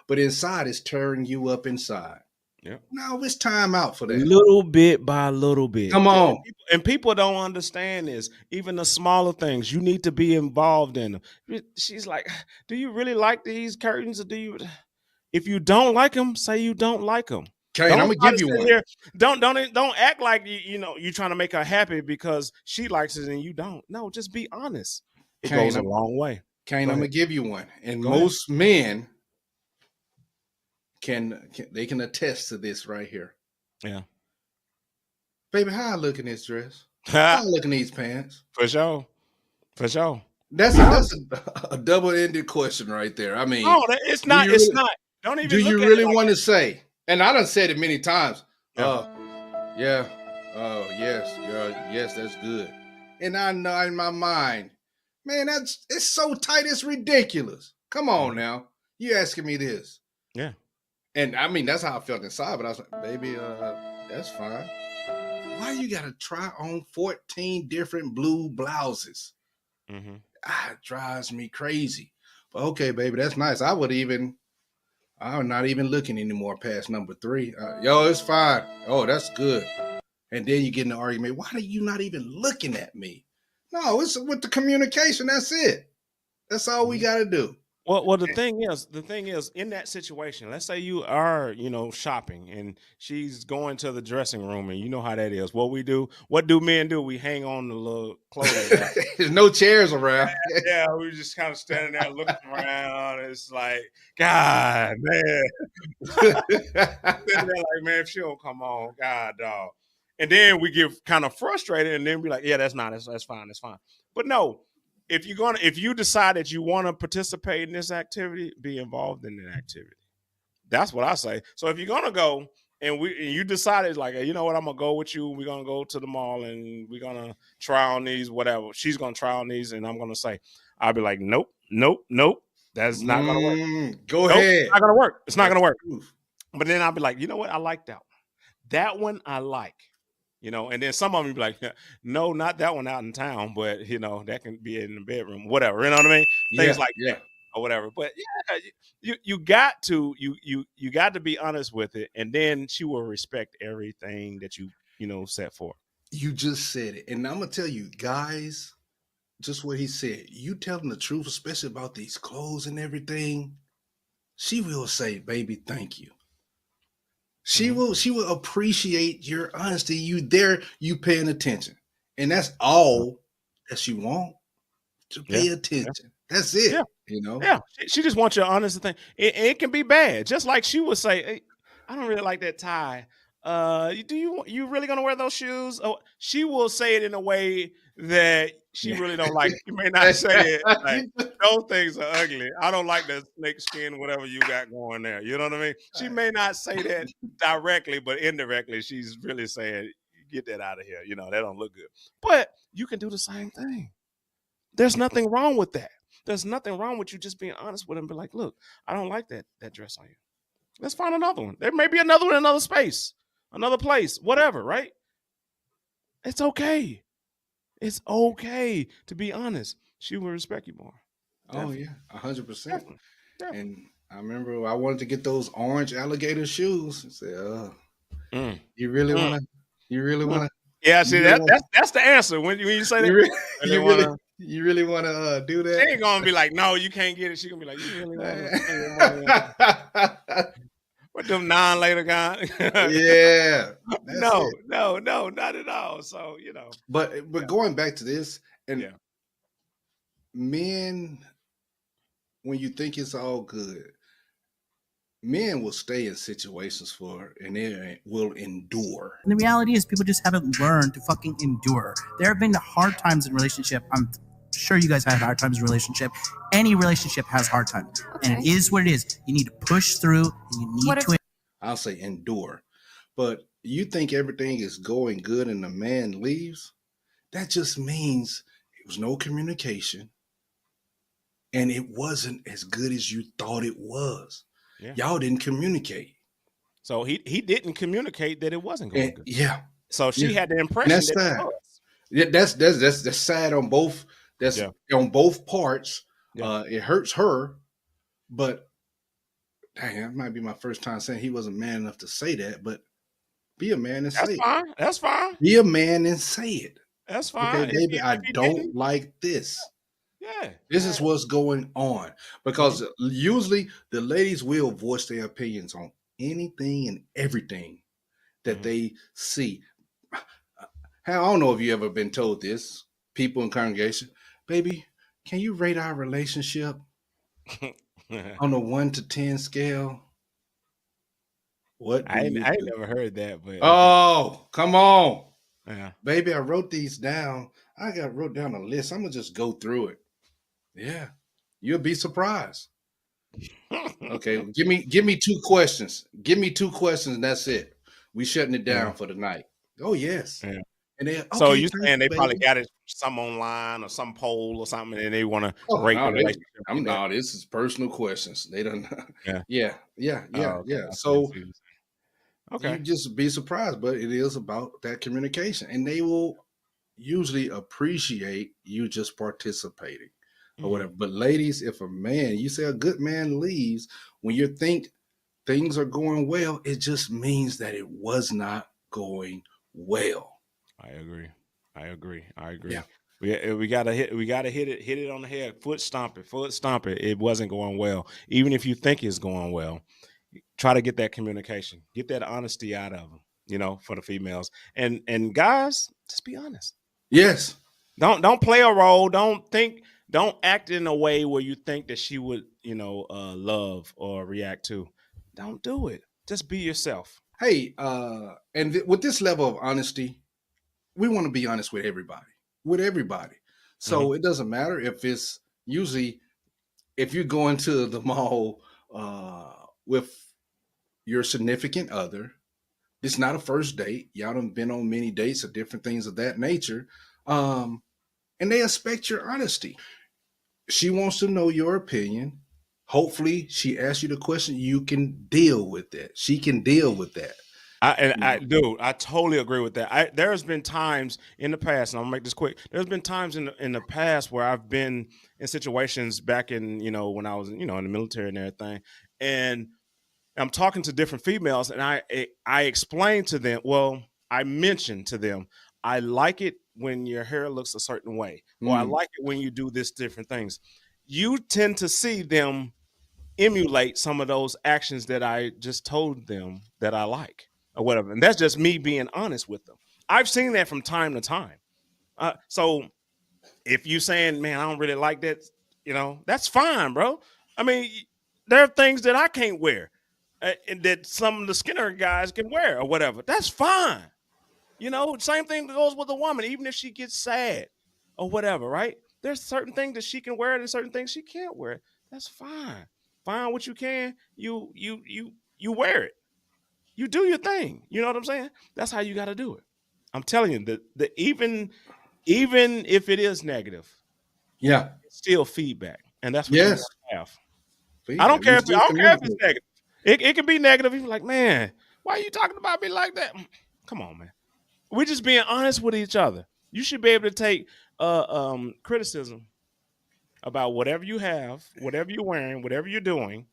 But inside it's tearing you up inside. Yeah. No, it's time out for that. Little bit by little bit. Come on. And people don't understand this. Even the smaller things, you need to be involved in them. She's like, do you really like these curtains? Or do you? If you don't like them, say you don't like them. Okay, I'm gonna give you one. Here. Don't act like you're trying to make her happy because she likes it and you don't. No, just be honest. It goes a long way. Kane, I'm gonna give you one. And most men can attest to this right here. Yeah. Baby, how I look in this dress? How I look in these pants? For sure. That's a double-ended question right there. I mean, it's not. It's not. Don't even. Do you really want to say? And I done said it many times. Yeah. Yeah. Oh, yes. Yes, that's good. And I know in my mind, man, it's so tight, it's ridiculous. Come on now. You asking me this. Yeah. And I mean, that's how I felt inside, but I was like, baby, that's fine. Why you got to try on 14 different blue blouses? Mm-hmm. It drives me crazy. But okay, baby, that's nice. I'm not even looking anymore past number 3. Yo, it's fine. Oh, that's good. And then you get in the argument. Why are you not even looking at me? No, it's with the communication. That's it. That's all we got to do. Well, the thing is, in that situation, let's say you are, shopping and she's going to the dressing room and you know how that is. What do men do? We hang on the little clothing. There's no chairs around. Yeah, we just kind of standing there looking around. It's like, God, man. Sitting there like, man, if she don't come on, God, dog. And then we get kind of frustrated and then be like, yeah, that's fine. But no. If you decide that you want to participate in this activity, be involved in the activity. That's what I say. So if you're gonna go and you decided like, hey, you know what, I'm gonna go with you. We're gonna go to the mall and we're gonna try on these, whatever. She's gonna try on these, and I'm gonna say, I'll be like, nope. That's not gonna work. Go ahead. It's not gonna work. It's not gonna work. But then I'll be like, you know what? I like that one. That one I like. And then some of them be like, no, not that one out in town, but that can be in the bedroom, whatever. You know what I mean? Things like that or whatever. But yeah, you got to be honest with it, and then she will respect everything that you set for. You just said it, and I'm gonna tell you, guys, just what he said. You tell them the truth, especially about these clothes and everything. She will say, "Baby, thank you." She will appreciate your honesty. You paying attention. And that's all that she want, to pay attention. Yeah. That's it. Yeah. Yeah. She just wants your honest thing. It can be bad. Just like she would say, hey, I don't really like that tie. You really gonna wear those shoes? Oh, she will say it in a way that she really don't like it. You may not say it like, those things are ugly. I don't like that snake skin, whatever you got going there. You know what I mean? She may not say that directly, but indirectly, she's really saying, get that out of here. That don't look good. But you can do the same thing. There's nothing wrong with that. There's nothing wrong with you just being honest with him. Be like, look, I don't like that dress on you. Let's find another one. There may be another one in another space, another place, whatever, right? It's okay. It's okay to be honest. She will respect you more. Definitely. Oh, yeah, 100%. And I remember I wanted to get those orange alligator shoes. I said, you really want to? Yeah, see, that's the answer. When you say that, you really want to do that? She ain't going to be like, no, you can't get it. She going to be like, you really want to? But with them 9 later guys. Yeah. No, not at all. So But going back to this, and Yeah. men, when you think it's all good, men will stay in situations and they will endure. And the reality is, people just haven't learned to fucking endure. There have been hard times in relationship. I'm sure you guys had hard times in relationship. Any relationship has hard times, and it is what it is. You need to push through, and you need to. I'll say endure. But you think everything is going good and the man leaves? That just means it was no communication, and it wasn't as good as you thought it was. Yeah. Y'all didn't communicate. So he didn't communicate that it wasn't going good. Yeah. So she had the impression that's that sad. it was. Yeah, that's sad on both. That's on both parts. Yeah. It hurts her, but dang, that might be my first time saying he wasn't man enough to say that. But be a man and say it. That's fine. Be a man and say it. That's fine. Okay, baby, I don't like this. Yeah. This is what's going on. Because usually the ladies will voice their opinions on anything and everything that they see. I don't know if you ever been told this, people in congregation, baby, can you rate our relationship on a 1 to 10 scale? What? I ain't never heard that, but oh, come on. Yeah. Baby, I wrote these down. I wrote down a list. I'm gonna just go through it. Yeah. You'll be surprised. Okay. Give me 2 questions. Give me 2 questions and that's it. We shutting it down for the night. Oh, yes. Yeah. And then, so you saying they probably got it some online or some poll or something, and they want to rate the relationship. No, this is personal questions. They don't. Yeah. Okay. So, okay, you just be surprised, but it is about that communication, and they will usually appreciate you just participating or whatever. But ladies, if a man, you say a good man leaves when you think things are going well, it just means that it was not going well. I agree. Yeah. We gotta hit it on the head. Foot stomp it. It wasn't going well. Even if you think it's going well, try to get that communication, get that honesty out of them. For the females and guys, just be honest. Yes. Don't play a role. Don't act in a way where you think that she would, love or react to. Don't do it. Just be yourself. Hey, with this level of honesty, we want to be honest with everybody. So it doesn't matter if it's usually if you're going to the mall with your significant other, it's not a first date. Y'all done been on many dates or different things of that nature. And they expect your honesty. She wants to know your opinion. Hopefully she asks you the question. You can deal with that. She can deal with that. I totally agree with that. There's been times in the past, and I'll make this quick. There's been times in the past where I've been in situations back in, when I was, in the military and everything, and I'm talking to different females, and I explained to them, I mentioned to them, I like it when your hair looks a certain way, or I like it when you do this different things. You tend to see them emulate some of those actions that I just told them that I like. Or whatever. And that's just me being honest with them. I've seen that from time to time. So if you saying, man, I don't really like that, that's fine, bro. I mean, there are things that I can't wear and that some of the skinnier guys can wear or whatever. That's fine. Same thing goes with a woman, even if she gets sad or whatever, right? There's certain things that she can wear and certain things she can't wear. That's fine. Find what you can. You wear it. You do your thing. You know what I'm saying? That's how you got to do it. I'm telling you that even if it is negative, it's still feedback, and that's what you have. Feedback. I don't care if it's negative. It can be negative. You're like, man, why are you talking about me like that? Come on, man. We're just being honest with each other. You should be able to take criticism about whatever you have, whatever you're wearing, whatever you're doing,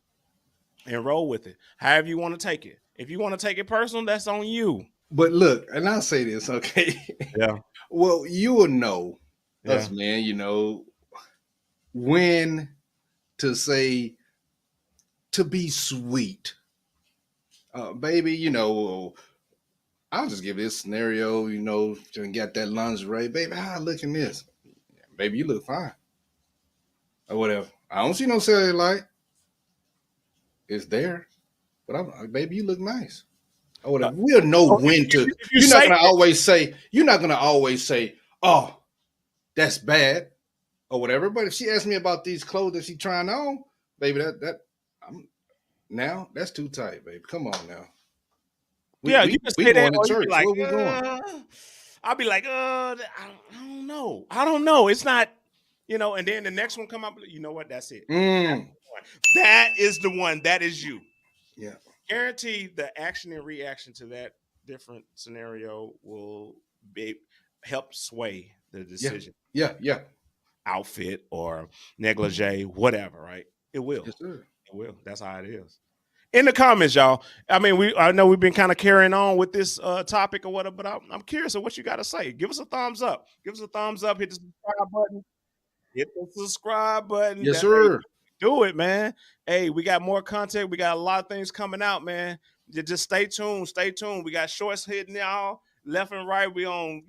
and roll with it. However you want to take it. If you want to take it personal, that's on you. But look, and I'll say this, okay? Yeah. Well, you will know us, man, when to say, to be sweet. baby, you know, I'll just give this scenario, you know, to get that lingerie, baby. How I look in this? Baby, you look fine. Or whatever. I don't see no cellulite. It's there. But I'm like, baby, you look nice. Or whatever. We'll know when to. You're not gonna always say, oh, that's bad. Or whatever. But if she asks me about these clothes that she trying on, baby, now that's too tight, baby. Come on now. You can say that. Or church. Like, where we going? I'll be like, I don't know. It's not, you know. And then the next one come up. You know what? That's it. That is the one. That is you. Yeah. Guarantee the action and reaction to that different scenario will help sway the decision. Yeah. Outfit or negligee, whatever. Right? It will. Yes, sir. It will. That's how it is. In the comments, y'all. I mean, I know we've been kind of carrying on with this topic or whatever, but I'm curious of what you got to say. Give us a thumbs up. Give us a thumbs up. Hit the subscribe button. Hit the subscribe button. Yes, sir. Do it, man. Hey, we got more content. We got a lot of things coming out, man. Just stay tuned. Stay tuned. We got shorts hitting y'all left and right. We on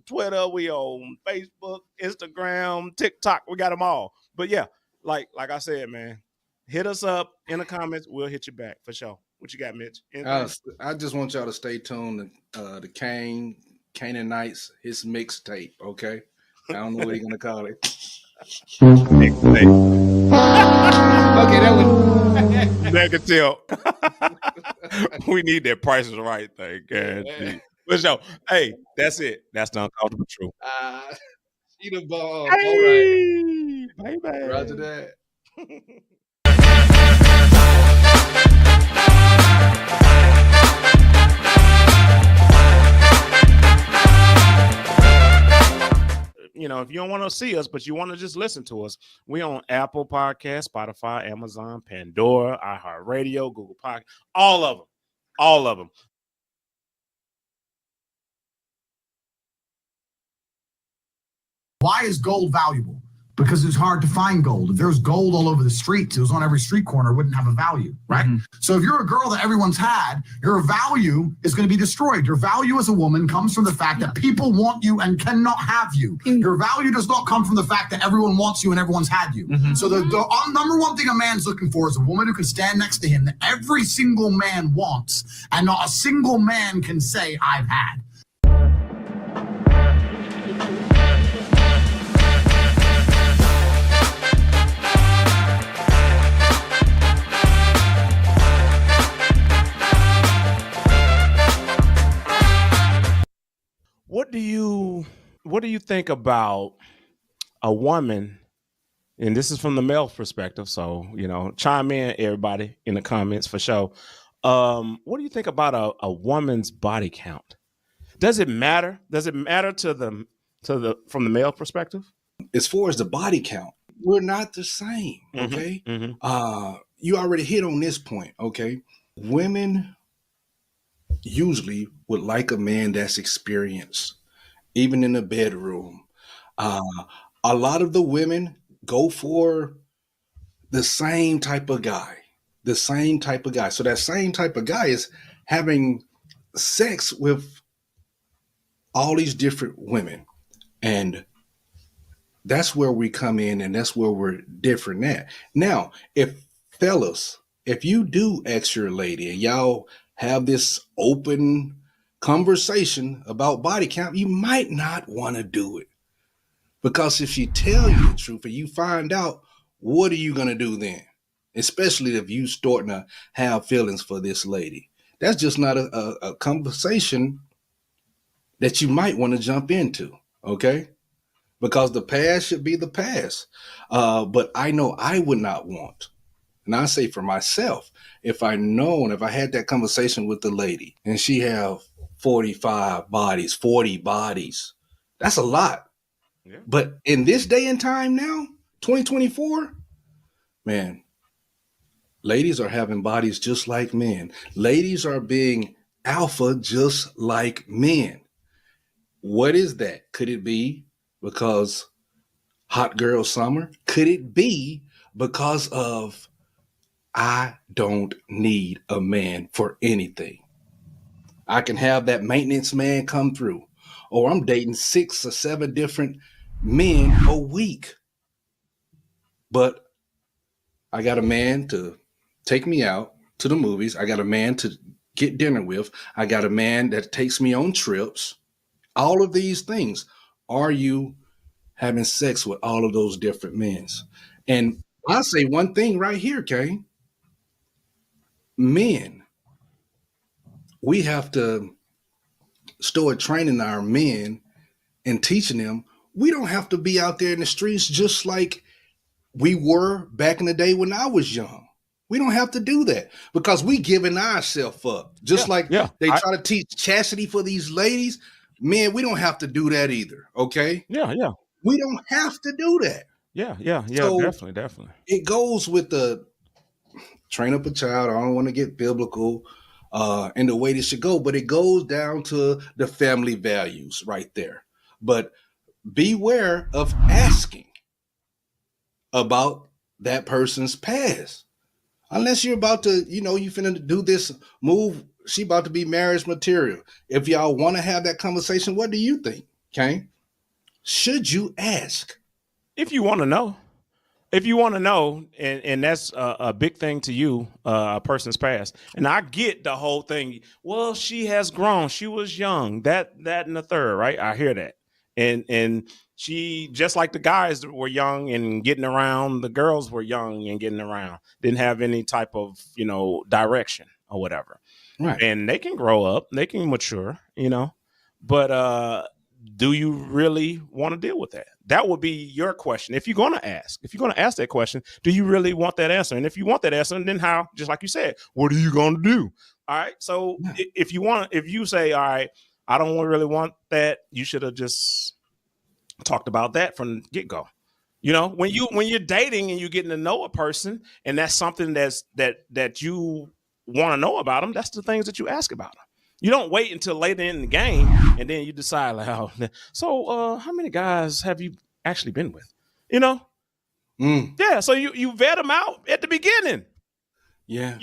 Twitter. We on Facebook, Instagram, TikTok. We got them all. But yeah, like I said, man. Hit us up in the comments. We'll hit you back for sure. What you got, Mitch? I just want y'all to stay tuned to the Canaanites, his mixtape, okay? I don't know what he's going to call it. Mixtape. Okay, that was... Negative. We need that Price is Right thing, guaranteed. For sure. Hey, that's it. That's the uncomfortable truth. See the ball. Hey, all right. Baby. Roger that. You know, if you don't want to see us, but you want to just listen to us, we on Apple Podcasts, Spotify, Amazon, Pandora, iHeartRadio, Google Podcast, all of them. Why is gold valuable? Because it's hard to find gold. If there was gold all over the streets, it was on every street corner, it wouldn't have a value, right? Mm-hmm. So if you're a girl that everyone's had, your value is going to be destroyed. Your value as a woman comes from the fact that people want you and cannot have you. Mm-hmm. Your value does not come from the fact that everyone wants you and everyone's had you. Mm-hmm. So the number one thing a man's looking for is a woman who can stand next to him that every single man wants and not a single man can say, I've had. What do you think about a woman? And this is from the male perspective, so you know, chime in, everybody, in the comments for sure. What do you think about a woman's body count? Does it matter? Does it matter from the male perspective? As far as the body count, we're not the same. Okay. Mm-hmm. You already hit on this point. Okay. Women usually would like a man that's experienced, even in the bedroom. A lot of the women go for the same type of guy. So that same type of guy is having sex with all these different women. And that's where we come in, and that's where we're different at. Now, if you do ask your lady and y'all have this open conversation about body count, you might not want to do it. Because if she tell you the truth and you find out, what are you going to do then? Especially if you starting to have feelings for this lady. That's just not a conversation that you might want to jump into, okay? Because the past should be the past. But I know I would not want, and I say for myself, if I had that conversation with the lady and she have 45 bodies, 40 bodies, that's a lot. Yeah. But in this day and time now, 2024, man, ladies are having bodies just like men. Ladies are being alpha just like men. What is that? Could it be because hot girl summer? Could it be because of I don't need a man for anything. I can have that maintenance man come through, or I'm dating 6 or 7 different men a week. But I got a man to take me out to the movies. I got a man to get dinner with. I got a man that takes me on trips. All of these things. Are you having sex with all of those different men? And I'll say one thing right here, Kane. Men, we have to start training our men and teaching them we don't have to be out there in the streets just like we were back in the day when I was young. We don't have to do that because we giving ourselves up. Just they try to teach chastity for these ladies. Man, we don't have to do that either. Okay. Yeah. We don't have to do that. Yeah. So definitely. It goes with the train up a child. I don't want to get biblical and the way this should go, but it goes down to the family values right there. But beware of asking about that person's past. Unless you're about to, you finna do this move, she about to be marriage material. If y'all want to have that conversation, what do you think, Kane? Should you ask? If you want to know. If you want to know, and that's a big thing to you, a person's past. And I get the whole thing. Well, she has grown. She was young. That, and the third, right? I hear that. And she, just like the guys that were young and getting around, the girls were young and getting around, didn't have any type of, direction or whatever. Right. And they can grow up, they can mature, but do you really want to deal with that? That would be your question. If you're going to ask that question, do you really want that answer? And if you want that answer, then how, just like you said, what are you going to do? All right. So if you say, all right, I don't really want that, you should have just talked about that from the get-go. When you're dating and you're getting to know a person, and that's something that you want to know about them, that's the things that you ask about them. You don't wait until later in the game and then you decide, like, so how many guys have you actually been with? Yeah. So you vet them out at the beginning. Yeah.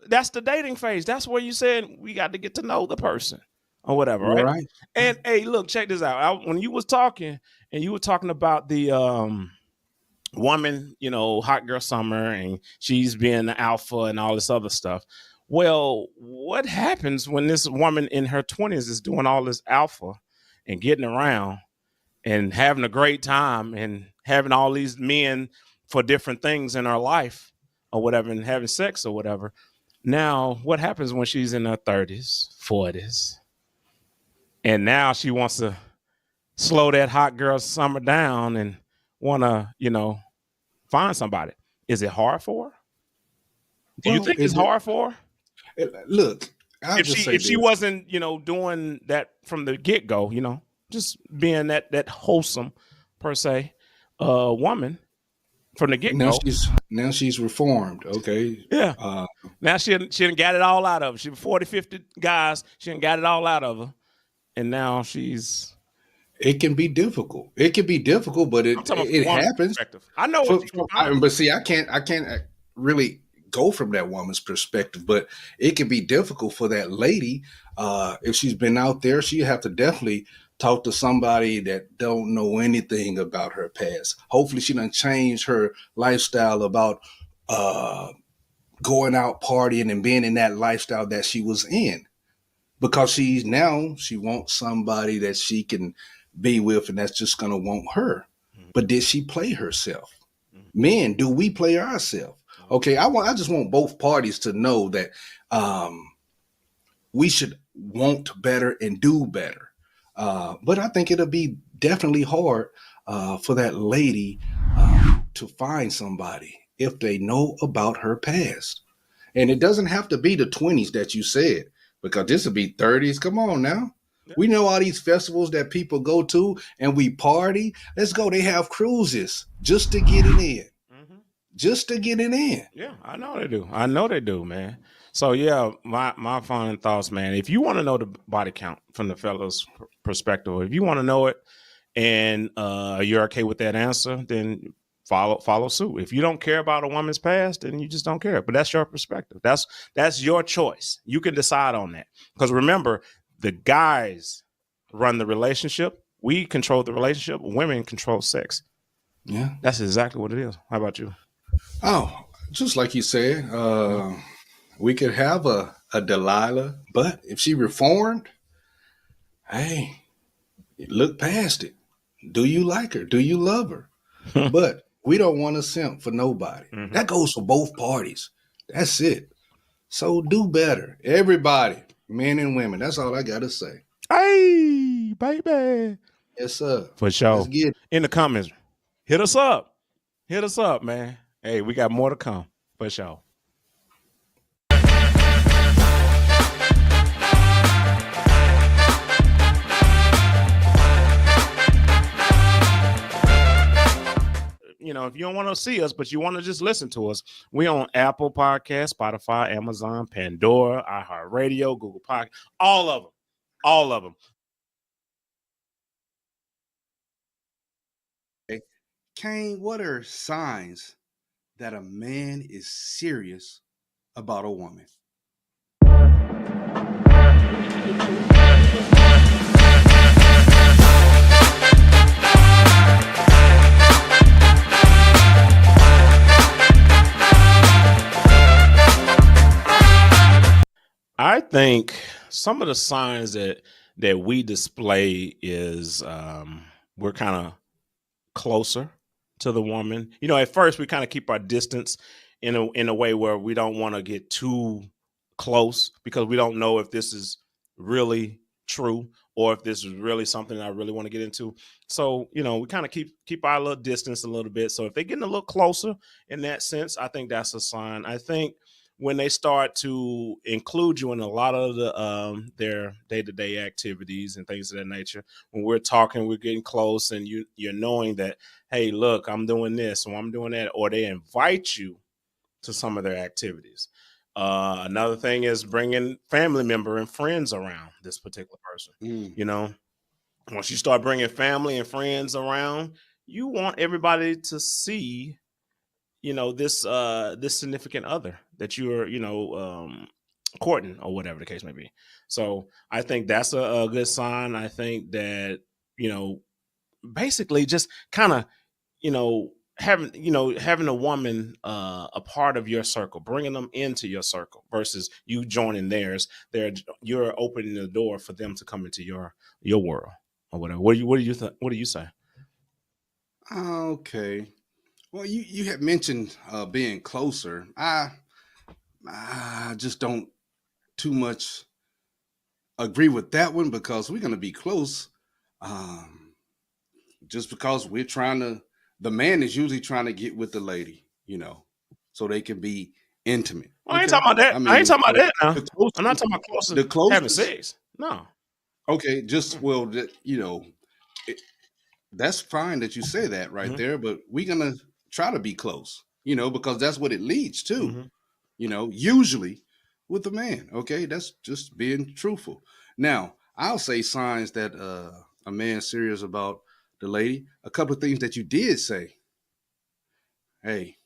That's the dating phase. That's where you said we got to get to know the person or whatever. Right. And hey, look, check this out. When you was talking and you were talking about the woman, hot girl summer, and she's being the alpha and all this other stuff. Well, what happens when this woman in her 20s is doing all this alpha and getting around and having a great time and having all these men for different things in her life or whatever and having sex or whatever? Now, what happens when she's in her 30s, 40s? And now she wants to slow that hot girl summer down and want to, find somebody. Is it hard for her? Do you think it's hard for her? Look, if she wasn't, doing that from the get-go, just being that wholesome per se woman from the get-go. Now she's reformed. Okay. Yeah. Now she didn't got it all out of her. She 40, 50 guys. She didn't got it all out of her. And now she's. It can be difficult. But it happens. I know. But see, I can't really go from that woman's perspective, but it can be difficult for that lady. If she's been out there, she have to definitely talk to somebody that don't know anything about her past. Hopefully she done changed her lifestyle about going out partying and being in that lifestyle that she was in, because she wants somebody that she can be with, and that's just going to want her. But did she play herself? Men, do we play ourselves? Okay, I just want both parties to know that we should want better and do better. But I think it'll be definitely hard for that lady to find somebody if they know about her past. And it doesn't have to be the 20s that you said, because this will be 30s. Come on now. We know all these festivals that people go to and we party. Let's go. They have cruises just to get it in. Just to get it in. Yeah, I know they do, man. So yeah, my final thoughts, man. If you want to know the body count from the fellas' perspective, if you want to know it and you're okay with that answer, then follow suit. If you don't care about a woman's past, then you just don't care. But that's your perspective. That's your choice. You can decide on that. Because remember, the guys run the relationship. We control the relationship. Women control sex. Yeah, that's exactly what it is. How about you? Oh, just like you said, we could have a Delilah, but if she reformed, hey, look past it. Do you like her? Do you love her? But we don't want to simp for nobody. Mm-hmm. That goes for both parties. That's it. So do better. Everybody, men and women. That's all I got to say. Hey, baby. Yes, sir. For sure. Let's get it. In the comments, hit us up. Hit us up, man. Hey, we got more to come. For sure. You know, if you don't want to see us, but you want to just listen to us, we on Apple Podcasts, Spotify, Amazon, Pandora, iHeartRadio, Google Podcast, all of them. Kane, what are signs that a man is serious about a woman? I think some of the signs that we display is we're kind of closer to the woman. You know, at first we kind of keep our distance in a way where we don't want to get too close because we don't know if this is really true or if this is really something I really want to get into. So, you know, we kind of keep our little distance a little bit. So if they're getting a little closer in that sense, I think that's a sign. I think when they start to include you in a lot of the their day-to-day activities and things of that nature, when we're talking, we're getting close, and you're knowing that, hey, look, I'm doing this, or I'm doing that, or they invite you to some of their activities. Another thing is bringing family member and friends around this particular person. You know, once you start bringing family and friends around, you want everybody to see, you know, this significant other that you're, you know, courting or whatever the case may be. So I think that's a good sign. I think that, you know, basically just kind of, you know, having a woman a part of your circle, bringing them into your circle versus you joining theirs. You're opening the door for them to come into your world or whatever. What do you say? Okay. Well, you had mentioned being closer. I just don't too much agree with that one because we're going to be close. Just because we're trying to, the man is usually trying to get with the lady, you know, so they can be intimate. Well, I ain't talking about that. I ain't talking about that now. I'm not talking about closer. The closest, having sex. No. Okay, just well, you know, that's fine that you say that right there, but we're gonna try to be close, you know, because that's what it leads to, you know, usually with the man. Okay, that's just being truthful. Now, I'll say signs that a man's serious about the lady. A couple of things that you did say. Hey,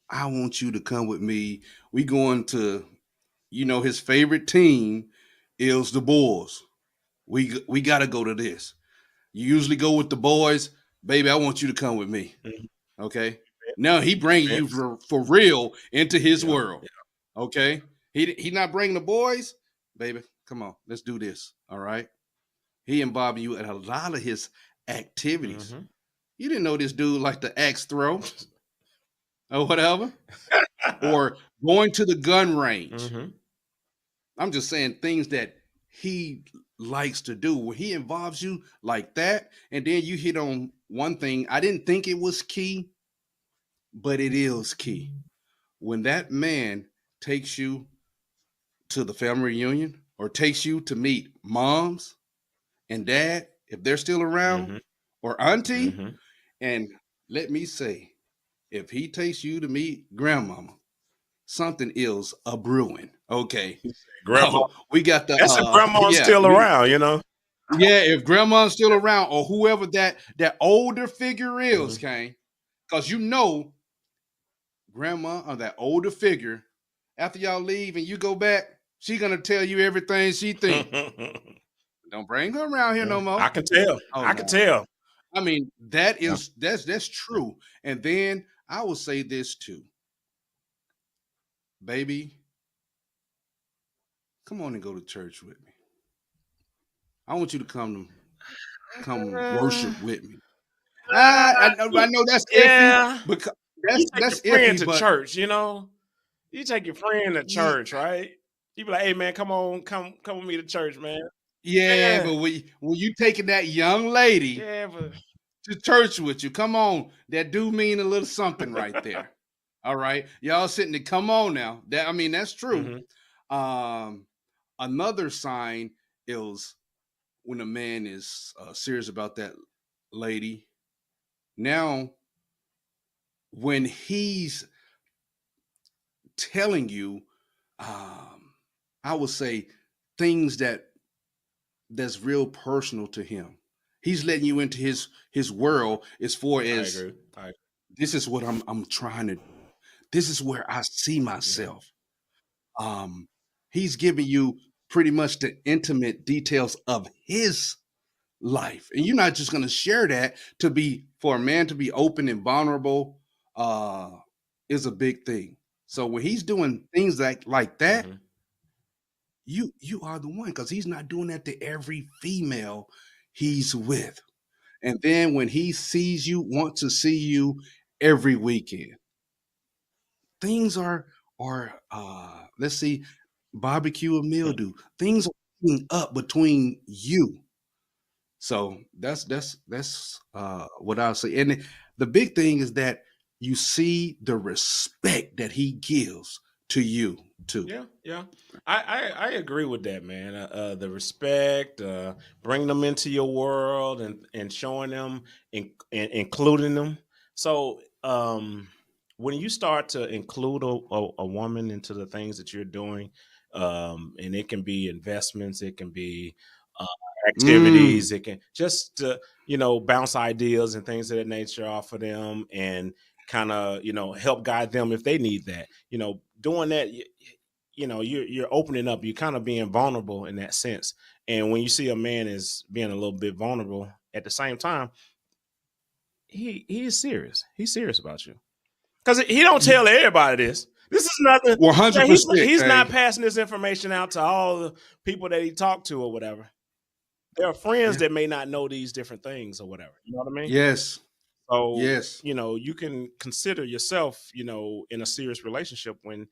I want you to come with me. We going to, you know, his favorite team is the Bulls. We got to go to this. You usually go with the boys. Baby, I want you to come with me. Okay. Now he bringing you for real into his world. Okay. He not bringing the boys. Baby, come on. Let's do this. All right. He involving you in a lot of his activities. You didn't know this dude like the axe throw or whatever, or going to the gun range. I'm just saying things that he likes to do. When he involves you like that, and then you hit on one thing, I didn't think it was key, but it is key. When that man takes you to the family reunion or takes you to meet moms and dad, if they're still around, or auntie, and let me say, if he takes you to meet grandmama, something is a brewing. Okay. Grandma, we got the that's a grandma still around, you know. Yeah, if grandma's still around or whoever that older figure is, Kane, because you know grandma or that older figure, after y'all leave and you go back, she gonna tell you everything she think. Don't bring her around here no more. I can tell. I can tell. I mean, that's true. And then I will say this too. Baby, come on and go to church with me. I want you to come worship with me. I know that's iffy, because that's your friend iffy, to church, you know. You take your friend to church, right? You be like, hey man, come with me to church, man. Yeah, but when you taking that young lady to church with you, come on, that do mean a little something right there. All right, y'all sitting there, come on now. That's true. Another sign is when a man is serious about that lady. Now, when he's telling you, I would say things that's real personal to him. He's letting you into his world as far as I agree. This is what I'm trying to. This is where I see myself. He's giving you pretty much the intimate details of his life, and you're not just going to share that. For a man to be open and vulnerable is a big thing. So when he's doing things like that, you are the one, because he's not doing that to every female he's with. And then when he sees you, wants to see you every weekend, things are let's see, barbecue or mildew. Things are up between you. So that's what I'll say. And the big thing is that you see the respect that he gives to you too. Yeah. I agree with that, man. The respect, bring them into your world and showing them and including them. So when you start to include a woman into the things that you're doing, and it can be investments, it can be activities, it can just bounce ideas and things of that nature off of them, and kind of help guide them if they need that. Doing that, you're opening up, you're kind of being vulnerable in that sense. And when you see a man is being a little bit vulnerable at the same time, he is serious. He's serious about you, because he don't tell everybody this. This is nothing. 100%. He's not passing this information out to all the people that he talked to or whatever. There are friends that may not know these different things or whatever. You know what I mean? Yes. So, yes, you can consider yourself, in a serious relationship when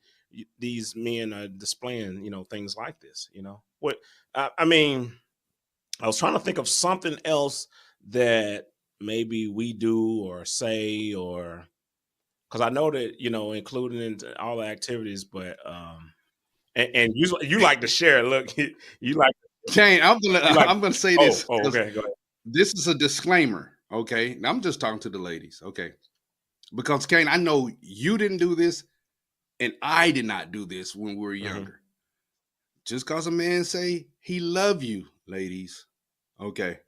these men are displaying, things like this. What I mean, I was trying to think of something else that maybe we do or say, or because I know that including in all the activities, but and you like to share. Look, you like. Kane, I'm gonna say this. Okay, go ahead. This is a disclaimer, okay? Now I'm just talking to the ladies, okay? Because Kane, I know you didn't do this, and I did not do this when we were younger. Just because a man say he love you, ladies, okay,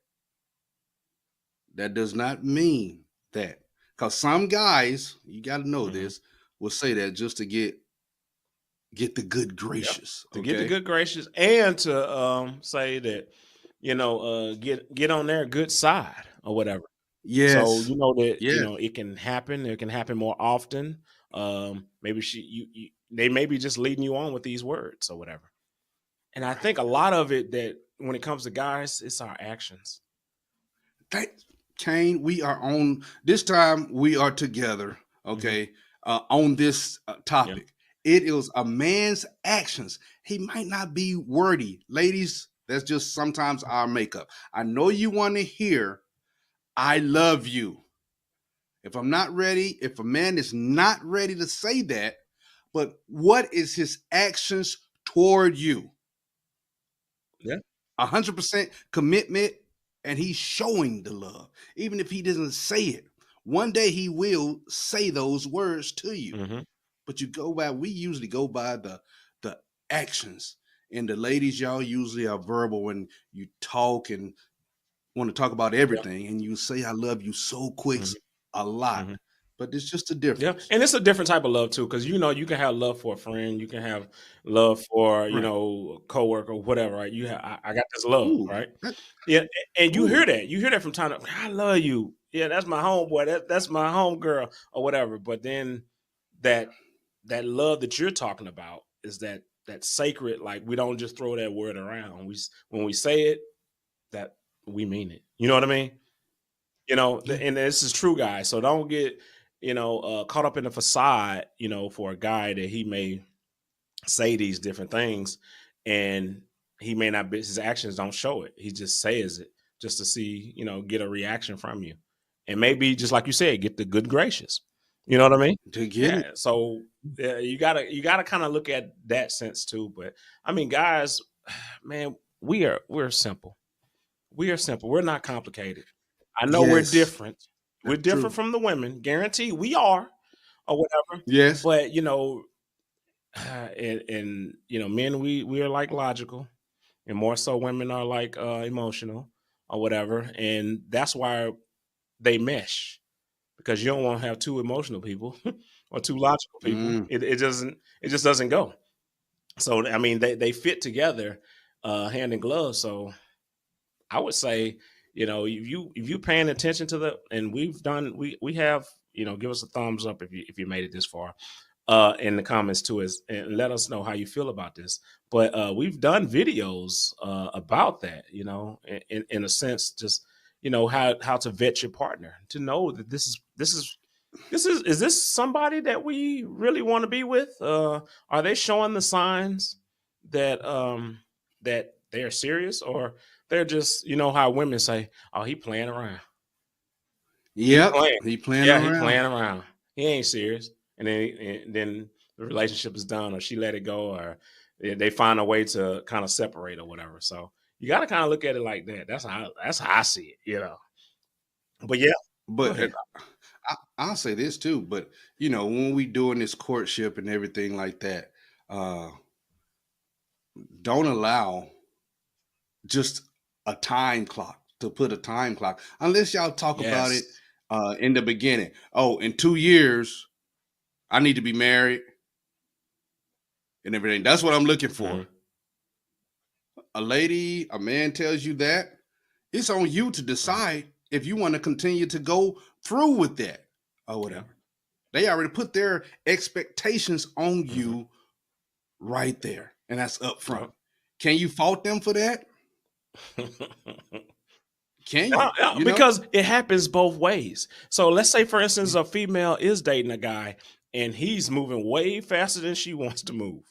that does not mean that. Because some guys, you got to know this, will say that just to get the good gracious. To get the good gracious, and to say that, get on their good side or whatever. Yes. So that it can happen. It can happen more often. Maybe they may be just leading you on with these words or whatever. And I think a lot of it, that when it comes to guys, it's our actions. Kane, we are on this time. We are together, okay, on this topic. Yeah. It is a man's actions. He might not be wordy. Ladies, that's just sometimes our makeup. I know you want to hear, I love you. If a man is not ready to say that, but what is his actions toward you? Yeah. 100% commitment, and he's showing the love. Even if he doesn't say it, one day he will say those words to you. But we usually go by the actions. And the ladies, y'all usually are verbal when you talk and want to talk about everything, and you say "I love you" so quick, a lot. But it's just a difference. Yeah, and it's a different type of love too, because you can have love for a friend, you can have love for a coworker, or whatever. Right? You have, I got this love, Ooh, right? Yeah, and you hear that from time to time. I love you. Yeah, that's my homeboy. That's my homegirl, or whatever. But then that love that you're talking about is that sacred. Like, we don't just throw that word around. When we say it, that we mean it. You know what I mean? And this is true, guys. So don't get caught up in the facade, for a guy that he may say these different things and he may not be, his actions don't show it. He just says it just to see, get a reaction from you. And maybe, just like you said, get the good gracious. You know what I mean? To get it. So you gotta kind of look at that sense too. But I mean, guys, man, we're simple. We are simple. We're not complicated. I know we're different. We're different from the women. Guarantee we are, or whatever. Yes. But and men, we are like logical, and more so women are like emotional or whatever. And that's why they mesh, because you don't want to have two emotional people or two logical people. It just doesn't go. So I mean, they fit together hand in glove. So I would say, if you paying attention to and we have, give us a thumbs up if you made it this far in the comments to us, and let us know how you feel about this. But we've done videos about that, in a sense, just, how to vet your partner, to know that is this somebody that we really want to be with? Are they showing the signs that that they're serious, or they're just, how women say, "Oh, he playing around." Yep, he playing around. He playing around. He ain't serious. And then the relationship is done, or she let it go, or they find a way to kind of separate or whatever. So you got to kind of look at it like that. That's how I see it, But yeah, but I'll say this too. But when we doing this courtship and everything like that, don't allow just a time clock, to put a time clock, unless y'all talk about it in the beginning. Oh, in 2 years, I need to be married and everything. That's what I'm looking for. A man tells you that, it's on you to decide if you want to continue to go through with that or whatever. They already put their expectations on you right there, and that's up front. Can you fault them for that? Can you? Because it happens both ways. So let's say, for instance, a female is dating a guy and he's moving way faster than she wants to move,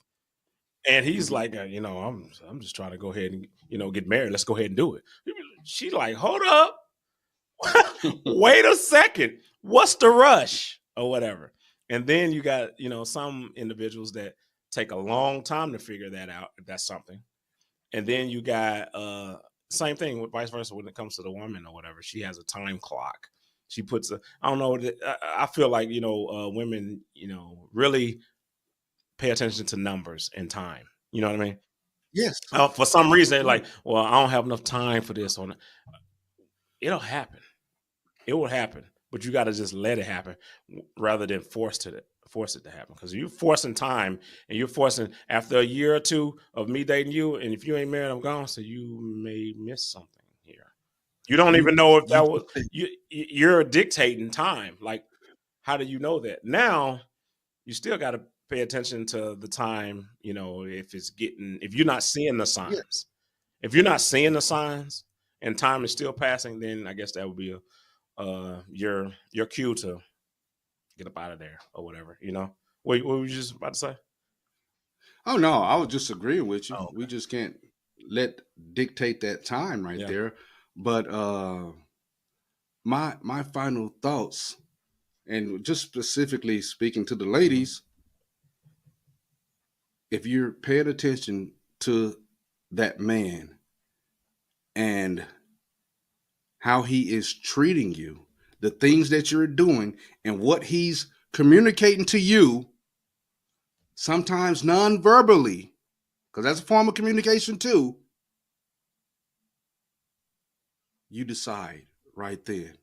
and he's like, I'm just trying to go ahead and get married. Let's go ahead and do it. She's like, hold up, wait a second, what's the rush or whatever? And then you got some individuals that take a long time to figure that out, if that's something. And then you got same thing with vice versa when it comes to the woman or whatever. She has a time clock. She puts I don't know. I feel like, women, really pay attention to numbers and time. You know what I mean? Yes. For some reason, they're like, well, I don't have enough time for this. It'll happen. It will happen. But you got to just let it happen rather than force it to happen. Because you're forcing time, and you're forcing, after a year or two of me dating you, and if you ain't married, I'm gone. So you may miss something here. You don't even know if that was you're dictating time. Like, how do you know that? Now you still got to pay attention to the time. If you're not seeing the signs, if you're not seeing the signs and time is still passing, then I guess that would be your cue to get up out of there or whatever. What were you just about to say? Oh no, I was just agreeing with you. We just can't dictate that time right there. But my final thoughts, and just specifically speaking to the ladies, if you're paying attention to that man and how he is treating you, the things that you're doing, and what he's communicating to you, sometimes non-verbally, because that's a form of communication too. You decide right then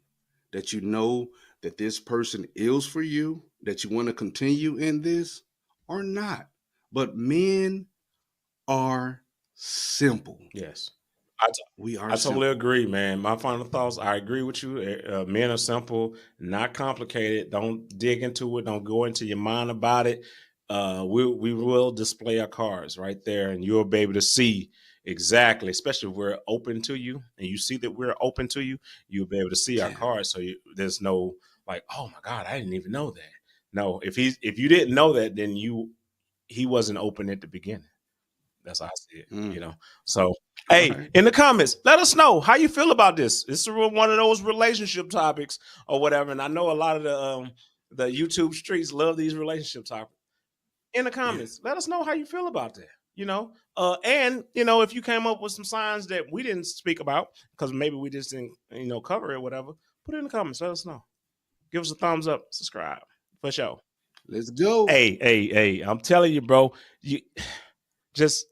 that you know that this person is for you, that you want to continue in this or not. But men are simple. Yes. We are I totally simple. agree, man. My final thoughts, I agree with you. Men are simple, not complicated. Don't dig into it. Don't go into your mind about it. We will display our cards right there, and you'll be able to see exactly, especially if we're open to you and you see that we're open to you, you'll be able to see our cards. So there's no like, oh my God, I didn't even know that. No, if you didn't know that, then he wasn't open at the beginning. That's how I see it, you know. So, hey, in the comments, let us know how you feel about this. This is one of those relationship topics or whatever. And I know a lot of the YouTube streets love these relationship topics. In the comments, let us know how you feel about that. You know, and you know, if you came up with some signs that we didn't speak about because maybe we just didn't, you know, cover it, whatever. Put it in the comments. Let us know. Give us a thumbs up. Subscribe for sure. Let's go. Hey! I'm telling you, bro. You just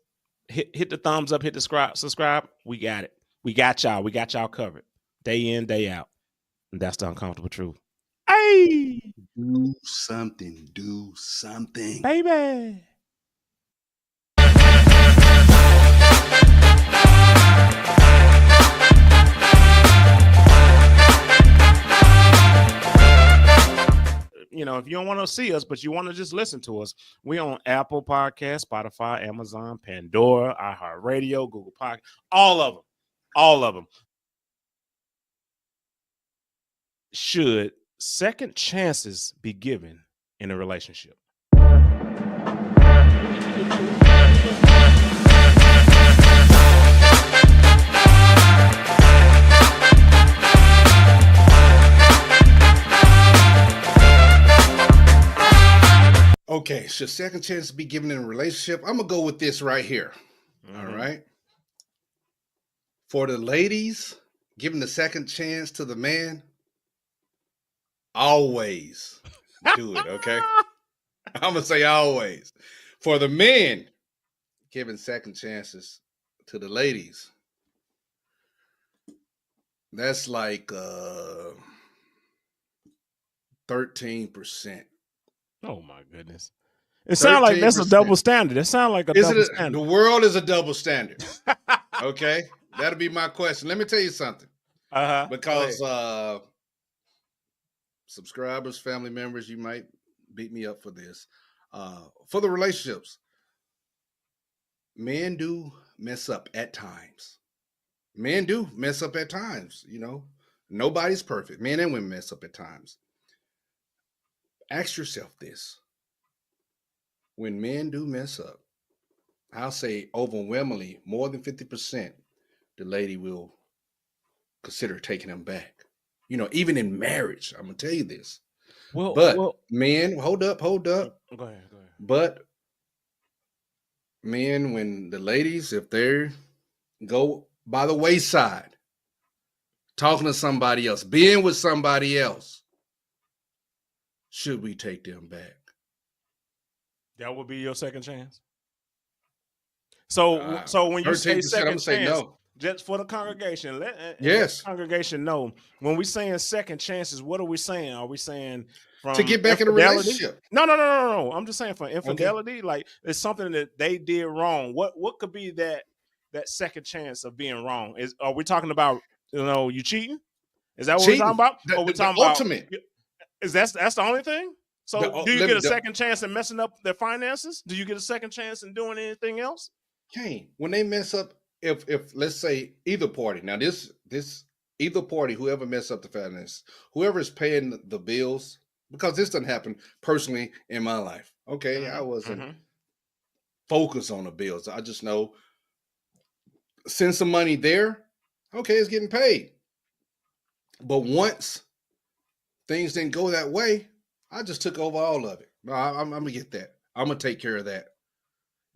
hit the thumbs up, hit the subscribe. We got it. We got y'all. We got y'all covered. Day in, day out. And that's the uncomfortable truth. Hey! Do something. Do something. Baby. You know, if you don't want to see us, but you want to just listen to us, we on Apple Podcasts, Spotify, Amazon, Pandora, iHeartRadio, Google Podcast, all of them. Should second chances be given in a relationship? Okay, should second chance be given in a relationship? I'm gonna go with this right here. All right. For the ladies, giving the second chance to the man, always do it. Okay. I'm gonna say always. For the men, giving second chances to the ladies, that's like 13%. Oh my goodness. It sounds like that's a double standard. It sounds like a double standard. The world is a double standard. Okay. That'll be my question. Let me tell you something. Because subscribers, family members, you might beat me up for this. For the relationships, men do mess up at times. Men do mess up at times, you know. Nobody's perfect. Men and women mess up at times. Ask yourself this. When men do mess up, I'll say overwhelmingly more than 50%, the lady will consider taking them back. You know, even in marriage, I'm gonna tell you this. Men, hold up. Go ahead. But men, when the ladies, if they go by the wayside, talking to somebody else, being with somebody else, should we take them back? That would be your second chance. So when you say second chance, no. Just for the congregation, let the congregation know when we saying second chances, what are we saying? Are we saying from to get back in a relationship? No. I'm just saying for infidelity, like it's something that they did wrong. What could be that second chance of being wrong? Are we talking about, you know, you cheating? Is that what we're talking about? Or we talking about ultimate? Is that's the only thing? So do you get a second chance in messing up their finances? Do you get a second chance in doing anything else? Kane, when they mess up, if let's say either party, now this either party, whoever mess up the finances, whoever is paying the bills, because this doesn't happen personally in my life. Okay, I wasn't focused on the bills. I just know send some money there. Okay, it's getting paid. But once things didn't go that way, I just took over all of it. I'm gonna get that. I'm gonna take care of that.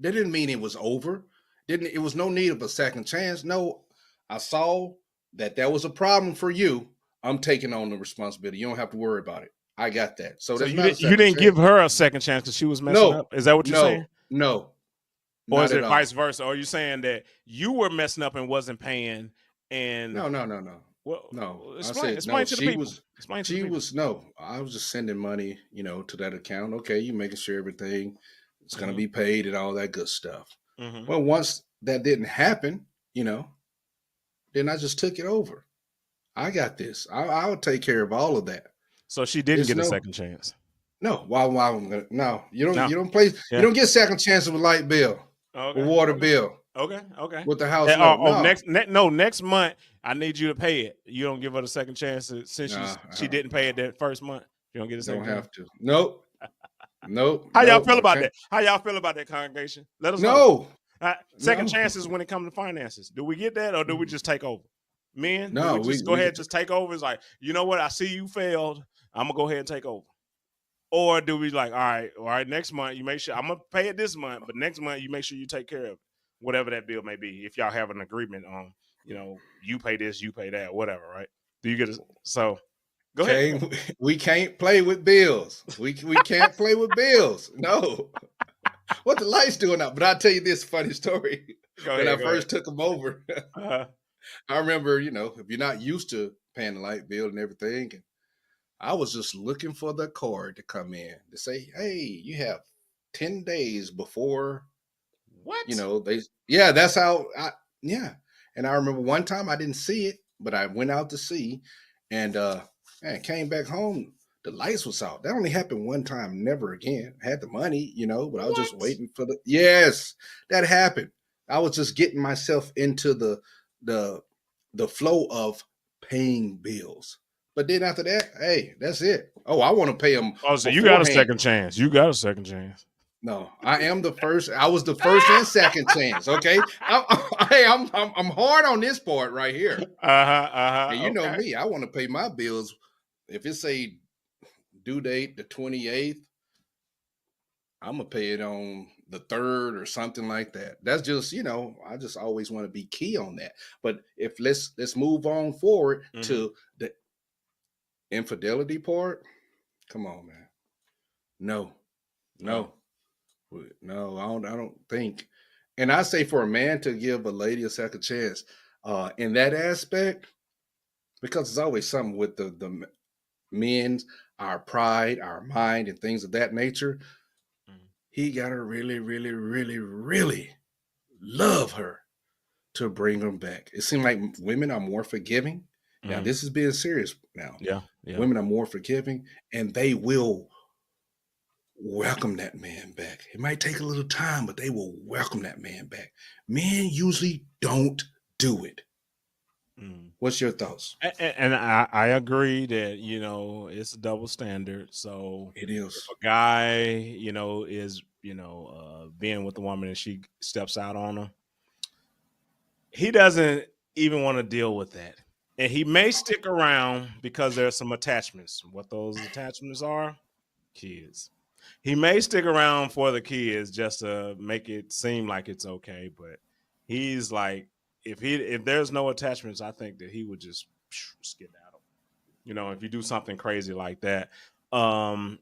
That didn't mean it was over. It was no need of a second chance. No, I saw that was a problem for you. I'm taking on the responsibility. You don't have to worry about it. I got that. So you didn't give her a second chance because she was messing up. Is that what you're saying? No. Or is it vice versa? Or are you saying that you were messing up and wasn't paying? And No. Well, No, explain to the people. Explain to the people. I was just sending money, to that account. Okay, you making sure everything is going to Mhm. be paid and all that good stuff. Mhm. Well, once that didn't happen, then I just took it over. I got this. I'll take care of all of that. So she didn't get a second chance. No, no, you don't. No. You don't play. Yeah. You don't get second chances with light bill, Okay. with water Okay. bill, Okay. with the house. No. Next month I need you to pay it. You don't give her a second chance since she didn't pay it that first month. You don't get a second. Don't have to. Nope. Nope. How y'all feel about that? How y'all feel about that, congregation? Let us know. Second chances when it comes to finances. Do we get that, or do we just take over? Men, no, we just go ahead and just take over. It's like, you know what? I see you failed. I'm gonna go ahead and take over. Or do we like, all right, next month you make sure I'm gonna pay it this month, but next month you make sure you take care of it, whatever that bill may be. If y'all have an agreement on, you pay this, you pay that, whatever, right? Do you get it? So go ahead. We can't play with bills. We can't play with bills. No. What the lights doing now? But I'll tell you this funny story. When I first took them over, I remember, if you're not used to paying the light bill and everything, and I was just looking for the card to come in to say, hey, you have 10 days before. What? That's how And I remember one time I didn't see it, but I went out to see, and came back home. The lights was out. That only happened one time, never again. I had the money, but I was just waiting for yes, that happened. I was just getting myself into the flow of paying bills. But then after that, hey, that's it. Oh, I want to pay them. Oh, so you got a second chance. No, I am the first. I was the first and second chance. Okay, I'm hard on this part right here. And you know me, I want to pay my bills. If it's a due date the 28th, I'm gonna pay it on the 3rd or something like that. That's just I just always want to be key on that. But if let's move on forward to the infidelity part. Come on, man. No, I don't think. And I say for a man to give a lady a second chance in that aspect, because it's always something with the men's, our pride, our mind, and things of that nature. He gotta really, really, really, really love her to bring her back. It seems like women are more forgiving. Now, this is being serious now. Yeah. Women are more forgiving, and they will welcome that man back. It might take a little time, but they will welcome that man back. Men usually don't do it. What's your thoughts? And I agree that it's a double standard. So it is. If a guy is being with the woman and she steps out on him, he doesn't even want to deal with that, and he may stick around because there's some attachments. What those attachments are? Kids. He may stick around for the kids just to make it seem like it's okay, but he's like, if there's no attachments, I think that he would just skedaddle. If you do something crazy like that. And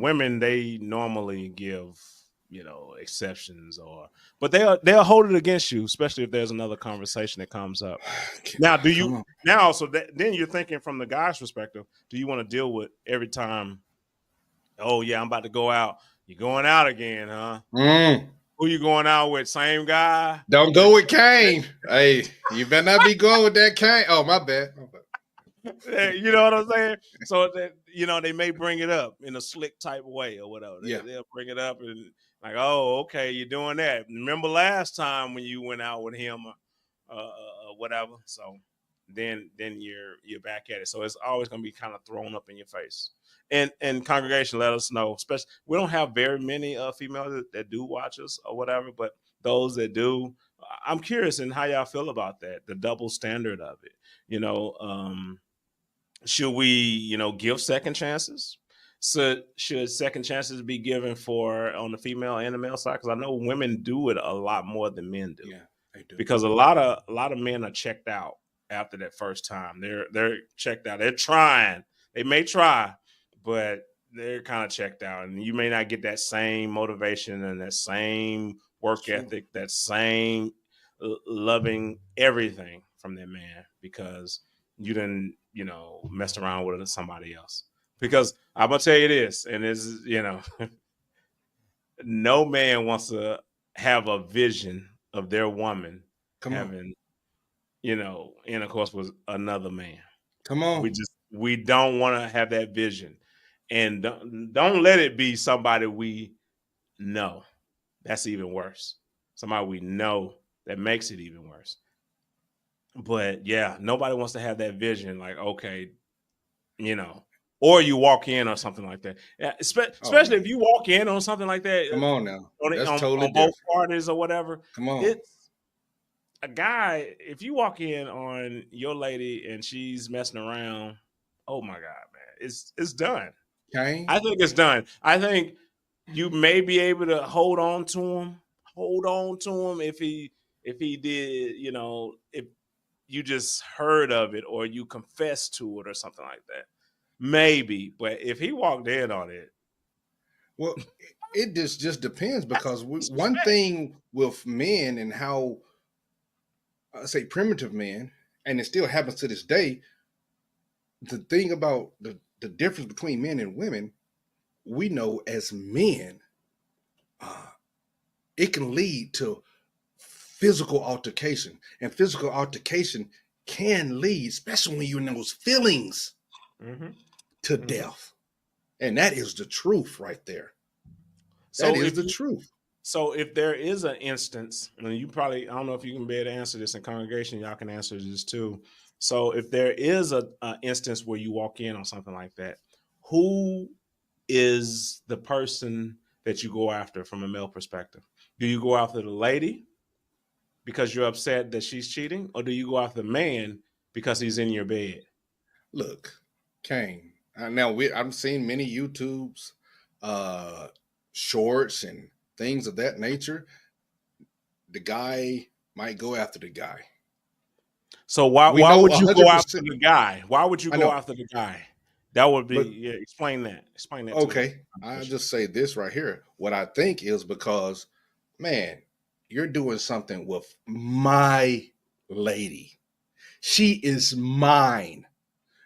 women, they normally give exceptions, but they'll hold it against you, especially if there's another conversation that comes up. Now, then you're thinking from the guy's perspective, do you want to deal with every time? Oh yeah, I'm about to go out. You're going out again, huh? Who you going out with? Same guy? Don't go with Kane. Hey, you better not be going with that Kane. Oh, my bad. You know what I'm saying? So that they may bring it up in a slick type way or whatever. They'll bring it up and like, oh, okay, you're doing that. Remember last time when you went out with him, whatever. So then you're back at it. So it's always going to be kind of thrown up in your face. And congregation, let us know. Especially, we don't have very many females that do watch us or whatever, but those that do, I'm curious in how y'all feel about that, the double standard of it. Should we, give second chances? So should second chances be given on the female and the male side? Because I know women do it a lot more than men do. Yeah, they do. Because a lot of men are checked out after that first time. They're checked out. They're trying. They may try, but they're kind of checked out, and you may not get that same motivation and that same work ethic, that same loving everything from that man because you didn't, messed around with somebody else. Because I'm gonna tell you this, and this is, no man wants to have a vision of their woman having, intercourse with another man. Come on. We don't want to have that vision, and don't let it be somebody we know. That's even worse. Somebody we know that makes it even worse. But yeah, nobody wants to have that vision. Like, okay, or you walk in or something like that. Yeah, especially if you walk in on something like that. Come on now. That's totally on both parties or whatever. Come on. It's a guy. If you walk in on your lady and she's messing around, oh my God, man, it's done. Okay. I think it's done. I think you may be able to hold on to him if he did, if you just heard of it or you confessed to it or something like that. Maybe, but if he walked in on it, well, it just depends because one thing with men and how I say primitive men, and it still happens to this day. The thing about the difference between men and women, we know as men, it can lead to physical altercation, and physical altercation can lead, especially when you're in those feelings, to death. And that is the truth right there. That is the truth. So if there is an instance, and you probably, I don't know if you can be able to answer this in congregation, y'all can answer this too. So if there is an instance where you walk in on something like that, who is the person that you go after from a male perspective? Do you go after the lady because you're upset that she's cheating, or do you go after the man because he's in your bed? Look, Kane, now I've seen many YouTubes, shorts and things of that nature. The guy might go after the guy. So why would you go after the guy? Why would you go after the guy? That would be, explain that. Explain that. Okay. I'll just say this right here. What I think is because, man, you're doing something with my lady. She is mine.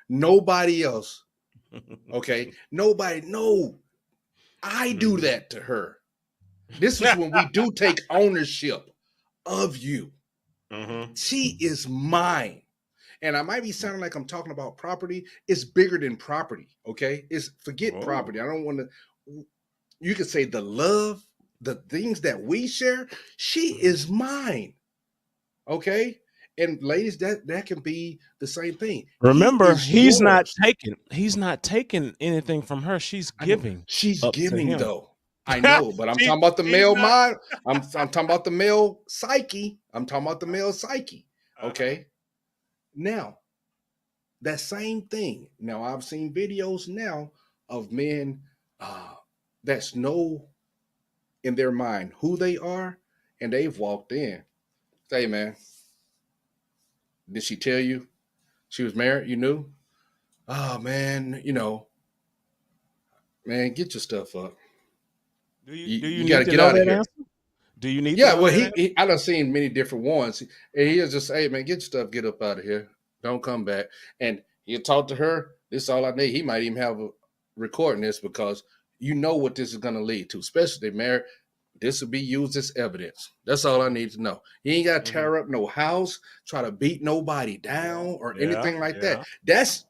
Nobody else. Okay. Nobody. No, I do that to her. This is when we do take ownership of you. She is mine. And I might be sounding like I'm talking about property. It's bigger than property. Okay. Forget property. I don't want to, you could say the love, the things that we share. She is mine. Okay. And ladies, that can be the same thing. Remember, he's not taking anything from her. She's giving. She's giving though. I know, but I'm talking about the male mind. I'm talking about the male psyche. Okay. Now, that same thing. Now, I've seen videos now of men that's know in their mind who they are, and they've walked in. Say, man, did she tell you she was married? You knew? Oh, man, man, get your stuff up. Do you got to get out of here. Answer? Do you need? Yeah, well, I done seen many different ones, and he'll just say, "Hey, man, get your stuff, get up out of here, don't come back." And he'll talk to her. This is all I need. He might even have a recording this because you know what this is going to lead to, especially if they're married. This will be used as evidence. That's all I need to know. You ain't got to tear up no house, try to beat nobody down or anything like that. That's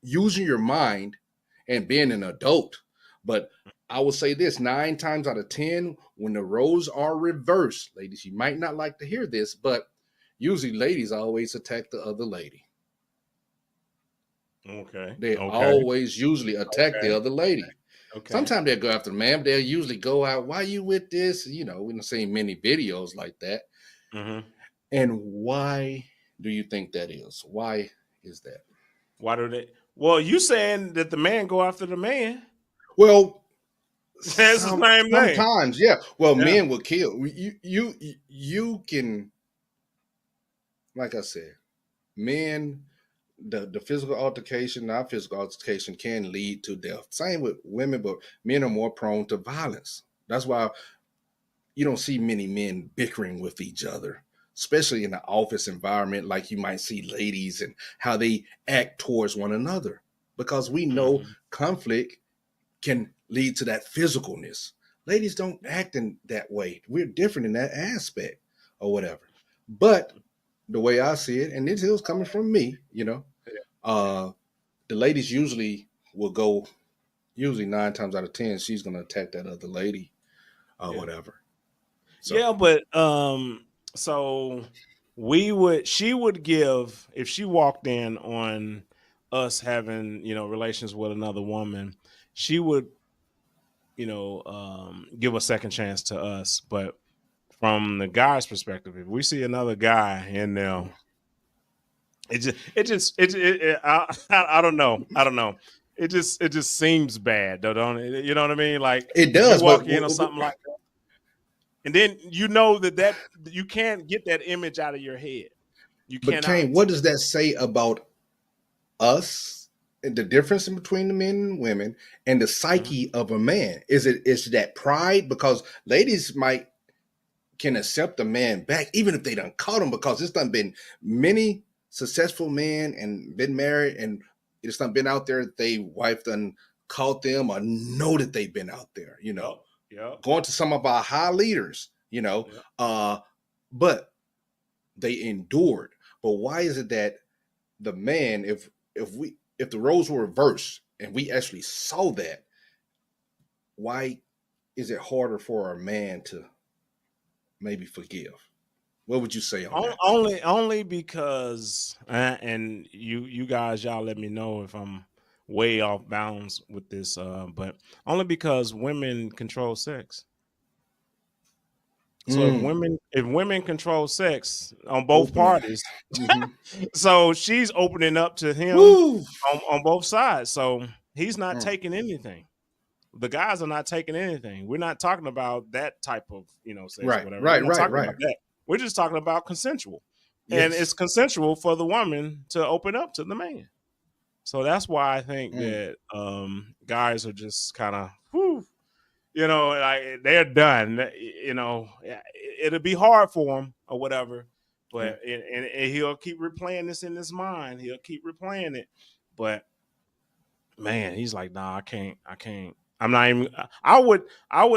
using your mind and being an adult. But I will say this, 9 times out of 10, when the roles are reversed, ladies, you might not like to hear this, but usually ladies always attack the other lady. Okay. They always usually attack the other lady. Okay. Sometimes they'll go after the man, but they'll usually go out, why you with this? We don't see many videos like that. And why do you think that is? Why is that? Why do they? Well, you saying that the man go after the man. Well, that's the same thing. Sometimes, yeah. Well, men will kill. You can, like I said, men, the physical altercation, not physical altercation, can lead to death. Same with women, but men are more prone to violence. That's why you don't see many men bickering with each other, especially in the office environment, like you might see ladies and how they act towards one another, because we know conflict can lead to that physicalness. Ladies don't act in that way. We're different in that aspect or whatever. But the way I see it, and this is coming from me, the ladies usually will go, usually 9 times out of 10, she's going to attack that other lady or whatever. So. Yeah, but so she would give, if she walked in on us having, relations with another woman, she would, give a second chance to us. But from the guy's perspective, if we see another guy in there, I don't know. It just seems bad, though, don't it? You know what I mean? Like, it does. You walk in or something like that, and then you know that you can't get that image out of your head. You can't. But Kane, what does that say about us? The difference in between the men and women and the psyche of a man? Is that pride? Because ladies can accept a man back even if they done caught him, because it's done been many successful men and been married, and it's done been out there, they wife done caught them or know that they've been out there, going to some of our high leaders, but they endured. But why is it that the man, if the roles were reversed and we actually saw that, why is it harder for a man to maybe forgive? What would you say on that? Only because, and you guys, y'all let me know if I'm way off bounds with this, but only because women control sex. So if women control sex on both parties, so she's opening up to him on both sides. So he's not taking anything. The guys are not taking anything. We're not talking about that type of, sex, right, whatever. Right. About that. We're just talking about consensual, and it's consensual for the woman to open up to the man. So that's why I think that guys are just kind of, like they're done. It'll be hard for him or whatever, but and he'll keep replaying this in his mind. He'll keep replaying it, but man, he's like, nah, I can't. I'm not even. I would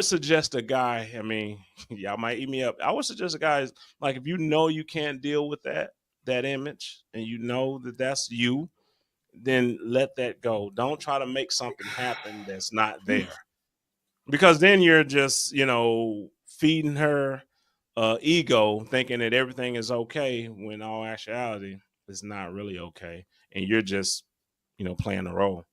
suggest a guy. I mean, y'all might eat me up. I would suggest a guy, like, if you know you can't deal with that image, and you know that that's you, then let that go. Don't try to make something happen that's not there, because then you're just, feeding her ego, thinking that everything is okay, when all actuality is not really okay, and you're just, playing the role.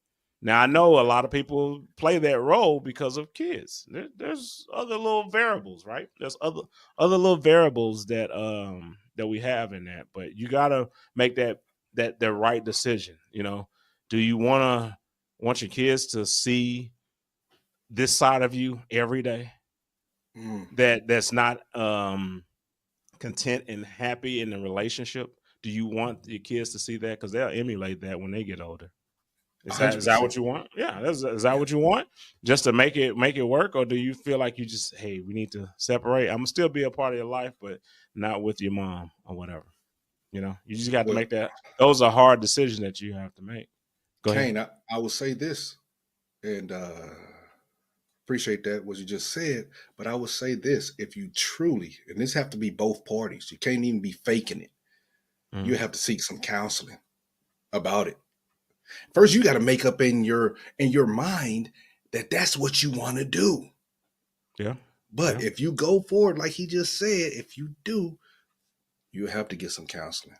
Now, I know a lot of people play that role because of kids. There's other little variables, right? There's other little variables that that we have in that, but you gotta make that the right decision. Do you want your kids to see this side of you every day? That's not content and happy in the relationship? Do you want your kids to see that? Because they'll emulate that when they get older. Is that what you want? Yeah. Is that what you want? Just to make it work? Or do you feel like you just, hey, we need to separate? I'm gonna still be a part of your life, but not with your mom or whatever. You just got to make that. Those are hard decisions that you have to make. Go ahead. Kane, I will say this, and appreciate that, what you just said, but I will say this: if you truly, and this have to be both parties, you can't even be faking it. You have to seek some counseling about it. First, you got to make up in your mind that that's what you want to do. Yeah. But if you go forward, like he just said, if you do, you have to get some counseling.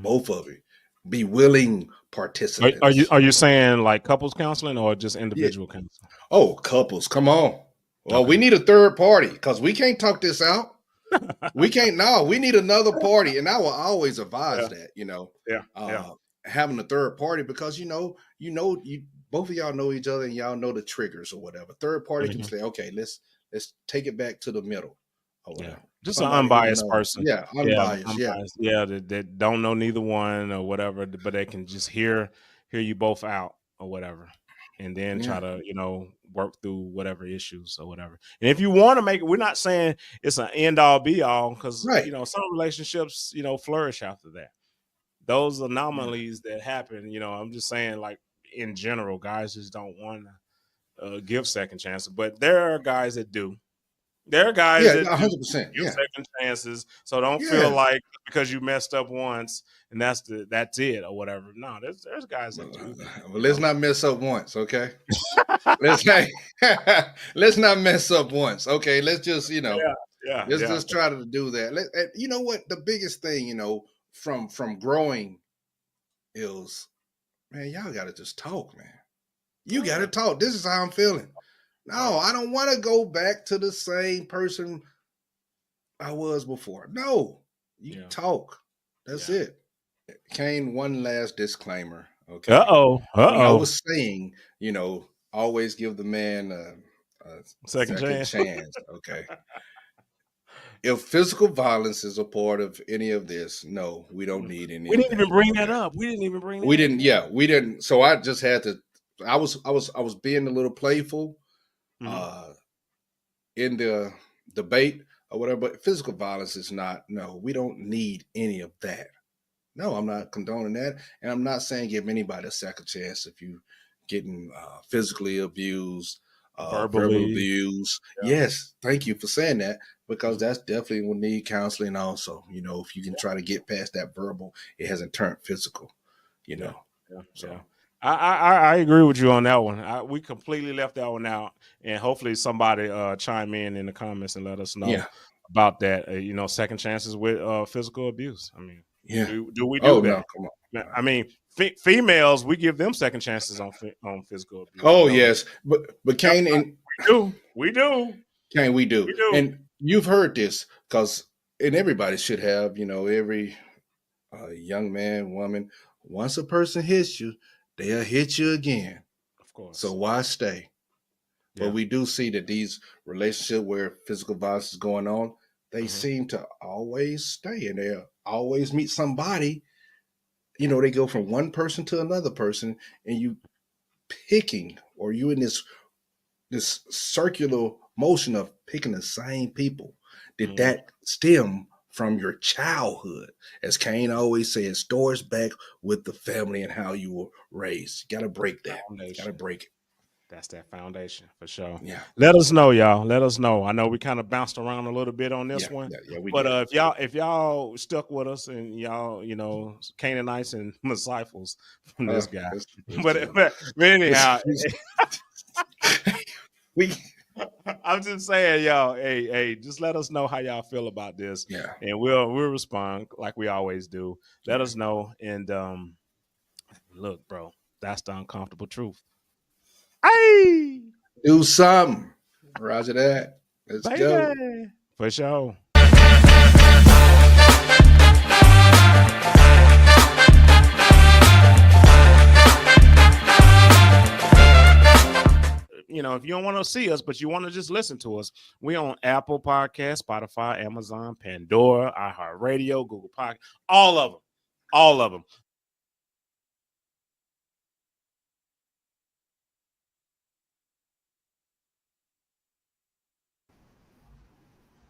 Both of it. Be willing participants. Are you saying like couples counseling or just individual counseling? Oh, couples. Come on. Well, we need a third party because we can't talk this out. We can't. No, we need another party. And I will always advise that, having a third party, because you both of y'all know each other and y'all know the triggers or whatever. Third party can say, okay, let's take it back to the middle or whatever. Just an unbiased person. Yeah, unbiased. That don't know neither one or whatever, but they can just hear you both out or whatever. and then try to, work through whatever issues or whatever. And if you want to make it, we're not saying it's an end all be all, because some relationships, flourish after that. Those anomalies that happen, I'm just saying, like, in general, guys just don't want to give second chances, but there are guys that do. There are guys that 100%, give second chances. So don't feel like because you messed up once and that's it or whatever. No, there's guys that do. Well, let's not mess up once, okay? let's not mess up once, okay? Let's just let's just try to do that. You know what? The biggest thing, from growing is, man, y'all got to just talk, man. You got to talk. This is how I'm feeling. No, I don't want to go back to the same person I was before. No, you talk. That's it. Kane, one last disclaimer. Okay. I was saying, always give the man a second chance. Okay. If physical violence is a part of any of this, no, we don't need any. We didn't even bring that up. We didn't even bring that up. We didn't. Yeah, we didn't. So I just had to. I was being a little playful. In the debate or whatever, but physical violence is not. No, we don't need any of that. No, I'm not condoning that, and I'm not saying give anybody a second chance if you getting physically abused, verbal abuse. Yes, thank you for saying that, because that's definitely will need counseling. Also, if you can try to get past that verbal, it hasn't turned physical. I agree with you on that one. We completely left that one out, and hopefully somebody chime in the comments and let us know about that. Second chances with physical abuse. I mean, do we do that? No, come on. I mean, females, we give them second chances on physical abuse. Oh yes, but Kane, and we do. Kane, we do. And you've heard this, and everybody should have. Every young man, woman, once a person hits you, they'll hit you again. Of course. So why stay? Yeah. But we do see that these relationships where physical violence is going on, they seem to always stay, and they always meet somebody. They go from one person to another person, and you picking, or you in this circular motion of picking the same people. Did that stem from your childhood? As Kane always says, starts back with the family and how you were raised. You got to break that. Got to break it. That's that foundation for sure. Yeah. Let us know, y'all. Let us know. I know we kind of bounced around a little bit on this one. But if y'all stuck with us and y'all, Canaanites and disciples from this guy. But anyhow, I'm just saying, y'all, hey, just let us know how y'all feel about this. Yeah. And we'll respond like we always do. Let us know. And look, bro, that's the uncomfortable truth. Hey, do something. Roger that. Let's go. For sure. If you don't want to see us, but you want to just listen to us, we on Apple Podcasts, Spotify, Amazon, Pandora, iHeartRadio, Google Podcast, all of them.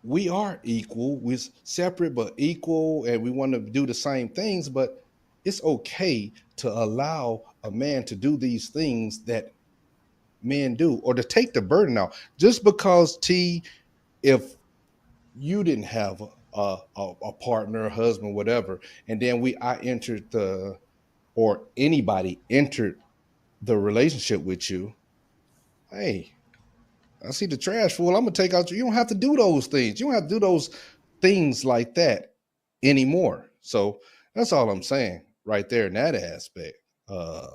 We are equal. We're separate but equal, and we want to do the same things, but it's okay to allow a man to do these things that men do, or to take the burden out. Just because if you didn't have a partner, a husband, whatever, and then anybody entered the relationship with you, hey, I see the trash full, I'm gonna take out. You don't have to do those things. You don't have to do those things like that anymore. So that's all I'm saying right there in that aspect. I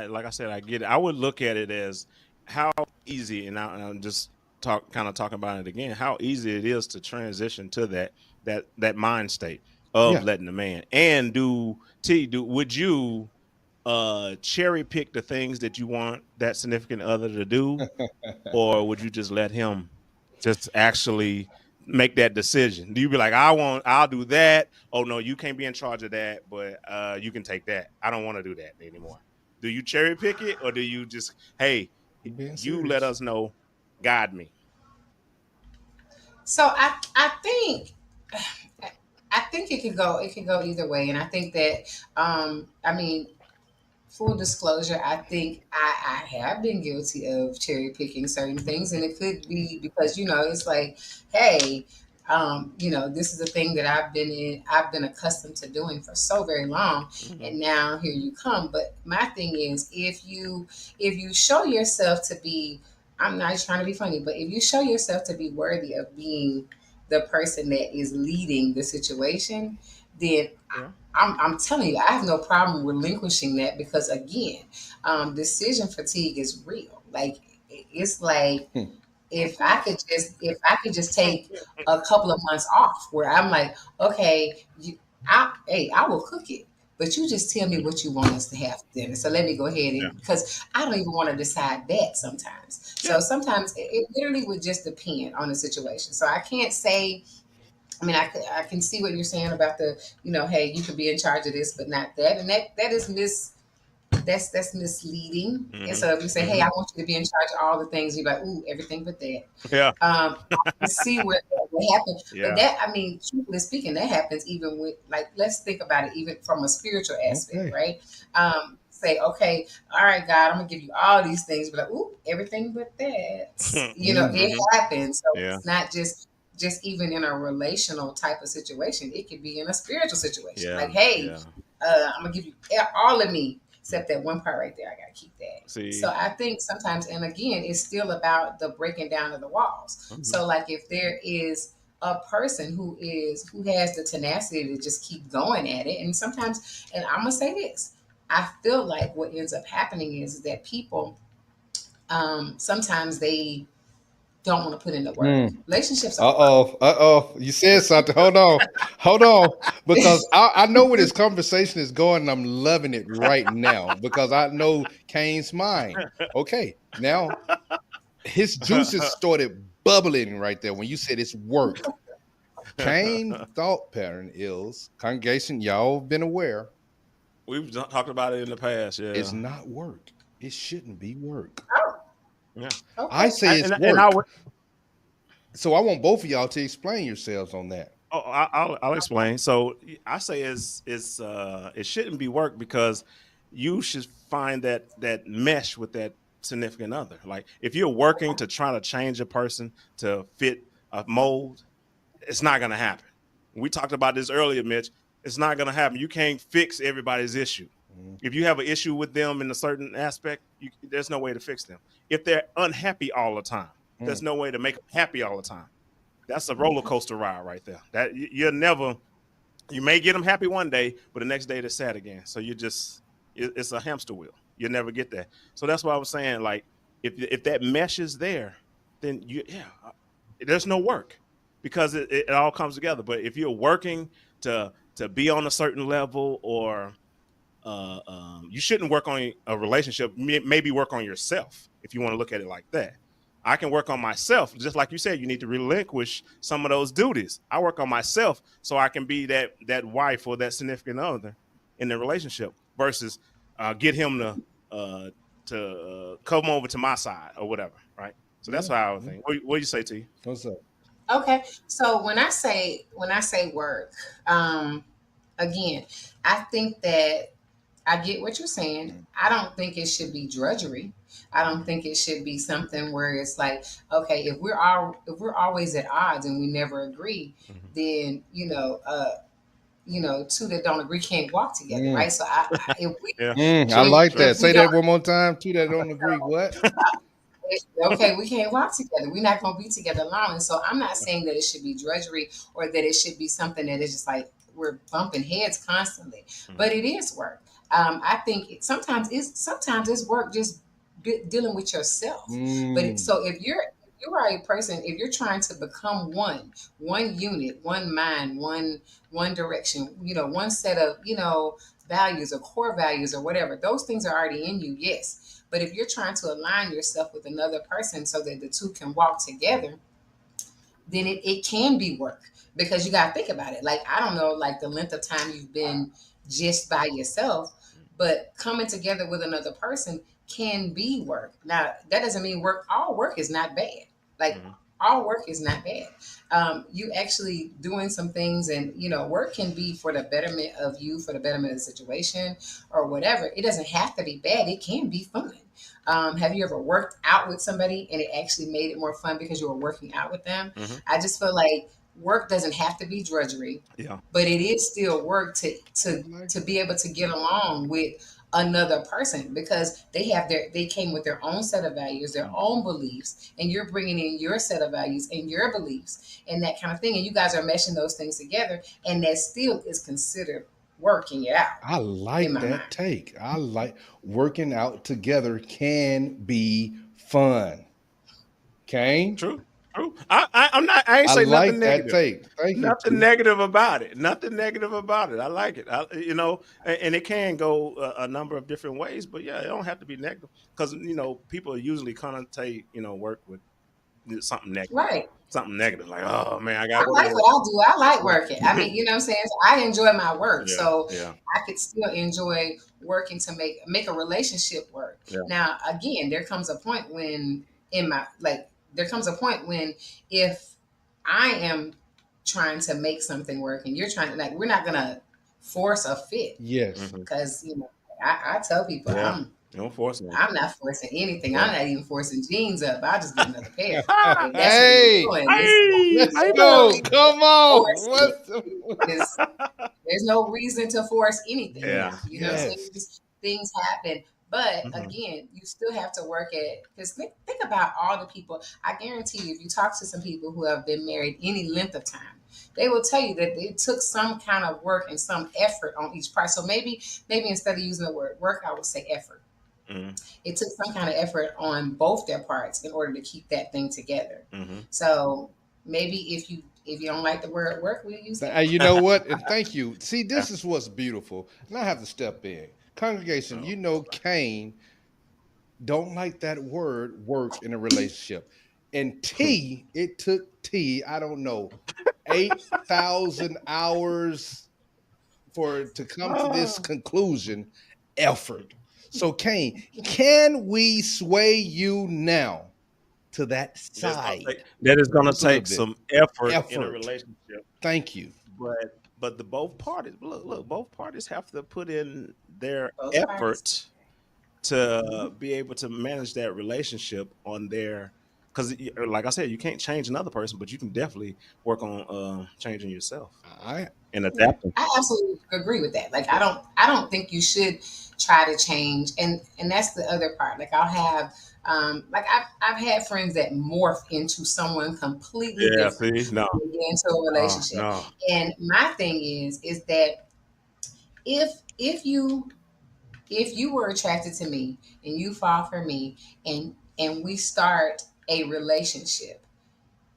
like I said, I get it. I would look at it as how easy, and I'm just talking about it again, how easy it is to transition to that mind state of letting the man. And would you cherry pick the things that you want that significant other to do, or would you just let him just actually make that decision? Do you be like, I'll do that? Oh no, you can't be in charge of that, but you can take that. I don't want to do that anymore. Do you cherry pick it, or do you just, hey, you let us know, guide me? So I think it could go either way, and I think that I mean, full disclosure, I think I have been guilty of cherry picking certain things, and it could be because it's like, hey, this is a thing that I've been accustomed to doing for so very long, and now here you come. But my thing is, if you show yourself to be, I'm not trying to be funny, but if you show yourself to be worthy of being the person that is leading the situation, then I'm telling you, I have no problem relinquishing that, because again, decision fatigue is real. Like, it's like, if I could just take a couple of months off where I'm like, okay, I will cook it, but you just tell me what you want us to have for dinner. So let me go ahead and, because I don't even want to decide that sometimes. So sometimes it literally would just depend on the situation. So I can't say, I mean, I can see what you're saying about the, hey, you could be in charge of this, but not that. And that is that's misleading. And so if you say, hey, I want you to be in charge of all the things, you're like, ooh, everything but that. Yeah. I can see what happens. Yeah. But that, I mean, truthfully speaking, that happens even with, like, let's think about it even from a spiritual aspect, right? Say, okay, all right, God, I'm gonna give you all these things, but like, ooh, everything but that. It happens. So it's not just even in a relational type of situation. It could be in a spiritual situation. Like, hey, I'm gonna give you all of me, except that one part right there. I gotta keep that. See. So I think sometimes, and again, it's still about the breaking down of the walls. So like, if there is a person who has the tenacity to just keep going at it, and sometimes, and I'm gonna say this, I feel like what ends up happening is that people, sometimes they don't want to put in the work. Relationships. You said something. Hold on, because I know where this conversation is going, and I'm loving it right now because I know Kane's mind. Okay, now his juices started bubbling right there when you said it's work. Kane's thought pattern is, congregation, y'all been aware. We've talked about it in the past. Yeah, it's not work. It shouldn't be work. Yeah, okay. I say it's work. So I want both of y'all to explain yourselves on that. Oh, I'll explain. So I say it shouldn't be work, because you should find that mesh with that significant other. Like, if you're working to try to change a person to fit a mold, it's not going to happen. We talked about this earlier, Mitch. It's not going to happen. You can't fix everybody's issue. If you have an issue with them in a certain aspect, there's no way to fix them. If they're unhappy all the time, there's no way to make them happy all the time. That's a roller coaster ride right there. That you may get them happy one day, but the next day they're sad again. So it's a hamster wheel. You'll never get that. So that's why I was saying, like, if that mesh is there, then there's no work, because it all comes together. But if you're working to be on a certain level, or you shouldn't work on a relationship, maybe work on yourself, if you want to look at it like that. I can work on myself. Just like you said, you need to relinquish some of those duties. I work on myself so I can be that wife or that significant other in the relationship, versus get him to come over to my side or whatever, right? So that's how I would think. What do you say, T? What's up? Okay, so when I say work, again, I think that I get what you're saying. I don't think it should be drudgery. I don't think it should be something where it's like, okay, if we're always at odds and we never agree, then two that don't agree can't walk together, right? So I like that. Say that one more time. Two that don't agree. What? Okay, we can't walk together. We're not going to be together long. And so I'm not saying that it should be drudgery, or that it should be something that is just like we're bumping heads constantly. But it is work. I think sometimes it's work just dealing with yourself. But so if you are a person, if you're trying to become one unit, one mind, one direction, one set of values or core values or whatever, those things are already in you, yes. But if you're trying to align yourself with another person so that the two can walk together, then it can be work, because you got to think about it. Like, I don't know, like, the length of time you've been just by yourself, but coming together with another person can be work. Now, that doesn't mean all work is not bad. Like, all work is not bad. You actually doing some things, and work can be for the betterment of you, for the betterment of the situation, or whatever. It doesn't have to be bad. It can be fun. Have you ever worked out with somebody and it actually made it more fun because you were working out with them? I just feel like work doesn't have to be drudgery. Yeah. But it is still work to be able to get along with another person, because they came with their own set of values, their own beliefs, and you're bringing in your set of values and your beliefs and that kind of thing, and you guys are meshing those things together, and that still is considered working it out. I like that take. I like working out together can be fun. Kane? True. I ain't say like nothing negative. That take. Thank nothing you. negative about it. Nothing negative about it. I like it. And it can go a number of different ways, but yeah, it don't have to be negative, because people usually connotate work with something negative. Right. Something negative, like, oh man, I like what I do. I like working. I mean, you know what I'm saying? So I enjoy my work. Yeah, so yeah. I could still enjoy working to make a relationship work. Yeah. Now, again, there comes a point when if I am trying to make something work and you're trying to, we're not gonna force a fit. Yes. Because I tell people don't force it. I'm not forcing anything. I'm not even forcing jeans up. I'll just get another pair. Hey, let's go. Come on. There's no reason to force anything. Yeah. You know what I'm saying? Just things happen. But again, you still have to work at, because think about all the people. I guarantee you, if you talk to some people who have been married any length of time, they will tell you that it took some kind of work and some effort on each part. So maybe instead of using the word work, I would say effort. It took some kind of effort on both their parts in order to keep that thing together. So maybe if you don't like the word work, we'll use that. You know what? And thank you. See, this is what's beautiful. And I have to step in. Congregation, Kane don't like that word work in a relationship. And it took T, I don't know, 8,000 hours to come to this conclusion, effort. So, Kane, can we sway you now to that side? That is going to take some effort in a relationship. Thank you. But the both parties, look, both parties have to put in their effort to be able to manage that relationship on their, because like I said, you can't change another person, but you can definitely work on changing yourself and adapting. I absolutely agree with that. Like, I don't think you should try to change, and that's the other part. Like, I'll have I've had friends that morph into someone completely different into a relationship. And my thing is that if you were attracted to me and you fall for me and we start a relationship,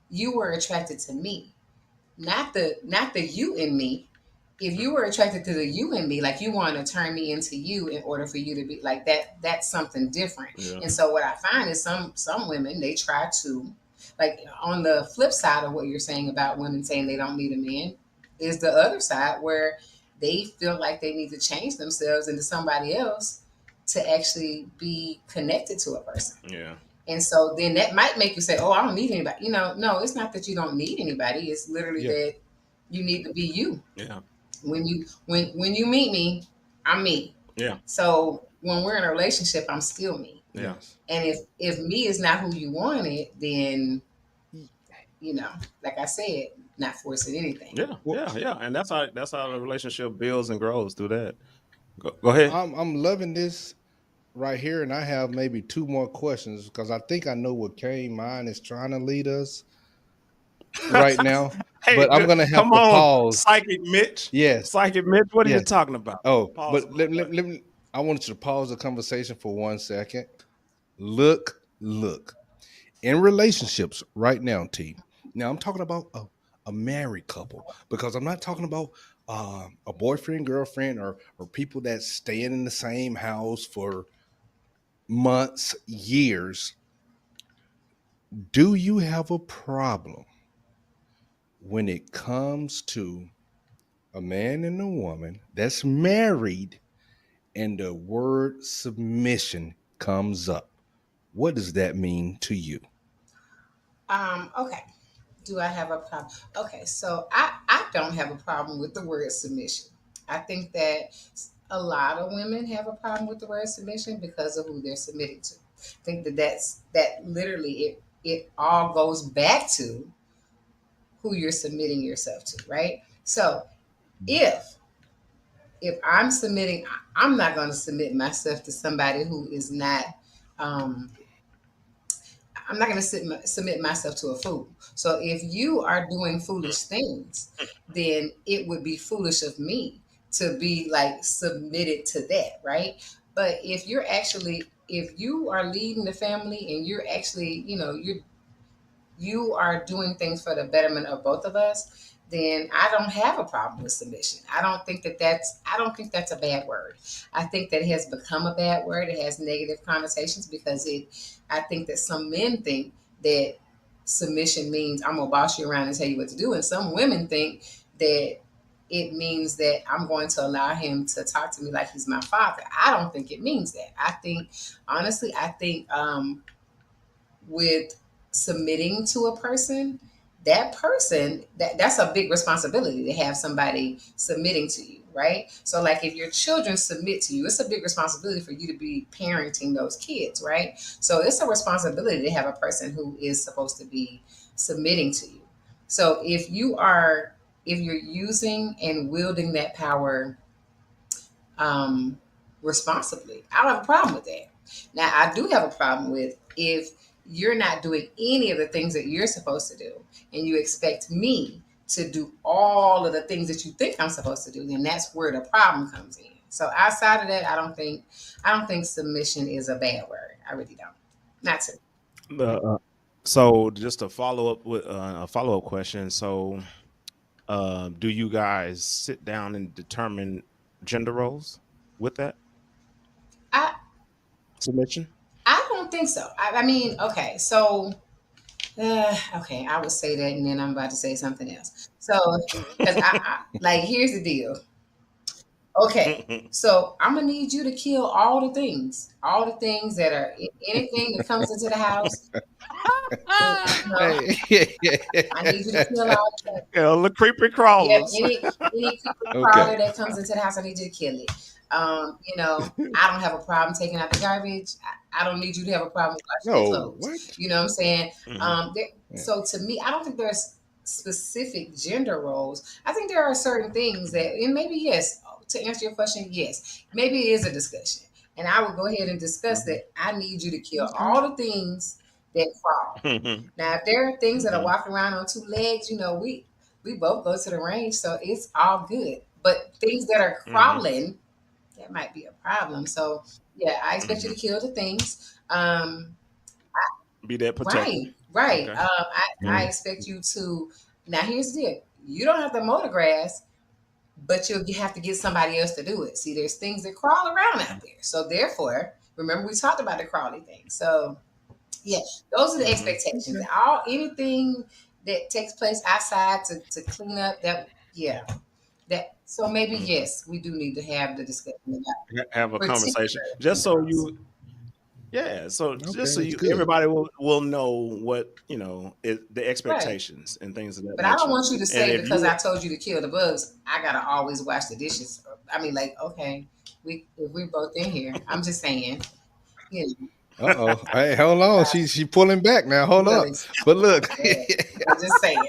you were attracted to me, not the you in me. If you were attracted to the you in me, like you want to turn me into you in order for you to be like that, that's something different. Yeah. And so what I find is some women, they try to, like, on the flip side of what you're saying about women saying they don't need a man, is the other side where they feel like they need to change themselves into somebody else to actually be connected to a person. Yeah. And so then that might make you say, oh, I don't need anybody. No, it's not that you don't need anybody. It's literally that you need to be you. Yeah. When you meet me, I'm me. Yeah. So when we're in a relationship, I'm still me. Yeah. And if me is not who you wanted, then like I said, not forcing anything. Yeah. And that's how the relationship builds and grows through that. Go ahead. I'm loving this right here, and I have maybe two more questions because I think I know what Kane Mine is trying to lead us right now. But I'm gonna have to pause. Psychic Mitch. Yes. Psychic Mitch. What are you talking about? Oh, pause. But let me. I want you to pause the conversation for 1 second. Look. In relationships right now, T. Now I'm talking about a married couple, because I'm not talking about a boyfriend, girlfriend, or people that staying in the same house for months, years. Do you have a problem when it comes to a man and a woman that's married and the word submission comes up, what does that mean to you? Okay. Do I have a problem? Okay, so I don't have a problem with the word submission. I think that a lot of women have a problem with the word submission because of who they're submitting to. I think that literally it all goes back to who you're submitting yourself to, right? So if I'm submitting, I'm not going to submit myself to somebody who is not. I'm not going to submit myself to a fool. So if you are doing foolish things, then it would be foolish of me to be like submitted to that, right? But if you are leading the family and you're actually, you are doing things for the betterment of both of us, then I don't have a problem with submission. I don't think that's a bad word. I think that it has become a bad word. It has negative connotations because I think that some men think that submission means I'm gonna boss you around and tell you what to do. And some women think that it means that I'm going to allow him to talk to me like he's my father. I don't think it means that. Honestly, I think with submitting to a person, that's a big responsibility to have somebody submitting to you, right? So like if your children submit to you, it's a big responsibility for you to be parenting those kids, right? So it's a responsibility to have a person who is supposed to be submitting to you. So if you're using and wielding that power responsibly, I don't have a problem with that. Now I do have a problem with if you're not doing any of the things that you're supposed to do and you expect me to do all of the things that you think I'm supposed to do, then that's where the problem comes in. So outside of that, I don't think submission is a bad word. I really don't. Not to. So just a follow up with a follow up question. So do you guys sit down and determine gender roles with that submission? I don't think so. I mean, okay, so okay, I would say that, and then I'm about to say something else. So, because like, here's the deal. Okay, so I'm gonna need you to kill all the things that are anything that comes into the house. I need you to kill all the creepy crawlers. Any creepy crawler that comes into the house, I need you to kill it. I don't have a problem taking out the garbage. I don't need you to have a problem with washing your clothes. What? You know what I'm saying? Mm-hmm. So to me, I don't think there's specific gender roles. I think there are certain things that, and maybe yes, to answer your question, yes, maybe it is a discussion. And I would go ahead and discuss that. I need you to kill all the things that crawl. Now, if there are things that are walking around on two legs, we both go to the range, so it's all good. But things that are crawling, that might be a problem. So yeah, I expect you to kill the things. Be that protected. Right. Okay. I expect you to. Now here's the deal: you don't have to mow the grass, but you have to get somebody else to do it. See, there's things that crawl around out there. So therefore, remember we talked about the crawly thing. So yeah, those are the expectations. Anything that takes place outside to clean up that. Yeah. So maybe yes, we do need to have the discussion about have a conversation just so you, just so you everybody will know what the expectations and things of that. But nature. I don't want you to say because I told you to kill the bugs, I gotta always wash the dishes. I mean, like, okay, if we both in here, I'm just saying, Uh-oh. Hey, hold on. She pulling back now. Hold up. But look. I'm just saying.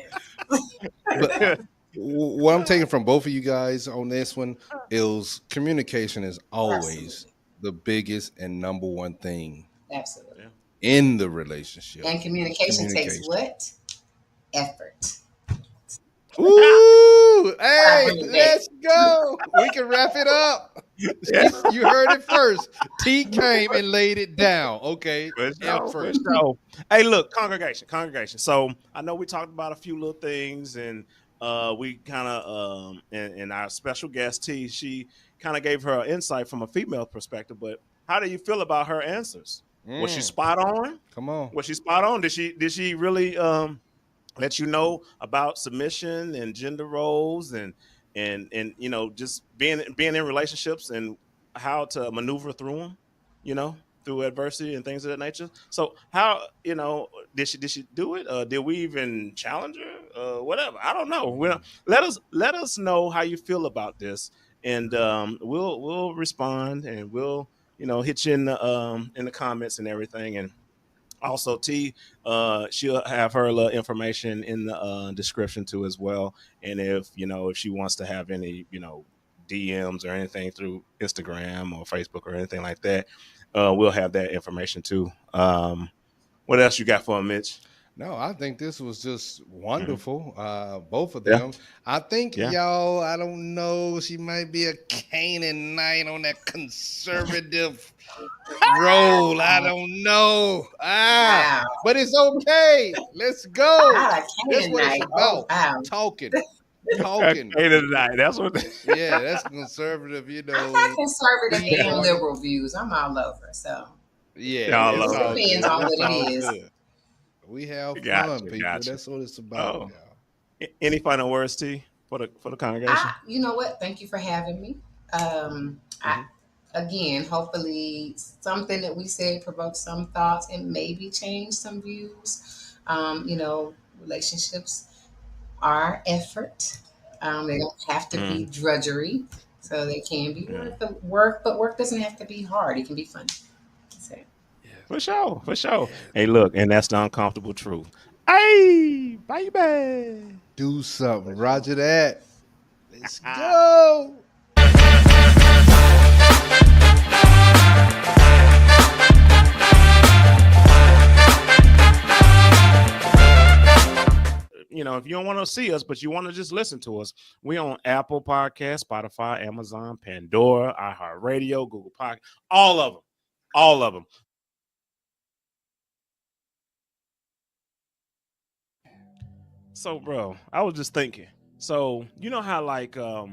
But what I'm taking from both of you guys on this one is communication is always the biggest and number one thing. Absolutely. In the relationship. And communication takes what? Effort. Ooh, hey, let's go. We can wrap it up. You heard it first. T came and laid it down. Okay. Hey, look, congregation. So I know we talked about a few little things, and we kind of and our special guest T, she kind of gave her insight from a female perspective. But how do you feel about her answers? Was she spot on? Come on. Was she spot on? Did she really let you know about submission and gender roles and just being in relationships and how to maneuver through them, you know, through adversity and things of that nature. So how, you know, did she do it? Did we even challenge her? Whatever. I don't know. Well, let us know how you feel about this, and we'll respond, and we'll, you know, hit you in the comments and everything. And also T, she'll have her little information in the description too as well. And if, you know, if she wants to have any, you know, DMs or anything through Instagram or Facebook or anything like that, we'll have that information too. What else you got for him, Mitch? No, I think this was just wonderful. Both of them. I think y'all, I don't know, she might be a Canaanite on that conservative role. I don't know. Wow. But it's okay. Let's go. Not a That's what it's Canaanite. about. Wow. Talking. Tonight. That's what. Yeah, that's conservative, you know. I got conservative and liberal views. I'm all over. So yeah, Y'all it depends on what it is. good. We have Gotcha, fun, people. gotcha. That's what it's about. Oh. Y'all. Any final words, T, for the congregation? You know what? Thank you for having me. Again, hopefully something that we said provoked some thoughts and maybe change some views. You know, relationships are effort. They don't have to be drudgery. So they can be work, but work doesn't have to be hard. It can be fun. That's it. For sure, for sure. Hey, look, and that's the uncomfortable truth. Hey, baby. Do something. Roger that. Let's go. You know, if you don't want to see us, but you want to just listen to us, we on Apple Podcasts, Spotify, Amazon, Pandora, iHeartRadio, Google Podcast, all of them. So, bro, I was just thinking. So, you know how like a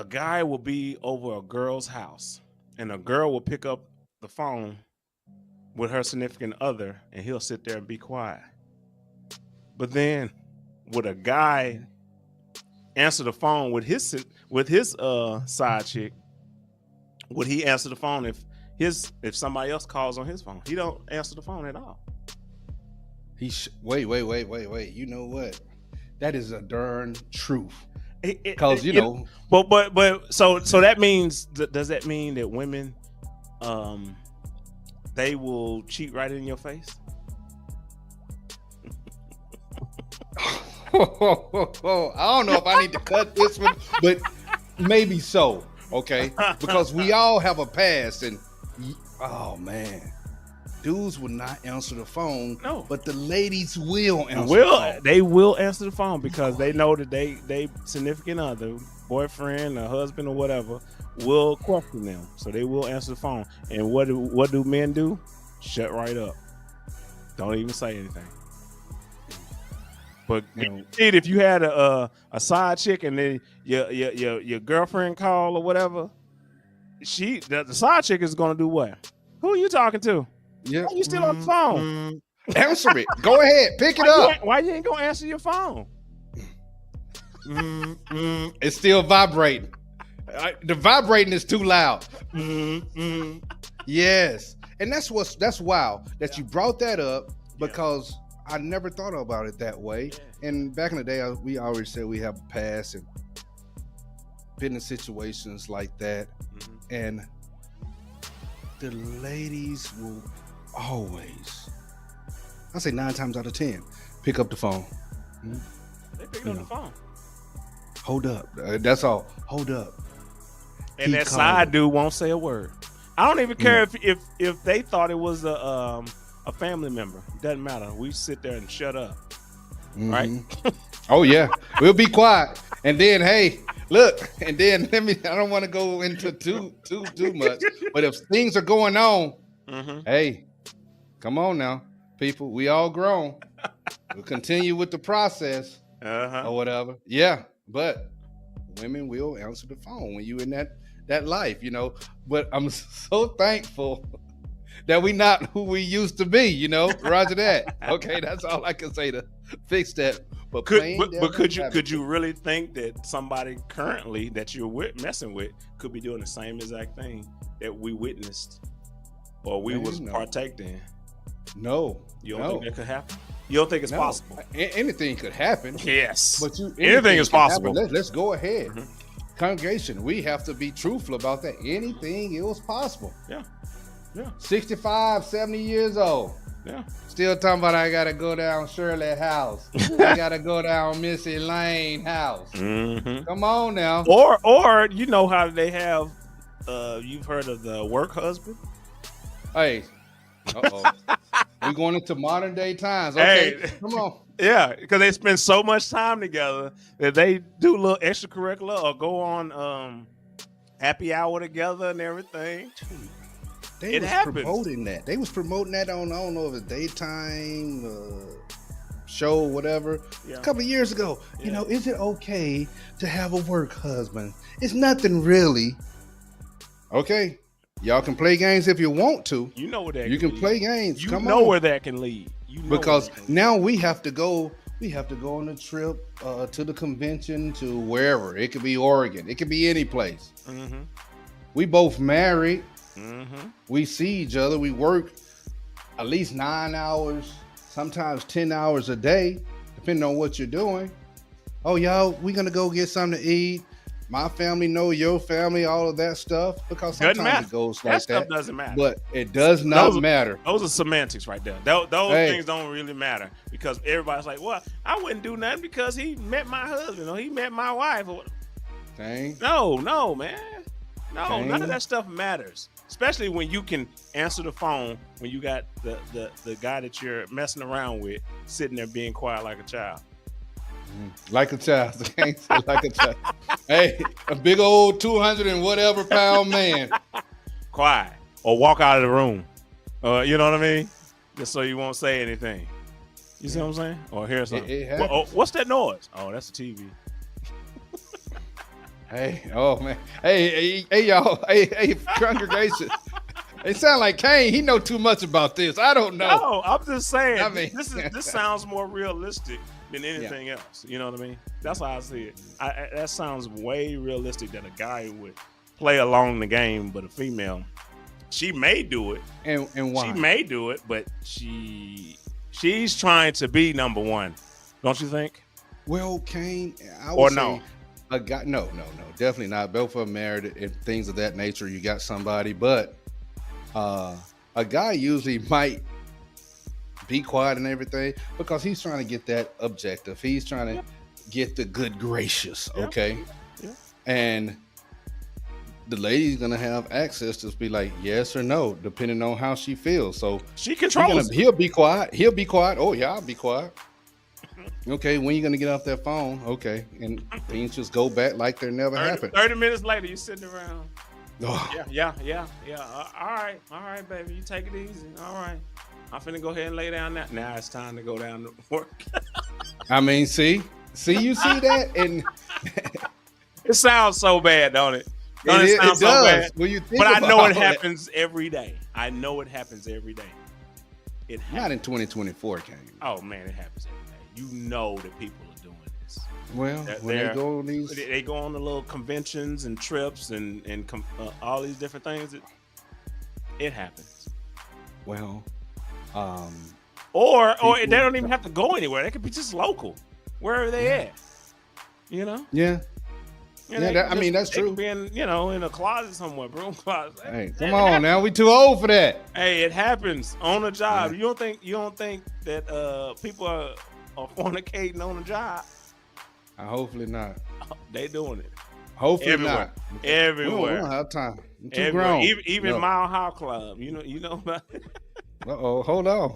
guy will be over a girl's house, and a girl will pick up the phone with her significant other, and he'll sit there and be quiet. But then, would a guy answer the phone with his side chick? Would he answer the phone if somebody else calls on his phone? He don't answer the phone at all. Wait. You know what? That is a darn truth. Because you know, but so that means, does that mean that women, they will cheat right in your face? I don't know if I need to cut this one, but maybe so. Okay, because we all have a past, and oh man. Dudes will not answer the phone, but the ladies will answer the phone. They will answer the phone because they know that they significant other, boyfriend or husband or whatever, will question them. So they will answer the phone. And what do men do? Shut right up. Don't even say anything. But if you had a side chick and then your girlfriend call or whatever, the side chick is gonna do what? Who are you talking to? Yeah, you still on the phone? Answer it. Go ahead, pick it up. Why you ain't gonna answer your phone? It's still vibrating. The vibrating is too loud. Yes, and that's wild that you brought that up because I never thought about it that way. And back in the day, we always said we have a past and been in situations like that, and the ladies will always, I say 9 times out of 10, pick up the phone. They pick up the phone. Hold up. That's all. Hold up. And that side dude won't say a word. I don't even care if they thought it was a family member. It doesn't matter. We sit there and shut up. Right? Oh yeah. We'll be quiet. And then hey, look, and then I don't want to go into too much, but if things are going on, hey, come on now, people. We all grown. We'll continue with the process or whatever. Yeah, but women will answer the phone when you in that life, you know. But I'm so thankful that we not who we used to be, you know. Roger that. Okay, that's all I can say to fix that. But could you really think that somebody currently that you're messing with could be doing the same exact thing that we witnessed or we was partaked in? No. You don't think that could happen? You don't think it's possible? Anything could happen. Yes. But anything is possible. Let's go ahead. Mm-hmm. Congregation, we have to be truthful about that. Anything is possible. Yeah. 65, 70 years old. Yeah. Still talking about I gotta go down Shirley house. I gotta go down Missy Lane house. Mm-hmm. Come on now. Or you know how they have you've heard of the work husband? Hey. We're going into modern day times. Okay, come on. Yeah, because they spend so much time together that they do a little extracurricular or go on happy hour together and everything. They was promoting that. They was promoting that on, I don't know, the daytime show, whatever. Yeah. A couple of years ago. You know, is it okay to have a work husband? It's nothing really. Okay. Y'all can play games if you want to. You know where that you can play games. You know where that can lead. Because now we have to go on a trip to the convention, to wherever. It could be Oregon. It could be any place. Mm-hmm. We both married. Mm-hmm. We see each other. We work at least 9 hours, sometimes 10 hours a day, depending on what you're doing. Oh, y'all, we're going to go get something to eat. My family know your family, all of that stuff, because sometimes it goes like that. Stuff doesn't matter. But it does not matter. Those are semantics right there. Those things don't really matter, because everybody's like, well, I wouldn't do nothing because he met my husband or he met my wife. Dang. No, man. No, Dang. None of that stuff matters. Especially when you can answer the phone when you got the guy that you're messing around with sitting there being quiet like a child. Like a child. Like a child. Hey, a big old 200 and whatever pound man. Quiet. Or walk out of the room. You know what I mean? Just so you won't say anything. You see what I'm saying? Or hear something. What's that noise? Oh, that's the TV. Hey, oh man. Hey, y'all. Hey, congregation. It sounds like Kane. He know too much about this. I don't know. No, I'm just saying. I mean, this sounds more realistic than anything else. You know what I mean? That's how I see it. That sounds way realistic that a guy would play along the game, but a female, she may do it. And why? She may do it, but she's trying to be number one. Don't you think? Well, Kane, I would say a guy. No, definitely not. Both of them married and things of that nature. You got somebody, but a guy usually might be quiet and everything because he's trying to get that objective. He's trying to get the good gracious, okay? Yeah. And the lady's gonna have access to be like yes or no, depending on how she feels. So she controls. He'll be quiet. Oh yeah, I'll be quiet. Okay, when you gonna get off that phone? Okay, and things just go back like they never happened. 30 minutes later, you're sitting around. Oh. Yeah. All right, baby, you take it easy. All right. I'm finna go ahead and lay down now. Now it's time to go down to work. I mean, you see that? And it sounds so bad, don't it? It does. So bad? When you think but I know it it happens every day. I know it happens every day. It happens. Not in 2024, Kane. Oh man, it happens every day. You know that people are doing this. Well, when they go on these, they go on the little conventions and trips and all these different things. It happens. Well. Or they don't even have to go anywhere. They could be just local, wherever they at. You know? Yeah. I mean that's true. Be in a closet somewhere, broom closet. Hey, come on now, we too old for that. Hey, it happens on a job. Yeah. You don't think that people are fornicating on a job? Hopefully not. They doing it. Hopefully everywhere. not. Everywhere. We don't have time. I'm too grown. Even Mile High Club. You know about it. Uh-oh, hold on.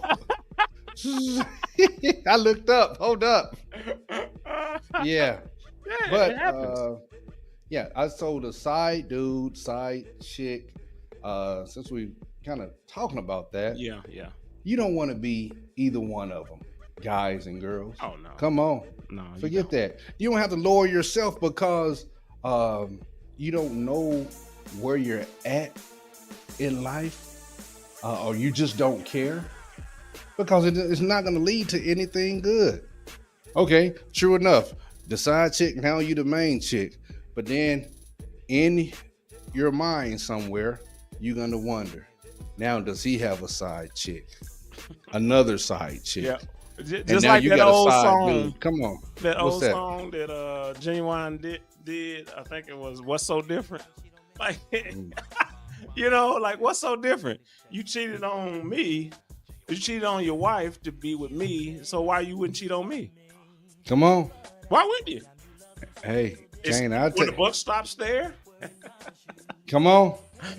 I looked up. Hold up. Yeah. But I sold a side dude, side chick. Since we kind of talking about that. Yeah. You don't want to be either one of them, guys and girls. Oh no. Come on. No. Forget that. You don't have to lower yourself because you don't know where you're at in life. Or you just don't care, because it's not going to lead to anything good. Okay, true enough. The side chick, now you the main chick. But then in your mind somewhere, you're gonna wonder, now does he have a side chick? Another side chick. Yeah. And Just now like you that got a old side song. dude. Come on. That What's old that? song that Genuine did. I think it was "What's So Different." Like, you know, like what's so different? You cheated on me. You cheated on your wife to be with me. So why you wouldn't cheat on me? Come on. Why wouldn't you? Hey, It's, Kane, I'll when the take. buck stops there. Come on.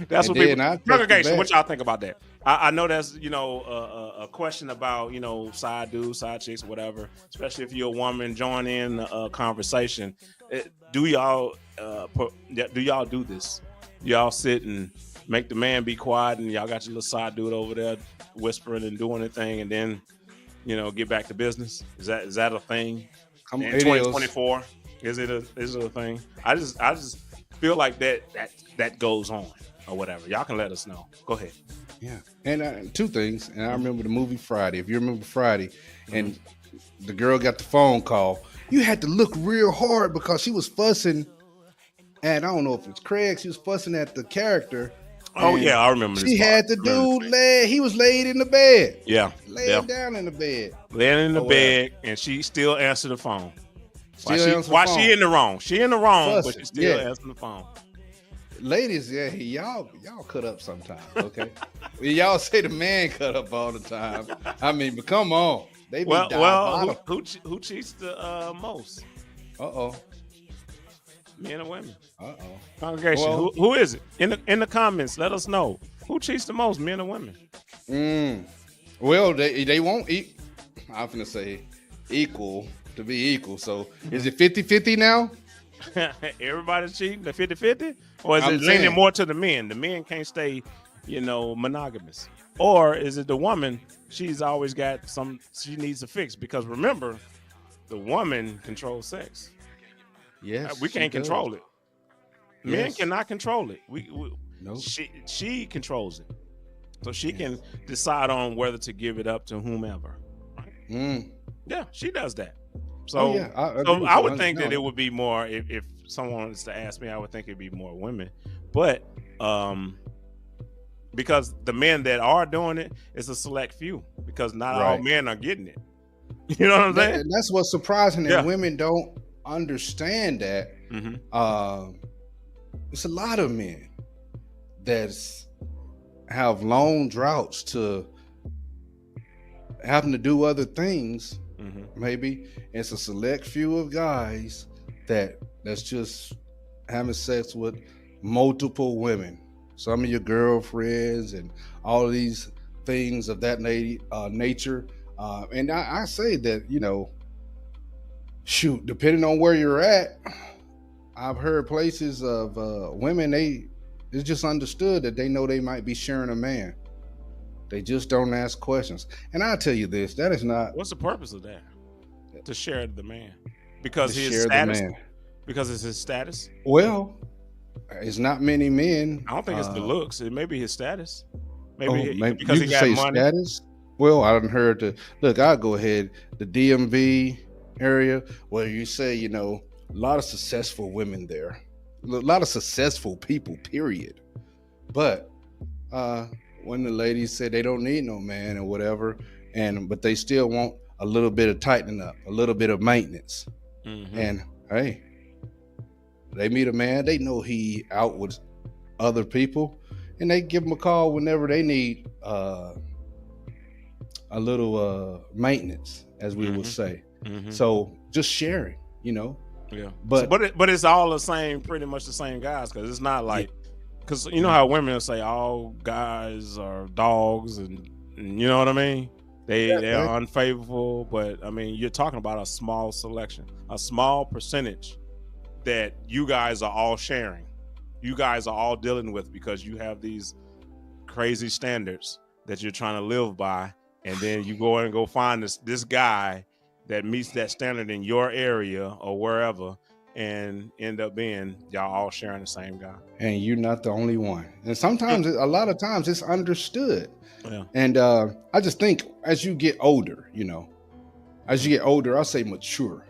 That's And what then people. I take you Congregation, back. what y'all think about that? I know that's a question about side dudes, side chicks, whatever. Especially if you're a woman, join in a conversation. Do y'all do this? Y'all sit and make the man be quiet, and y'all got your little side dude over there whispering and doing a thing, and then get back to business. Is that a thing? In 2024, is it a thing? I just feel like that goes on or whatever. Y'all can let us know. Go ahead. Yeah, and two things. And I remember the movie Friday. If you remember Friday, and the girl got the phone call, you had to look real hard because she was fussing. And I don't know if it's Craig. She was fussing at the character. Oh yeah, I remember. She had the dude he was laid in the bed. Yeah, laying down in the bed. Laying in the bed, and she still answered the phone. Why phone. she in the wrong? She in the wrong, Fussing, but she still answering the phone. Ladies, yeah, y'all cut up sometimes, okay? Y'all say the man cut up all the time. I mean, but come on, they be who cheats the most? Men and women. Congregation, Well, who is it? In the comments, let us know who cheats the most, men or women. Well, they won't eat. I'm gonna say equal to be equal. So is it 50-50 now? Everybody's cheating the 50-50? Or is I'm it leaning saying. more to the men? The men can't stay, monogamous. Or is it the woman? She's always got she needs to fix, because remember, the woman controls sex. Yes, we can't control it. Men Yes. cannot control it. Nope. She controls it, so she can decide on whether to give it up to whomever. Yeah, she does that. So, I would think that it would be more if someone was to ask me. I would think it'd be more women, but because the men that are doing it is a select few, because not all men are getting it. You know what I'm saying? And that's what's surprising, that women don't understand that. It's a lot of men that have long droughts to having to do other things. Maybe it's a select few of guys that's just having sex with multiple women, some of your girlfriends, and all of these things of that nature. And I say that, shoot, depending on where you're at, I've heard places of women, it's just understood that they know they might be sharing a man. They just don't ask questions. And I'll tell you this, that is not... What's the purpose of that? To share the man? Because to his share status? the man. Because it's his status? Well, it's not many men. I don't think it's the looks. It may be his status. Maybe because you he can got say money. status. Well, I done heard look, I'll go ahead. The DMV area, where you say, a lot of successful women there. A lot of successful people, period. But when the ladies say they don't need no man or whatever, but they still want a little bit of tightening up, a little bit of maintenance. And hey, they meet a man, they know he out with other people, and they give him a call whenever they need a little maintenance, as we would say. So just sharing, Yeah, but it's all the same, pretty much the same guys, because it's not like, because you know how women will say all guys are dogs, and you know what I mean. They are unfavorable, but I mean, you're talking about a small selection, a small percentage that you guys are all sharing. You guys are all dealing with, because you have these crazy standards that you're trying to live by, and then you go and go find this guy that meets that standard in your area or wherever, and end up being y'all all sharing the same guy. And you're not the only one. And sometimes, a lot of times, it's understood. Yeah. And I just think as you get older, as you get older, I'll say mature.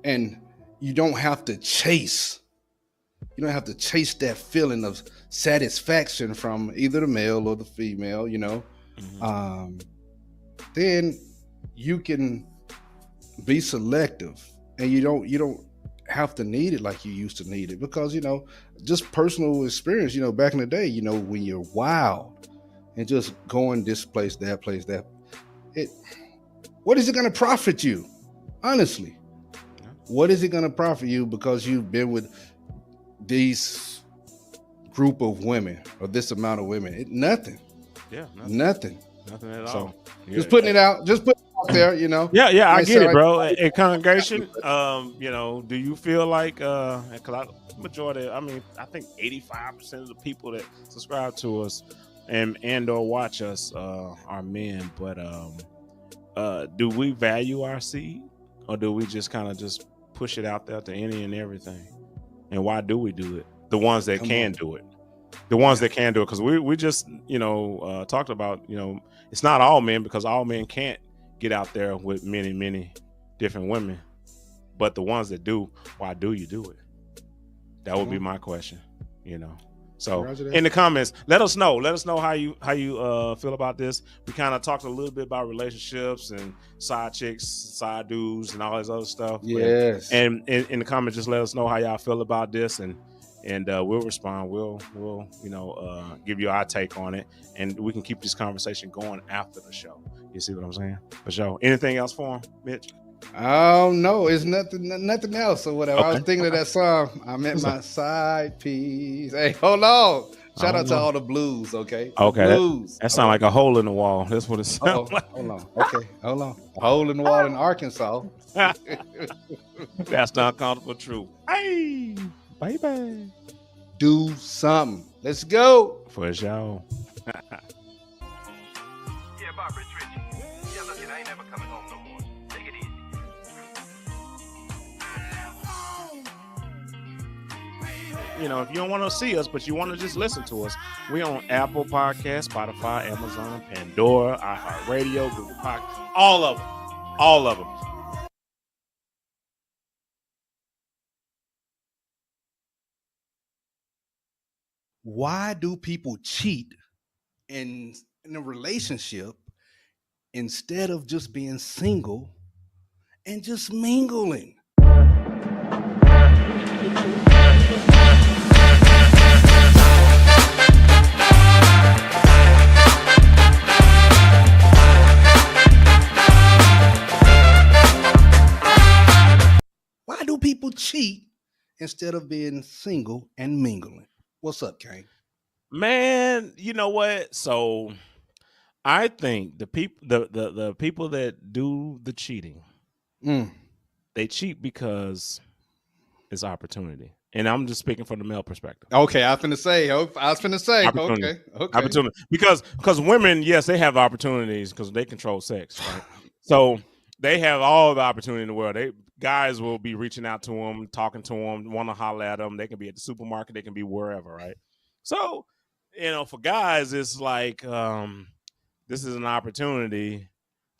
And you don't have to chase. You don't have to chase that feeling of satisfaction from either the male or the female, you know. Then you can be selective, and you don't have to need it like you used to need it, because, you know, just personal experience, you know, back in the day, you know, when you're wild and just going this place, that, what is it going to profit you? Honestly, what is it going to profit you because you've been with these group of women or this amount of women? Nothing. Yeah, nothing at so, all. Just putting it out there, you know. Yeah, I get it, bro. In congregation, you know, do you feel like because majority, I mean, I think 85% of the people that subscribe to us and or watch us are men, but do we value our seed, or do we just kind of just push it out there to any and everything? And why do we do it? The ones that can do it. The ones that can do it, because we just, you know, talked about, you know, it's not all men, because all men can't get out there with many different women. But the ones that do, why do you do it? That would be my question, you know. So in the comments, let us know how you feel about this. We kind of talked a little bit about relationships and side chicks, side dudes, and all this other stuff. Yes. And in the comments, just let us know how y'all feel about this, and we'll respond. We'll you know, give you our take on it, and we can keep this conversation going after the show. You see what I'm saying? For sure. Anything else for him, Mitch? No, it's nothing else or whatever. Okay. I was thinking of that song. I met my side piece. Hey, hold on. Shout out to all the blues, okay? Okay. Blues. That sounds like a hole in the wall. That's what it sounds like. Hold on. Okay, hold on. A hole in the wall in Arkansas. That's the uncomfortable truth. Hey, baby. Do something. Let's go. For sure. You know, if you don't want to see us, but you want to just listen to us, we on Apple Podcasts, Spotify, Amazon, Pandora, iHeartRadio, Google Podcasts, all of them. Why do people cheat in a relationship instead of just being single and just mingling? Why do people cheat instead of being single and mingling? What's up, Kane? Man, you know what? So I think the people that do the cheating, they cheat because it's opportunity. And I'm just speaking from the male perspective. Okay, I was finna say. Opportunity. Okay. Opportunity. Because women, yes, they have opportunities because they control sex, right? So they have all the opportunity in the world. Guys will be reaching out to them, talking to them, want to holler at them. They can be at the supermarket. They can be wherever, right? So, you know, for guys, it's like this is an opportunity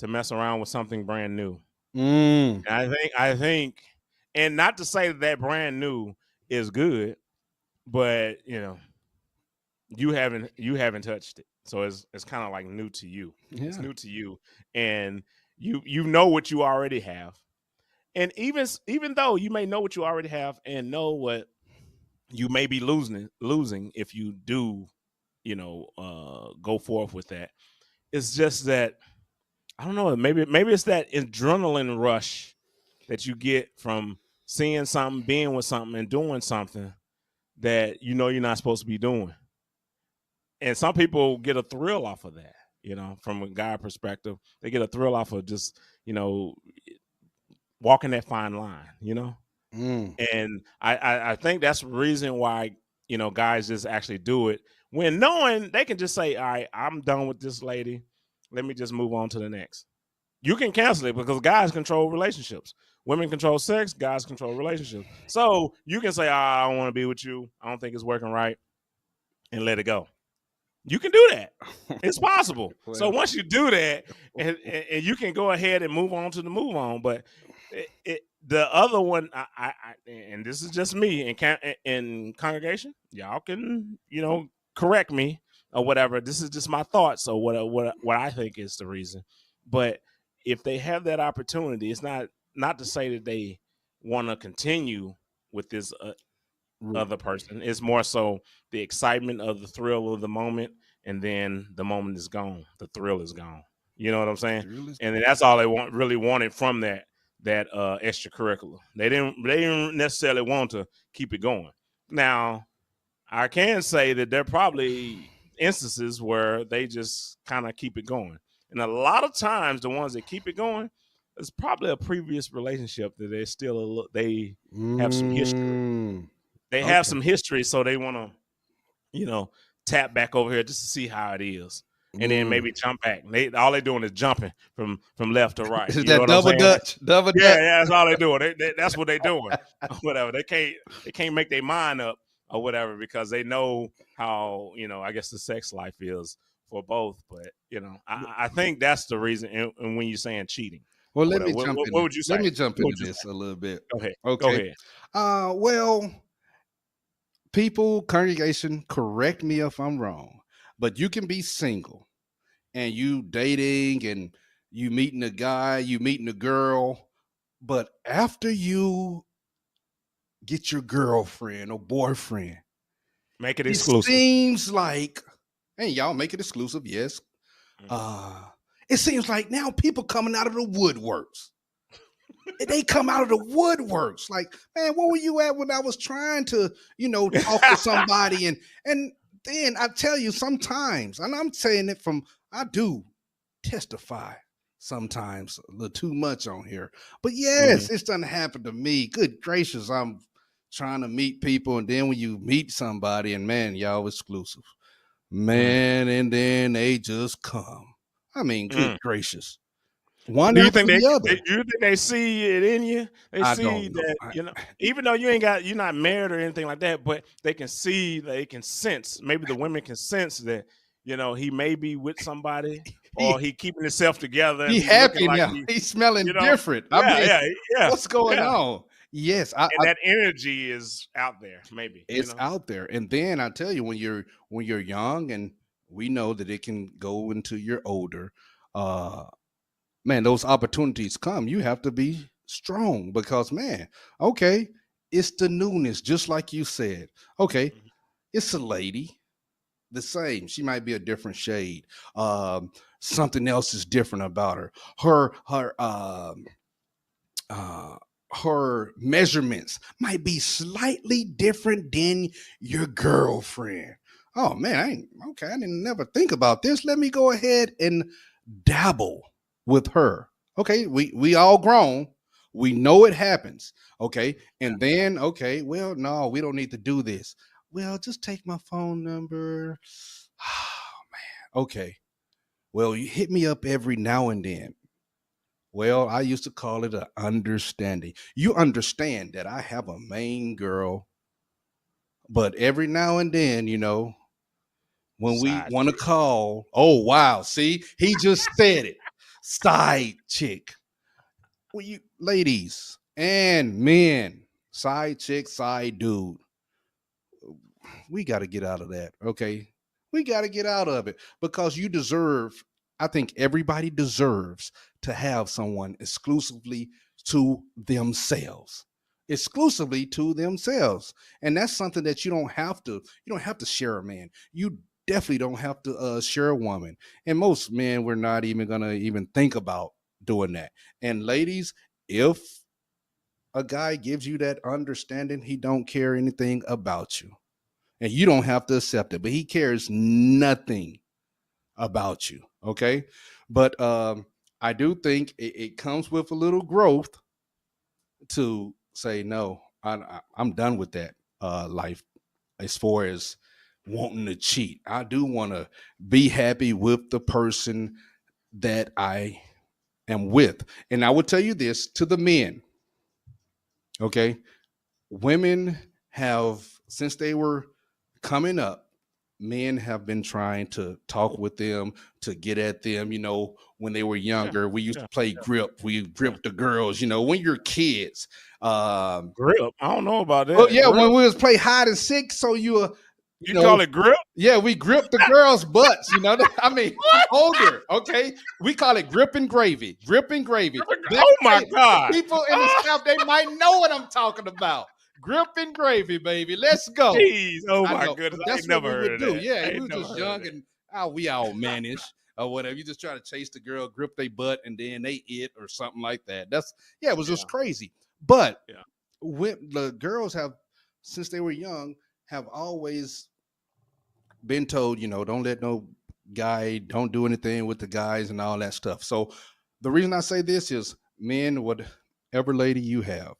to mess around with something brand new. And I think, and not to say that brand new is good, but you know, you haven't touched it, so it's kind of like new to you. Yeah. It's new to you, and you know what you already have. And even though you may know what you already have and know what you may be losing if you do, you know, go forth with that, it's just that, I don't know, maybe it's that adrenaline rush that you get from seeing something, being with something, and doing something that you know you're not supposed to be doing. And some people get a thrill off of that, you know, from a guy perspective. They get a thrill off of just, you know, walking that fine line, you know? And I think that's the reason why, you know, guys just actually do it when knowing they can just say, all right, I'm done with this lady. Let me just move on to the next. You can cancel it because guys control relationships. Women control sex, guys control relationships. So you can say, I don't want to be with you. I don't think it's working right, and let it go. You can do that. It's possible. Well. So once you do that, and you can go ahead and move on to the move on. But the other one, I and this is just me in congregation. Y'all can correct me or whatever. This is just my thoughts. So what I think is the reason. But if they have that opportunity, it's not to say that they want to continue with this other person. It's more so the excitement of the thrill of the moment, and then the moment is gone. The thrill is gone. You know what I'm saying? And that's all they really wanted from that extracurricular. They didn't necessarily want to keep it going. Now, I can say that there are probably instances where they just kind of keep it going. And a lot of times, the ones that keep it going, it's probably a previous relationship that they have some history. They have some history, so they want to, tap back over here just to see how it is, and then maybe jump back. All they're doing is jumping from left to right. Is that double dutch? Double dutch? Yeah, that's all they're doing. That's what they're doing. Whatever. They can't make their mind up or whatever because they know how I guess the sex life is for both. But I think that's the reason. And when you're saying cheating. Well, let me jump in. What would you say? Let me jump into this a little bit. Go ahead. Okay. Go ahead. Well, people, congregation, correct me if I'm wrong, but you can be single and you dating and you meeting a guy, you meeting a girl, but after you get your girlfriend or boyfriend, make it exclusive. It seems like, and y'all make it exclusive, yes. It seems like now people coming out of the woodworks. They come out of the woodworks. Like, man, where were you at when I was trying to, talk to somebody? And then I tell you sometimes, and I'm saying it I do testify sometimes a little too much on here. But yes, it's done happen to me. Good gracious, I'm trying to meet people. And then when you meet somebody and man, y'all exclusive. Man, and then they just come. I mean, good gracious. Do you think they see it in you? They see that even though you're not married or anything like that, but they can see, they can sense. Maybe the women can sense that he may be with somebody, or he keeping himself together. He happy now. He's smelling different. Yeah. What's going on? Yes, and that energy is out there. Maybe it's out there. And then I tell you, when you're young, and we know that it can go into your older. Man, those opportunities come. You have to be strong because, man, okay, it's the newness, just like you said. Okay, it's a lady, the same. She might be a different shade. Something else is different about her. Her measurements might be slightly different than your girlfriend. Oh man, I didn't never think about this. Let me go ahead and dabble with her. Okay, we all grown. We know it happens. Okay, and then well, no, we don't need to do this. Well, just take my phone number. Oh man. Okay. Well, you hit me up every now and then. Well, I used to call it an understanding. You understand that I have a main girl, but every now and then, when we want to call, oh wow, see, he just said it. Side chick. Well, you ladies and men, side chick, side dude. We got to get out of that. Okay. We got to get out of it because you deserve, I think everybody deserves to have someone exclusively to themselves. Exclusively to themselves. And that's something that you don't have to share a man. You definitely don't have to share a woman. And most men, we're not even going to even think about doing that. And ladies, if a guy gives you that understanding, he don't care anything about you. And you don't have to accept it, but he cares nothing about you. Okay. But I do think it comes with a little growth to say, no, I'm done with that life as far as wanting to cheat. I do want to be happy with the person that I am with. And I will tell you this to the men. Okay. Women have, since they were coming up, men have been trying to talk with them, to get at them. You know, when they were younger, we used to play grip. We gripped the girls. You know, when you're kids. Grip. I don't know about that. Oh yeah, grip. when we was play hide and seek, so you know, call it grip? Yeah, we grip the girls' butts. You know, I mean, I'm older. Okay, we call it grip and gravy. Grip and gravy. Oh my God! People in the South, they might know what I'm talking about. Grip and gravy, baby. Let's go. Jeez, oh my goodness! That's I never what we heard would of do. that. Yeah, we were just young and we all mannish or whatever. You just try to chase the girl, grip their butt, and then they it or something like that. It was just crazy. But when the girls have, since they were young, have always been told, you know, don't let no guy, don't do anything with the guys and all that stuff. So the reason I say this is, men, whatever lady you have,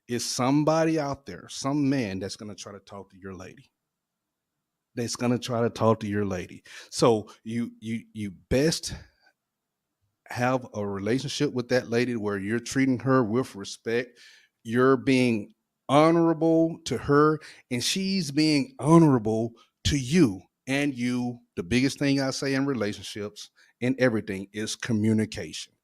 is somebody out there, some man that's going to try to talk to your lady. That's going to try to talk to your lady. So you best have a relationship with that lady where you're treating her with respect. You're being honorable to her and she's being honorable to you. And the biggest thing I say in relationships and everything is communication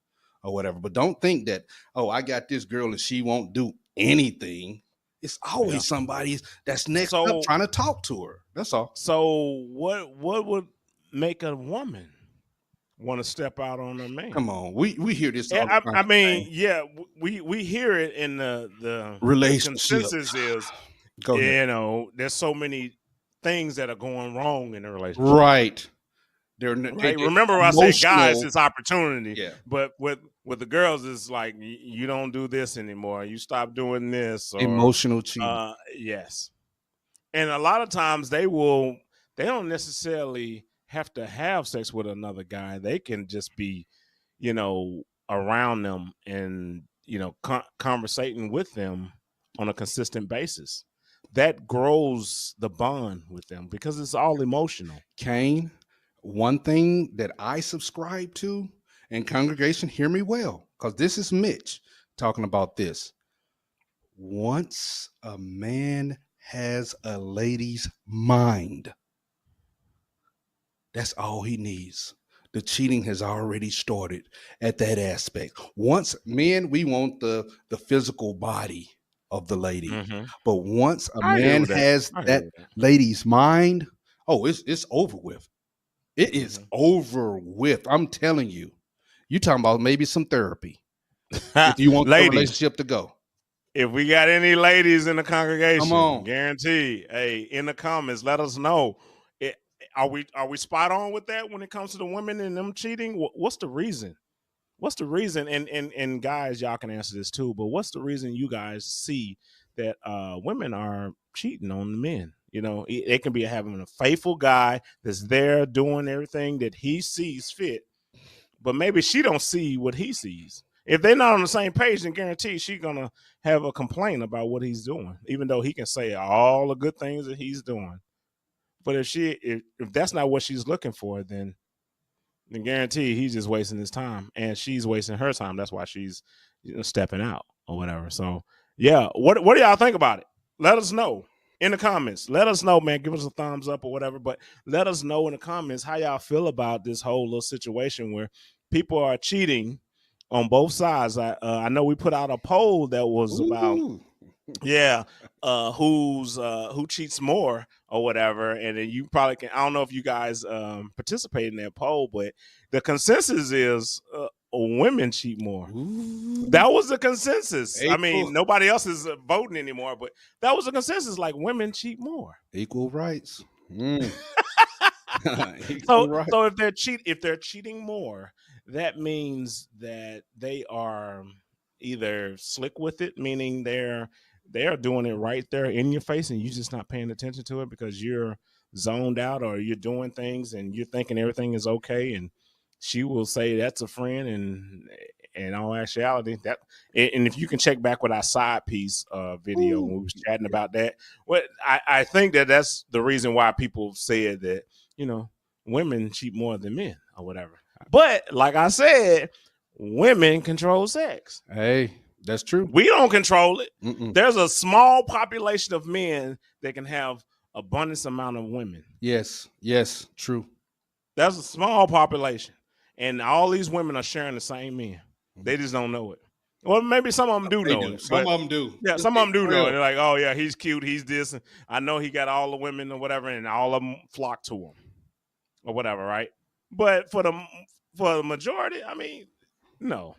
or whatever. But don't think that, oh, I got this girl and she won't do anything. It's always somebody that's next up trying to talk to her. That's all. So what would make a woman want to step out on a man? Come on, we hear this. All the time. I mean, we hear it in the relationship. The consensus is, you know, there's so many things that are going wrong in the relationship. Right. Remember I said, guys, it's opportunity. Yeah. But with the girls, it's like, you don't do this anymore. You stop doing this. Or, emotional cheating. Yes. And a lot of times they don't necessarily have to have sex with another guy. They can just be, you know, around them and, you know, conversating with them on a consistent basis. That grows the bond with them because it's all emotional. Kane, one thing that I subscribe to, and congregation, hear me well, because this is Mitch talking about this. Once a man has a lady's mind, that's all he needs. The cheating has already started at that aspect. Once men, we want the physical body of the lady. Mm-hmm. But once a man has that lady's mind, it's over with. It is over with. I'm telling you. You talking about maybe some therapy. If you want the relationship to go. If we got any ladies in the congregation, come on. Guarantee, hey, in the comments, let us know. Are we spot on with that when it comes to the women and them cheating? What's the reason? What's the reason? And guys, y'all can answer this too. But what's the reason you guys see that women are cheating on the men? You know, they can be having a faithful guy that's there doing everything that he sees fit, but maybe she don't see what he sees. If they're not on the same page, then guarantee she's gonna have a complaint about what he's doing, even though he can say all the good things that he's doing. But if that's not what she's looking for, then guarantee he's just wasting his time, and she's wasting her time. That's why she's stepping out or whatever. So yeah, what do y'all think about it? Let us know in the comments. Let us know, man. Give us a thumbs up or whatever. But let us know in the comments how y'all feel about this whole little situation where people are cheating on both sides. I know we put out a poll that was about who cheats more or whatever, and then you probably can. I don't know if you guys participate in that poll, but the consensus is women cheat more. Ooh. That was the consensus. I mean, nobody else is voting anymore, but that was the consensus. Like, women cheat more. Equal rights. So if they're cheating more, that means that they are either slick with it, meaning they're doing it right there in your face and you're just not paying attention to it because you're zoned out or you're doing things and you're thinking everything is okay, and she will say that's a friend, and in all actuality that, and if you can check back with our side piece video when we was chatting about that, I think that's the reason why people said that, you know, women cheat more than men or whatever. But like I said, women control sex. Hey, that's true. We don't control it. Mm-mm. There's a small population of men that can have abundance amount of women. Yes, true. That's a small population, and all these women are sharing the same men. They just don't know it. Well, maybe some of them do know it. Some of them do. Yeah, some of them do know it. They're like, oh yeah, he's cute, he's this. And I know he got all the women or whatever, and all of them flock to him or whatever, right? But for the majority, I mean, no,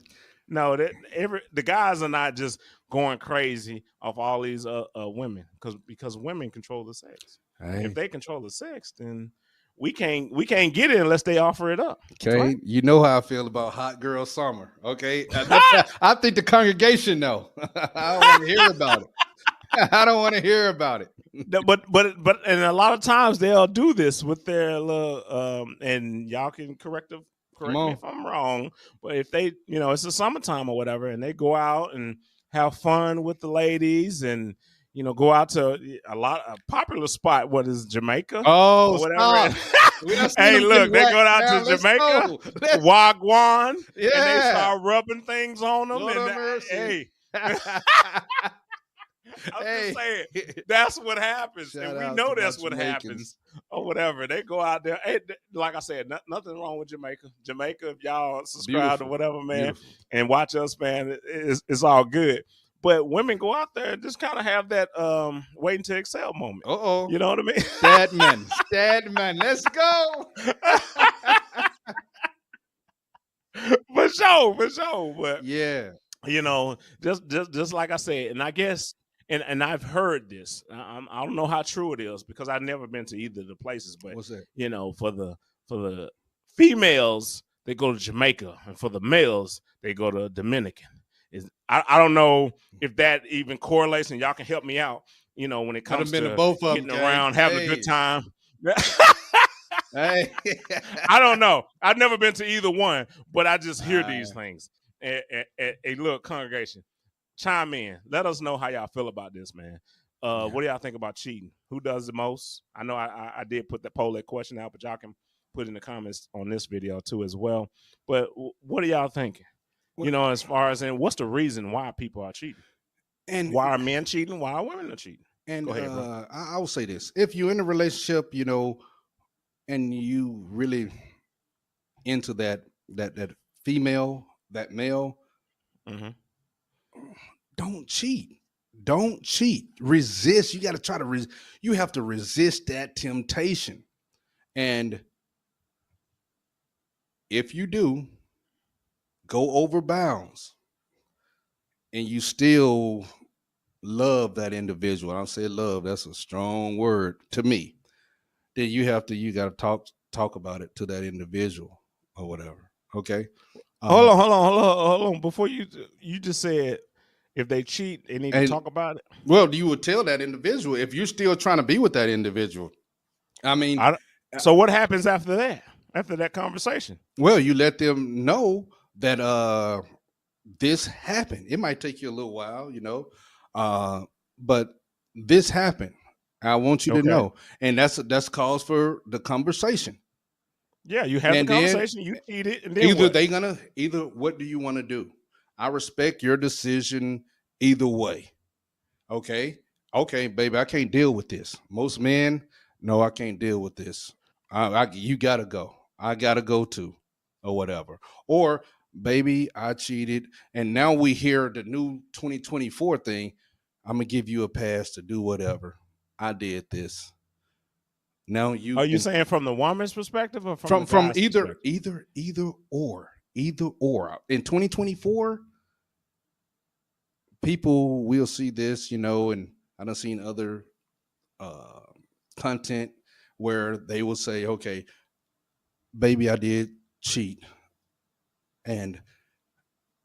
the guys are not just going crazy off all these women because women control the sex. Hey. If they control the sex, then we can't get it unless they offer it up. Okay, Right? You know how I feel about Hot Girl Summer. Okay, I think the congregation know. I don't want to hear about it. I don't want to hear about it. But and a lot of times they'll do this with their little and y'all can correct me if I'm wrong, but if they, it's the summertime or whatever, and they go out and have fun with the ladies and go out to a popular spot. What is Jamaica? Oh, or whatever. Hey, look, they go out to Jamaica, Wagwan, and they start rubbing things on them. Lord and mercy. I'm just saying, that's what happens, and we know that's what happens, or whatever. They go out there, like I said, nothing wrong with Jamaica. Jamaica, if y'all subscribe to whatever, man, and watch us, man, it's all good. But women go out there and just kind of have that waiting to excel moment. You know what I mean? Stadman, let's go. For sure. But yeah, just like I said, and I guess. And I've heard this. I don't know how true it is because I've never been to either of the places. But what's that? For the females, they go to Jamaica, and for the males, they go to Dominican. I don't know if that even correlates, and y'all can help me out. When it comes to both of getting them, around, having a good time. Hey, I don't know. I've never been to either one, but I just hear these things. A little congregation. Chime in. Let us know how y'all feel about this, man. What do y'all think about cheating? Who does the most? I know I did put that question out, but y'all can put in the comments on this video too as well. But what are y'all thinking? As far as what's the reason why people are cheating? And why are men cheating? Why are women cheating? And go ahead, bro. I will say this: if you're in a relationship, and you really into that female, that male. Mm-hmm. Don't cheat. Resist. You got to try to you have to resist that temptation. And if you do go over bounds and you still love that individual, I don't say love, that's a strong word to me, then you got to talk about it to that individual or whatever. Okay. Hold on. Before you just said if they cheat, they need to talk about it. Well, you would tell that individual if you're still trying to be with that individual. I mean, so what happens after that? After that conversation? Well, you let them know that this happened. It might take you a little while, but this happened. I want you to know, and that's cause for the conversation. Yeah, you have the conversation. You cheated, and then either what do you want to do? I respect your decision either way. Okay, baby, I can't deal with this. Most men, no, I can't deal with this. You gotta go. I gotta go too, or whatever. Or, baby, I cheated, and now we hear the new 2024 thing. I'm gonna give you a pass to do whatever. I did this. Now you are you saying from the woman's perspective or from either or. In 2024, people will see this, and I done seen other content where they will say, okay, baby, I did cheat and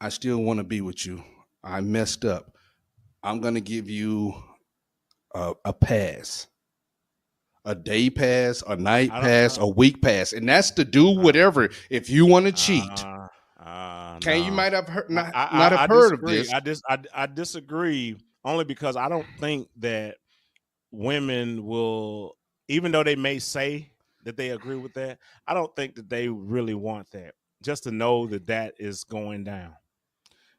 I still want to be with you. I messed up. I'm going to give you a pass. A day pass, a night pass, a week pass, and that's to do whatever. If you want to cheat, you might have heard not have heard of this. I disagree only because I don't think that women will, even though they may say that they agree with that, I don't think that they really want that. Just to know that is going down.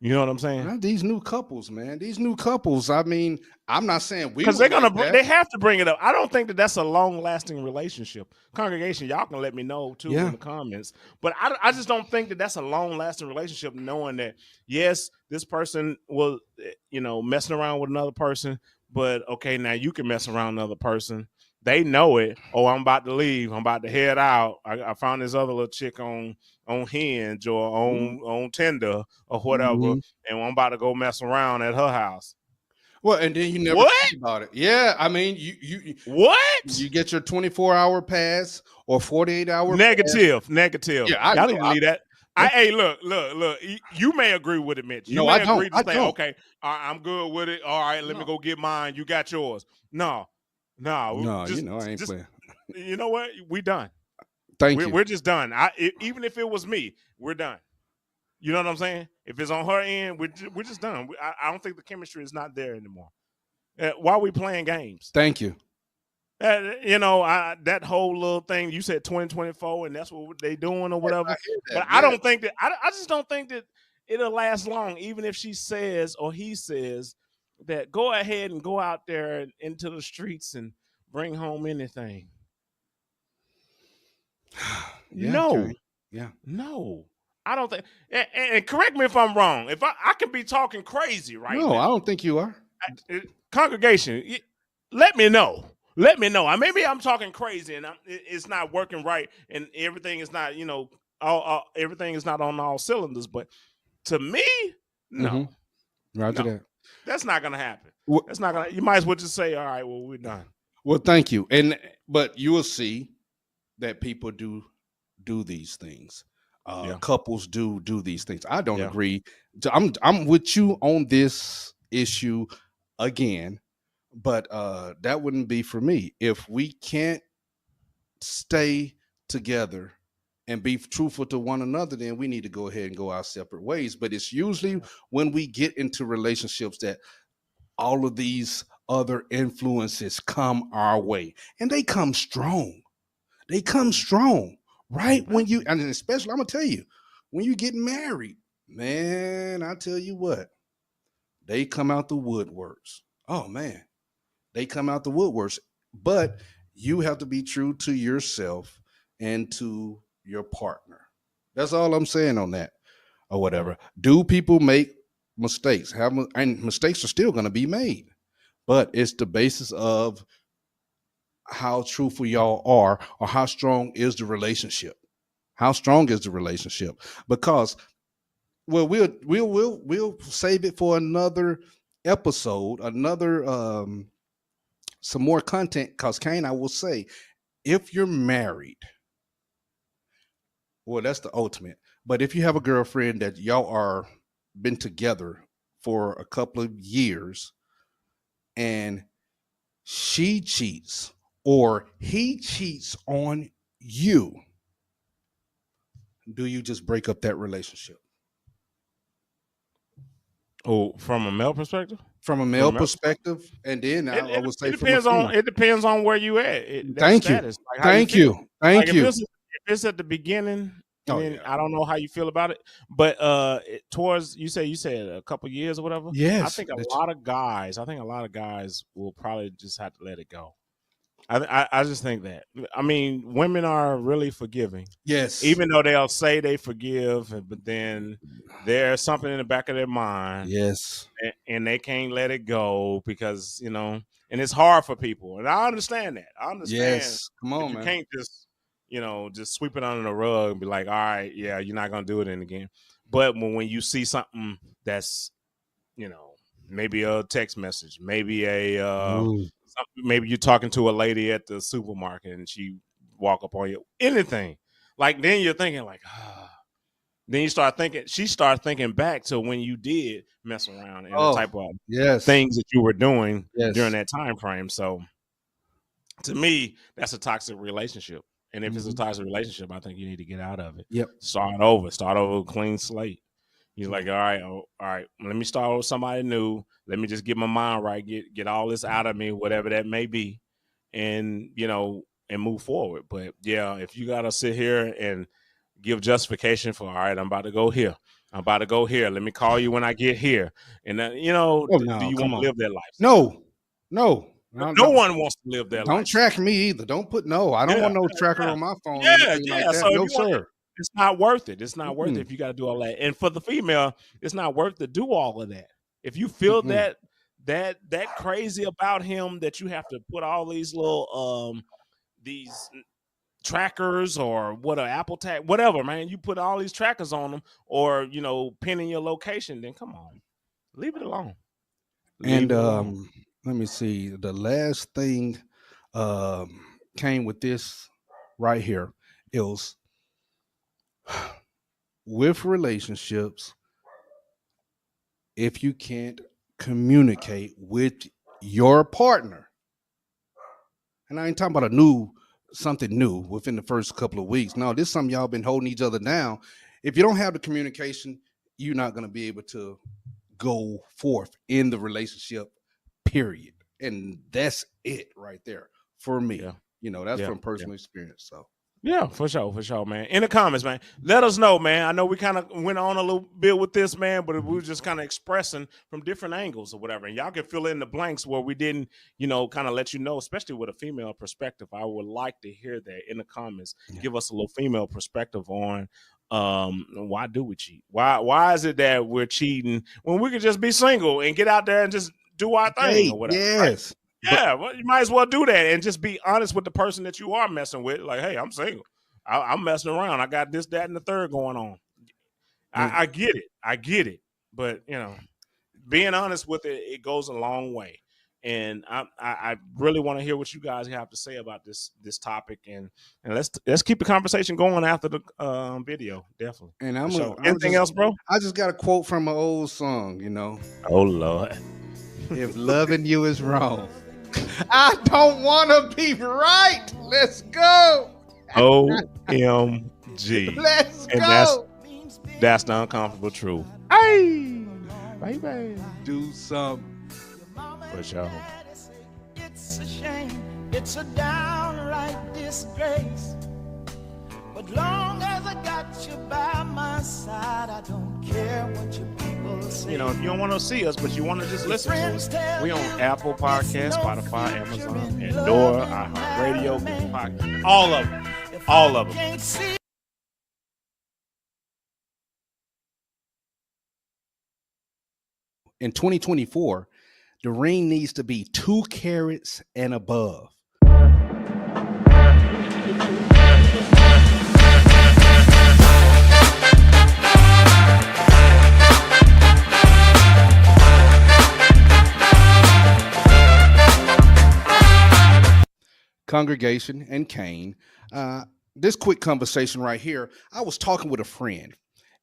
You know what I'm saying? Not these new couples, man. These new couples. I mean, I'm not saying we because they're gonna like they have to bring it up. I don't think that that's a long lasting relationship. Congregation, y'all can let me know too in the comments. But I just don't think that that's a long lasting relationship. Knowing that yes, this person was messing around with another person, but okay, now you can mess around with another person. They know it. Oh, I'm about to leave. I'm about to head out. I found this other little chick on Hinge or on Tinder or whatever, and I'm about to go mess around at her house. Well, and then you never think about it. Yeah, I mean, you you get your 24-hour pass or 48-hour negative. Yeah, y'all need to leave that. Hey, look. You may agree with it, Mitch. You may agree to say, okay, I'm good with it. All right, let me go get mine. You got yours. No, I ain't playing. You know what? We done. Thank you. We're just done. Even if it was me, we're done. You know what I'm saying? If it's on her end, we're just done. I don't think the chemistry is not there anymore. Why are we playing games? Thank you. That whole little thing you said 2024, and that's what they doing or whatever. I don't think that. I just don't think that it'll last long. Even if she says or he says that, go ahead and go out there into the streets and bring home anything. No. I don't think. And correct me if I'm wrong. If I can be talking crazy right now. No, I don't think you are. Congregation, let me know. Maybe I'm talking crazy and it's not working right, and everything is not, everything is not on all cylinders. But to me, no. Roger that. That's not gonna happen. That's not gonna. You might as well just say, all right, well, we're done. Well, thank you. But you will see that people do these things. Couples do these things. I don't agree. I'm with you on this issue again, but that wouldn't be for me. If we can't stay together and be truthful to one another, then we need to go ahead and go our separate ways. But it's usually when we get into relationships that all of these other influences come our way, and they come strong. Right? And especially, I'm gonna tell you, when you get married, man, I tell you what, they come out the woodworks. Oh man, they come out the woodworks. But you have to be true to yourself and to your partner. That's all I'm saying on that, or whatever. Do people make mistakes? And mistakes are still gonna be made, but it's the basis of how truthful y'all are, or how strong is the relationship. Because we'll save it for another episode, some more content. Because Kane, I will say, if you're married, well, that's the ultimate. But if you have a girlfriend that y'all are been together for a couple of years and she cheats or he cheats on you, do you just break up that relationship? Oh, from a male perspective? From a male perspective, and then I would say it depends on where you at. Thank you. Thank you. If it's at the beginning, then I don't know how you feel about it. But towards you said a couple years or whatever. Yes, I think a lot of guys will probably just have to let it go. I just think that. I mean, women are really forgiving. Yes. Even though they'll say they forgive, but then there's something in the back of their mind. Yes. And they can't let it go because, and it's hard for people. And I understand that. I understand. Yes. Come on, man. You can't just sweep it under the rug and be like, all right, yeah, you're not going to do it again. But when you see something that's, maybe a text message, maybe maybe you're talking to a lady at the supermarket and she walk up on you, anything, like, then you're thinking like, then she starts thinking back to when you did mess around and the type of things that you were doing during that time frame. So to me, that's a toxic relationship. And if it's a toxic relationship, I think you need to get out of it. Yep. Start over, clean slate. You're like, all right, let me start with somebody new. Let me just get my mind right, get all this out of me, whatever that may be, and and move forward. But yeah, if you gotta sit here and give justification for, all right, I'm about to go here, I'm about to go here. Let me call you when I get here. And do you want to live that life? No. No one wants to live that life. Don't track me either. Don't put I don't want no tracker on my phone. Yeah. Like that. So no, sir. It's not worth it. It's not worth it if you got to do all that. And for the female, it's not worth to do all of that. If you feel that crazy about him that you have to put all these little these trackers or Apple tag, whatever, man, you put all these trackers on them, or pinning your location, then come on, leave it alone. Let me see. The last thing came with this right here. It was with relationships, if you can't communicate with your partner, and I ain't talking about something new within the first couple of weeks. No, this is something y'all been holding each other down. If you don't have the communication, you're not going to be able to go forth in the relationship, period. And that's it right there for me. That's from personal experience. So yeah, for sure, man. In the comments, man, let us know, man. I know we kind of went on a little bit with this, man, but we were just kind of expressing from different angles or whatever. And y'all can fill in the blanks where we didn't, kind of let you know, especially with a female perspective. I would like to hear that in the comments. Yeah. Give us a little female perspective on why do we cheat? Why is it that we're cheating when we could just be single and get out there and just do our thing or whatever? Yes. Right? Yeah, well, you might as well do that and just be honest with the person that you are messing with. Like, hey, I'm single. I'm messing around. I got this, that, and the third going on. I get it. But, being honest with it, it goes a long way. And I really want to hear what you guys have to say about this topic. And let's keep the conversation going after the video. Definitely. And anything else, bro? I just got a quote from an old song, Oh, Lord. If loving you is wrong, I don't want to be right. Let's go. OMG. Let's and go. That's the uncomfortable truth. Hey, baby. Do something. For sure. It's a shame. It's a downright disgrace. But long as I got you by my side, I don't care what you people say. If you don't want to see us, but you want to just listen to us, we on Apple Podcasts, Spotify, Amazon, Pandora, iHeartRadio, Google Podcasts, all of them. All of them. In 2024, the ring needs to be 2 carats and above. Congregation and Kane. This quick conversation right here. I was talking with a friend,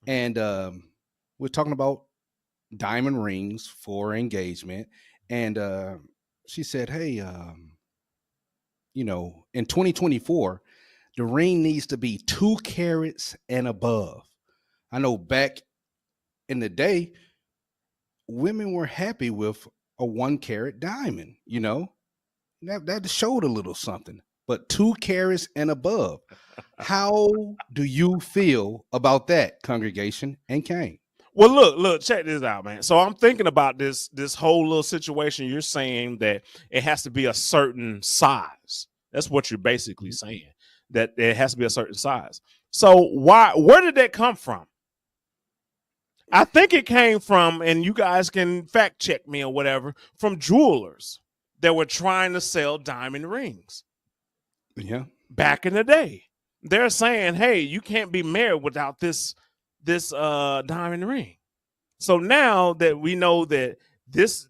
and we're talking about diamond rings for engagement. And she said, hey, in 2024, the ring needs to be 2 carats and above. I know back in the day, women were happy with a 1 carat diamond, that showed a little something, but 2 carats and above. How do you feel about that, Congregation and Kane? Well, look, check this out, man. So I'm thinking about this whole little situation. You're saying that it has to be a certain size. That's what you're basically saying, that it has to be a certain size. So where did that come from? I think it came from, and you guys can fact check me or whatever, from jewelers that were trying to sell diamond rings. Yeah. Back in the day. They're saying, hey, you can't be married without this diamond ring. So now that we know that this,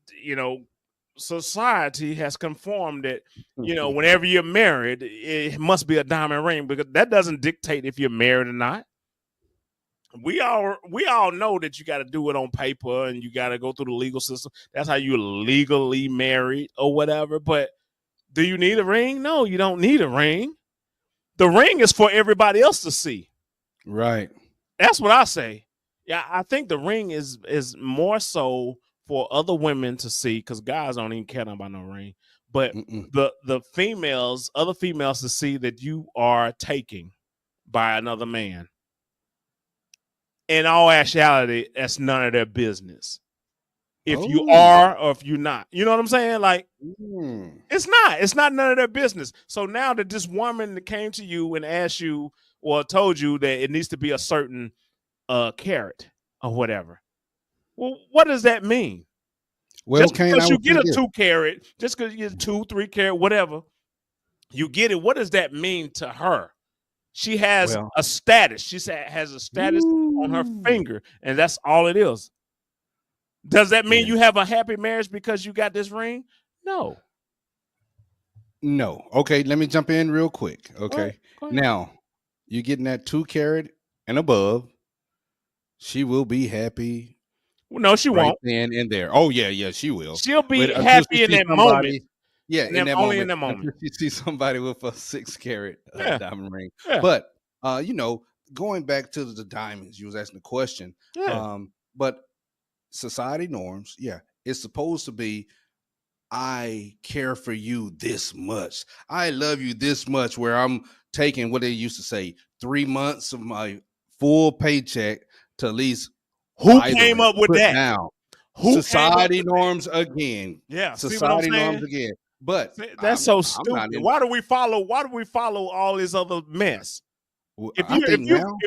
society has conformed that, whenever you're married, it must be a diamond ring, because that doesn't dictate if you're married or not. We all know that you got to do it on paper and you got to go through the legal system. That's how you're legally married or whatever. But do you need a ring? No, you don't need a ring. The ring is for everybody else to see. Right. That's what I say. Yeah, I think the ring is more so for other women to see, because guys don't even care about no ring. But the females, other females, to see that you are taken by another man. in all actuality, that's none of their business. If you Oh. are or if you're not, you know what I'm saying? Like, Mm. it's not none of their business. So now that this woman that came to you and asked you or told you that it needs to be a certain carat or whatever, well, what does that mean? Well, just Kane, because I you would get say a this. 2 carat, just because you get 2, 3 carat, whatever, you get it. What does that mean to her? She has Well, a status. She has a status on her finger, and that's all it is. Does that mean you have a happy marriage because you got this ring? No. No. Okay, let me jump in real quick. Okay. Go ahead. Now, you're getting that 2 carat and above. She will be happy. Well, no, she right won't. then and there. Oh, yeah, she will. She'll be But until happy she in sees that somebody- moment. Yeah, in that only moment. in that moment. Until she sees somebody with a 6 carat Yeah. diamond ring. Yeah. But going back to the diamonds, you was asking the question. Yeah. But society norms, yeah, it's supposed to be, I care for you this much. I love you this much, where I'm taking what they used to say, 3 months of my full paycheck to at least Who buy the came ring, up with put that? down. Who came up Society with norms again. Yeah, see what I'm Society norms saying? again. But That's so I'm stupid. not in- Why do we follow all this other mess? If I think now,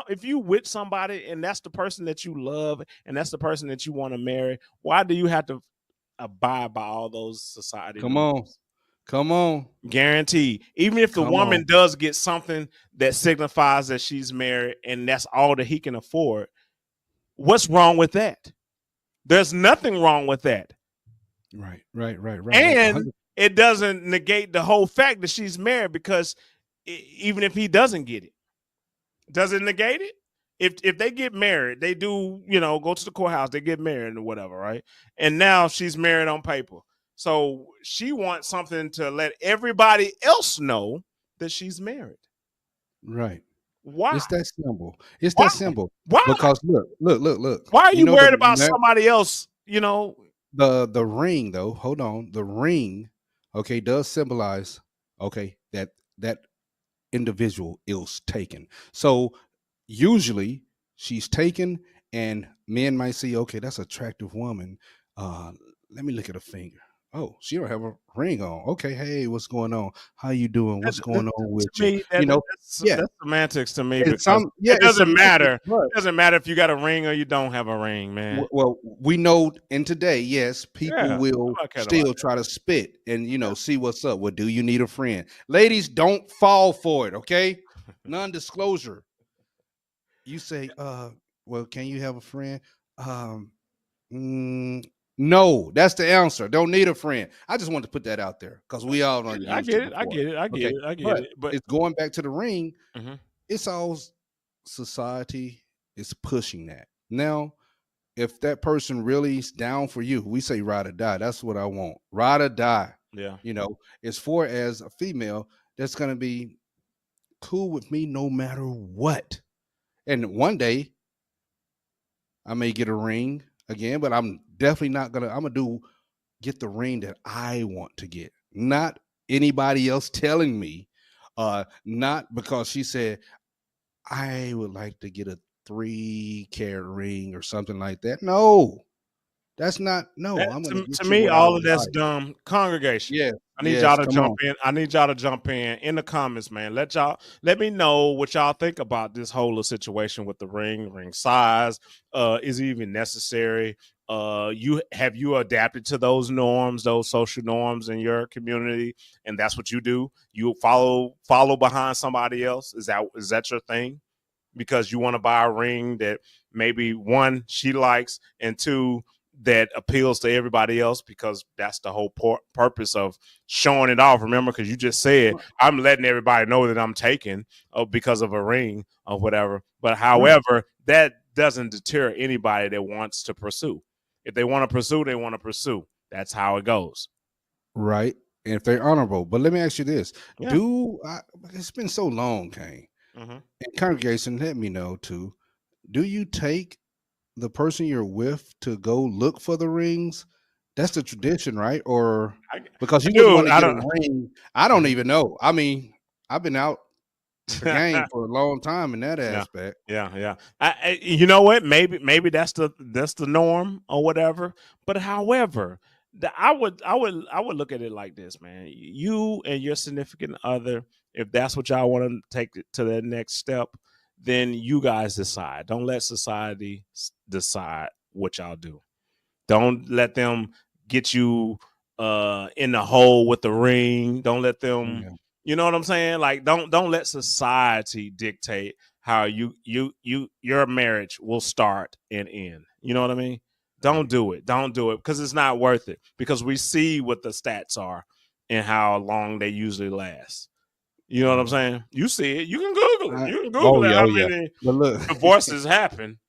if you with somebody and that's the person that you love and that's the person that you want to marry, why do you have to abide by all those society norms? Come on. Guaranteed. Even if the Come woman on. does get something that signifies that she's married and that's all that he can afford, what's wrong with that? There's nothing wrong with that. Right. And it doesn't negate the whole fact that she's married, because even if he doesn't get it, does it negate it? If they get married, they do, go to the courthouse, they get married or whatever, right? And now she's married on paper. So she wants something to let everybody else know that she's married. Right. Why? It's that simple. It's Why? that simple. Why? Because look. Why are you worried the about somebody else? The ring, though. Hold on. The ring, okay, does symbolize, okay, that individual is taken. So usually she's taken, and men might see, okay, that's an attractive woman. Let me look at her finger. Oh, she don't have a ring on. Okay, hey, what's going on? How you doing? What's going on with you? That's semantics to me. It's Because it doesn't matter. It doesn't matter if you got a ring or you don't have a ring, man. Well, we know in today, yes, people will still try to spit and see what's up. Well, do you need a friend? Ladies, don't fall for it, okay? Non-disclosure. You say, well, can you have a friend? No, that's the answer. Don't need a friend. I just want to put that out there because we all know. I get it. But it's going back to the ring. Mm-hmm. It's all society is pushing that. Now, if that person really is down for you, we say ride or die. That's what I want. Ride or die. Yeah. As far as a female that's going to be cool with me no matter what. And one day I may get a ring again, but I'm definitely not gonna. I'm gonna get the ring that I want to get, not anybody else telling me. Not because she said I would like to get a 3 carat ring or something like that. No, that's not. No, I'm gonna to me, all of that's dumb. Congregation. Yeah, I need y'all to jump in. I need y'all to jump in the comments, man. Let me know what y'all think about this whole situation with the ring size. Is it even necessary? You adapted to those norms, those social norms in your community, and that's what you do? You follow behind somebody else? Is that your thing? Because you want to buy a ring that maybe 1, she likes, and 2, that appeals to everybody else, because that's the whole purpose of showing it off. Remember, because you just said, I'm letting everybody know that I'm taken because of a ring or whatever. But however, that doesn't deter anybody that wants to pursue. If they want to pursue, they want to pursue. That's how it goes. Right. And if they're honorable. But let me ask you this. Yeah. It's been so long, Kane. Mm-hmm. And congregation, let me know too. Do you take the person you're with to go look for the rings? That's the tradition, right? Or because you wouldn't want to get a ring. I don't even know. I mean, I've been out game for a long time in that aspect. Yeah. You know what? Maybe that's the norm or whatever. But however, I would look at it like this, man. You and your significant other, if that's what y'all want to take it to the next step, then you guys decide. Don't let society decide what y'all do. Don't let them get you in the hole with the ring. Don't let them, you know what I'm saying? Like, don't let society dictate how your marriage will start and end. You know what I mean? Don't do it. Don't do it because it's not worth it. Because we see what the stats are and how long they usually last. You know what I'm saying? You see it. You can Google it. You can Google it. How many divorces happen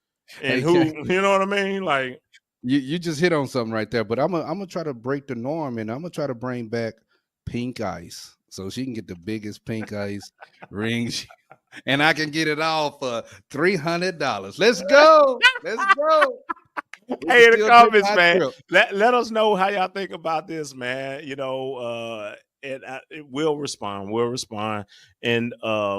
and who? You know what I mean? Like. You just hit on something right there, but I'm gonna try to break the norm, and I'm gonna try to bring back pink ice so she can get the biggest pink ice rings, and I can get it all for $300. Let's go. Hey, in the comments, man, let us know how y'all think about this, man. You know, and we'll respond. We'll respond and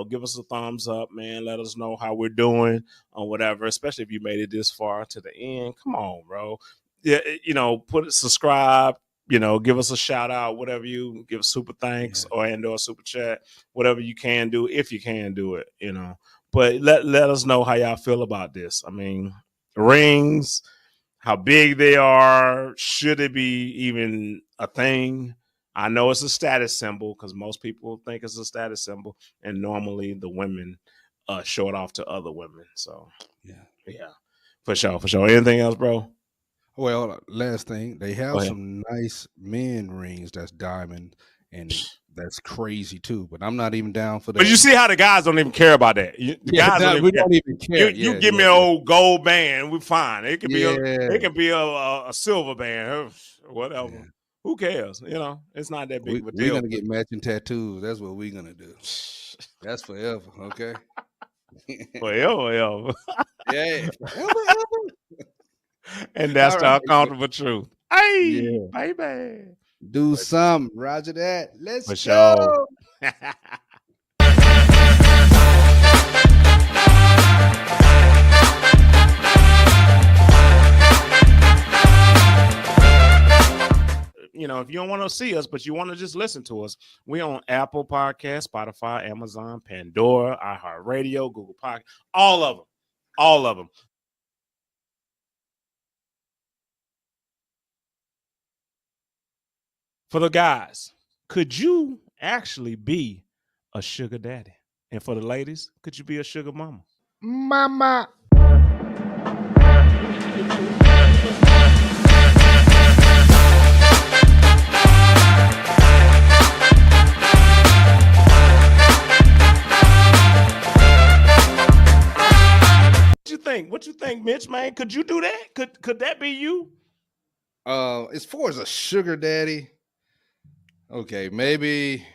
give us a thumbs up, man. Let us know how we're doing or whatever, especially if you made it this far to the end. Come on, bro. Yeah, you know, subscribe, you know, give us a shout out, whatever you give super thanks or super chat, whatever you can do, if you can do it, you know. But let us know how y'all feel about this. I mean, rings, how big they are, should it be even a thing? I know it's a status symbol because most people think it's a status symbol, and normally the women show it off to other women. So yeah, for sure. Anything else, bro? Well, last thing, they have some nice men rings that's diamond, and that's crazy too. But I'm not even down for that. But you see how the guys don't even care about that. Guys don't even care. You give me an old gold band, we're fine. It could be a silver band, whatever. Yeah. Who cares? You know, it's not that big of a deal. We're gonna get matching tattoos. That's what we're gonna do. That's forever, okay? Forever. Yeah. And that's the uncomfortable truth. Hey, baby. Do something. Roger that. Let's go. Sure. You know, if you don't want to see us, but you want to just listen to us, we on Apple Podcasts, Spotify, Amazon, Pandora, iHeartRadio, Google Podcast, all of them. For the guys, could you actually be a sugar daddy? And for the ladies, could you be a sugar mama? Mama. What you think, Mitch, man? Could you do that? Could that be you? As far as a sugar daddy, okay, maybe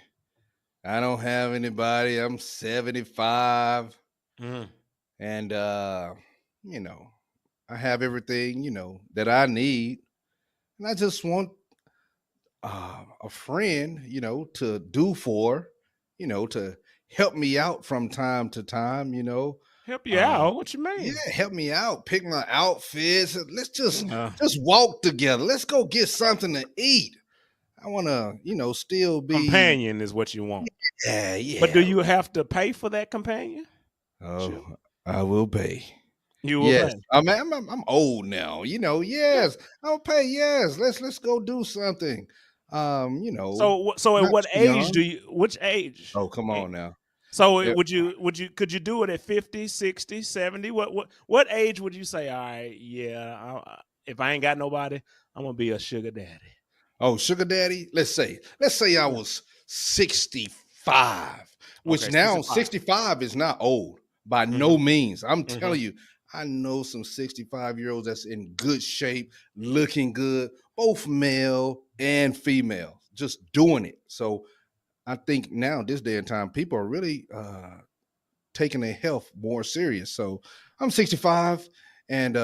I don't have anybody. I'm 75. And you know, I have everything, you know, that I need. And I just want a friend, you know, to do for, you know, to help me out from time to time, you know. Help you out? What you mean? Yeah, help me out. Pick my outfits. Let's just walk together. Let's go get something to eat. I want to, you know, still be companion is what you want. Yeah. But do you have to pay for that companion? Oh, sure. I will pay. You will pay. I mean, I'm old now. You know. Yes, I'll pay. Yes, let's go do something. You know. So at what age do you? Which age? Oh, come on now. So could you do it at 50, 60, 70? What age would you say, all right, yeah, if I ain't got nobody, I'm going to be a sugar daddy? Oh, sugar daddy? Let's say I was 65, which now 65 is not old by no means. I'm telling you, I know some 65-year-olds that's in good shape, looking good, both male and female, just doing it. So I think now, this day and time, people are really taking their health more serious. So I'm 65 and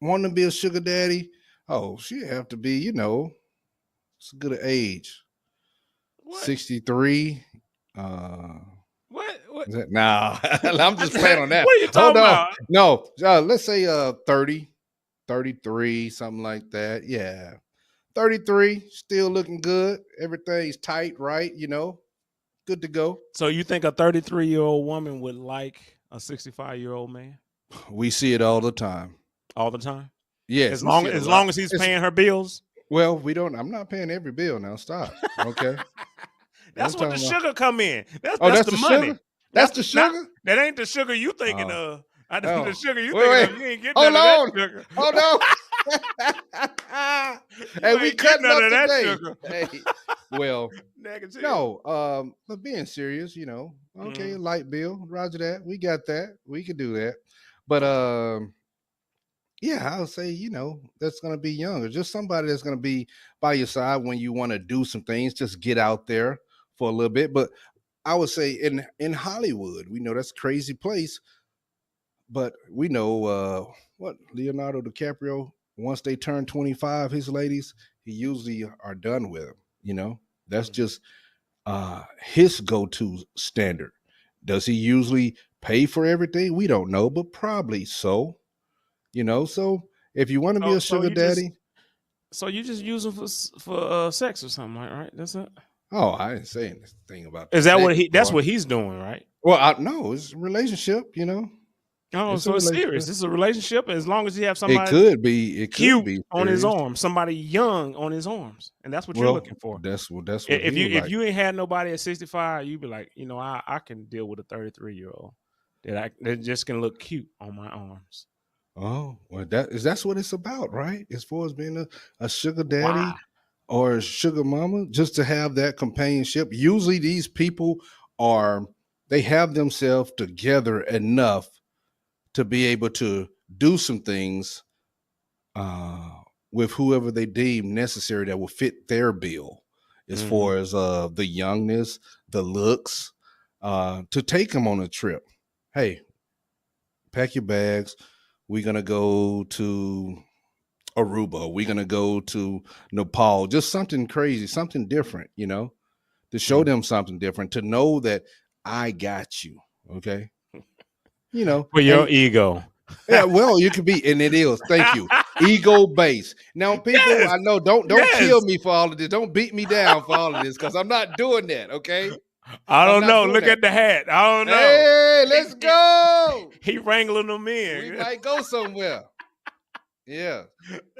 wanting to be a sugar daddy. Oh, she have to be, you know, it's a good age. What? 63. What? Nah, I'm just playing on that. What are you talking about? No, let's say 30, 33, something like that. Yeah. 33, still looking good. Everything's tight, right? Good to go. So you think a 33-year-old woman would like a 65-year-old man? We see it all the time. All the time? Yes. As long as he's paying her bills? Well, I'm not paying every bill now. Stop. Okay. That's what the sugar come in. That's the money. Sugar? That's the sugar? That ain't the sugar you thinking of. I think the sugar you wait. thinking of. You ain't getting none of that sugar. Hold on. Hey, we cutting up none of that today. sugar. Hey, well, Negative. no, but being serious, okay, light bill, roger that. We got that. We can do that. But yeah, I would say, that's going to be younger. Just somebody that's going to be by your side when you want to do some things, just get out there for a little bit. But I would say in Hollywood, we know that's a crazy place, but we know what Leonardo DiCaprio, once they turn 25, his ladies, he usually are done with them. That's just his go-to standard. Does he usually pay for everything? We don't know, but probably so. So if you want to be a sugar daddy, so you just use them for sex or something, right? That's it. Oh, I didn't say anything about that. Is that that's what he's doing, right? Well, no, it's a relationship, Oh, so it's serious. It's a relationship, as long as he have It somebody could be cute on his arm, somebody young on his arms, and that's what you're looking for. That's what. If you ain't had nobody at 65, you'd be like, I can deal with a 33-year-old that just can look cute on my arms. Oh, well, that's what it's about, right? As far as being a sugar daddy or a sugar mama, just to have that companionship. Usually these people they have themselves together enough to be able to do some things with whoever they deem necessary that will fit their bill, as far as the youngness, the looks, to take them on a trip. Hey, pack your bags. We're going to go to Aruba. We're going to go to Nepal. Just something crazy, something different, to show them something different, to know that I got you. Okay. For your ego. Yeah, well, you could be, and it is. Thank you. Ego based. Now, people, I know, don't kill me for all of this. Don't beat me down for all of this, because I'm not doing that. Okay. I don't know. Look at the hat. I don't know. Hey, let's go. He wrangling them in. We might go somewhere. Yeah.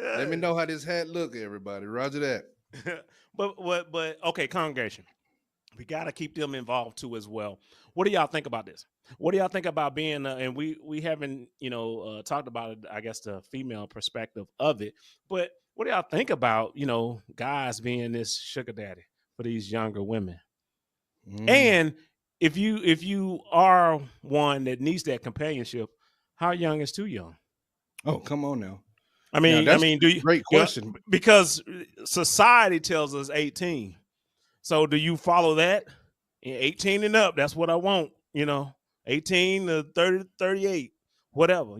Let me know how this hat look, everybody. Roger that. But okay, congregation. We got to keep them involved too as well. What do y'all think about this? What do y'all think about being and we haven't, talked about it, I guess, the female perspective of it. But what do y'all think about, guys being this sugar daddy for these younger women? And if you are one that needs that companionship, how young is too young? Oh, come on now. I mean, do you? Great question. Because society tells us 18. So do you follow that? 18 and up, that's what I want. 18 to 30, 38, whatever.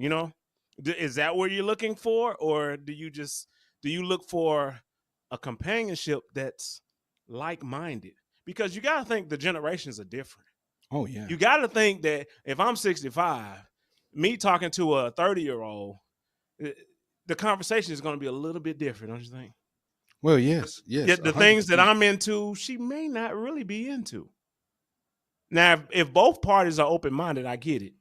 Is that what you're looking for, or do you look for a companionship that's like-minded? Because you got to think the generations are different. Oh, yeah. You got to think that if I'm 65, me talking to a 30-year-old, the conversation is going to be a little bit different, don't you think? Well, yes. The things that I'm into, she may not really be into. Now, if both parties are open-minded, I get it.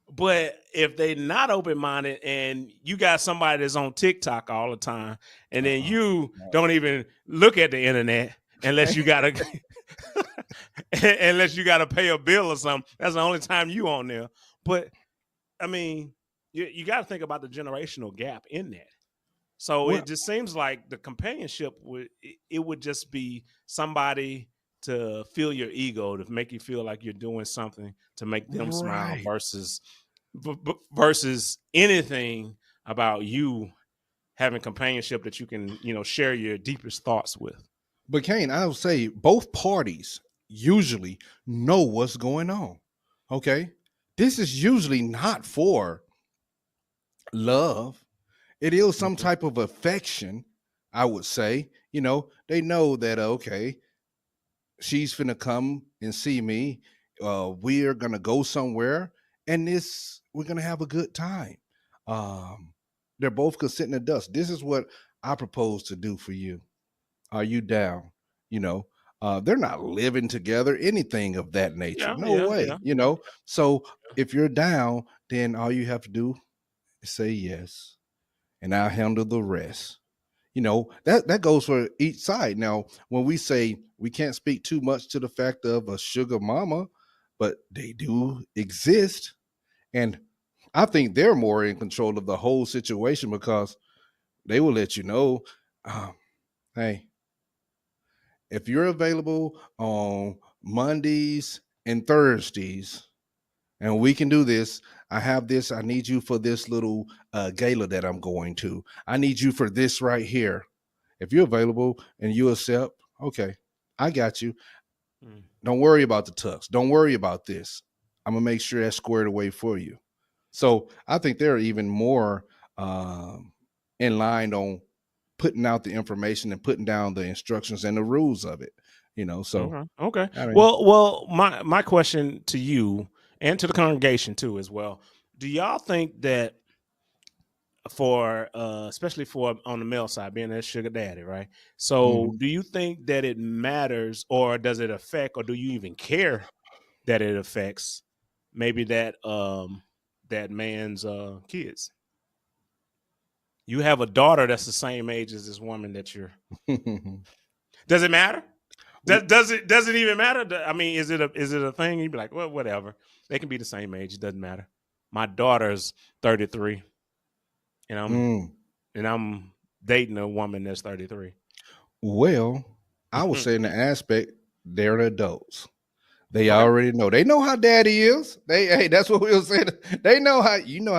But if they're not open-minded and you got somebody that's on TikTok all the time, and then you don't even look at the internet unless you gotta pay a bill or something, that's the only time you on there. But I mean, you got to think about the generational gap in that. So it just seems like the companionship would just be somebody to fill your ego, to make you feel like you're doing something to make them smile, versus anything about you having companionship that you can, share your deepest thoughts with. But Kane, I would say both parties usually know what's going on. Okay. This is usually not for love. It is some type of affection, I would say. They know that, okay, she's finna come and see me. We are gonna go somewhere, and we're gonna have a good time. They're both gonna sit in the dust. This is what I propose to do for you. Are you down? You know, they're not living together, anything of that nature. No way. You know, so if you're down, then all you have to do is say yes, and I'll handle the rest. You know, that goes for each side. Now, when we say we can't speak too much to the fact of a sugar mama, but they do exist. And I think they're more in control of the whole situation because they will let you know, hey, if you're available on Mondays and Thursdays, and we can do this, I have this, I need you for this little gala that I'm going to. I need you for this right here. If you're available and you accept, okay, I got you. Don't worry about the tux. Don't worry about this. I'm going to make sure that's squared away for you. So I think they're even more in line on putting out the information and putting down the instructions and the rules of it, you know. So okay. I mean, well, my question to you and to the congregation too as well, do y'all think that for especially for on the male side, being a sugar daddy, right? So do you think that it matters, or does it affect, or do you even care that it affects maybe that that man's kids? You have a daughter that's the same age as this woman that you're. Does it matter? Does it even matter? I mean, is it a thing? You'd be like, well, whatever. They can be the same age. It doesn't matter. My daughter's 33, and I'm dating a woman that's 33. Well, I would say in the aspect, they're adults. They already know. They know how daddy is. That's what we were saying. They know how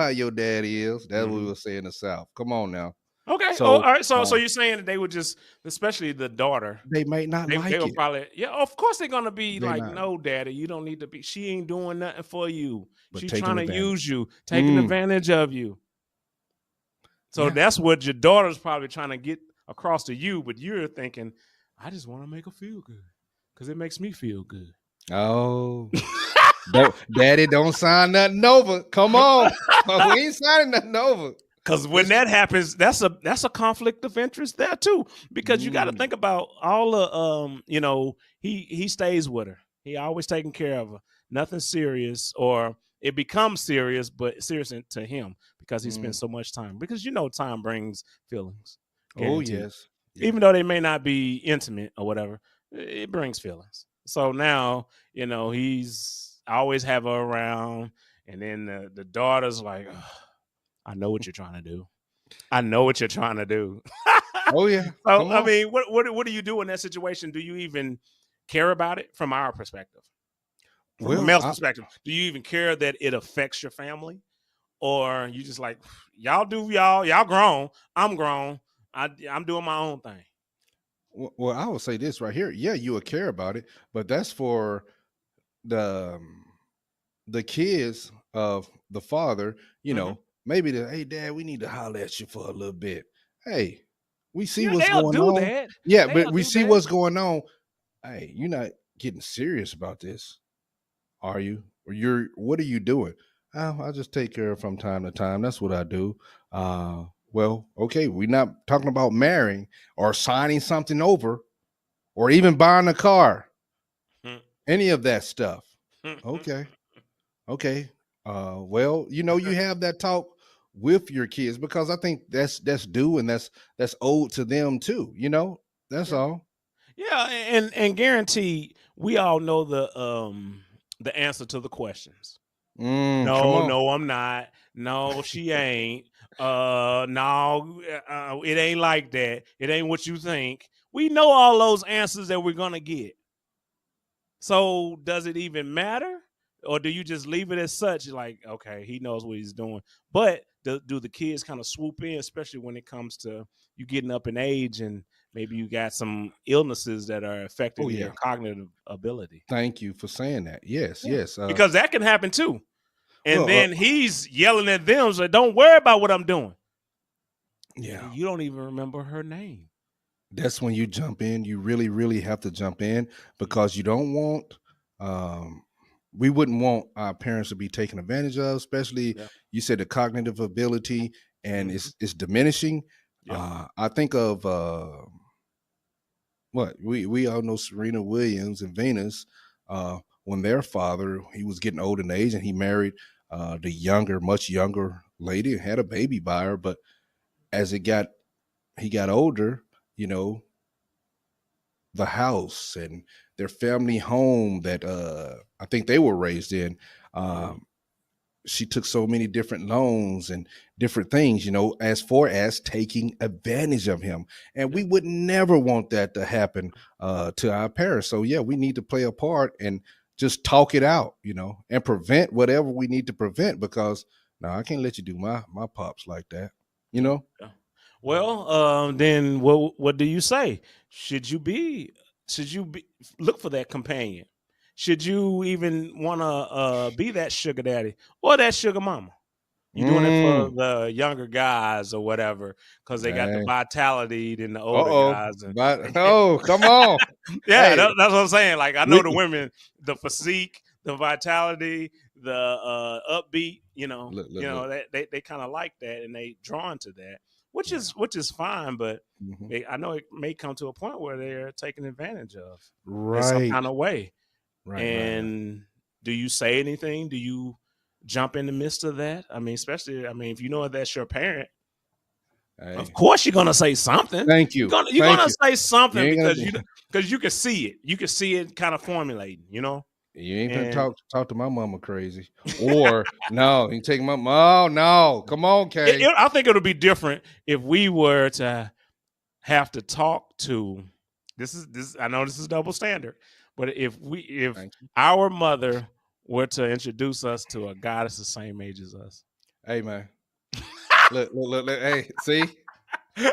your daddy is. That's what we were saying in the South. Come on now. Okay. So, all right. So you're saying that they would just, especially the daughter, they might not like they it. will probably, of course they're gonna be like, not. no, daddy, you don't need to be. She ain't doing nothing for you. But She's taking trying to advantage. use you, taking advantage of you. So that's what your daughter's probably trying to get across to you. But you're thinking, I just want to make her feel good because it makes me feel good. Oh, daddy, don't sign nothing over. Come on, we ain't signing nothing over. Because when that happens, that's a conflict of interest there too. Because you got to think about all the he stays with her. He always taking care of her. Nothing serious, or it becomes serious, but serious to him because he spends so much time. Because time brings feelings. Guaranteed. Oh yes. Even though they may not be intimate or whatever, it brings feelings. So now, he's always have her around. And then the daughter's like, I know what you're trying to do. I know what you're trying to do. Oh, yeah. So, I mean, what do you do in that situation? Do you even care about it from our perspective? From a male's perspective, do you even care that it affects your family? Or you just like, y'all do y'all grown. I'm grown. I'm doing my own thing. Well, I will say this right here. Yeah, you would care about it, but that's for the kids of the father, maybe hey, dad, we need to holler at you for a little bit. Hey, we see what's going on. That. Yeah, but we see what's going on. Hey, you're not getting serious about this, are you? Or what are you doing? Oh, I just take care of from time to time. That's what I do. Well, okay, we're not talking about marrying or signing something over or even buying a car, any of that stuff. Okay. Well, you have that talk with your kids because I think that's due and that's owed to them too. That's all. Yeah, and guaranteed, we all know the answer to the questions. No, I'm not. No, she ain't. No, it ain't like that. It ain't what you think. We know all those answers that we're gonna get. So does it even matter? Or do you just leave it as such? Like, okay, he knows what he's doing. But do the kids kind of swoop in, especially when it comes to you getting up in age and maybe you got some illnesses that are affecting your cognitive ability? Thank you for saying that. Yes. Because that can happen too. And then he's yelling at them, so don't worry about what I'm doing. Yeah. You don't even remember her name. That's when you jump in. You really, really have to jump in because you don't want. We wouldn't want our parents to be taken advantage of, especially you said the cognitive ability and it's diminishing. I think of what we all know Serena Williams and Venus. When their father, he was getting old in age and he married the much younger lady and had a baby by her. But as he got older, you know, the house and their family home that I think they were raised in, she took so many different loans and different things, you know, as far as taking advantage of him. And we would never want that to happen to our parents. So yeah, we need to play a part and just talk it out, you know, and prevent whatever we need to prevent, because no, I can't let you do my pops like that, you know? Yeah. Well, then what do you say? Should you look for that companion? Should you even want to be that sugar daddy or that sugar mama? You doing it for the younger guys or whatever because they got the vitality than the older guys. Come on. Yeah, that's what I'm saying. Like, I know the women, the physique, the vitality, the upbeat, you know, they kind of like that and they drawn to that, which is fine. But I know it may come to a point where they're taken advantage of in some kind of way. And do you say anything? Do you jump in the midst of that? I mean, especially, if you know that's your parent, of course you're gonna say something. Thank you. You're gonna say something because you can see it. You can see it kind of formulating. You know, you ain't gonna talk to my mama crazy, or no, you take my oh no, come on, Kay. I think it'll be different if we were to have to talk to. This I know this is double standard, but if our mother were to introduce us to a guy that's the same age as us. Hey, man. look. Hey, see?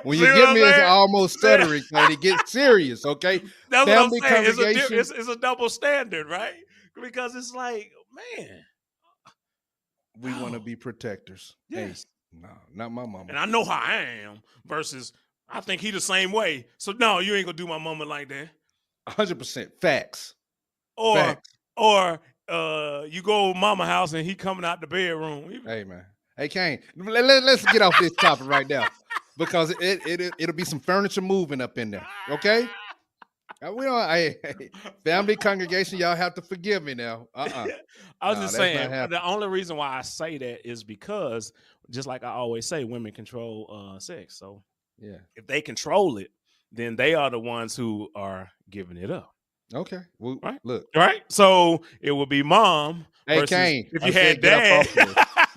When you get me, it's almost stuttering, man. It gets serious, okay? That's family what I'm saying. It's a double standard, right? Because it's like, man. We want to be protectors. Yes. Hey, no, not my mama. And I know how I am versus I think he the same way. So, no, you ain't going to do my mama like that. 100%. Facts. Or you go to mama house and he coming out the bedroom. Hey, man. Hey, Kane, let's get off this topic right now because it'll be some furniture moving up in there, okay? Family congregation, y'all have to forgive me now. I was just saying, the only reason why I say that is because, just like I always say, women control sex. So yeah, if they control it, then they are the ones who are giving it up. Okay. Well, right. Look. Right. So it would be mom. Hey, Kane. If you had dad,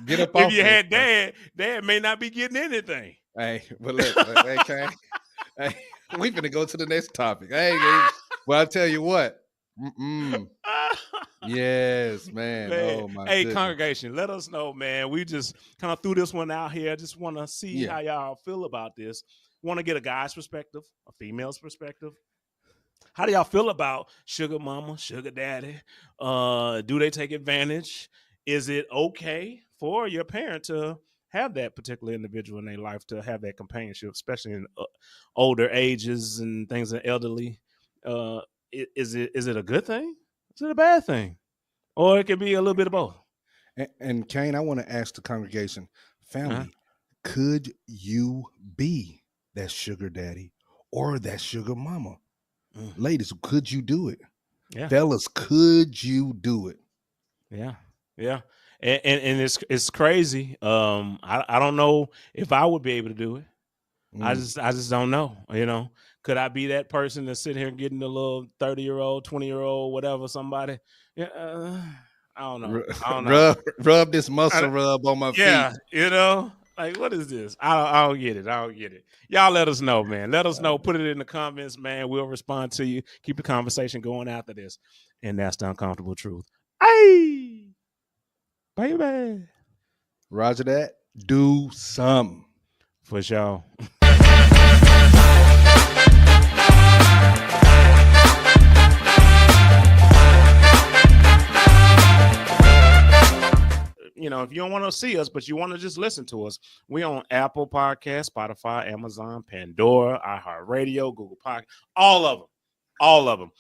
get up off if you had dad may not be getting anything. Hey, but look, hey, Kane. Hey, we finna go to the next topic. Hey, well, I'll tell you what. Yes, man. Oh my goodness. Congregation, let us know, man. We just kind of threw this one out here. I just want to see how y'all feel about this. Want to get a guy's perspective, a female's perspective. How do y'all feel about sugar mama, sugar daddy? Do they take advantage? Is it okay for your parent to have that particular individual in their life, to have that companionship, especially in older ages and things that elderly? Is it a good thing? Is it a bad thing? Or it could be a little bit of both. And Kane, I want to ask the congregation, family, could you be that sugar daddy or that sugar mama? Ladies, could you do it? Yeah. Fellas, could you do it? Yeah. And it's crazy. I don't know if I would be able to do it. I just don't know. You know, could I be that person that's sitting here getting a little 30-year-old, 20-year-old, whatever, somebody? Yeah, I don't know. Rub this muscle rub on my feet. Yeah, you know. Like, what is this? I don't get it. Y'all let us know, man. Let us know. Put it in the comments, man. We'll respond to you. Keep the conversation going after this. And that's the uncomfortable truth. Hey, baby. Roger that. Do something. For sure. if you don't want to see us, but you want to just listen to us, we on Apple Podcast, Spotify, Amazon, Pandora, iHeartRadio, Google Podcast, all of them.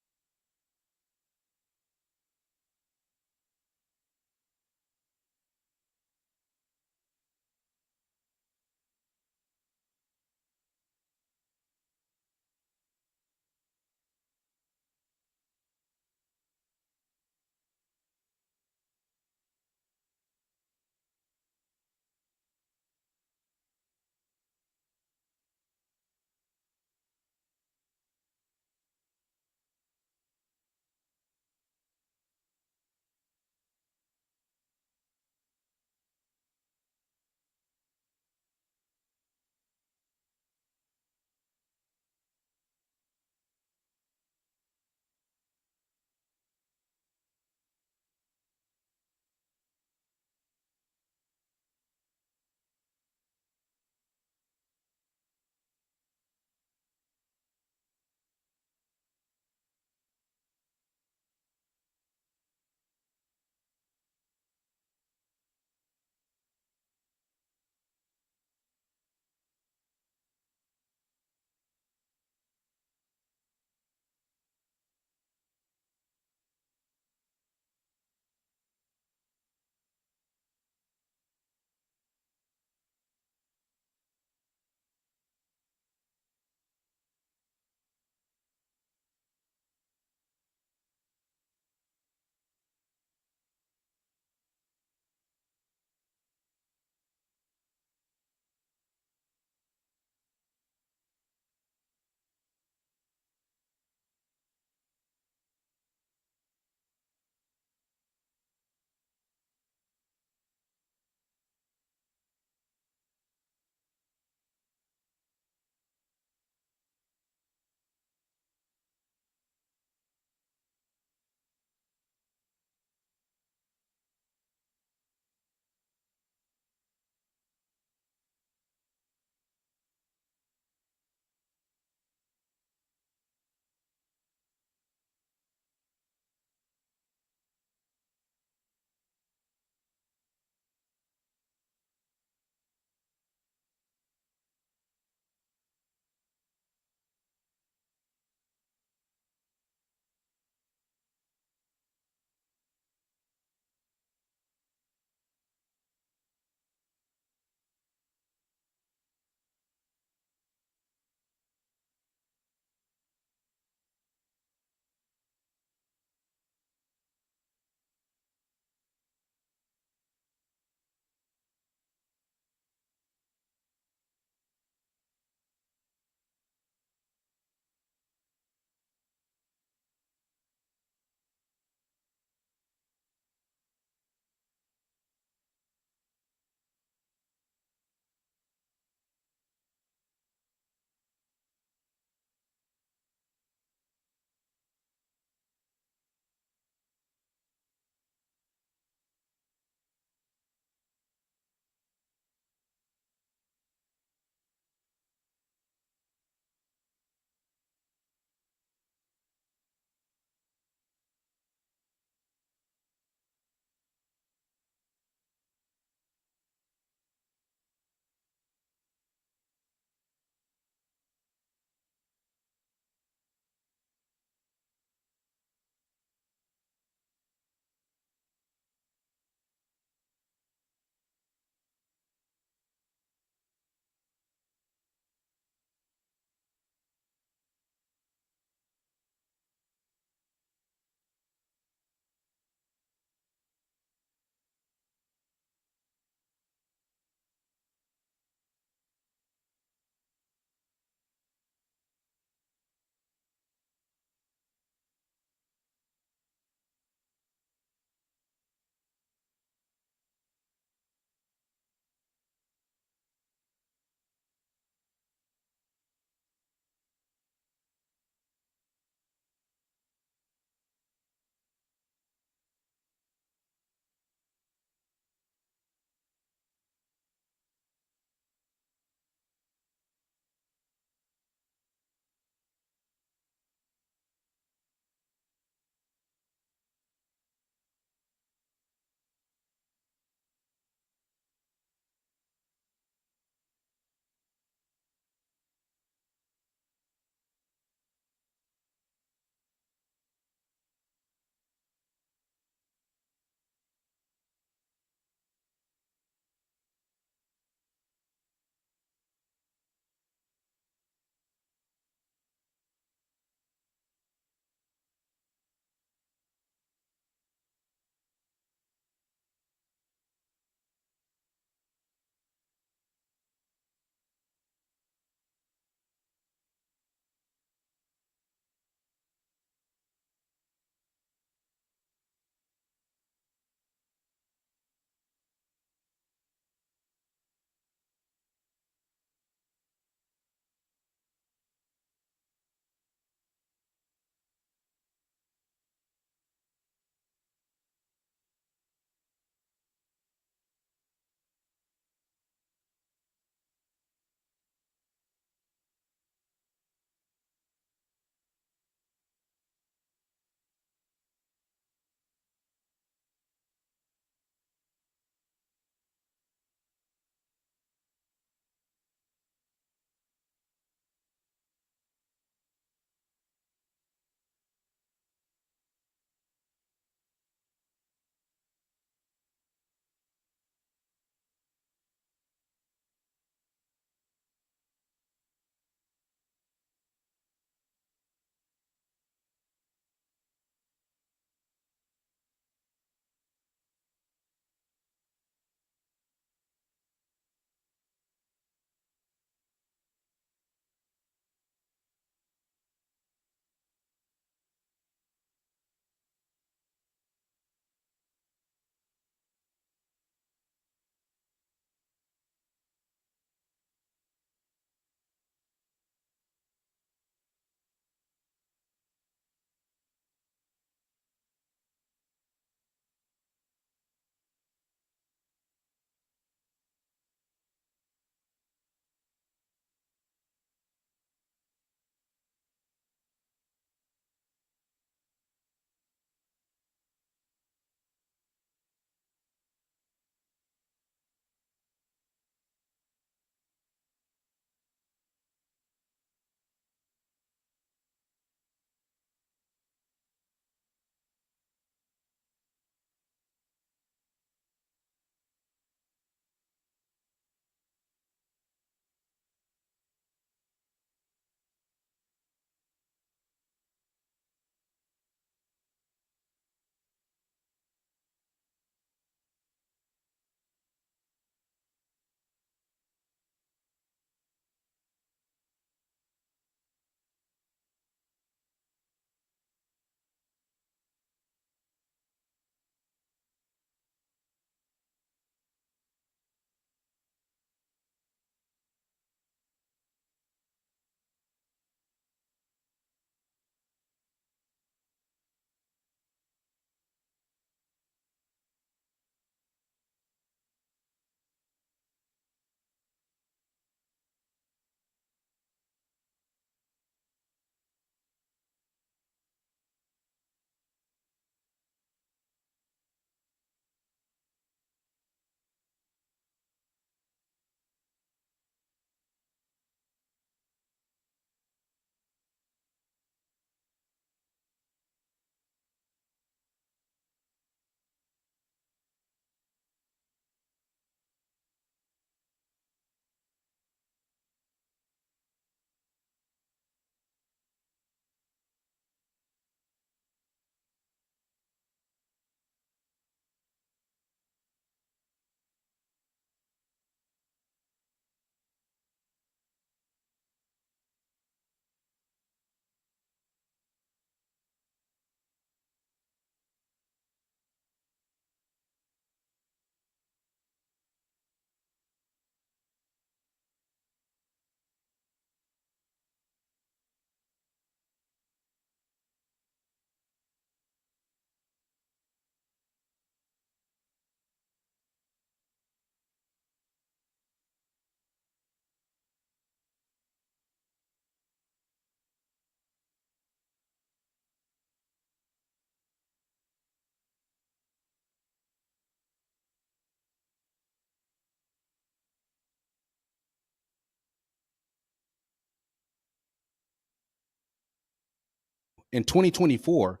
in 2024,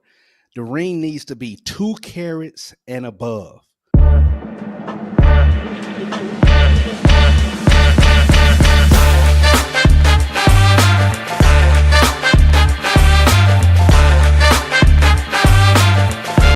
the ring needs to be 2 carats and above.